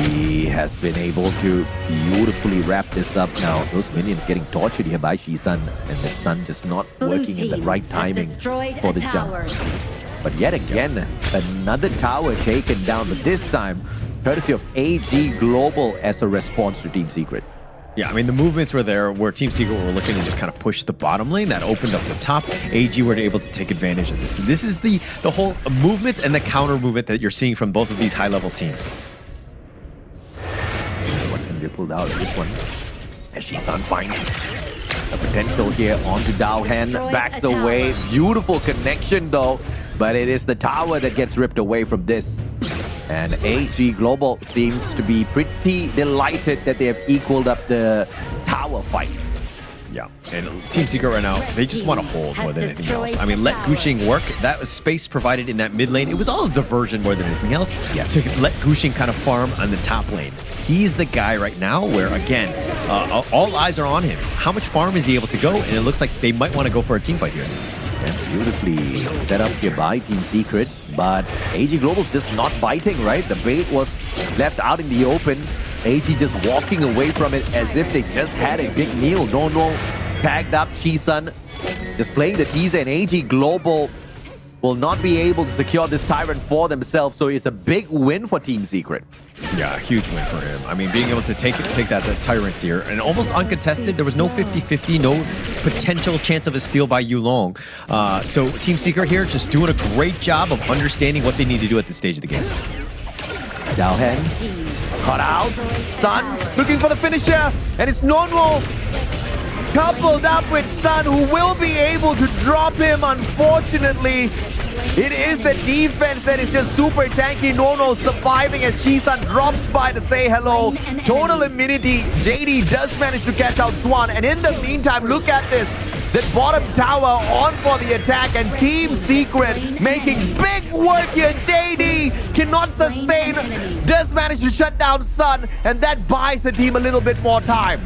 he has been able to beautifully wrap this up. Now, those minions getting tortured here by Shisan, and the stun just not working in the right timing for the jump. But yet again, another tower taken down, but this time, courtesy of AG Global as a response to Team Secret. Yeah, I mean, the movements were there where Team Secret were looking to just kind of push the bottom lane. That opened up the top. AG were able to take advantage of this. And this is the whole movement and the counter movement that you're seeing from both of these high-level teams. What can be pulled out of this one? As Shisan finds a potential here onto Daohan. Backs away. Beautiful connection, though. But it is the tower that gets ripped away from this. And AG Global seems to be pretty delighted that they have equaled up the tower fight. Yeah, and Team Secret right now, they just want to hold more than anything else. I mean, let Gushing work. That was space provided in that mid lane. It was all a diversion more than anything else. Yeah, to let Gushing kind of farm on the top lane. He's the guy right now where, again, all eyes are on him. How much farm is he able to go? And it looks like they might want to go for a team fight here. And beautifully set up here by Team Secret, but AG Global's just not biting, right? The bait was left out in the open. AG just walking away from it as if they just had a big meal. No, tagged up Shisan, just playing the teaser, and AG Global will not be able to secure this Tyrant for themselves, so it's a big win for Team Secret. Yeah, huge win for him. I mean, being able to take that Tyrant here, and almost uncontested. There was no 50-50, no potential chance of a steal by Yulong. So Team Secret here just doing a great job of understanding what they need to do at this stage of the game. Daohan caught out. Sun looking for the finisher, and it's Nono coupled up with Sun, who will be able to drop him, unfortunately. It is the defense that is just super tanky. Nono surviving as Shisan drops by to say hello. Total immunity. JD does manage to catch out Swan. And in the meantime, look at this. The bottom tower on for the attack, and Team Secret making big work here. JD cannot sustain, does manage to shut down Sun, and that buys the team a little bit more time.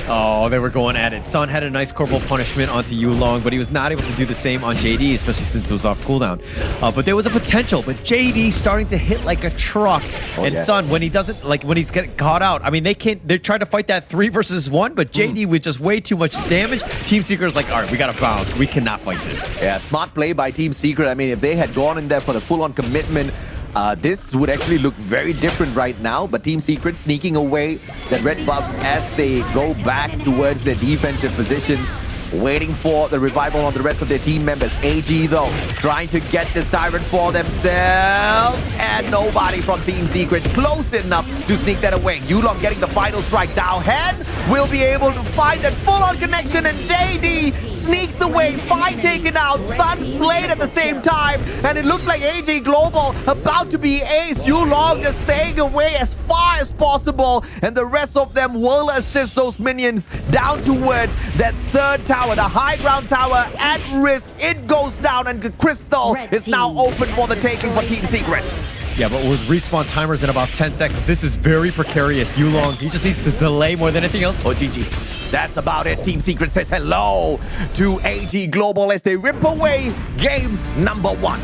Oh, they were going at it. Sun had a nice corporal punishment onto Yulong, but he was not able to do the same on JD, especially since it was off cooldown. But there was a potential, but JD starting to hit like a truck. And Sun, when he doesn't, like when he's getting caught out, I mean, they're trying to fight that 3 versus 1, but JD with just way too much damage. Team Secret's like, all right, we gotta bounce. We cannot fight this. Yeah, smart play by Team Secret. I mean, if they had gone in there for the full-on commitment, this would actually look very different right now, but Team Secret sneaking away that red buff as they go back towards their defensive positions, waiting for the revival on the rest of their team members. AG, though, trying to get this Tyrant for themselves, and nobody from Team Secret close enough to sneak that away. Yulong getting the final strike. Dowhead will be able to find that full-on connection, and JD sneaks away. 5 taken out, Sun slayed at the same time, and it looked like AG Global about to be ace. Yulong just staying away as far as possible, and the rest of them will assist those minions down towards that third tower. The high ground tower at risk. It goes down, and the crystal is now open for the taking for Team Secret. Yeah, but with respawn timers in about 10 seconds, this is very precarious. Yulong, he just needs to delay more than anything else. Oh, GG. That's about it. Team Secret says hello to AG Global as they rip away game number 1.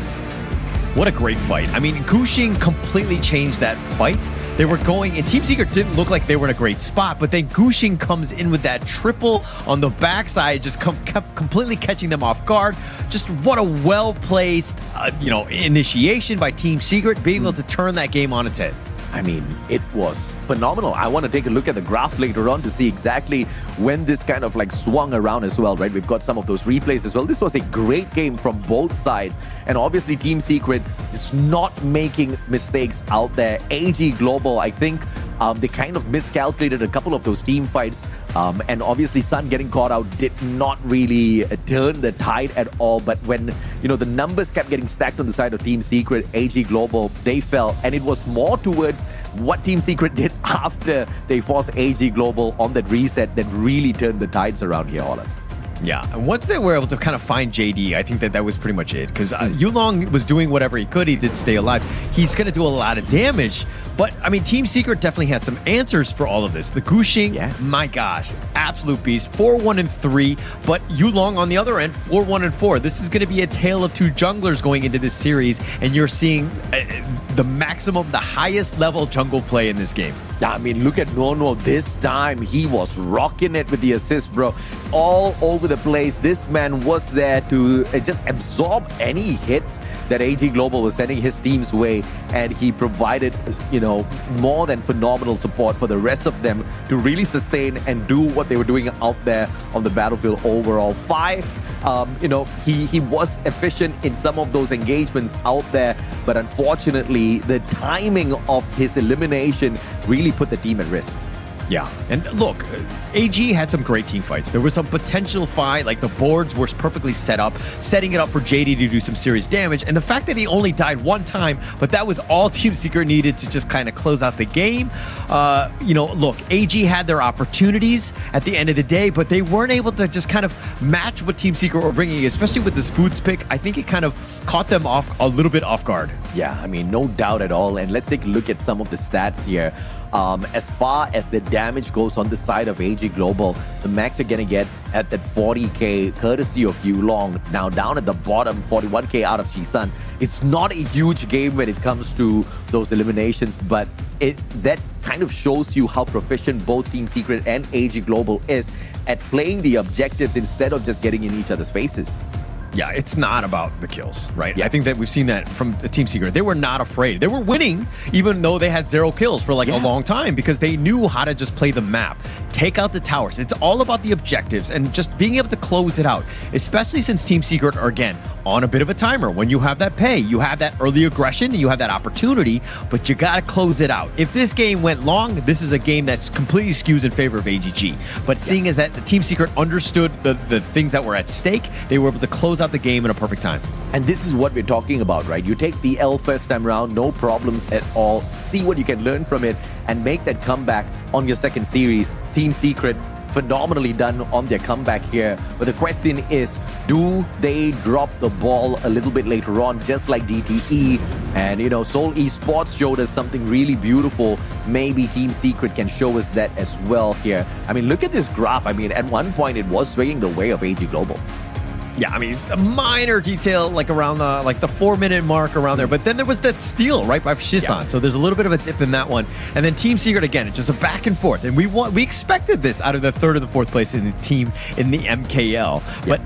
What a great fight. I mean, Gushing completely changed that fight. They were going, and Team Secret didn't look like they were in a great spot, but then Gushing comes in with that triple on the backside, just kept completely catching them off guard. Just what a well-placed, initiation by Team Secret, being able to turn that game on its head. I mean, it was phenomenal. I want to take a look at the graph later on to see exactly when this kind of like swung around as well, right? We've got some of those replays as well. This was a great game from both sides. And obviously, Team Secret is not making mistakes out there. AG Global, I think they kind of miscalculated a couple of those team fights. And obviously, Sun getting caught out did not really turn the tide at all. But when, the numbers kept getting stacked on the side of Team Secret, AG Global, they fell. And it was more towards what Team Secret did after they forced AG Global on that reset that really turned the tides around here, Holland. Yeah, and once they were able to kind of find JD, I think that was pretty much it. Because Yulong was doing whatever he could. He did stay alive. He's going to do a lot of damage. But, I mean, Team Secret definitely had some answers for all of this. The Gushing, my gosh, absolute beast. 4-1-3. But Yulong on the other end, 4-1-4. This is going to be a tale of 2 junglers going into this series. And you're seeing the maximum, the highest level jungle play in this game. I mean, look at Nono this time. He was rocking it with the assist, bro. All over the place. This man was there to just absorb any hits that AG Global was sending his team's way. And he provided, more than phenomenal support for the rest of them to really sustain and do what they were doing out there on the battlefield overall. He was efficient in some of those engagements out there, but unfortunately, the timing of his elimination really put the team at risk. Yeah, and look, AG had some great team fights. There was some potential fight, like the boards were perfectly set up, setting it up for JD to do some serious damage. And the fact that he only died 1 time, but that was all Team Secret needed to just kind of close out the game. Look, AG had their opportunities at the end of the day, but they weren't able to just kind of match what Team Secret were bringing, especially with this foods pick. I think it kind of caught them a little bit off guard. Yeah, I mean, no doubt at all. And let's take a look at some of the stats here. As far as the damage goes on the side of AG Global, the max are going to get at that 40k courtesy of Yulong. Now down at the bottom, 41k out of Shisun. It's not a huge game when it comes to those eliminations, but that kind of shows you how proficient both Team Secret and AG Global is at playing the objectives instead of just getting in each other's faces. Yeah, it's not about the kills, right? Yeah. I think that we've seen that from the Team Secret. They were not afraid. They were winning, even though they had 0 kills for a long time, because they knew how to just play the map, take out the towers. It's all about the objectives and just being able to close it out, especially since Team Secret are, again, on a bit of a timer. When you have that pay, you have that early aggression, and you have that opportunity, but you got to close it out. If this game went long, this is a game that's completely skews in favor of AGG. But seeing as that the Team Secret understood the things that were at stake, they were able to close out the game in a perfect time. And this is what we're talking about, right? You take the L first time around, no problems at all. See what you can learn from it and make that comeback on your second series. Team Secret phenomenally done on their comeback here. But the question is, do they drop the ball a little bit later on, just like DTE? And, Seoul Esports showed us something really beautiful. Maybe Team Secret can show us that as well here. I mean, look at this graph. I mean, at one point, it was swinging the way of AG Global. Yeah, I mean, it's a minor detail like around the 4-minute mark around there. But then there was that steal right by Shisan. So there's a little bit of a dip in that one. And then Team Secret, again, it's just a back and forth. And we expected this out of the third or the fourth place in the team in the MKL. But,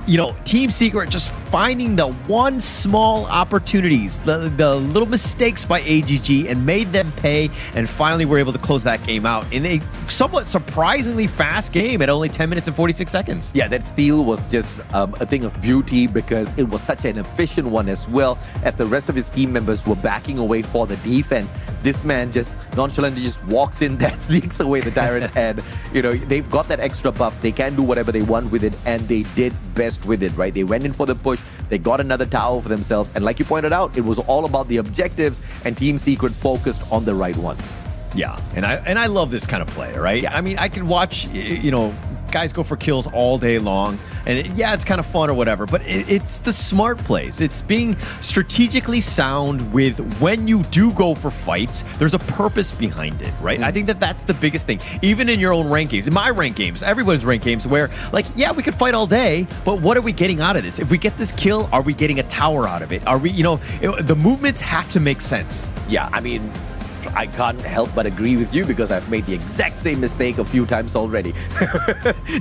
Team Secret just finding the one small opportunities, the little mistakes by AGG and made them pay. And finally were able to close that game out in a somewhat surprisingly fast game at only 10 minutes and 46 seconds. Yeah, that steal was just a thing of beauty because it was such an efficient one as well. As the rest of his team members were backing away for the defense, this man just nonchalantly just walks in there, sneaks away the tyrant, and they've got that extra buff. They can do whatever they want with it, and they did best with it, right? They went in for the push, they got another tower for themselves, and like you pointed out, it was all about the objectives, and Team Secret focused on the right one. Yeah, and I love this kind of play, right? Yeah. I mean, I can watch, guys go for kills all day long, and it's kind of fun or whatever, but it's the smart plays. It's being strategically sound with when you do go for fights, there's a purpose behind it, right? I think that's the biggest thing. Even in your own rank games, in my rank games, everyone's rank games, where we could fight all day, but what are we getting out of this? If we get this kill, are we getting a tower out of it? Are we, the movements have to make sense. Yeah, I mean, I can't help but agree with you because I've made the exact same mistake a few times already.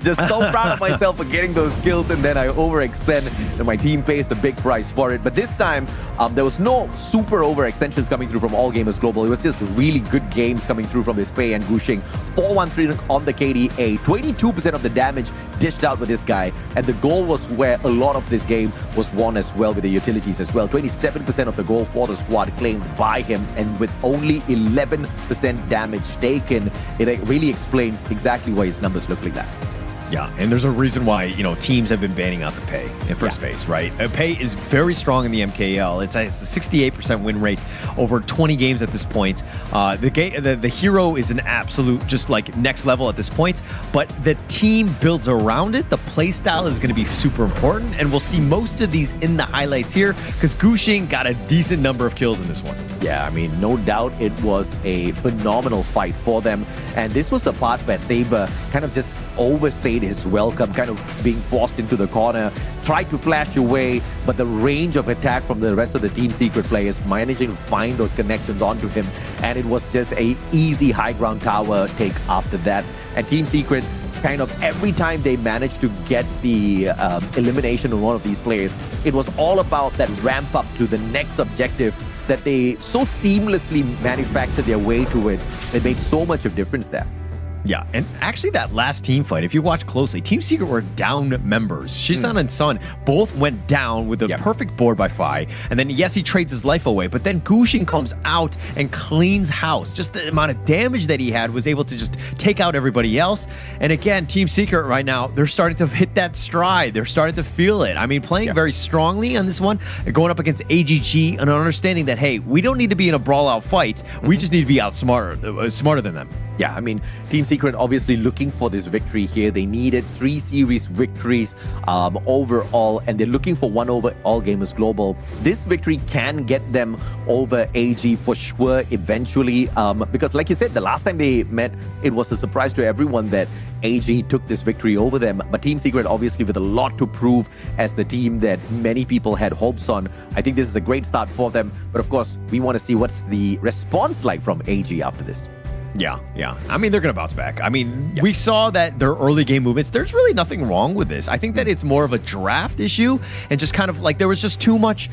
Just so proud of myself for getting those kills, and then I overextend and my team pays the big price for it. But this time, there was no super overextensions coming through from All Gamers Global. It was just really good games coming through from this Pei and Gushing. 4-1-3 on the KDA. 22% of the damage dished out with this guy. And the goal was where a lot of this game was won as well, with the utilities as well. 27% of the goal for the squad claimed by him, and with only 11% damage taken, it really explains exactly why his numbers look like that. Yeah, and there's a reason why, teams have been banning out the Pei in first phase, right? Pei is very strong in the MKL. It's a 68% win rate over 20 games at this point. The hero is an absolute just next level at this point, but the team builds around it. The playstyle is going to be super important, and we'll see most of these in the highlights here because Gushing got a decent number of kills in this one. Yeah, I mean, no doubt it was a phenomenal fight for them. And this was the part where Saber kind of just overstayed his welcome, kind of being forced into the corner, tried to flash away, but the range of attack from the rest of the Team Secret players managing to find those connections onto him. And it was just a easy high ground tower take after that. And Team Secret, kind of every time they managed to get the elimination of one of these players, it was all about that ramp up to the next objective that they so seamlessly manufactured their way to it. It made so much of difference there. Yeah, and actually that last team fight, if you watch closely, Team Secret were down members. Shisan and Sun both went down with a perfect board by Fai. And then, yes, he trades his life away, but then Gushing comes out and cleans house. Just the amount of damage that he had was able to just take out everybody else. And again, Team Secret right now, they're starting to hit that stride. They're starting to feel it. I mean, playing very strongly on this one, going up against AGG and understanding that, hey, we don't need to be in a brawl-out fight. We just need to be smarter than them. Yeah, I mean, Team Secret obviously looking for this victory here. They needed 3 series victories overall, and they're looking for one over All Gamers Global. This victory can get them over AG for sure eventually, because like you said, the last time they met, it was a surprise to everyone that AG took this victory over them. But Team Secret obviously with a lot to prove as the team that many people had hopes on. I think this is a great start for them, but of course, we want to see what's the response like from AG after this. Yeah. I mean, they're going to bounce back. I mean, we saw that their early game movements, there's really nothing wrong with this. I think that it's more of a draft issue and just kind of there was just too much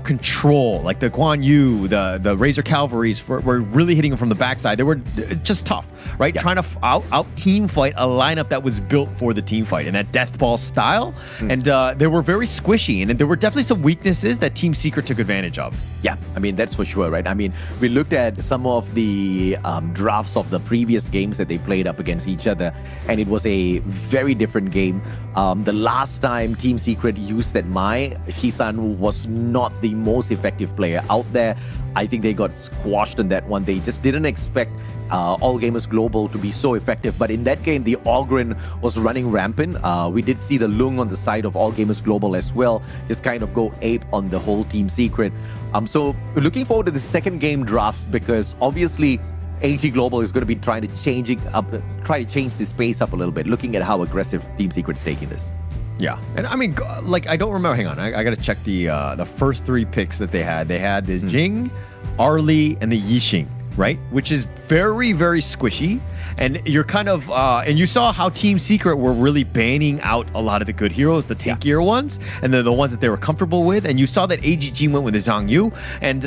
control. Like the Guan Yu, the Razor Cavalries were really hitting them from the backside. They were just tough, right? Trying to out team fight a lineup that was built for the team fight and that death ball style. And they were very squishy, and there were definitely some weaknesses that Team Secret took advantage of. Yeah, I mean, that's for sure, right? I mean, we looked at some of the draft drafts of the previous games that they played up against each other, and it was a very different game. The last time Team Secret used that Mai, Shisan was not the most effective player out there. I think they got squashed in that one. They just didn't expect All Gamers Global to be so effective. But in that game, the Ogren was running rampant. We did see the Lung on the side of All Gamers Global as well, just kind of go ape on the whole Team Secret. So looking forward to the second game drafts, because obviously AG Global is going to be try to change the space up a little bit, looking at how aggressive Team Secret's taking this. Yeah, and I mean, like, I don't remember. Hang on, I got to check the first three picks that they had. They had the Jing, Arlie, and the Yixing, right? Which is very, very squishy. And you're kind of, and you saw how Team Secret were really banning out a lot of the good heroes, the tankier ones, and the ones that they were comfortable with. And you saw that AGG went with the Zhang Yu, and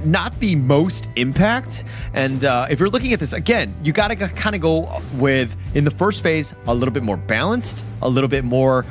not the most impact. And if you're looking at this, again, you got to kind of go with, in the first phase, a little bit more balanced, a little bit more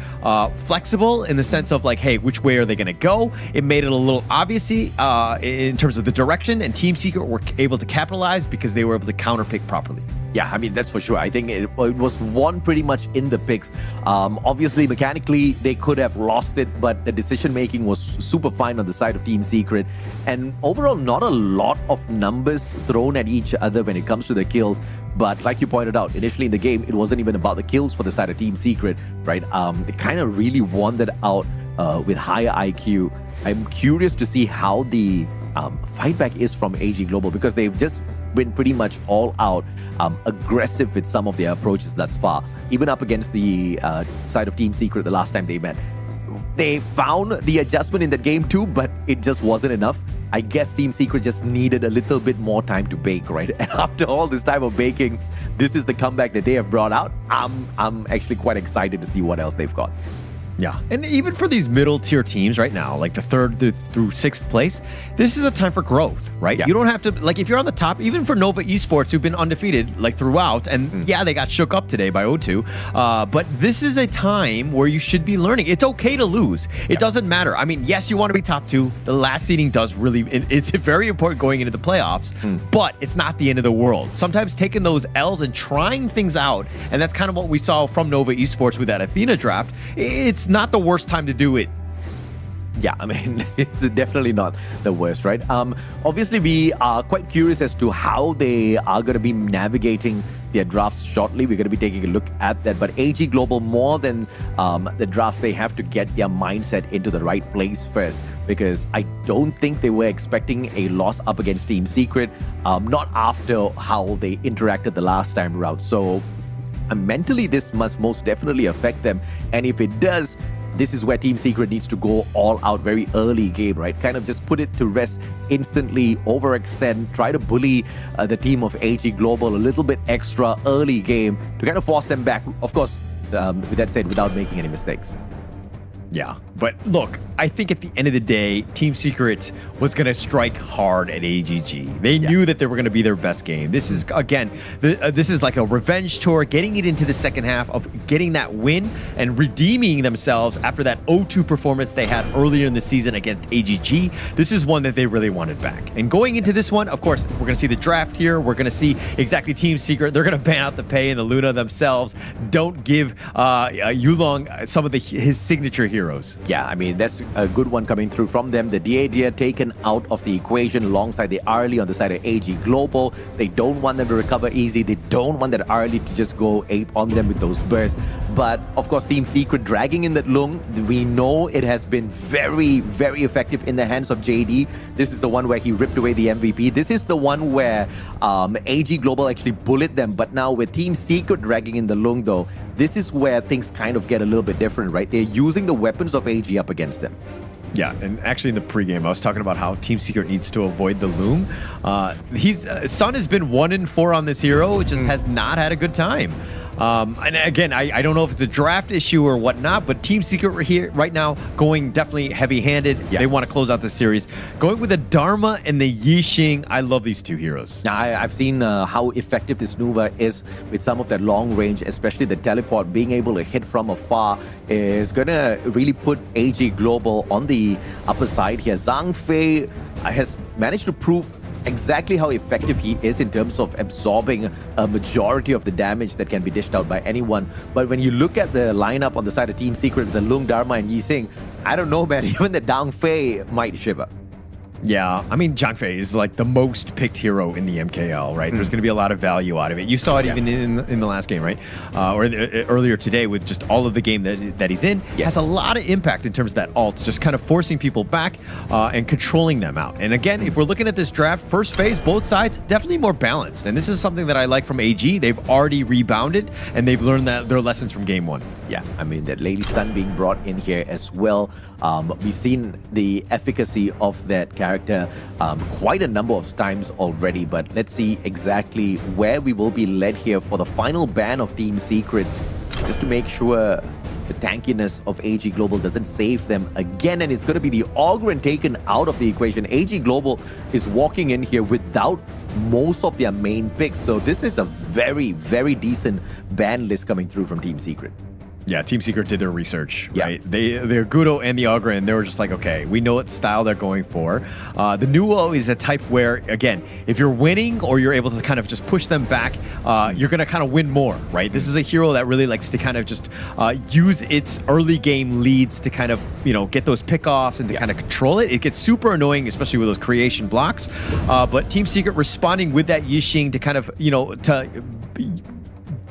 flexible in the sense of like, hey, which way are they going to go? It made it a little obvious in terms of the direction, and Team Secret were able to capitalize because they were able to counterpick properly. Yeah, I mean, that's for sure. I think it was won pretty much in the picks. Obviously, mechanically, they could have lost it, but the decision-making was super fine on the side of Team Secret. And overall, not a lot of numbers thrown at each other when it comes to the kills. But like you pointed out, initially in the game, it wasn't even about the kills for the side of Team Secret, right? They kind of really won that out with higher IQ. I'm curious to see how the fight back is from AG Global, because they've just been pretty much all out aggressive with some of their approaches thus far. Even up against the side of Team Secret the last time they met. They found the adjustment in that game too, but it just wasn't enough. I guess Team Secret just needed a little bit more time to bake, right? And after all this time of baking, this is the comeback that they have brought out. I'm actually quite excited to see what else they've got. Yeah, and even for these middle tier teams right now, like the 3rd through 6th place, this is a time for growth, right? Yeah. You don't have to, like, if you're on the top, even for Nova Esports, who've been undefeated like throughout, and yeah, they got shook up today by O2, but this is a time where you should be learning. It's okay to lose. It doesn't matter. I mean, yes, you want to be top 2. The last seeding does really, it's very important going into the playoffs, but it's not the end of the world. Sometimes taking those L's and trying things out, and that's kind of what we saw from Nova Esports with that Athena draft. It's not the worst time to do it. Yeah, I mean, it's definitely not the worst, right? Obviously, we are quite curious as to how they are going to be navigating their drafts shortly. We're going to be taking a look at that. But AG Global, more than the drafts, they have to get their mindset into the right place first, because I don't think they were expecting a loss up against Team Secret, not after how they interacted the last time around. So mentally, this must most definitely affect them. And if it does, this is where Team Secret needs to go all out very early game, right? Kind of just put it to rest instantly, overextend, try to bully the team of AG Global a little bit extra early game to kind of force them back. Of course, with that said, without making any mistakes. Yeah, but look, I think at the end of the day, Team Secret was going to strike hard at AGG. They knew that they were going to be their best game. This is, again, this is like a revenge tour, getting it into the second half of getting that win and redeeming themselves after that 0-2 performance they had earlier in the season against AGG. This is one that they really wanted back. And going into this one, of course, we're going to see the draft here. We're going to see exactly Team Secret. They're going to ban out the Pei and the Luna themselves. Don't give Yulong some of his signature heroes. Yeah, I mean, that's a good one coming through from them. The DAD taken out of the equation alongside the Arlie on the side of AG Global. They don't want them to recover easy. They don't want that Arlie to just go ape on them with those bursts. But, of course, Team Secret dragging in that Lung. We know it has been very, very effective in the hands of JD. This is the one where he ripped away the MVP. This is the one where AG Global actually bullied them. But now with Team Secret dragging in the Lung, though, this is where things kind of get a little bit different, right? They're using the weapons of AG up against them. Yeah, and actually in the pregame, I was talking about how Team Secret needs to avoid the Loom. Sun has been 1-4 on this hero, just has not had a good time. And again, I don't know if it's a draft issue or whatnot, but Team Secret here right now going definitely heavy-handed. Yeah. They want to close out the series. Going with the Dharma and the Yixing. I love these two heroes. Now, I've seen how effective this Nuva is with some of that long range, especially the teleport. Being able to hit from afar is going to really put AG Global on the upper side here. Zhang Fei has managed to prove exactly how effective he is in terms of absorbing a majority of the damage that can be dished out by anyone. But when you look at the lineup on the side of Team Secret, the Lung Dharma and Yi Sing, I don't know, man, even the Dang Fei might shiver. Yeah, I mean, Zhang Fei is like the most picked hero in the MKL, right? There's going to be a lot of value out of it. You saw it even in the last game, right? Earlier today with just all of the game that he's in. Has a lot of impact in terms of that ult, just kind of forcing people back and controlling them out. And again, if we're looking at this draft, first phase, both sides, definitely more balanced. And this is something that I like from AG. They've already rebounded and they've learned their lessons from game one. Yeah, I mean, that Lady Sun being brought in here as well. We've seen the efficacy of that character quite a number of times already, but let's see exactly where we will be led here for the final ban of Team Secret, just to make sure the tankiness of AG Global doesn't save them again, and it's going to be the Ogryn taken out of the equation. AG Global is walking in here without most of their main picks, so this is a very, very decent ban list coming through from Team Secret. Yeah, Team Secret did their research, right? They're Gudo and the Ogryn, they were just like, okay, we know what style they're going for. The Nuo is a type where, again, if you're winning or you're able to kind of just push them back, you're going to kind of win more, right? This is a hero that really likes to kind of just use its early game leads to kind of, get those pickoffs and to kind of control it. It gets super annoying, especially with those creation blocks. But Team Secret responding with that Yixing to kind of, to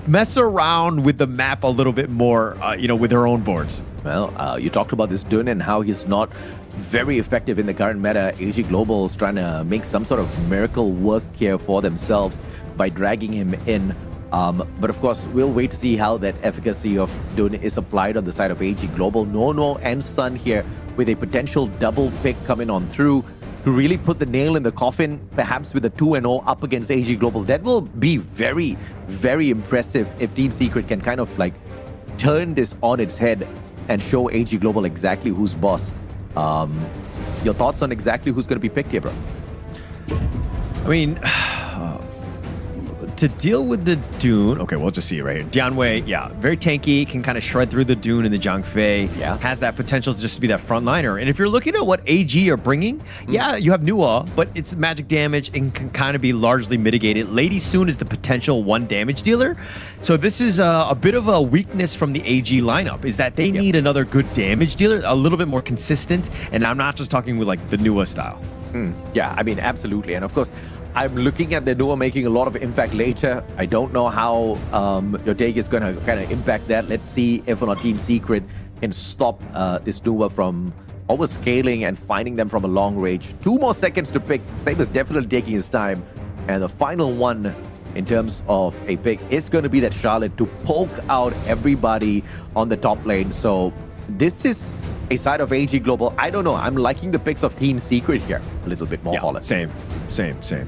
mess around with the map a little bit more, with their own boards. Well, you talked about this Dun and how he's not very effective in the current meta. AG Global is trying to make some sort of miracle work here for themselves by dragging him in. But of course, we'll wait to see how that efficacy of Dun is applied on the side of AG Global. Nono and Sun here with a potential double pick coming on through to really put the nail in the coffin, perhaps with a 2-0 up against AG Global. That will be very, very impressive if Team Secret can kind of like turn this on its head and show AG Global exactly who's boss. Your thoughts on exactly who's going to be picked here, bro? I mean, to deal with the Dune, okay, we'll just see it right here. Dianwei, very tanky, can kind of shred through the Dune and the Zhang Fei. Has that potential to just be that frontliner. And if you're looking at what AG are bringing, you have Nuwa, but it's magic damage and can kind of be largely mitigated. Lady Soon is the potential 1 damage dealer. So this is a bit of a weakness from the AG lineup, is that they need another good damage dealer, a little bit more consistent. And I'm not just talking with like the Nuwa style. Yeah, I mean, absolutely. And of course, I'm looking at the Nuwa making a lot of impact later. I don't know how your take is going to kind of impact that. Let's see if or not Team Secret can stop this Nuwa from overscaling and finding them from a long range. 2 more seconds to pick. Saber's definitely taking his time. And the final one in terms of a pick is going to be that Charlotte to poke out everybody on the top lane. So this is a side of AG Global. I don't know. I'm liking the picks of Team Secret here a little bit more. Same.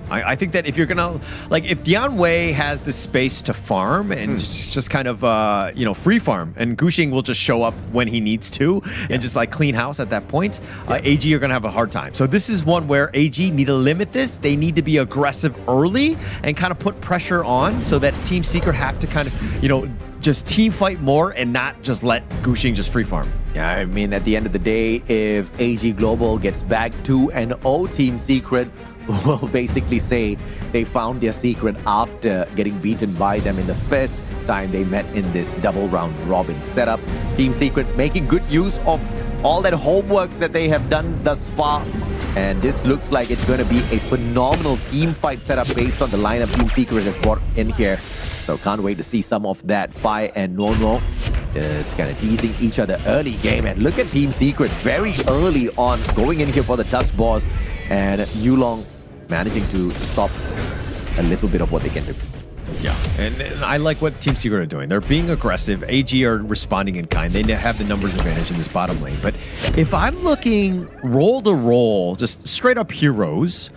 I think that if you're gonna, like, if Dianwei has the space to farm and just kind of free farm, and Gushing will just show up when he needs to and just like clean house at that point, AG are gonna have a hard time. So this is one where AG need to limit this. They need to be aggressive early and kind of put pressure on so that Team Secret have to kind of just team fight more and not just let Gushing just free farm. Yeah, I mean, at the end of the day, if AG Global gets back 2-0, Team Secret will basically say they found their secret after getting beaten by them in the first time they met in this double round robin setup. Team Secret making good use of all that homework that they have done thus far. And this looks like it's going to be a phenomenal team fight setup based on the lineup Team Secret has brought in here. So can't wait to see some of that. Fai and Nono just kind of teasing each other early game. And look at Team Secret very early on going in here for the Tusk Boss. And Yulong managing to stop a little bit of what they can do. Yeah, and I like what Team Secret are doing. They're being aggressive. AG are responding in kind. They have the numbers advantage in this bottom lane. But if I'm looking roll to roll, just straight up heroes,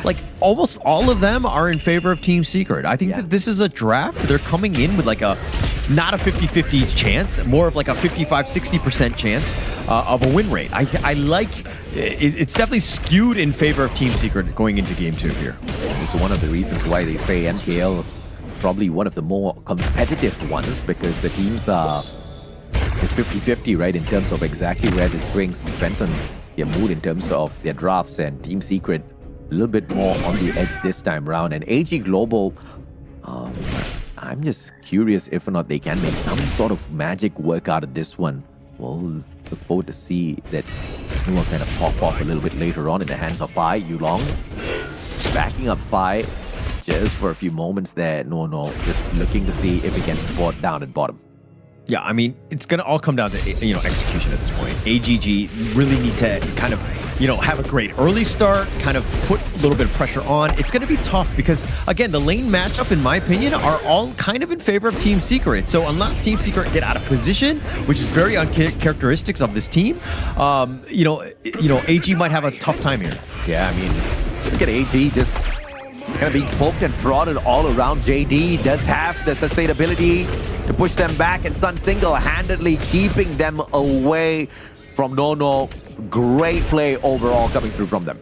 like almost all of them are in favor of Team Secret. I think that this is a draft. They're coming in with like not a 50-50 chance, more of like a 55-60% chance of a win rate. I like it's definitely skewed in favor of Team Secret going into game 2 here. This is one of the reasons why they say MKL is probably one of the more competitive ones, because the teams are it's 50-50, right, in terms of exactly where this swings. Depends on their mood in terms of their drafts, and Team Secret a little bit more on the edge this time around. And AG Global, I'm just curious if or not they can make some sort of magic work out of this one. We'll look forward to see that Nuwa kind of pop off a little bit later on in the hands of Fai. Yulong backing up Fai just for a few moments there. No, just looking to see if he can support down at bottom. Yeah, I mean, it's going to all come down to, execution at this point. AGG really need to kind of, have a great early start, kind of put a little bit of pressure on. It's going to be tough because, again, the lane matchup, in my opinion, are all kind of in favor of Team Secret. So unless Team Secret get out of position, which is very uncharacteristics of this team, AG might have a tough time here. Yeah, I mean, look at AG just kind of being poked and prodded all around. JD does have the sustainability to push them back, and Sun single-handedly keeping them away from Nono. Great play overall coming through from them.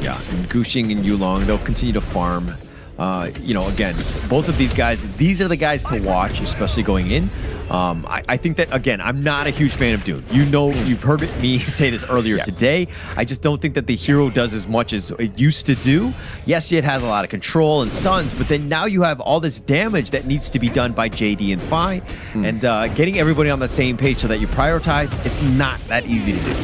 Yeah, and Gushing and Yulong, they'll continue to farm. Again, both of these guys, these are the guys to watch, especially going in. I think that, again, I'm not a huge fan of Dune. You've heard me say this earlier today. I just don't think that the hero does as much as it used to do. Yes, it has a lot of control and stuns, but then now you have all this damage that needs to be done by JD and Fai. And getting everybody on the same page so that you prioritize, it's not that easy to do.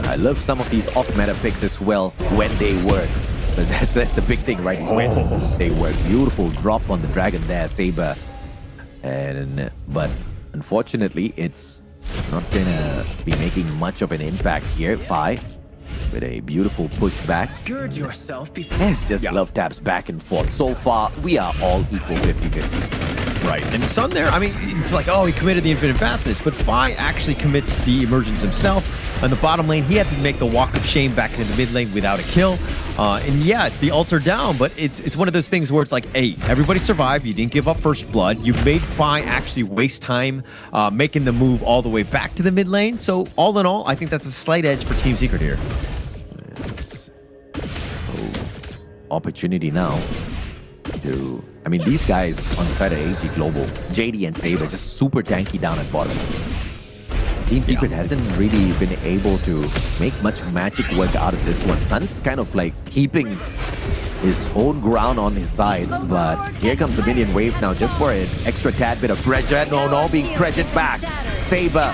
I love some of these off-meta picks as well when they work. But that's the big thing, right? When they work. Beautiful drop on the dragon there, Saber. But unfortunately, it's not gonna be making much of an impact here. Fai with a beautiful pushback. Gird yourself It's just love taps back and forth. So far, we are all equal 50-50. Right, and Sun there, I mean, it's like, he committed the infinite fastness, but Fai actually commits the emergence himself. On the bottom lane, he had to make the walk of shame back into the mid lane without a kill. And yeah, the ults are down, but it's one of those things where it's like, hey, everybody survived. You didn't give up first blood. You made Fai actually waste time making the move all the way back to the mid lane. So all in all, I think that's a slight edge for Team Secret here. It's opportunity now to... I mean, these guys on the side of AG Global, JD and Saber, just super tanky down at bottom. Team Secret hasn't really been able to make much magic work out of this one. Sun's kind of like keeping his own ground on his side, but here comes the minion wave now just for an extra tad bit of pressure. No, being pressured back. Saber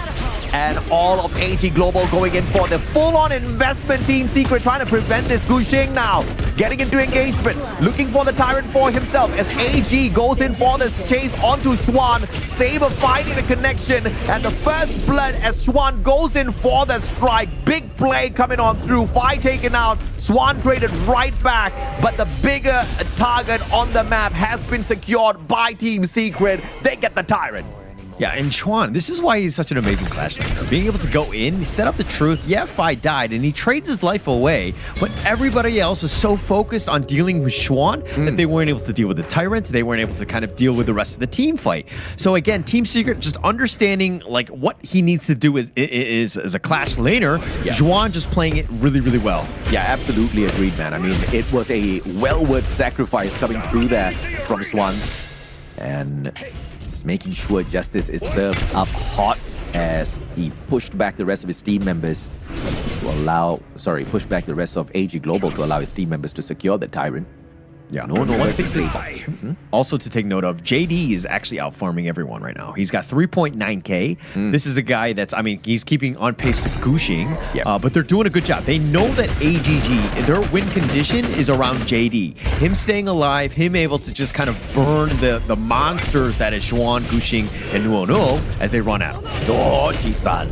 and all of AG Global going in for the full-on investment. Team Secret trying to prevent this. Gushing now getting into engagement, looking for the Tyrant for himself as AG goes in for this chase onto Swan. Saber finding the connection and the first blood as Swan goes in for the strike. Big play coming on through. Fai taken out. Swan traded right back, but the bigger target on the map has been secured by Team Secret. They get the Tyrant. Yeah, and Chuan, this is why he's such an amazing Clash laner. Being able to go in, set up the truth. Yeah, Fai died, and he trades his life away, but everybody else was so focused on dealing with Chuan that they weren't able to deal with the Tyrant. They weren't able to kind of deal with the rest of the team fight. So again, Team Secret just understanding like what he needs to do is as a Clash laner. Juan just playing it really, really well. Yeah, absolutely agreed, man. I mean, it was a well worth sacrifice coming through there from Swan. And making sure justice is served up hot as he pushed back the rest of his team members to pushed back the rest of AG Global to allow his team members to secure the Tyrant. Yeah. One thing also to take note of, JD is actually out farming everyone right now. He's got 3.9k. This is a guy that's, I mean, he's keeping on pace with Gushing, but they're doing a good job. They know that AGG, their win condition is around JD. Him staying alive, him able to just kind of burn the monsters that is Xuan, Gushing, and Nuono as they run out. Oh, Jisan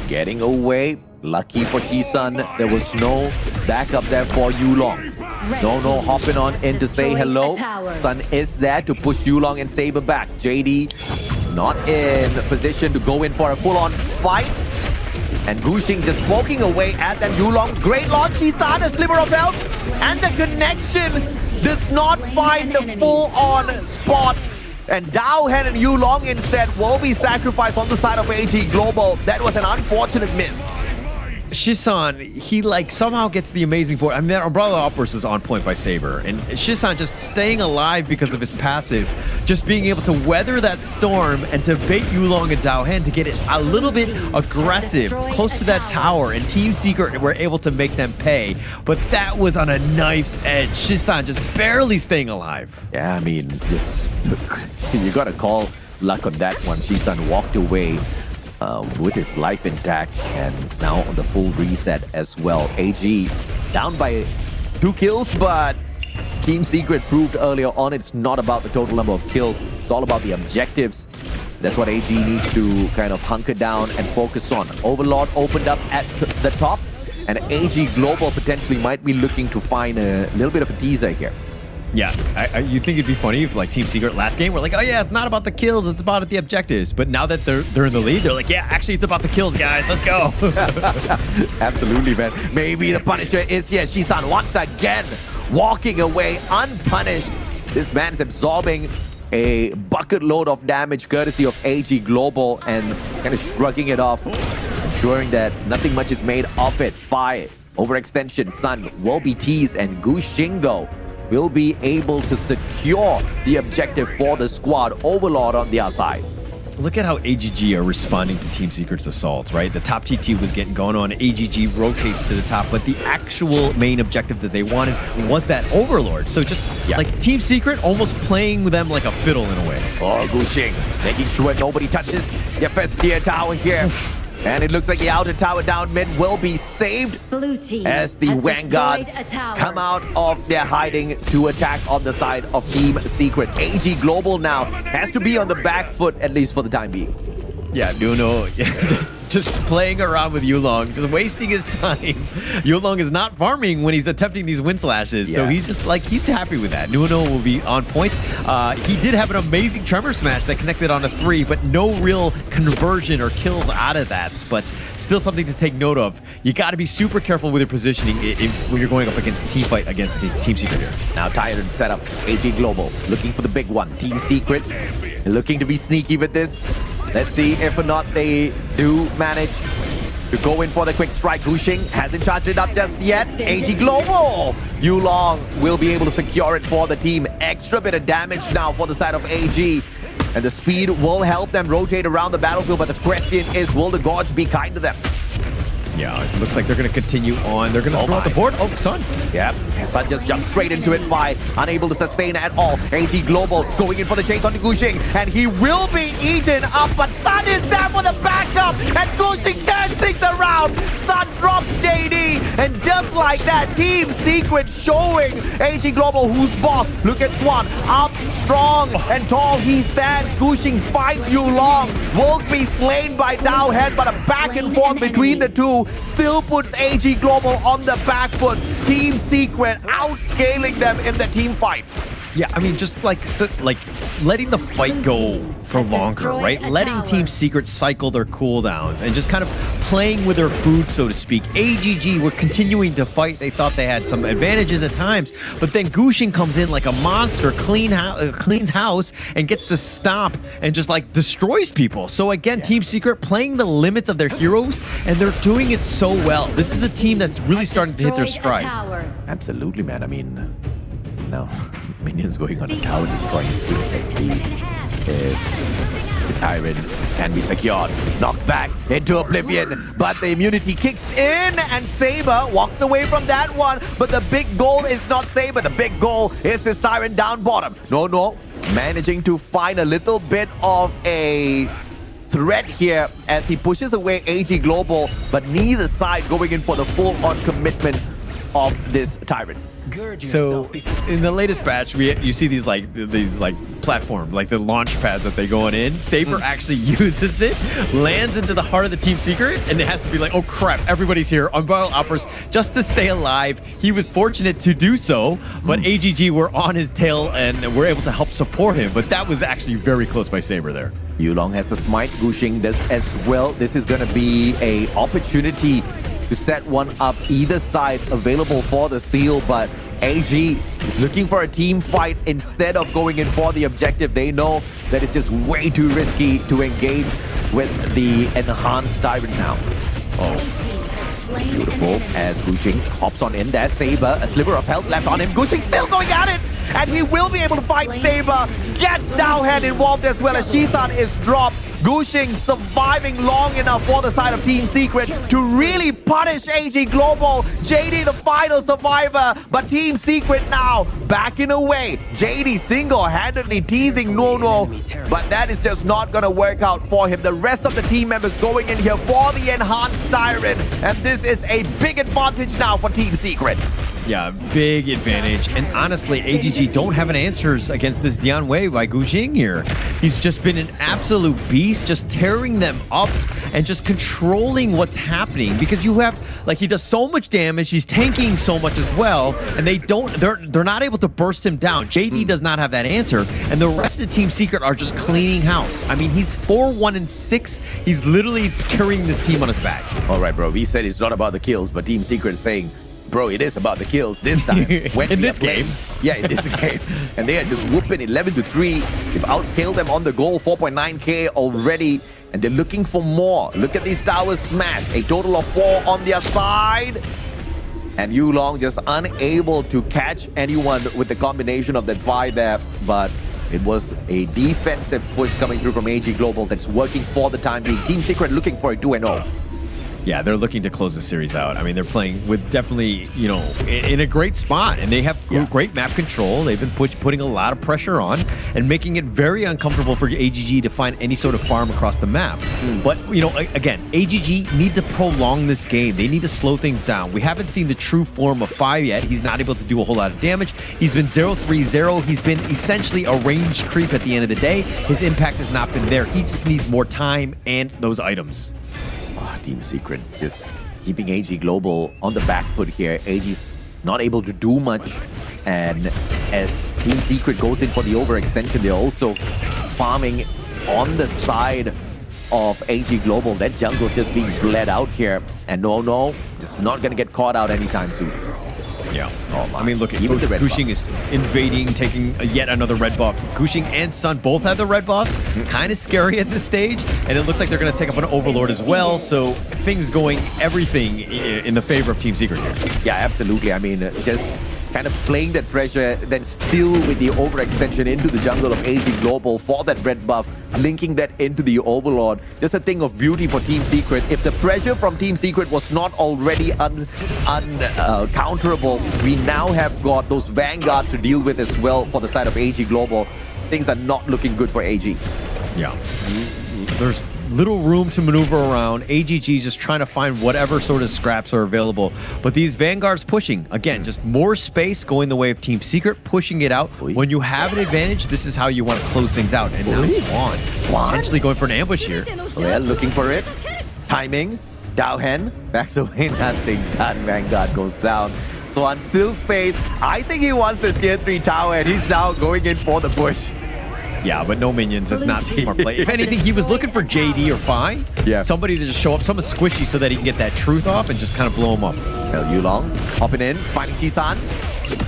getting away. Lucky for Jisan, there was no backup there for Yulong. No hopping on in to say hello. Sun is there to push Yulong and Saber back. JD not in position to go in for a full-on fight. And Gushing just poking away at them. Yulong, great launch. Jisan, a sliver of health. And the connection does not find the full-on spot. And Daohen and Yulong instead will be sacrificed on the side of AG Global. That was an unfortunate miss. Shisan, he like somehow gets the amazing board. I mean, that Umbrella Outburst was on point by Saber, and Shisan just staying alive because of his passive, just being able to weather that storm and to bait Yulong and Dao Hen to get it a little bit aggressive, close to that tower, and Team Secret were able to make them pay. But that was on a knife's edge. Shisan just barely staying alive. Yeah, I mean, just you gotta call luck on that one. Shisan walked away with his life intact, and now on the full reset as well. AG down by 2 kills, but Team Secret proved earlier on it's not about the total number of kills, it's all about the objectives. That's what AG needs to kind of hunker down and focus on. Overlord opened up at the top, and AG Global potentially might be looking to find a little bit of a teaser here. Yeah, you think it'd be funny if like Team Secret last game were like, oh yeah, it's not about the kills, it's about the objectives. But now that they're in the lead, they're like, yeah, actually it's about the kills, guys. Let's go. Absolutely, man. Maybe the Punisher is here. Shisan once again walking away unpunished. This man's absorbing a bucket load of damage courtesy of AG Global and kind of shrugging it off, ensuring that nothing much is made of it. Fire, overextension, Sun will be teased, and Gu Xing though will be able to secure the objective for the squad. Overlord on the outside. Look at how AGG are responding to Team Secret's assaults, right? The top TT was getting going on. AGG rotates to the top, but the actual main objective that they wanted was that Overlord. So just like Team Secret almost playing with them like a fiddle in a way. Oh, Gu Xing making sure nobody touches the first tier tower here. And it looks like the outer tower down mid will be saved as the Vanguards come out of their hiding to attack on the side of Team Secret. AG Global now has to be on the back foot, at least for the time being. Yeah, Nuno just playing around with Yulong, just wasting his time. Yulong is not farming when he's attempting these wind slashes, so he's just like, he's happy with that. Nuno will be on point. He did have an amazing Tremor Smash that connected on a 3, but no real conversion or kills out of that, but still something to take note of. You got to be super careful with your positioning when you're going up against a team fight against Team Secret here. Now Tyrant set up, AG Global looking for the big one. Team Secret looking to be sneaky with this. Let's see if or not they do manage to go in for the quick strike. Gu Xing hasn't charged it up just yet. AG Global! Yulong will be able to secure it for the team. Extra bit of damage now for the side of AG. And the speed will help them rotate around the battlefield, but the question is, will the Gorge be kind to them? Yeah, it looks like they're going to continue on. They're going to throw out the board. Oh, Sun. Yep, Sun just jumped straight into it. Fi unable to sustain at all. AG Global going in for the chase onto Gu Xing, and he will be eaten up, but Sun is there for the backup, and Gu Xing turns things around. Sun drops JD, and just like that, Team Secret showing AG Global who's boss. Look at Swan, up strong and tall he stands. Gu Xing fights Yulong, won't be slain by Dao Hen, but a back and forth between the two still puts AG Global on the back foot. Team Secret outscaling them in the team fight. Yeah, I mean, just like letting the fight go for longer, right? Letting Team Secret cycle their cooldowns and just kind of playing with their food, so to speak. AGG were continuing to fight. They thought they had some advantages at times, but then Gu Xing comes in like a monster, cleans house, and gets the stop and just like destroys people. So again, Team Secret playing the limits of their heroes, and they're doing it so well. This is a team that's really starting to hit their stride. Absolutely, man. I mean, no. Minions going on the tower, destroying speed. Let's see if the Tyrant can be secured. Knocked back into oblivion, but the immunity kicks in, and Saber walks away from that one. But the big goal is not Saber. The big goal is this Tyrant down bottom. No. Managing to find a little bit of a threat here as he pushes away AG Global, but neither side going in for the full-on commitment of this Tyrant. So in the latest batch, you see these platform, like the launch pads that they go on in. Saber actually uses it, lands into the heart of the Team Secret, and it has to be like, oh crap, everybody's here. Unbridled Outburst just to stay alive. He was fortunate to do so, but AGG were on his tail and were able to help support him. But that was actually very close by Saber there. Yulong has the smite. Gu Xing does as well. This is going to be a opportunity to set one up either side available for the steal, but AG is looking for a team fight instead of going in for the objective. They know that it's just way too risky to engage with the enhanced Tyrant now. Beautiful as Gushing hops on in there. Saber, a sliver of health left on him. Gushing still going at it, and he will be able to fight Saber. Gets Dowhead involved as well as Shisan is dropped. Gushing surviving long enough for the side of Team Secret to really punish AG Global. JD the final survivor, but Team Secret now backing away. JD single-handedly teasing Nono, but that is just not gonna work out for him. The rest of the team members going in here for the enhanced Tyrant, and this is a big advantage now for Team Secret. Yeah, big advantage. And honestly, AGG don't have an answers against this Dian Wei by Gushing here. He's just been an absolute beast, just tearing them up and just controlling what's happening, because you have, like, he does so much damage, he's tanking so much as well, and they're not able to burst him down. JD does not have that answer, and the rest of Team Secret are just cleaning house. I mean, he's 4-1-6. He's literally carrying this team on his back. All right, bro, we said it's not about the kills, but Team Secret is saying, bro, it is about the kills this time. In this game. Yeah, in this game. And they are just whooping 11-3. They've outscaled them on the goal, 4.9k already. And they're looking for more. Look at these towers smash. A total of 4 on their side. And Yulong just unable to catch anyone with the combination of that 5 there. But it was a defensive push coming through from AG Global that's working for the time being. Team Secret looking for a 2-0. Yeah, they're looking to close the series out. I mean, they're playing with definitely, you know, in a great spot, and they have great map control. They've been putting a lot of pressure on and making it very uncomfortable for AGG to find any sort of farm across the map. But, you know, again, AGG need to prolong this game. They need to slow things down. We haven't seen the true form of 5 yet. He's not able to do a whole lot of damage. He's been 0-3-0. He's been essentially a range creep at the end of the day. His impact has not been there. He just needs more time and those items. Team Secret's just keeping AG Global on the back foot here. AG's not able to do much, and as Team Secret goes in for the overextension, they're also farming on the side of AG Global. That jungle's just being bled out here, and no, this is not gonna get caught out anytime soon. Yeah. I mean, look at Gushing is invading, taking yet another red buff. Gushing and Sun both have the red buffs. Kind of scary at this stage. And it looks like they're going to take up an Overlord as well. So things going everything in the favor of Team Secret here. Yeah, absolutely. I mean, just kind of playing that pressure, then still with the overextension into the jungle of AG Global for that red buff, linking that into the Overlord. Just a thing of beauty for Team Secret. If the pressure from Team Secret was not already uncounterable, we now have got those Vanguards to deal with as well for the side of AG Global. Things are not looking good for AG. Yeah. There's little room to maneuver around. AGG just trying to find whatever sort of scraps are available. But these Vanguards pushing. Again, just more space going the way of Team Secret, pushing it out. When you have an advantage, this is how you want to close things out. And now Swan potentially going for an ambush here. Well, looking for it. Timing. Dowhen backs away, nothing done. Vanguard goes down. Swan still space. I think he wants the tier 3 tower, and he's now going in for the push. Yeah, but no minions. It's not a smart play. If anything, he was looking for JD or Fine. Yeah. Somebody to just show up, someone squishy so that he can get that truth off and just kind of blow him up. Well, Yulong hopping in, finding Shisan.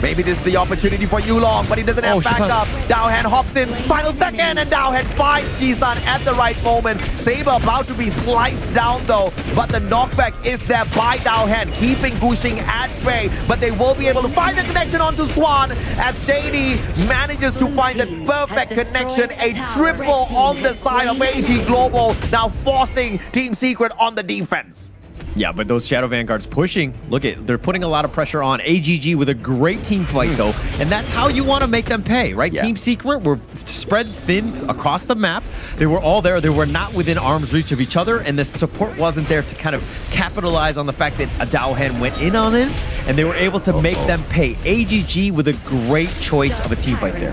Maybe this is the opportunity for Yulong, but he doesn't have backup. Dowhen hops in, final second, and Dowhen finds Shisan at the right moment. Saber about to be sliced down though, but the knockback is there by Dowhen, keeping Gushing at bay, but they will be able to find the connection onto Swan as JD manages to find the perfect connection, a triple on the side of AG Global, now forcing Team Secret on the defense. Yeah, but those Shadow Vanguards pushing, look at, they're putting a lot of pressure on AGG with a great team fight though, and that's how you want to make them pay, right? Yeah. Team Secret were spread thin across the map. They were all there. They were not within arm's reach of each other, and the support wasn't there to kind of capitalize on the fact that a Dowhen went in on it, and they were able to make them pay. AGG with a great choice of a team fight there.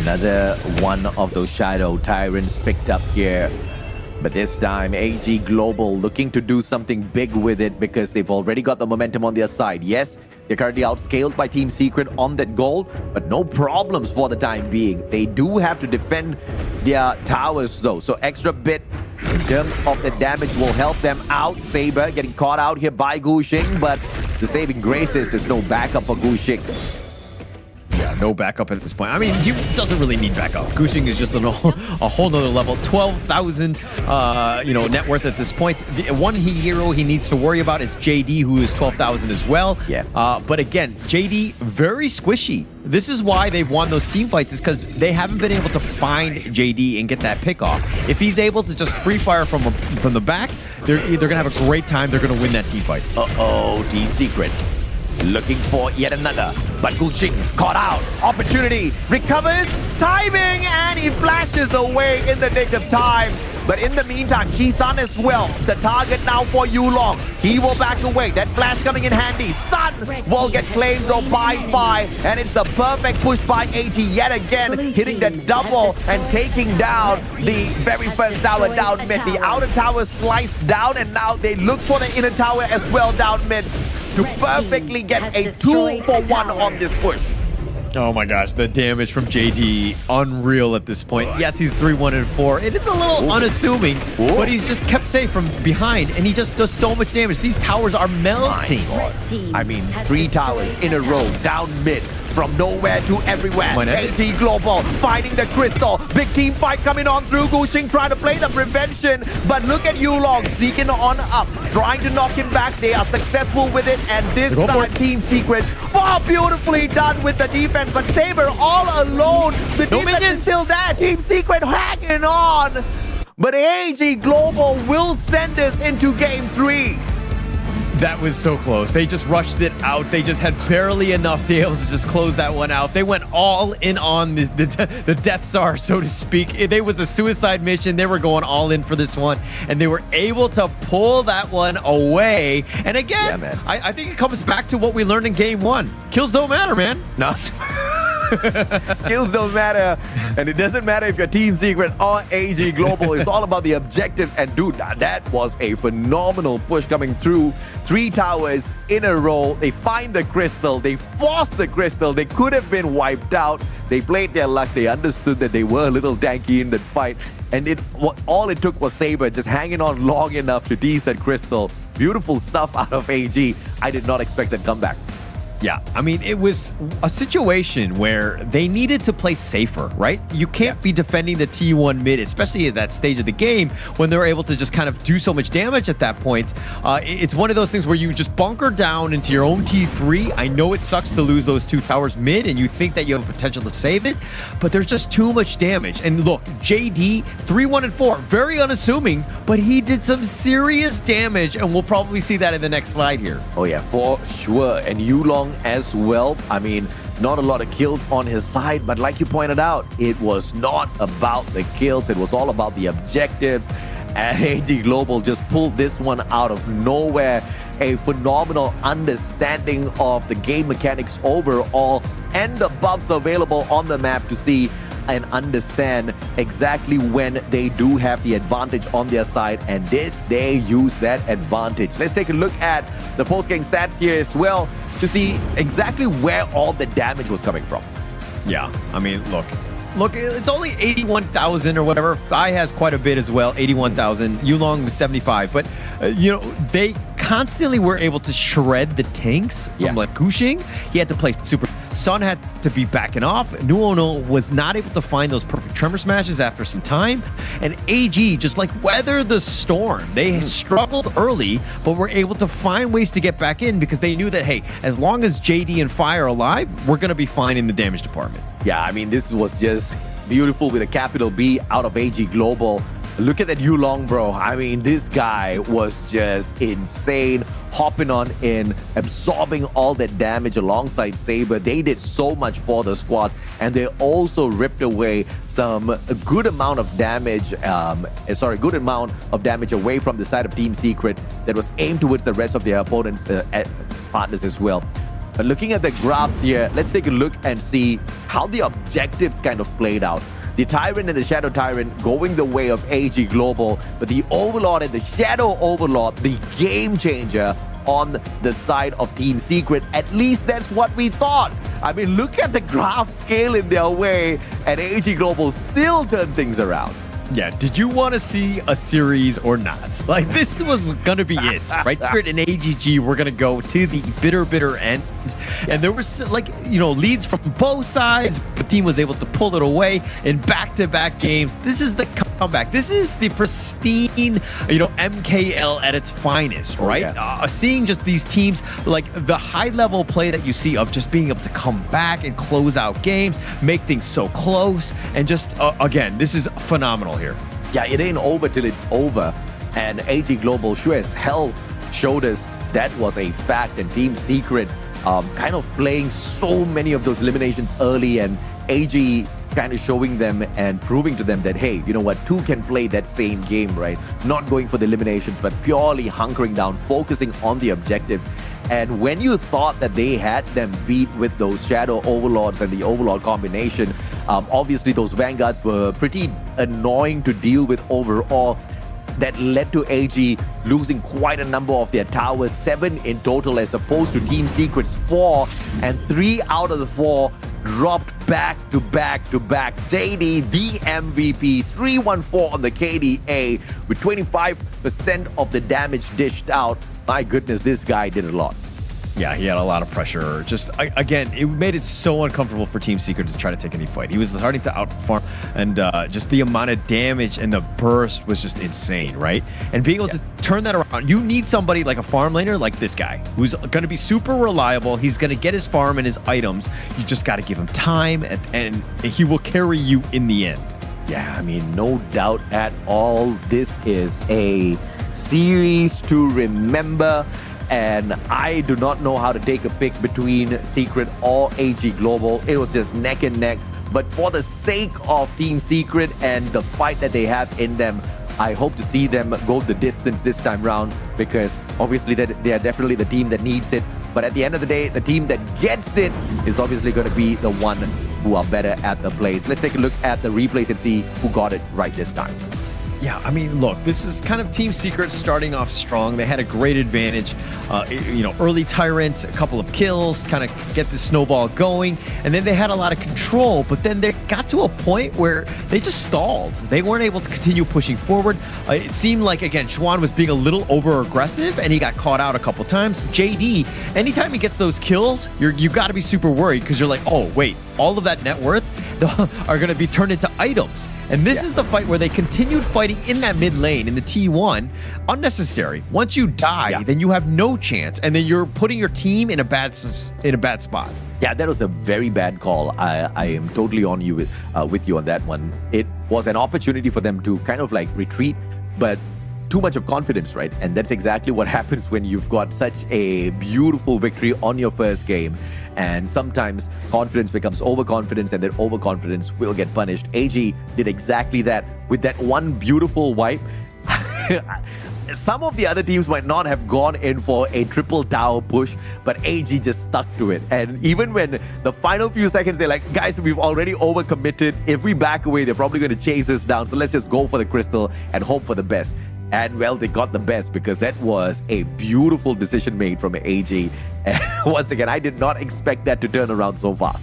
Another one of those Shadow Tyrants picked up here. But this time, AG Global looking to do something big with it because they've already got the momentum on their side. Yes, they're currently outscaled by Team Secret on that goal, but no problems for the time being. They do have to defend their towers though, so extra bit in terms of the damage will help them out. Saber getting caught out here by Gushing, but the saving grace is there's no backup for Gushing. no backup at this point. I mean, he doesn't really need backup. Gushing is just a whole nother level. 12,000, net worth at this point. The one hero he needs to worry about is JD, who is 12,000 as well. Yeah. But again, JD, very squishy. This is why they've won those team fights, is because they haven't been able to find JD and get that pick off. If he's able to just free fire from the back, they're going to have a great time. They're going to win that team fight. Uh-oh, Team Secret. Looking for yet another, but Gushing caught out. Opportunity, recovers, timing, and he flashes away in the nick of time. But in the meantime, Chi-Sun as well, the target now for Yulong. He will back away. That flash coming in handy. Sun will get claimed though by Phi, and it's the perfect push by AG yet again, hitting the double and taking down the very first tower down mid. The outer tower sliced down, and now they look for the inner tower as well down mid to perfectly get a 2-for-1 on this push. Oh my gosh, the damage from JD, unreal at this point. Yes, he's 3-1-4, and it's a little unassuming, but he's just kept safe from behind, and he just does so much damage. These towers are melting. I mean, 3 towers in a row, down mid, from nowhere to everywhere. AT Global finding the crystal. Big team fight coming on through. Gushing trying to play the prevention, but look at Yulong sneaking on up, trying to knock him back. They are successful with it, and this time Team Secret, beautifully done with the defense, but Saber all alone. The defense is still there. Team Secret hanging on, but AG Global will send us into game 3. That was so close. They just rushed it out. They just had barely enough to be able to just close that one out. They went all in on the Death Star, so to speak. It was a suicide mission. They were going all in for this one, and they were able to pull that one away. And again, I think it comes back to what we learned in game 1. Kills don't matter, man. No. Kills don't matter, and it doesn't matter if you're Team Secret or AG Global. It's all about the objectives, and dude, that was a phenomenal push coming through. 3 towers in a row. They find the crystal, they forced the crystal. They could have been wiped out. They played their luck. They understood that they were a little tanky in that fight, and all it took was Saber just hanging on long enough to tease that crystal. Beautiful stuff out of AG. I did not expect that comeback. Yeah, I mean, it was a situation where they needed to play safer, right? You can't be defending the T1 mid, especially at that stage of the game when they're able to just kind of do so much damage at that point. It's one of those things where you just bunker down into your own T3. I know it sucks to lose those 2 towers mid and you think that you have potential to save it, but there's just too much damage. And look, JD, 3-1-4, very unassuming, but he did some serious damage, and we'll probably see that in the next slide here. Oh yeah, for sure. And Yulong as well. I mean, not a lot of kills on his side, but like you pointed out, it was not about the kills. It was all about the objectives. And AG Global just pulled this one out of nowhere. A phenomenal understanding of the game mechanics overall, and the buffs available on the map to see and understand exactly when they do have the advantage on their side, and did they use that advantage. Let's take a look at the post-game stats here as well to see exactly where all the damage was coming from. Yeah, I mean, look, it's only 81,000 or whatever. Phi has quite a bit as well, 81,000. Yulong was 75, but they constantly were able to shred the tanks from like Gushing. He had to play super. Sun had to be backing off. Nuono was not able to find those perfect tremor smashes after some time. And AG just like weathered the storm. They struggled early, but were able to find ways to get back in because they knew that, hey, as long as JD and Phi are alive, we're going to be fine in the damage department. Yeah, I mean, this was just beautiful with a capital B out of AG Global. Look at that Yulong, bro. I mean, this guy was just insane, hopping on in, absorbing all that damage alongside Saber. They did so much for the squads, and they also ripped away a good amount of damage, good amount of damage away from the side of Team Secret that was aimed towards the rest of their opponents' partners as well. But looking at the graphs here, let's take a look and see how the objectives kind of played out. The Tyrant and the Shadow Tyrant going the way of AG Global, but the Overlord and the Shadow Overlord, the game changer on the side of Team Secret. At least that's what we thought. I mean, look at the graph scale in their way, and AG Global still turned things around. Yeah, did you want to see a series or not? Like, this was going to be it, right? Secret and AGG were going to go to the bitter end. And there was, like, leads from both sides. The team was able to pull it away in back-to-back games. This is the comeback. This is the pristine, MKL at its finest, right? Seeing just these teams, like the high-level play that you see of just being able to come back and close out games, make things so close, and just, again, this is phenomenal here. Yeah, it ain't over till it's over. And AG Global sure as hell showed us that was a fact. And Team Secret kind of playing so many of those eliminations early, and AG kind of showing them and proving to them that, hey, you know what, two can play that same game, right? Not going for the eliminations, but purely hunkering down, focusing on the objectives. And when you thought that they had them beat with those Shadow Overlords and the Overlord combination, obviously those Vanguards were pretty annoying to deal with overall. That led to AG losing quite a number of their towers, 7 in total, as opposed to Team Secret's 4, and 3 out of the 4 dropped back to back to back. JD, the MVP, 314 on the KDA with 25% of the damage dished out. My goodness, this guy did a lot. Yeah, he had a lot of pressure. Just, again, it made it so uncomfortable for Team Secret to try to take any fight. He was starting to outperform, and just the amount of damage and the burst was just insane, right? And being able to turn that around, you need somebody like a farm laner like this guy, who's going to be super reliable. He's going to get his farm and his items. You just got to give him time, and he will carry you in the end. Yeah, I mean, no doubt at all. This is a series to remember. And I do not know how to take a pick between Secret or AG Global. It was just neck and neck. But for the sake of Team Secret and the fight that they have in them, I hope to see them go the distance this time round, because obviously they are definitely the team that needs it. But at the end of the day, the team that gets it is obviously going to be the one who are better at the plays. Let's take a look at the replays and see who got it right this time. Yeah, I mean, look, this is kind of Team Secret starting off strong. They had a great advantage, early Tyrant, a couple of kills, kind of get the snowball going, and then they had a lot of control, but then they got to a point where they just stalled. They weren't able to continue pushing forward. It seemed like, again, Xuan was being a little over-aggressive, and he got caught out a couple times. JD, anytime he gets those kills, you got to be super worried, because you're like, oh, wait, all of that net worth are going to be turned into items. And this is the fight where they continued fighting in that mid lane, in the T1. Unnecessary. Once you die, then you have no chance, and then you're putting your team in a bad spot. Yeah, that was a very bad call. I am totally on you with you on that one. It was an opportunity for them to kind of like retreat, but too much of confidence, right? And that's exactly what happens when you've got such a beautiful victory on your first game. And sometimes confidence becomes overconfidence, and then overconfidence will get punished. AG did exactly that with that one beautiful wipe. Some of the other teams might not have gone in for a triple tower push, but AG just stuck to it. And even when the final few seconds, they're like, guys, we've already overcommitted. If we back away, they're probably going to chase us down. So let's just go for the crystal and hope for the best. And well, they got the best, because that was a beautiful decision made from AG. And once again, I did not expect that to turn around so fast.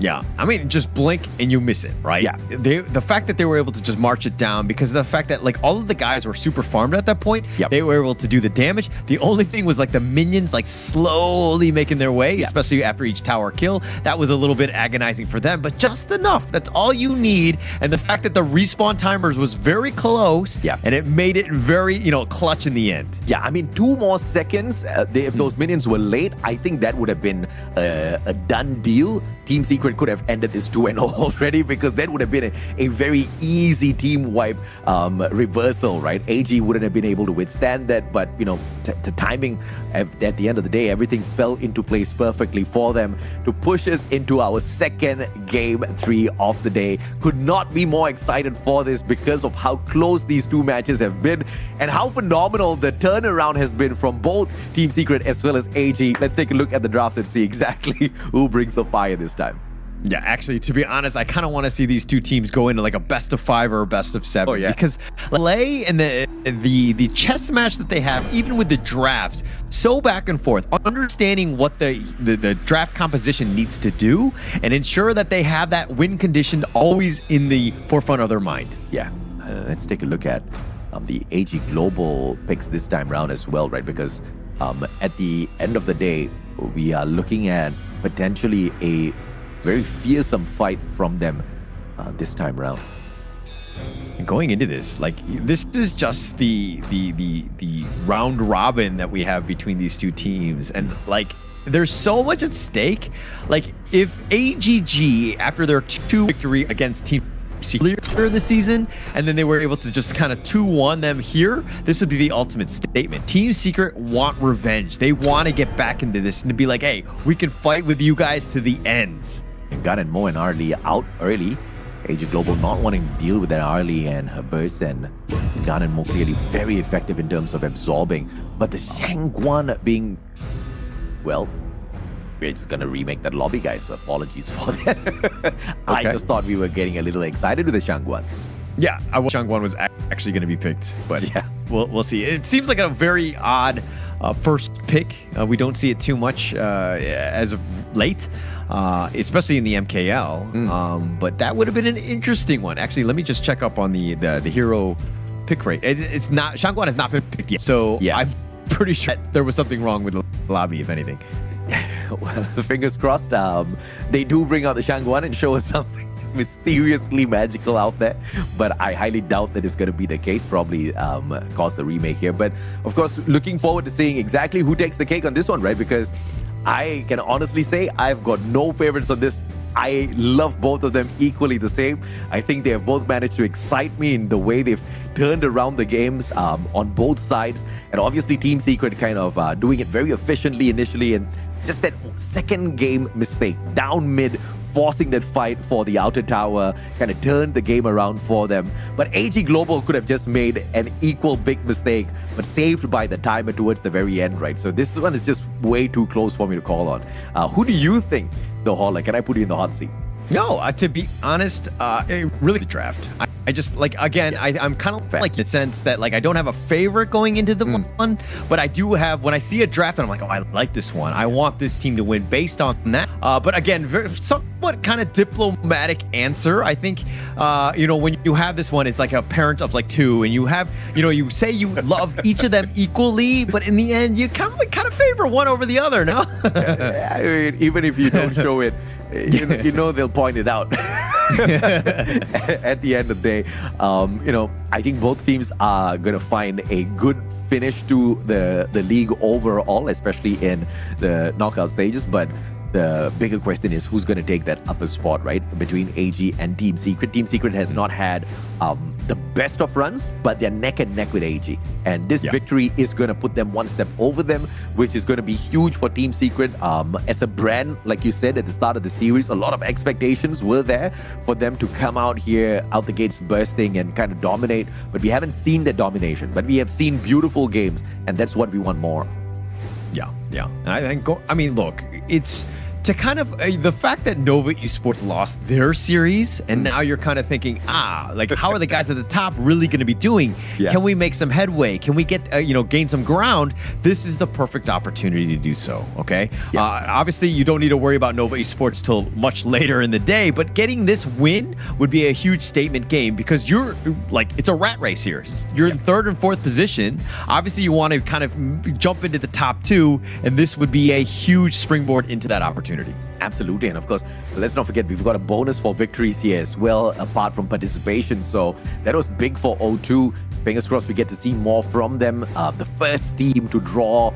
Yeah, I mean, just blink and you miss it, right? Yeah. The fact that they were able to just march it down, because of the fact that like all of the guys were super farmed at that point, they were able to do the damage. The only thing was like the minions like slowly making their way, especially after each tower kill. That was a little bit agonizing for them, but just enough. That's all you need. And the fact that the respawn timers was very close, and it made it very, clutch in the end. Yeah, I mean, 2 more seconds, if those minions were late, I think that would have been a done deal. Team Secret could have ended this 2-0 already, because that would have been a very easy team wipe reversal, right? AG wouldn't have been able to withstand that, but the timing at the end of the day, everything fell into place perfectly for them to push us into our second game 3 of the day. Could not be more excited for this, because of how close these 2 matches have been and how phenomenal the turnaround has been from both Team Secret as well as AG. Let's take a look at the drafts and see exactly who brings the fire this time. Yeah, actually, to be honest, I kind of want to see these two teams go into like a best of 5 or a best of 7. Because LA and the chess match that they have, even with the drafts, so back and forth, understanding what the draft composition needs to do and ensure that they have that win condition always in the forefront of their mind. Yeah. let's take a look at the AG Global picks this time round as well, right? Because at the end of the day, we are looking at potentially a very fearsome fight from them this time round. And going into this, like, this is just the round robin that we have between these two teams, and like, there's so much at stake. Like, if AGG, after their 2 victory against Team Secret this season, and then they were able to just kind of 2-1 them here, this would be the ultimate statement. Team Secret want revenge. They want to get back into this and to be like, hey, we can fight with you guys to the ends. And Gun and Mo and Arlie out early. AG Global not wanting to deal with that Arlie and her burst, and Gun and Mo clearly very effective in terms of absorbing. But the Shangguan being, well, we're just gonna remake that lobby, guys, so apologies for that. I just thought we were getting a little excited with the Shangguan. Yeah, I wish Shangguan was actually going to be picked, but yeah, we'll see. It seems like a very odd first pick. We don't see it too much as of late, especially in the MKL. But that would have been an interesting one. Actually, let me just check up on the hero pick rate. It's not, Shangguan has not been picked yet, so yeah, I'm pretty sure there was something wrong with the lobby, if anything. Well, fingers crossed. They do bring out the Shangguan and show us something mysteriously magical out there, but I highly doubt that is going to be the case. Probably cause the remake here, but of course looking forward to seeing exactly who takes the cake on this one, right? Because I can honestly say I've got no favorites on this. I love both of them equally the same. I think they have both managed to excite me in the way they've turned around the games on both sides, and obviously Team Secret kind of doing it very efficiently initially, and just that second game mistake down mid, forcing that fight for the outer tower, kind of turned the game around for them. But AG Global could have just made an equal big mistake, but saved by the timer towards the very end, right? So this one is just way too close for me to call on. Who do you think, though, Holler? Can I put you in the hot seat? No, to be honest, really the draft. I just, like, again, I'm kind of like, in the sense that, like, I don't have a favorite going into the one, but I do have, when I see a draft and I'm like, oh, I like this one, I want this team to win based on that. But again, somewhat kind of diplomatic answer. I think, when you have this one, it's like a parent of like 2, and you have, you say you love each of them equally, but in the end, you kind of favor one over the other, no? I mean, even if you don't show it, they'll point it out. At the end of the day, I think both teams are going to find a good finish to the league overall, especially in the knockout stages. But the bigger question is who's going to take that upper spot, right? Between AG and Team Secret. Team Secret has not had the best of runs, but they're neck and neck with AG. And this victory is going to put them one step over them, which is going to be huge for Team Secret. As a brand, like you said at the start of the series, a lot of expectations were there for them to come out here, out the gates bursting and kind of dominate. But we haven't seen that domination. But we have seen beautiful games, and that's what we want more of. Yeah. And I think, look, it's to kind of the fact that Nova Esports lost their series, and now you're kind of thinking, like, how are the guys at the top really going to be doing? Can we make some headway? Can we get, gain some ground? This is the perfect opportunity to do so, okay? Obviously, you don't need to worry about Nova Esports till much later in the day, but getting this win would be a huge statement game because you're, like, it's a rat race here. You're in 3rd and 4th position. Obviously, you want to kind of jump into the top 2, and this would be a huge springboard into that opportunity. Absolutely. And of course, let's not forget, we've got a bonus for victories here as well, apart from participation. So that was big for O2. Fingers crossed we get to see more from them. The first team to draw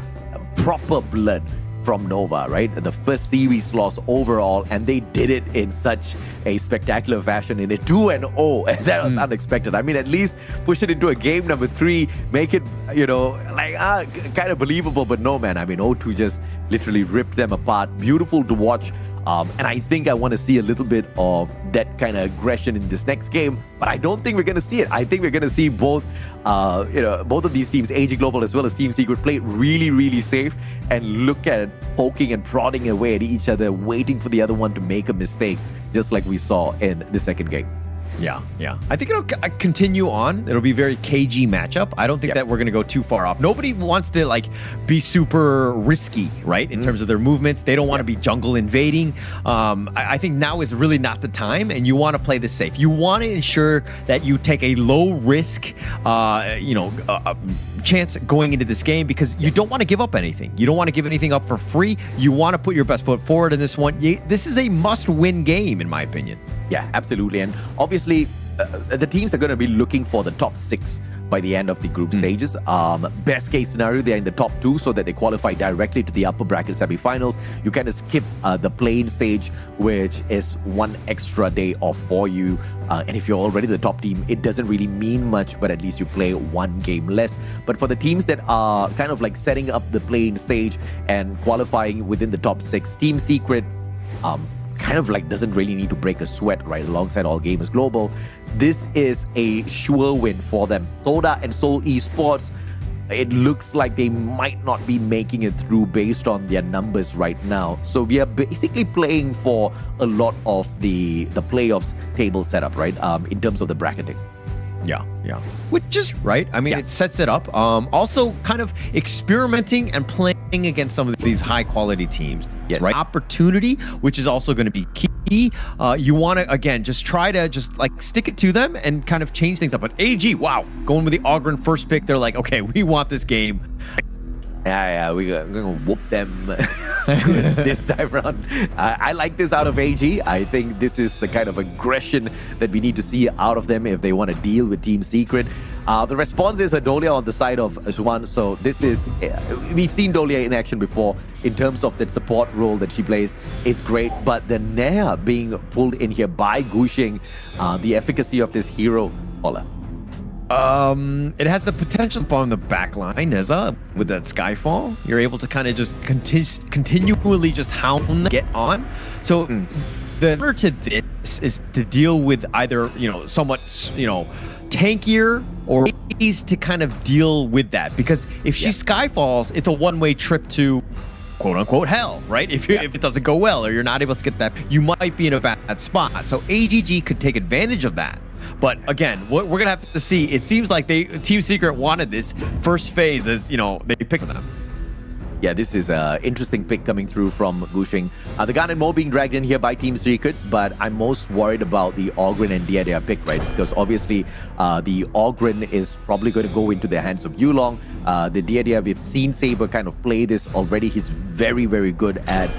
proper blood from Nova, right? The first series loss overall, and they did it in such a spectacular fashion in a 2-0. And that was unexpected. I mean, at least push it into a game number 3, make it, kind of believable. But no, man, I mean, O2 just literally ripped them apart. Beautiful to watch. And I think I want to see a little bit of that kind of aggression in this next game, but I don't think we're going to see it. I think we're going to see both of these teams, AG Global as well as Team Secret, play it really, really safe and look at poking and prodding away at each other, waiting for the other one to make a mistake, just like we saw in the second game. Yeah. I think it'll continue on. It'll be a very cagey matchup. I don't think that we're going to go too far off. Nobody wants to like be super risky, right? In terms of their movements. They don't want to be jungle invading. I think now is really not the time, and you want to play this safe. You want to ensure that you take a low risk, chance going into this game because you don't want to give up anything. You don't want to give anything up for free. You want to put your best foot forward in this one. This is a must-win game, in my opinion. Yeah, absolutely. And obviously, the teams are going to be looking for the top 6 by the end of the group stages. Best case scenario, they're in the top 2 so that they qualify directly to the upper bracket semifinals. You kind of skip the playing stage, which is one extra day off for you. And if you're already the top team, it doesn't really mean much, but at least you play one game less. But for the teams that are kind of like setting up the playing stage and qualifying within the top 6, Team Secret kind of like doesn't really need to break a sweat right alongside All Gamers Global. This is a sure win for them. Soda and Seoul Esports, it looks like they might not be making it through based on their numbers right now. So we are basically playing for a lot of the playoffs table setup, right? In terms of the bracketing. Yeah. Which is right. I mean, it sets it up. Also, kind of experimenting and playing against some of these high quality teams. Yes. Right. Opportunity, which is also going to be key. You want to, again, just try to just like stick it to them and kind of change things up. But AG, wow, going with the Ogren first pick, they're like, okay, we want this game. Yeah, we're going to whoop them this time around. I like this out of AG. I think this is the kind of aggression that we need to see out of them if they want to deal with Team Secret. The response is Dolia on the side of Swan. So this is, we've seen Dolia in action before in terms of that support role that she plays. It's great. But the Nea being pulled in here by Gushing, the efficacy of this hero, Ola. It has the potential on the back line, Neza, with that Skyfall. You're able to kind of just continually just hound, get on. So the order to this is to deal with either, somewhat, tankier or ways to kind of deal with that. Because if she Skyfalls, it's a one-way trip to quote-unquote hell, right? If it doesn't go well or you're not able to get that, you might be in a bad spot. So AGG could take advantage of that. But again, what we're gonna have to see. It seems like Team Secret wanted this first phase as they picked them. Yeah, this is an interesting pick coming through from Gushing. The Garnet Mo being dragged in here by Team Secret, but I'm most worried about the Ogren and Diadea pick, right? Because obviously the Ogren is probably going to go into the hands of Yulong. The Diadea, we've seen Saber kind of play this already. He's very, very good at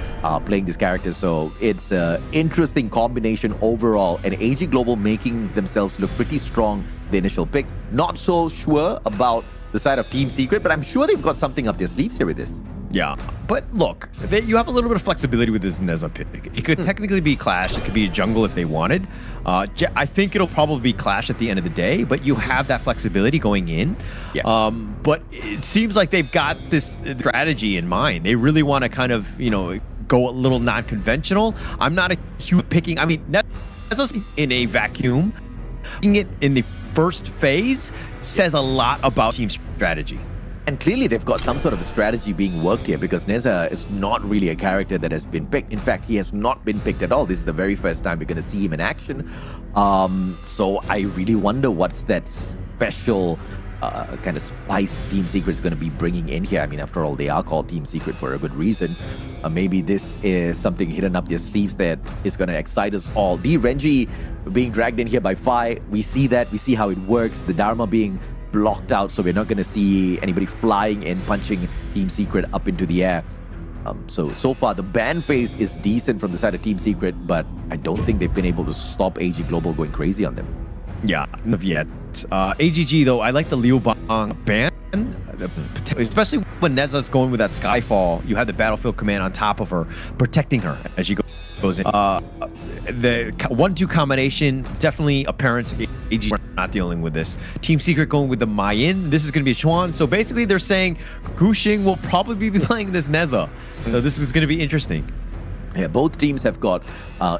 playing this character. So it's an interesting combination overall. And AG Global making themselves look pretty strong, the initial pick. Not so sure about the side of Team Secret, but I'm sure they've got something up their sleeves here with this. Yeah, but look, you have a little bit of flexibility with this Neza pick. It could technically be Clash. It could be a jungle if they wanted. I think it'll probably be Clash at the end of the day, but you have that flexibility going in. Yeah. But it seems like they've got this strategy in mind. They really want to kind of, go a little non-conventional. I'm not a huge picking. I mean, Neza's in a vacuum. Picking it in the first phase says a lot about team strategy. And clearly they've got some sort of a strategy being worked here because Neza is not really a character that has been picked. In fact, he has not been picked at all. This is the very first time we're going to see him in action. So I really wonder what's that special kind of spice Team Secret is going to be bringing in here. I mean, after all, they are called Team Secret for a good reason. Maybe this is something hidden up their sleeves that is going to excite us all. The Renji being dragged in here by Phi, we see that. We see how it works. The Dharma being blocked out, so we're not going to see anybody flying and punching Team Secret up into the air. So far, the ban phase is decent from the side of Team Secret, but I don't think they've been able to stop AG Global going crazy on them. Yeah, not yet. AGG, though, I like the Liu Bang ban, especially when Neza's going with that Skyfall. You have the Battlefield Command on top of her, protecting her as she goes in. The 1-2 combination, definitely apparent. AG not dealing with this. Team Secret going with the Mayin. This is going to be a Chuan. So basically, they're saying Gushing will probably be playing this Neza. So this is going to be interesting. Yeah, both teams have got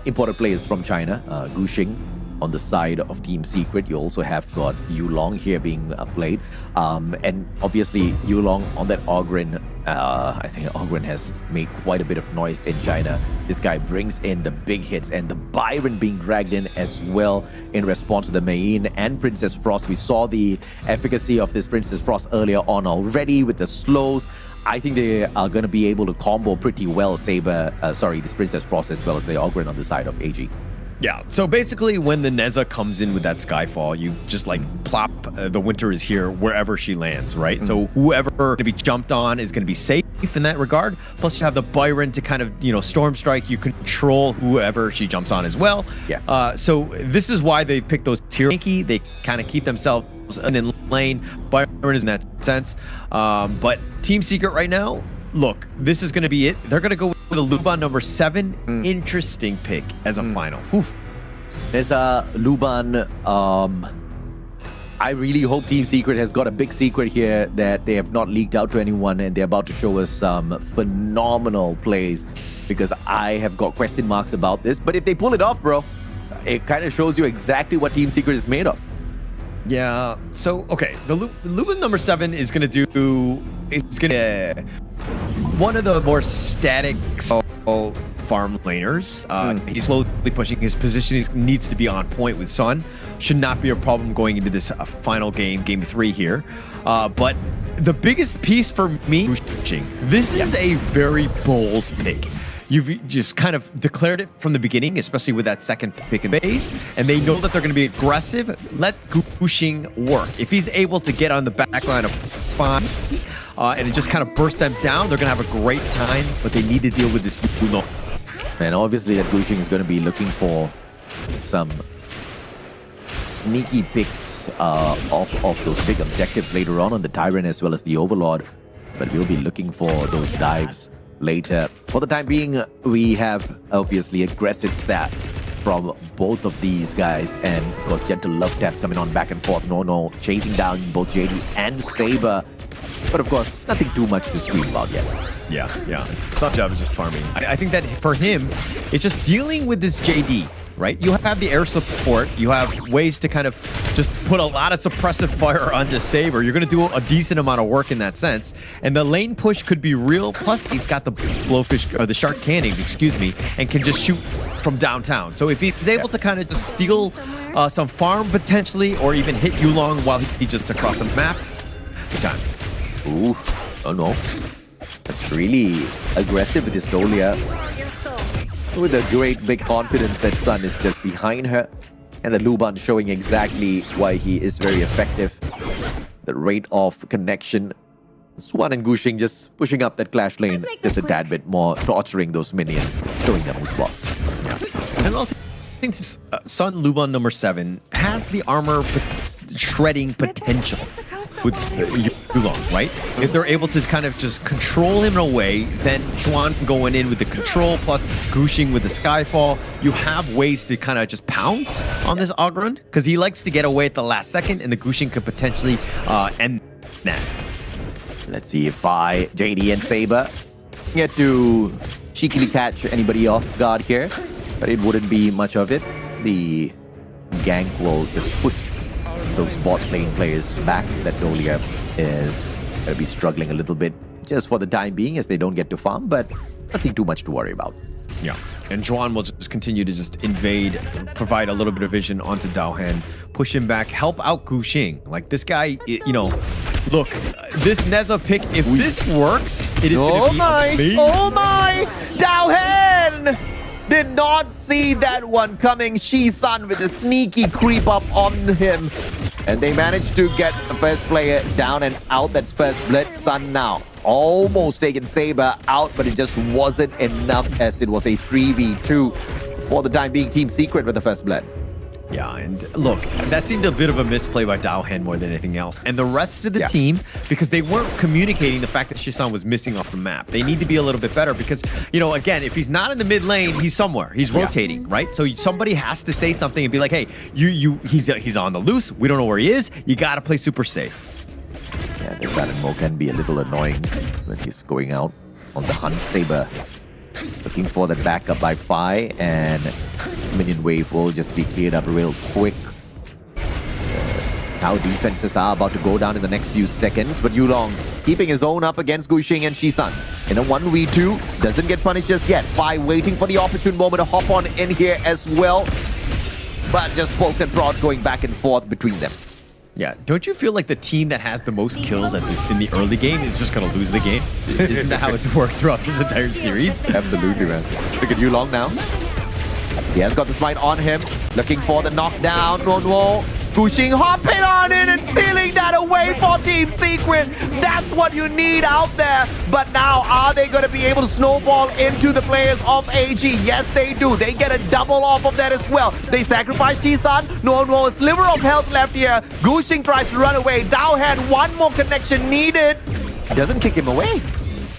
imported players from China. Gushing on the side of Team Secret. You also have got Yulong here being played. And obviously, Yulong on that Ogren, I think Ogren has made quite a bit of noise in China. This guy brings in the big hits, and the Byron being dragged in as well in response to the Main and Princess Frost. We saw the efficacy of this Princess Frost earlier on already with the slows. I think they are going to be able to combo pretty well this Princess Frost as well as the Ogren on the side of AG. Yeah, so basically when the Neza comes in with that Skyfall, you just like plop the Winter is here wherever she lands, right? So whoever to be jumped on is going to be safe in that regard. Plus you have the Byron to kind of, Storm Strike. You control whoever she jumps on as well. Yeah. So this is why they pick those tier tanky. They kind of keep themselves in lane. Byron is in that sense. But Team Secret right now, look, this is going to be it. They're going to go with a Luban number 7. Interesting pick as a final. Oof. There's a Luban. I really hope Team Secret has got a big secret here that they have not leaked out to anyone, and they're about to show us some phenomenal plays, because I have got question marks about this. But if they pull it off, bro, it kind of shows you exactly what Team Secret is made of. Yeah, so, okay, the Luban number 7 is going to do, it's going to one of the more static farm laners. He's slowly pushing his position. He needs to be on point with Sun. Should not be a problem going into this final game, game 3 here. But the biggest piece for me, this is a very bold pick. You've just kind of declared it from the beginning, especially with that second pick in base, and they know that they're going to be aggressive. Let Gushing work. If he's able to get on the back line of 5 and it just kind of burst them down, they're going to have a great time, but they need to deal with this Yulong. And obviously that Gushing is going to be looking for some sneaky picks of those big objectives later on the Tyrant as well as the Overlord, but we'll be looking for those dives later. For the time being, we have obviously aggressive stats from both of these guys, and got gentle love taps coming on back and forth. No, chasing down both JD and Saber, but of course nothing too much to scream about yet. Yeah. Sub job is just farming. I think that for him, it's just dealing with this JD, right? You have the air support. You have ways to kind of just put a lot of suppressive fire onto Saber. You're going to do a decent amount of work in that sense. And the lane push could be real. Plus, he's got the blowfish, or the shark cannons, excuse me, and can just shoot from downtown. So if he's able to kind of just steal some farm potentially, or even hit Yulong while he just across the map, good time. Ooh, oh no. That's really aggressive with this Dolia. With a great big confidence that Sun is just behind her. And the Luban showing exactly why he is very effective. The rate of connection. Swan and Gushing just pushing up that clash lane just a tad bit more, torturing those minions, showing them who's boss. Yeah. And also, I think Sun Luban number 7 has the armor shredding potential with Yulong, right? If they're able to kind of just control him in a way, then Juan going in with the control plus Gushing with the Skyfall, you have ways to kind of just pounce on this Ogren, because he likes to get away at the last second, and the Gushing could potentially end that. Let's see if JD and Saber get to cheekily catch anybody off guard here, but it wouldn't be much of it. The gank will just push those bot lane players back. That Dolia is going to be struggling a little bit just for the time being as they don't get to farm, but nothing too much to worry about. Yeah, and Juan will just continue to just invade, provide a little bit of vision onto Daohan, push him back, help out Gushing. Like this guy, look, this Neza pick, if this works, it is going to be amazing. Oh my! Daohan! Did not see that one coming. Shi-Sun with a sneaky creep up on him. And they managed to get the first player down and out. That's first blood. Sun now almost taken Saber out, but it just wasn't enough as it was a 3v2 for the time being. Team Secret with the first blood. Yeah, and look, that seemed a bit of a misplay by Daohan more than anything else. And the rest of the team, because they weren't communicating the fact that Shi-Sun was missing off the map. They need to be a little bit better because, again, if he's not in the mid lane, he's somewhere. He's rotating, right? So somebody has to say something and be like, hey, he's on the loose. We don't know where he is. You got to play super safe. Yeah, the Silent Mo can be a little annoying when he's going out on the hunt. Saber looking for the backup by Fi, and minion wave will just be cleared up real quick. Now defenses are about to go down in the next few seconds, but Yulong keeping his own up against Gushing and Shisan. In a 1v2, doesn't get punished just yet. Fi waiting for the opportune moment to hop on in here as well. But just Bolt and Prod going back and forth between them. Yeah, don't you feel like the team that has the most kills in the early game is just going to lose the game? Isn't that how it's worked throughout this entire series? Absolutely, man. Look at Yulong now. He has got the smite on him. Looking for the knockdown. No. Gushing hopping on in and stealing that away for Team Secret. That's what you need out there. But now, are they going to be able to snowball into the players of AG? Yes, they do. They get a double off of that as well. They sacrifice Jisan. No, a sliver of health left here. Gushing tries to run away. Dao had one more connection needed. Doesn't kick him away.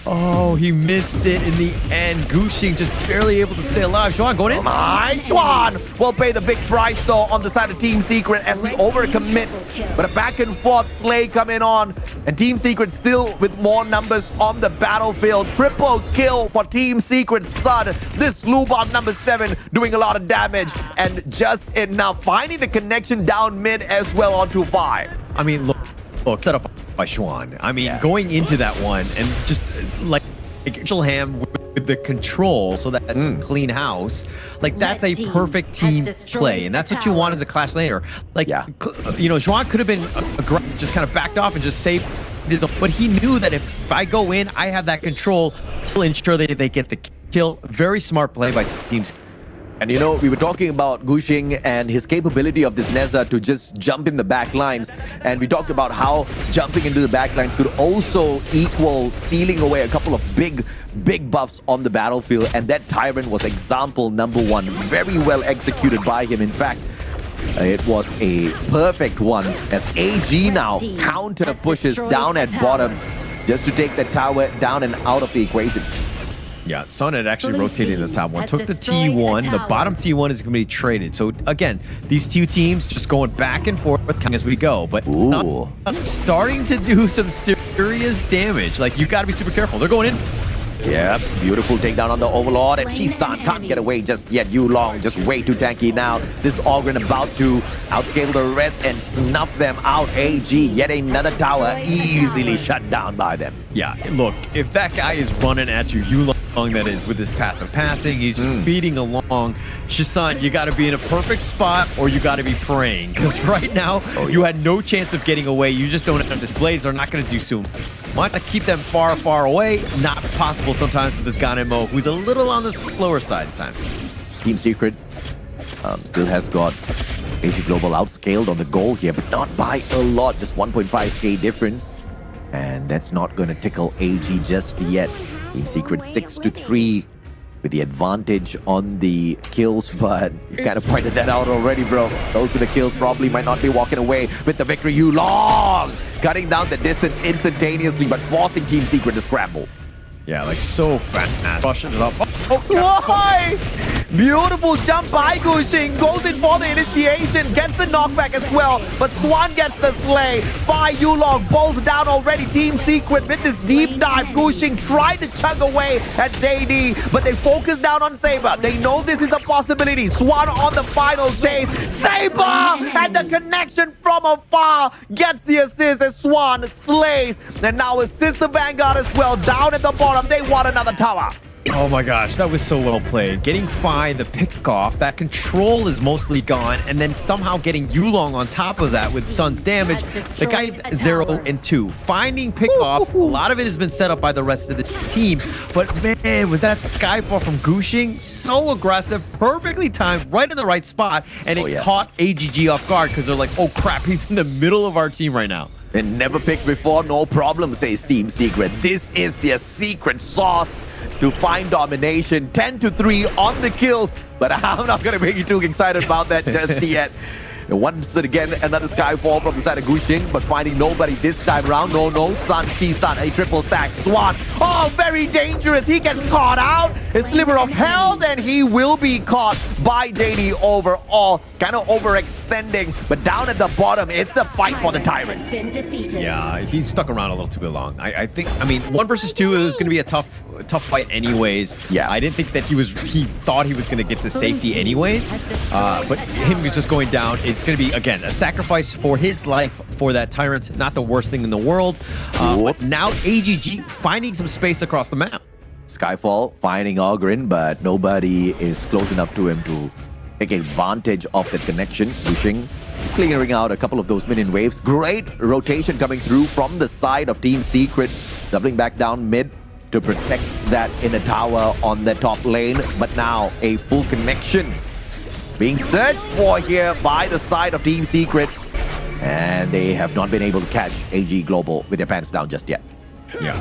Oh, he missed it in the end. Gushing just barely able to stay alive. Xuan going in. Xuan will pay the big price though on the side of Team Secret as he overcommits. But a back and forth slay coming on. And Team Secret still with more numbers on the battlefield. Triple kill for Team Secret Sun. This Lubot number 7 doing a lot of damage. And just enough. Finding the connection down mid as well onto Fi. I mean, look, set up by Xuan. I mean, going into that one and just like Ham with the control so that's a clean house, like that's a perfect team play, and that's what you want as a Clash laner. Like, you know, Xuan could have been just kind of backed off and just saved his own, but he knew that if I go in, I have that control, still ensure that they get the kill. Very smart play by teams. And you know, we were talking about Gushing and his capability of this Neza to just jump in the back lines. And we talked about how jumping into the back lines could also equal stealing away a couple of big buffs on the battlefield. And that Tyrant was example number 1. Very well executed by him. In fact, it was a perfect one as AG now counter pushes down at bottom just to take that tower down and out of the equation. Yeah, Sun had actually rotated in the top one. Took the T1. The bottom T1 is going to be traded. So again, these two teams just going back and forth as we go. But Sun starting to do some serious damage. Like, you got to be super careful. They're going in. Yeah, beautiful takedown on the Overlord, and Shisan can't get away just yet. Yulong just way too tanky now. This Ogren about to outscale the rest and snuff them out. AG, yet another tower easily shut down by them. Yeah, look, if that guy is running at you, Yulong that is with his path of passing, he's just speeding along. Shisan, you got to be in a perfect spot or you got to be praying. Because right now, you had no chance of getting away. You just don't have this blades. They're not going to do soon. Want to keep them far away? Not possible sometimes with this Ganemo, who's a little on the slower side at times. Team Secret still has got AG Global outscaled on the goal here, but not by a lot. Just 1.5k difference. And that's not going to tickle AG just yet. Team Secret 6-3 with the advantage on the kills, but you kind of pointed that out already, bro. Those with the kills probably might not be walking away with the victory. Yulong cutting down the distance instantaneously, but forcing Team Secret to scramble. Yeah, like so fast. Rushing it up. Why? Beautiful jump by Gushing. Goes in for the initiation. Gets the knockback as well. But Swan gets the slay. Fi Yulong both down already. Team Secret with this deep dive. Gushing tried to chug away at JD. But they focus down on Saber. They know this is a possibility. Swan on the final chase. Saber! And the connection from afar gets the assist as Swan slays. And now assists the Vanguard as well. Down at the bottom. They want another tower. Oh my gosh, that was so well played. Getting Fi the pick off, that control is mostly gone, and then somehow getting Yulong on top of that with Sun's damage. The guy 0 and 2. Finding pick off, a lot of it has been set up by the rest of the team, but man, was that Skyfall from Gushing so aggressive, perfectly timed, right in the right spot, and it caught AGG off guard because they're like, oh crap, he's in the middle of our team right now. And never picked before, no problem, says Team Secret. This is their secret sauce to find domination. 10-3 on the kills, but I'm not going to make you too excited about that just yet. Once again, another Skyfall from the side of Gushing, but finding nobody this time around. No, Sun, Chi-Sun, a triple stack. Swan, oh, very dangerous. He gets caught out. A sliver of health, and he will be caught by JD overall. Kind of overextending, but down at the bottom, it's the fight for the Tyrant. Yeah, he stuck around a little too long. I think, I mean, 1 versus 2 is going to be a tough fight anyways. Yeah. I didn't think that he thought he was going to get to safety anyways. But him just going down, it's going to be, again, a sacrifice for his life for that Tyrant. Not the worst thing in the world. But now AGG finding some space across the map. Skyfall finding Ogrin, but nobody is close enough to him to take advantage of that connection. Pushing, clearing out a couple of those minion waves. Great rotation coming through from the side of Team Secret. Doubling back down mid to protect that inner tower on the top lane. But now a full connection being searched for here by the side of Team Secret. And they have not been able to catch AG Global with their pants down just yet. Yeah,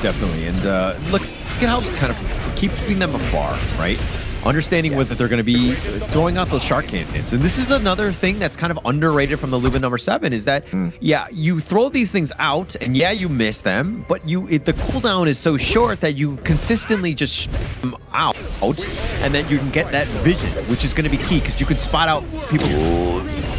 definitely. And look at how it's kind of keeping them afar, right? Understanding whether they're going to be throwing out those shark cannons. And this is another thing that's kind of underrated from the Lubin number 7 is that, yeah, you throw these things out and yeah, you miss them, but the cooldown is so short that you consistently just shoot them out and then you can get that vision, which is going to be key because you can spot out people.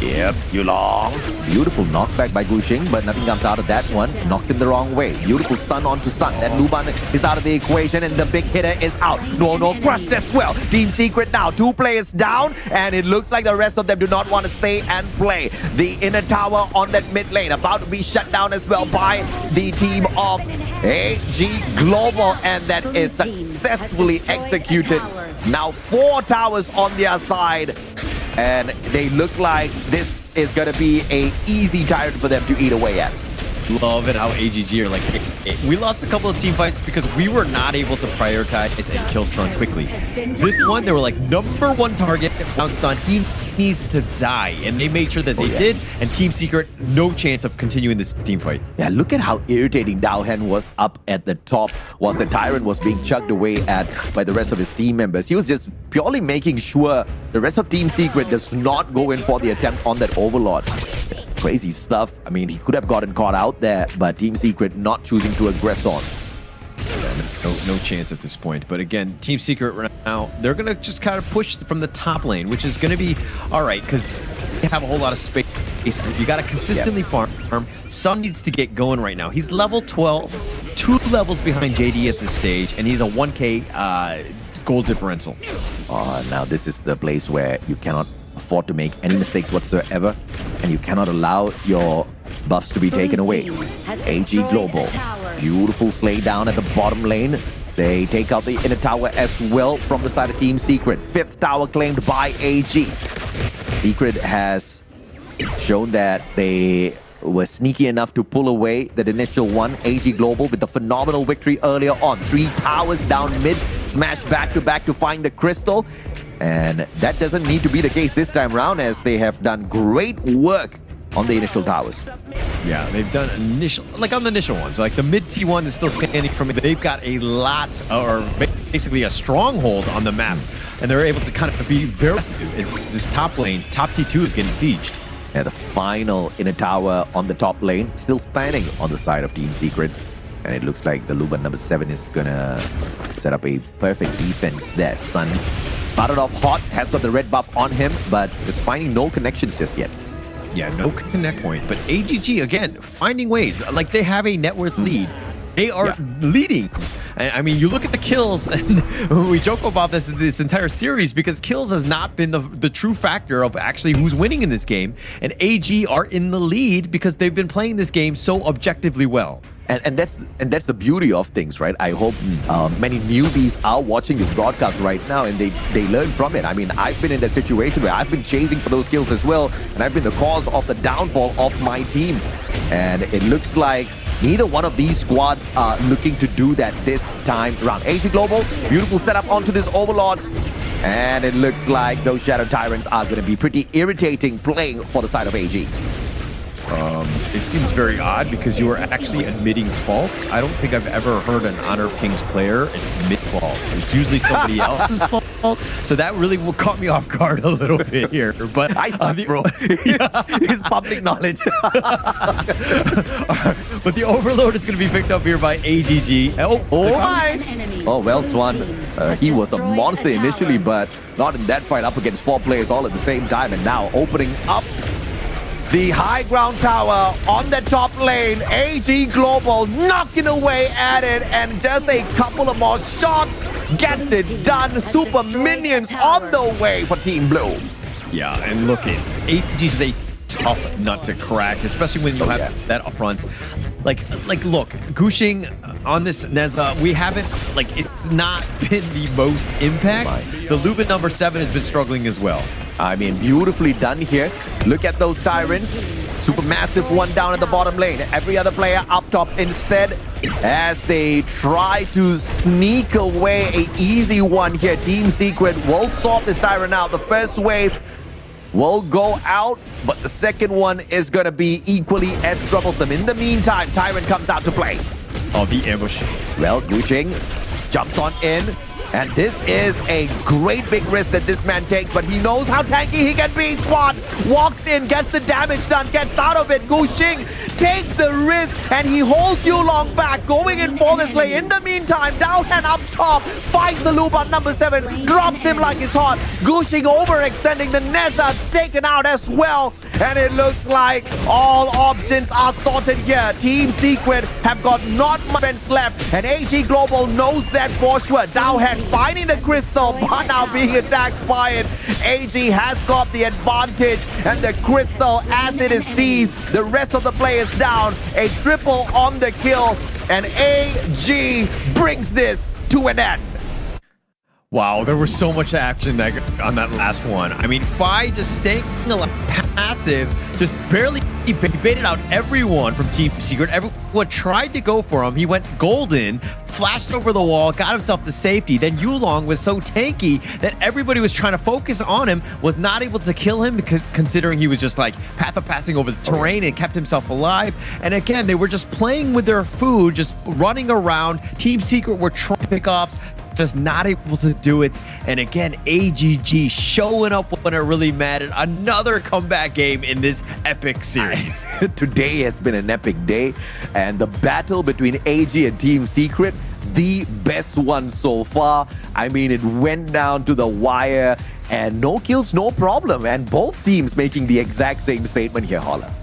Yep, Yulong. Beautiful knockback by Gushing, but nothing comes out of that one. Knocks him the wrong way. Beautiful stun onto Sun. That Luban is out of the equation and the big hitter is out. No, crushed as well. Team Secret now, 2 players down, and it looks like the rest of them do not want to stay and play. The inner tower on that mid lane about to be shut down as well by the team of AG Global, and that is successfully executed. Now 4 towers on their side. And they look like this is going to be an easy Tyrant for them to eat away at. Love it how AGG are like, we lost a couple of team fights because we were not able to prioritize and kill Sun quickly. This one, they were like, number 1 target, found Sun, he needs to die. And they made sure that they did, and Team Secret, no chance of continuing this team fight. Yeah, look at how irritating Daohen was up at the top whilst the Tyrant was being chugged away at by the rest of his team members. He was just purely making sure the rest of Team Secret does not go in for the attempt on that Overlord. Crazy stuff. I mean, he could have gotten caught out there, but Team Secret not choosing to aggress on. No chance at this point. But again, Team Secret right now, they're going to just kind of push from the top lane, which is going to be all right because they have a whole lot of space. You got to consistently farm. Sun needs to get going right now. He's level 12, 2 levels behind JD at this stage, and he's a 1k gold differential. Now this is the place where you cannot afford to make any mistakes whatsoever, and you cannot allow your buffs to be taken away. AG Global, beautiful slay down at the bottom lane. They take out the inner tower as well from the side of Team Secret. 5th tower claimed by AG. Secret has shown that they were sneaky enough to pull away that initial one. AG Global with the phenomenal victory earlier on. 3 towers down mid, smash back to back to find the crystal. And that doesn't need to be the case this time around, as they have done great work on the initial towers. Yeah, they've done on the initial ones. Like the mid T1 is still standing from it. They've got a lot, or basically a stronghold on the map. And they're able to kind of be very aggressive as this top lane, top T2 is getting sieged. And the final inner tower on the top lane, still standing on the side of Team Secret. And it looks like the Luban number 7 is gonna set up a perfect defense there. Sun started off hot, has got the red buff on him, but is finding no connections just yet. Yeah, no connect point. But AGG, again, finding ways. Like, they have a net worth lead. They are leading. I mean, you look at the kills, and we joke about this entire series because kills has not been the true factor of actually who's winning in this game. And AG are in the lead because they've been playing this game so objectively well. And that's the beauty of things, right? I hope many newbies are watching this broadcast right now and they learn from it. I mean, I've been in that situation where I've been chasing for those kills as well, and I've been the cause of the downfall of my team. And it looks like neither one of these squads are looking to do that this time around. AG Global, beautiful setup onto this Overlord. And it looks like those Shadow Tyrants are going to be pretty irritating playing for the side of AG. It seems very odd because you are actually admitting faults. I don't think I've ever heard an Honor of Kings player admit faults. It's usually somebody else's fault. So that really caught me off guard a little bit here. But I suck, bro. It's public knowledge. But the overload is going to be picked up here by AGG. Oh my! Oh well, Swan. He was a monster initially, but not in that fight up against 4 players all at the same time. And now opening up the high ground tower on the top lane. AG Global knocking away at it, and just a couple of more shots gets it done. Super minions on the way for Team Blue. Yeah, and look, AG is a tough nut to crack, especially when you have that up front. Like, look, Gushing on this Neza, we haven't, it's not been the most impact. The Lubin number 7 has been struggling as well. I mean, beautifully done here. Look at those Tyrants. Super massive one down at the bottom lane. Every other player up top instead as they try to sneak away an easy one here. Team Secret will sort this Tyrant out. The first wave will go out, but the second one is going to be equally as troublesome. In the meantime, Tyrant comes out to play. Oh, the ambush. Well, Gushing jumps on in. And this is a great big risk that this man takes, but he knows how tanky he can be. Swan walks in, gets the damage done, gets out of it. Gushing takes the risk, and he holds Yulong back, going in for this lane. In the meantime, Dowhan up top, finds the loop on number 7, drops him like it's hot. Gushing overextending, the Neza taken out as well. And it looks like all options are sorted here. Team Secret have got not much defense left, and AG Global knows that for sure. Dowhan finding the crystal, but now being attacked by it. AG has got the advantage, and the crystal, as it is seized, the rest of the players down. A triple on the kill, and AG brings this to an end. Wow, there was so much action on that last one. I mean, Fi just staying passive, just barely baited out everyone from Team Secret. Everyone tried to go for him. He went golden, flashed over the wall, got himself to safety. Then Yulong was so tanky that everybody was trying to focus on him, was not able to kill him because considering he was just like path of passing over the terrain and kept himself alive. And again, they were just playing with their food, just running around. Team Secret were trying pickoffs, just not able to do it. And again, AGG showing up when it really mattered. Another comeback game in this epic series. Today has been an epic day, and the battle between AG and Team Secret, the best one so far. I mean, it went down to the wire, and no kills, no problem. And both teams making the exact same statement here, Holla.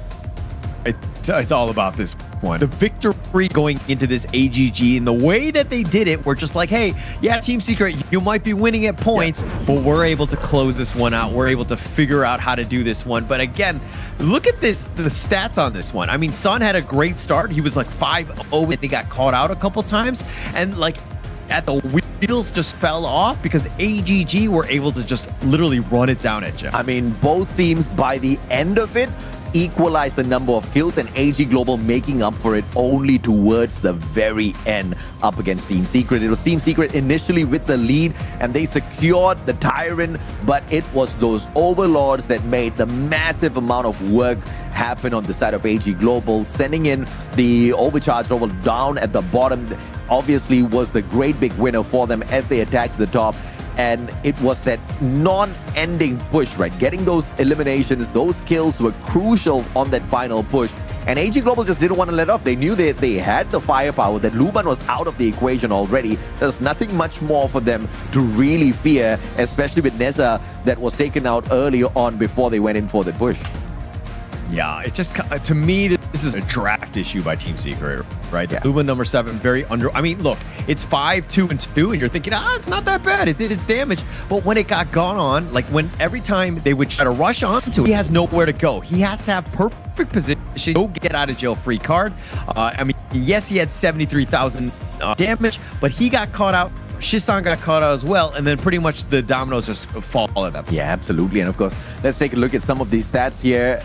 It's all about this one. The victory going into this AGG and the way that they did it, we're just like, hey, yeah, Team Secret, you might be winning at points, but we're able to close this one out. We're able to figure out how to do this one. But again, look at the stats on this one. I mean, Sun had a great start. He was like 5-0 and he got caught out a couple times. And like at the wheels just fell off because AGG were able to just literally run it down at you. I mean, both teams by the end of it equalize the number of kills, and AG Global making up for it only towards the very end up against Team Secret. It was Team Secret initially with the lead, and they secured the Tyrant, but it was those Overlords that made the massive amount of work happen on the side of AG Global, sending in the overcharged over down at the bottom. Obviously was the great big winner for them as they attacked the top. And it was that non-ending push, right? Getting those eliminations, those kills were crucial on that final push. And AG Global just didn't want to let up. They knew that they had the firepower, that Luban was out of the equation already. There's nothing much more for them to really fear, especially with Neza that was taken out earlier on before they went in for the push. Yeah, it just, to me, this is a draft issue by Team Secret, right? Yeah. Luban number 7, very under. I mean, look, it's 5-2-2, and you're thinking, it's not that bad. It did its damage. But when it got gone on, like when every time they would try to rush onto it, he has nowhere to go. He has to have perfect position, no get out of jail free card. I mean, yes, he had 73,000 damage, but he got caught out. Shisan got caught out as well, and then pretty much the dominoes just fall at them. Yeah, absolutely. And of course, let's take a look at some of these stats here.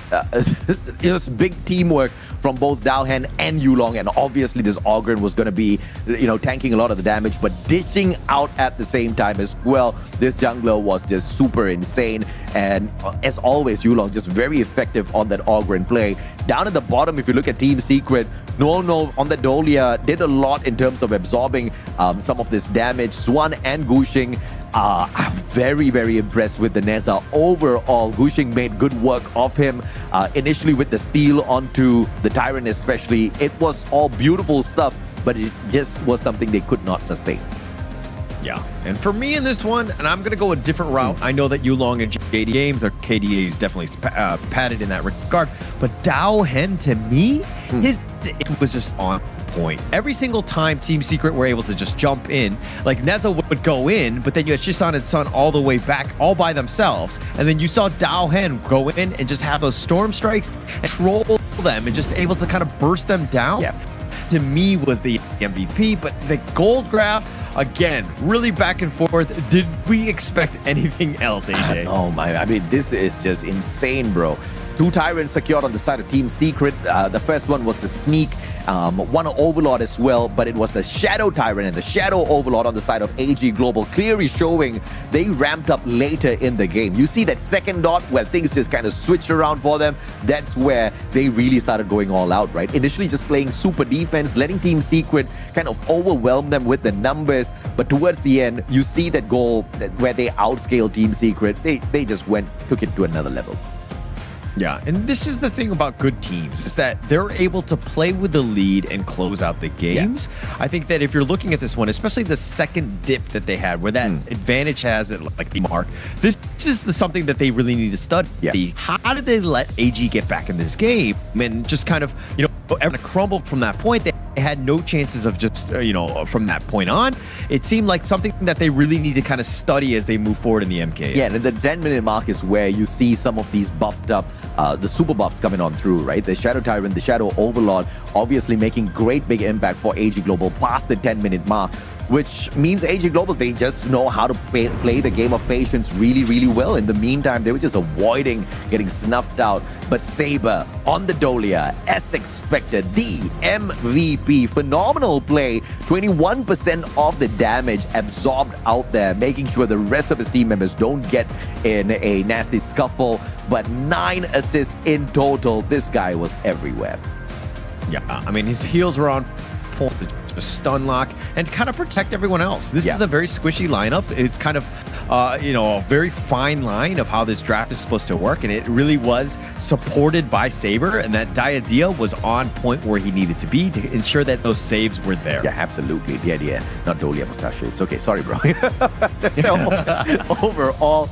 It was big teamwork from both Dowhan and Yulong, and obviously this Ogren was going to be, tanking a lot of the damage, but dishing out at the same time as well. This jungler was just super insane, and as always, Yulong just very effective on that Ogren play. Down at the bottom, if you look at Team Secret, no on the Dolia did a lot in terms of absorbing some of this damage. Swan and Gushing I'm very, very impressed with the Neza overall. Gushing made good work of him. Initially with the steal onto the Tyrant especially. It was all beautiful stuff, but it just was something they could not sustain. Yeah, and for me in this one, and I'm going to go a different route. I know that Yulong and JD Games, their KDA is definitely padded in that regard, but Dao Hen, to me, it was just on point. Every single time Team Secret were able to just jump in, like Neza would go in, but then you had Shisan and Sun all the way back, all by themselves, and then you saw Dao Hen go in and just have those storm strikes and troll them and just able to kind of burst them down. Yeah. To me was the MVP, but the gold graph, again, really back and forth. Did we expect anything else, AJ? Oh my, I mean, this is just insane, bro. 2 Tyrants secured on the side of Team Secret. The first one was the Sneak, one Overlord as well, but it was the Shadow Tyrant and the Shadow Overlord on the side of AG Global, clearly showing they ramped up later in the game. You see that second dot where things just kind of switched around for them. That's where they really started going all out, right? Initially just playing super defense, letting Team Secret kind of overwhelm them with the numbers, but towards the end, you see that goal where they outscaled Team Secret. They just took it to another level. Yeah, and this is the thing about good teams, is that they're able to play with the lead and close out the games. Yeah. I think that if you're looking at this one, especially the second dip that they had, where that advantage has it like the mark, this is something that they really need to study. Yeah. How did they let AG get back in this game and just kind of, everyone crumbled from that point? They had no chances of just, from that point on. It seemed like something that they really need to kind of study as they move forward in the MKL. Yeah, and the 10-minute mark is where you see some of these buffed up, the super buffs coming on through, right? The Shadow Tyrant, the Shadow Overlord, obviously making great big impact for AG Global past the 10-minute mark, which means AG Global, they just know how to play the game of patience really, really well. In the meantime, they were just avoiding getting snuffed out. But Saber on the Dolia, as expected, the MVP. Phenomenal play. 21% of the damage absorbed out there, making sure the rest of his team members don't get in a nasty scuffle. But 9 assists in total. This guy was everywhere. Yeah, I mean, his heals were on point. A stun lock and kind of protect everyone else. This is a very squishy lineup. It's kind of a very fine line of how this draft is supposed to work, and it really was supported by Saber, and that Diadea was on point where he needed to be to ensure that those saves were there. Yeah, absolutely. Diadea, not Dolia Mustache. It's okay. Sorry, bro. Overall,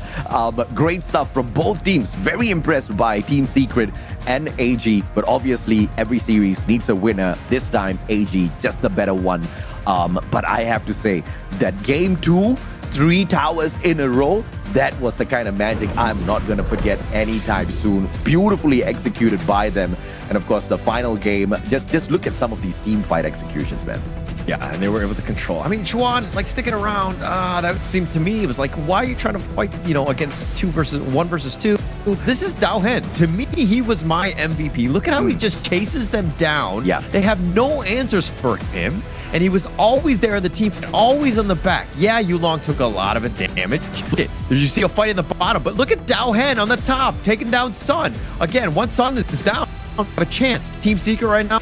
great stuff from both teams. Very impressed by Team Secret and AG, but obviously every series needs a winner. This time, AG just the better one. But I have to say that game 2, 3 towers in a row, that was the kind of magic I'm not going to forget anytime soon. Beautifully executed by them. And of course, the final game, just look at some of these team fight executions, man. Yeah, and they were able to control. I mean, Chuan, sticking around, that seemed to me, it was like, why are you trying to fight, against 1 versus 2? This is Dao Hen. To me, he was my MVP. Look at how he just chases them down. Yeah. They have no answers for him, and he was always there in the team, always on the back. Yeah, Yulong took a lot of damage. You see a fight in the bottom, but look at Dao Hen on the top, taking down Sun. Again, once Sun is down, have a chance. Team Secret right now,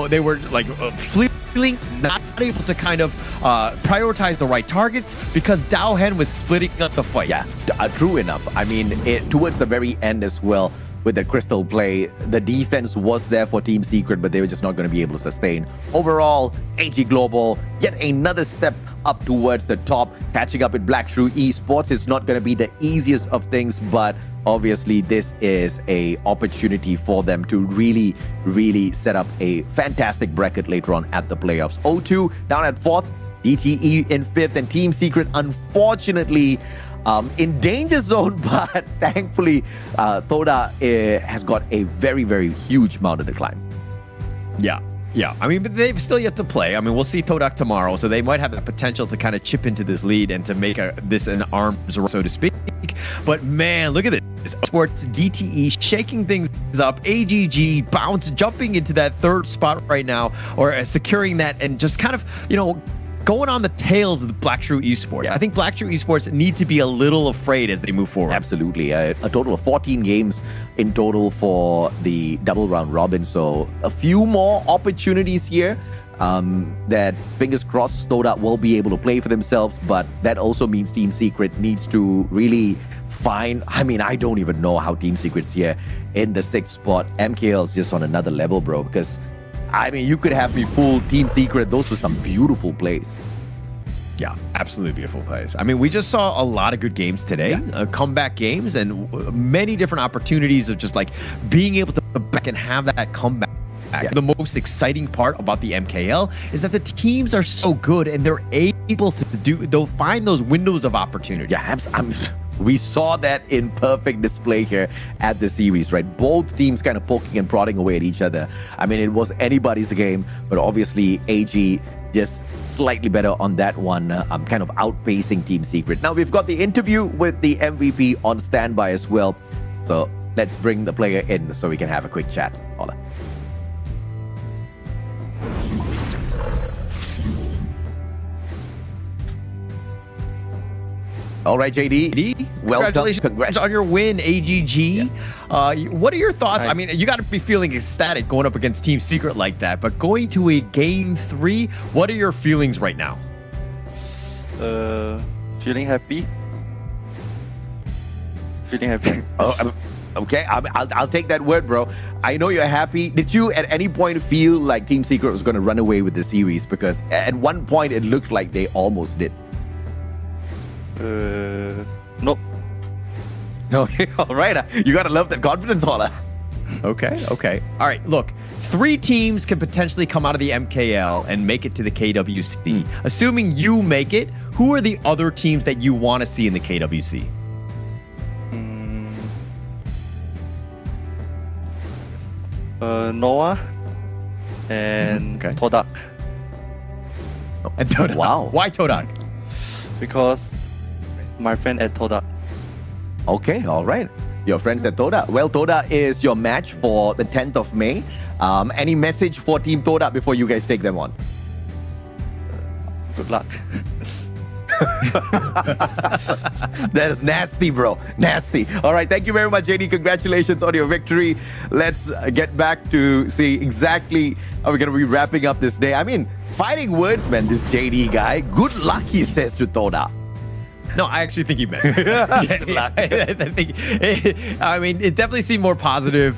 they were fleeting, not able to kind of prioritize the right targets because Dao Hen was splitting up the fight. Yeah, true enough. I mean, towards the very end as well, with the crystal play, the defense was there for Team Secret, but they were just not going to be able to sustain. Overall, AG Global, yet another step up towards the top, catching up with Black Shrew Esports. It's not going to be the easiest of things, but obviously this is a opportunity for them to really, really set up a fantastic bracket later on at the playoffs. O2 down at 4th, DTE in 5th, and Team Secret, unfortunately, in danger zone, but thankfully, Toda has got a very, very huge mountain to climb. Yeah, I mean, but they've still yet to play. I mean, we'll see Todak tomorrow, so they might have the potential to kind of chip into this lead and to make this an arms race, so to speak. But man, look at this. Esports, DTE shaking things up, AGG jumping into that 3rd spot right now, or securing that and just kind of, going on the tails of the Black True Esports. I think Black True Esports need to be a little afraid as they move forward. Absolutely. A total of 14 games in total for the double round robin. So a few more opportunities here that, fingers crossed, Toda will be able to play for themselves. But that also means Team Secret needs to really find... I mean, I don't even know how Team Secret's here in the 6th spot. MKL is just on another level, bro, because... I mean, you could have me fool Team Secret. Those were some beautiful plays. Yeah, absolutely beautiful plays. I mean, we just saw a lot of good games today, comeback games, and many different opportunities of just like being able to back and have that comeback. The most exciting part about the MKL is that the teams are so good and they're able to they'll find those windows of opportunity. Yeah, we saw that in perfect display here at the series, right? Both teams kind of poking and prodding away at each other. I mean, it was anybody's game, but obviously AG just slightly better on that one, kind of outpacing Team Secret. Now, we've got the interview with the MVP on standby as well. So let's bring the player in so we can have a quick chat. Hola. All right, JD. Welcome. Congratulations on your win, AGG. What are your thoughts? I mean, you got to be feeling ecstatic going up against Team Secret like that, but going to a Game 3, what are your feelings right now? Feeling happy. Feeling happy. Oh, okay. I'll take that word, bro. I know you're happy. Did you at any point feel like Team Secret was going to run away with the series? Because at one point it looked like they almost did. Nope. Okay, all right. You gotta love that confidence, Hola. Okay. All right, look. 3 teams can potentially come out of the MKL and make it to the KWC. Assuming you make it, who are the other teams that you want to see in the KWC? Noah and Todak. And Todak. Wow. Why Todak? Because my friend at Toda. Okay, all right. Your friends at Toda. Well, Toda is your match for the 10th of May. Any message for Team Toda before you guys take them on? Good luck. That is nasty, bro. Nasty. All right, thank you very much, JD. Congratulations on your victory. Let's get back to see exactly how we're going to be wrapping up this day. I mean, fighting words, man, this JD guy. Good luck, he says to Toda. No, I actually think he meant it. I mean, it definitely seemed more positive,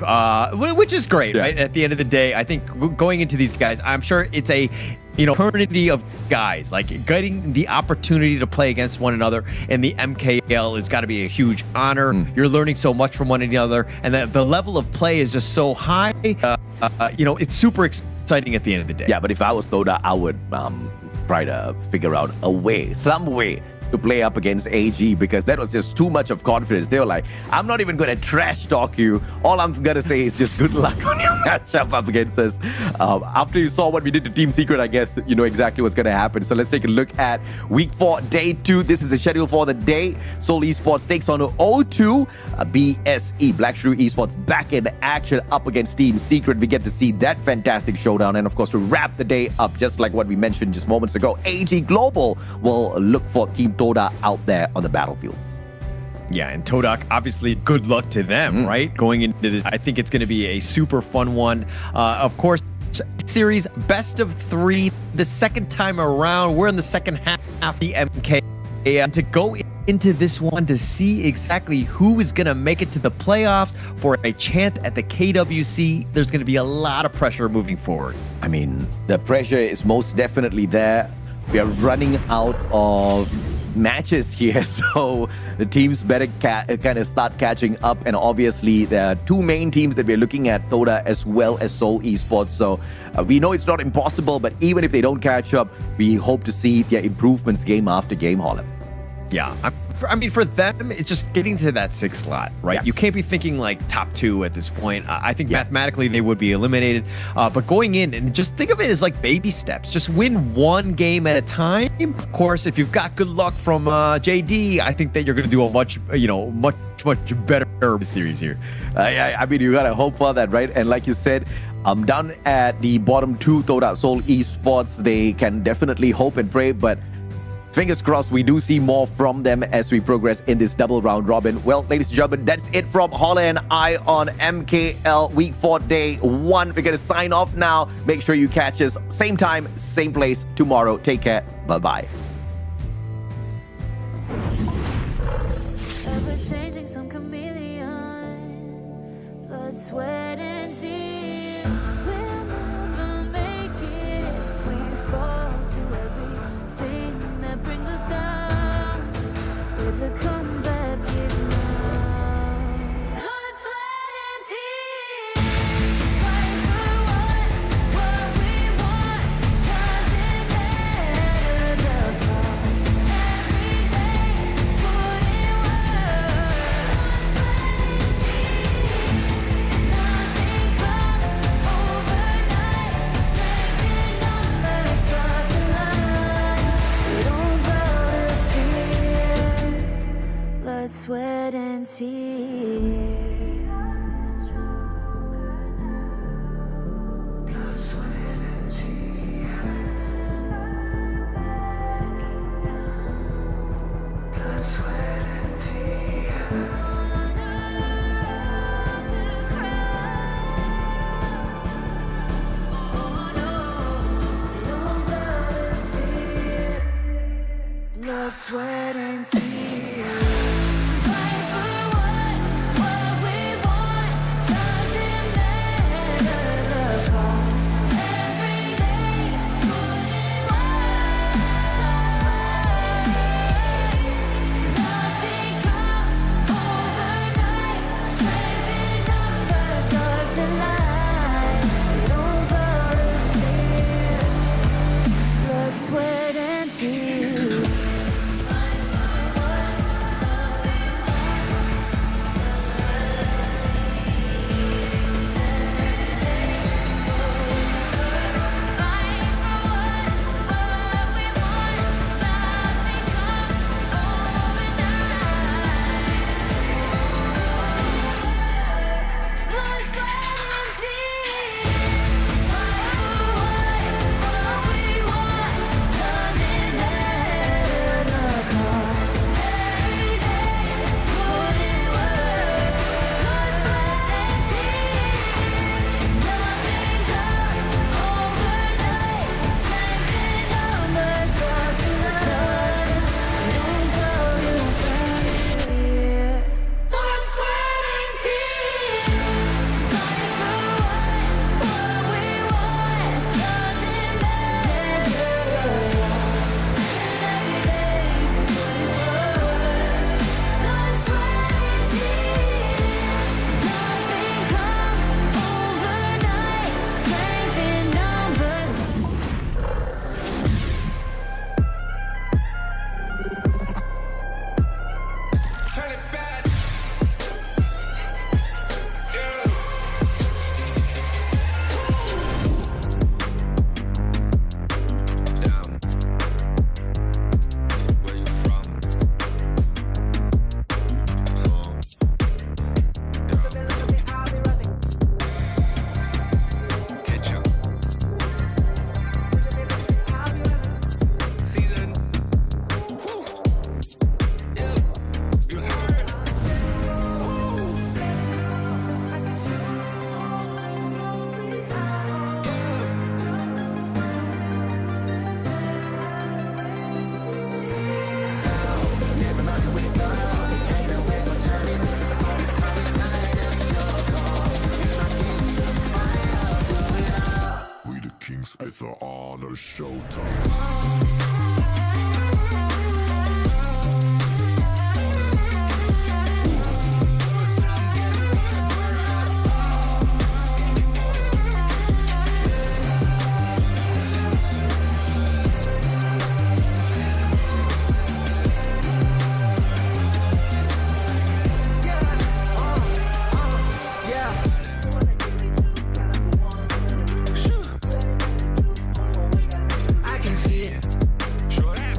which is great, right? At the end of the day, I think going into these guys, I'm sure it's a fraternity of guys, like getting the opportunity to play against one another in the MKL has got to be a huge honor. You're learning so much from one another, and the level of play is just so high. It's super exciting at the end of the day. Yeah, but if I was Toda, I would try to figure out a way, some way to play up against AG, because that was just too much of confidence. They were like, I'm not even going to trash talk you. All I'm going to say is just good luck on your matchup up against us. After you saw what we did to Team Secret, I guess you know exactly what's going to happen. So let's take a look at Week 4, Day 2. This is the schedule for the day. Seoul Esports takes on O2. BSE, Black True Esports, back in action up against Team Secret. We get to see that fantastic showdown. And of course, to wrap the day up, just like what we mentioned just moments ago, AG Global will look for Team Toda out there on the battlefield. Yeah, and Todak, obviously, good luck to them, right? Going into this, I think it's going to be a super fun one. Of course, series best of 3, the second time around. We're in the second half of the MK. And to go into this one to see exactly who is going to make it to the playoffs for a chance at the KWC, there's going to be a lot of pressure moving forward. I mean, the pressure is most definitely there. We are running out of matches here, so the teams better kind of start catching up. And obviously there are 2 main teams that we're looking at, Toda as well as Seoul Esports. So we know it's not impossible, but even if they don't catch up, we hope to see their improvements game after game, Holland. Yeah, I mean, for them, it's just getting to that 6th slot, right? Yeah. You can't be thinking like top 2 at this point. I think mathematically they would be eliminated, but going in and just think of it as like baby steps. Just win 1 game at a time. Of course, if you've got good luck from JD, I think that you're going to do a much better series here. I mean, you gotta hope for that, right? And like you said, down at the bottom two, Toda Seoul Esports, they can definitely hope and pray, but fingers crossed we do see more from them as we progress in this double round robin. Well, ladies and gentlemen, that's it from Holla and I on MKL Week 4 Day 1. We're gonna sign off now. Make sure you catch us same time, same place tomorrow. Take care. Bye-bye. Ever changing, some chameleon, blood, sweat, and tears. We'll never make it if we fall to everything that brings us down. With a comeback is now. Blood, sweat, and tears. Fight for what we want. Doesn't matter the cost. Every day, put in work. Blood, sweat, and tears. Nothing comes overnight. Strength in numbers start to line. We don't bow to fear. Blood, sweat, and tears. Blood, sweat, and tears. Blood, sweat, and tears. Blood, sweat, and tears. Fight for what we want. Doesn't matter the cost. Every day, put in work. Nothing comes overnight. Strength in numbers start to line. We don't bow to fear. Blood, sweat, and tears. Blood, sweat, and tears. Fight for what we want. Doesn't matter the cost. Every day, put in work. Blood, sweat, and tears. Nothing comes overnight. Strength in numbers start to line. We don't go to fear. Blood, sweat, and tears. Fight for what we want. Doesn't matter the cost. Every day, put in work. Blood, sweat, and tears. Nothing comes overnight. Strength in numbers. Turn it back. Where you from? Ketchup. Season. Yeah. You heard? We the kings, it's our honor showtime. I can see it. Show that.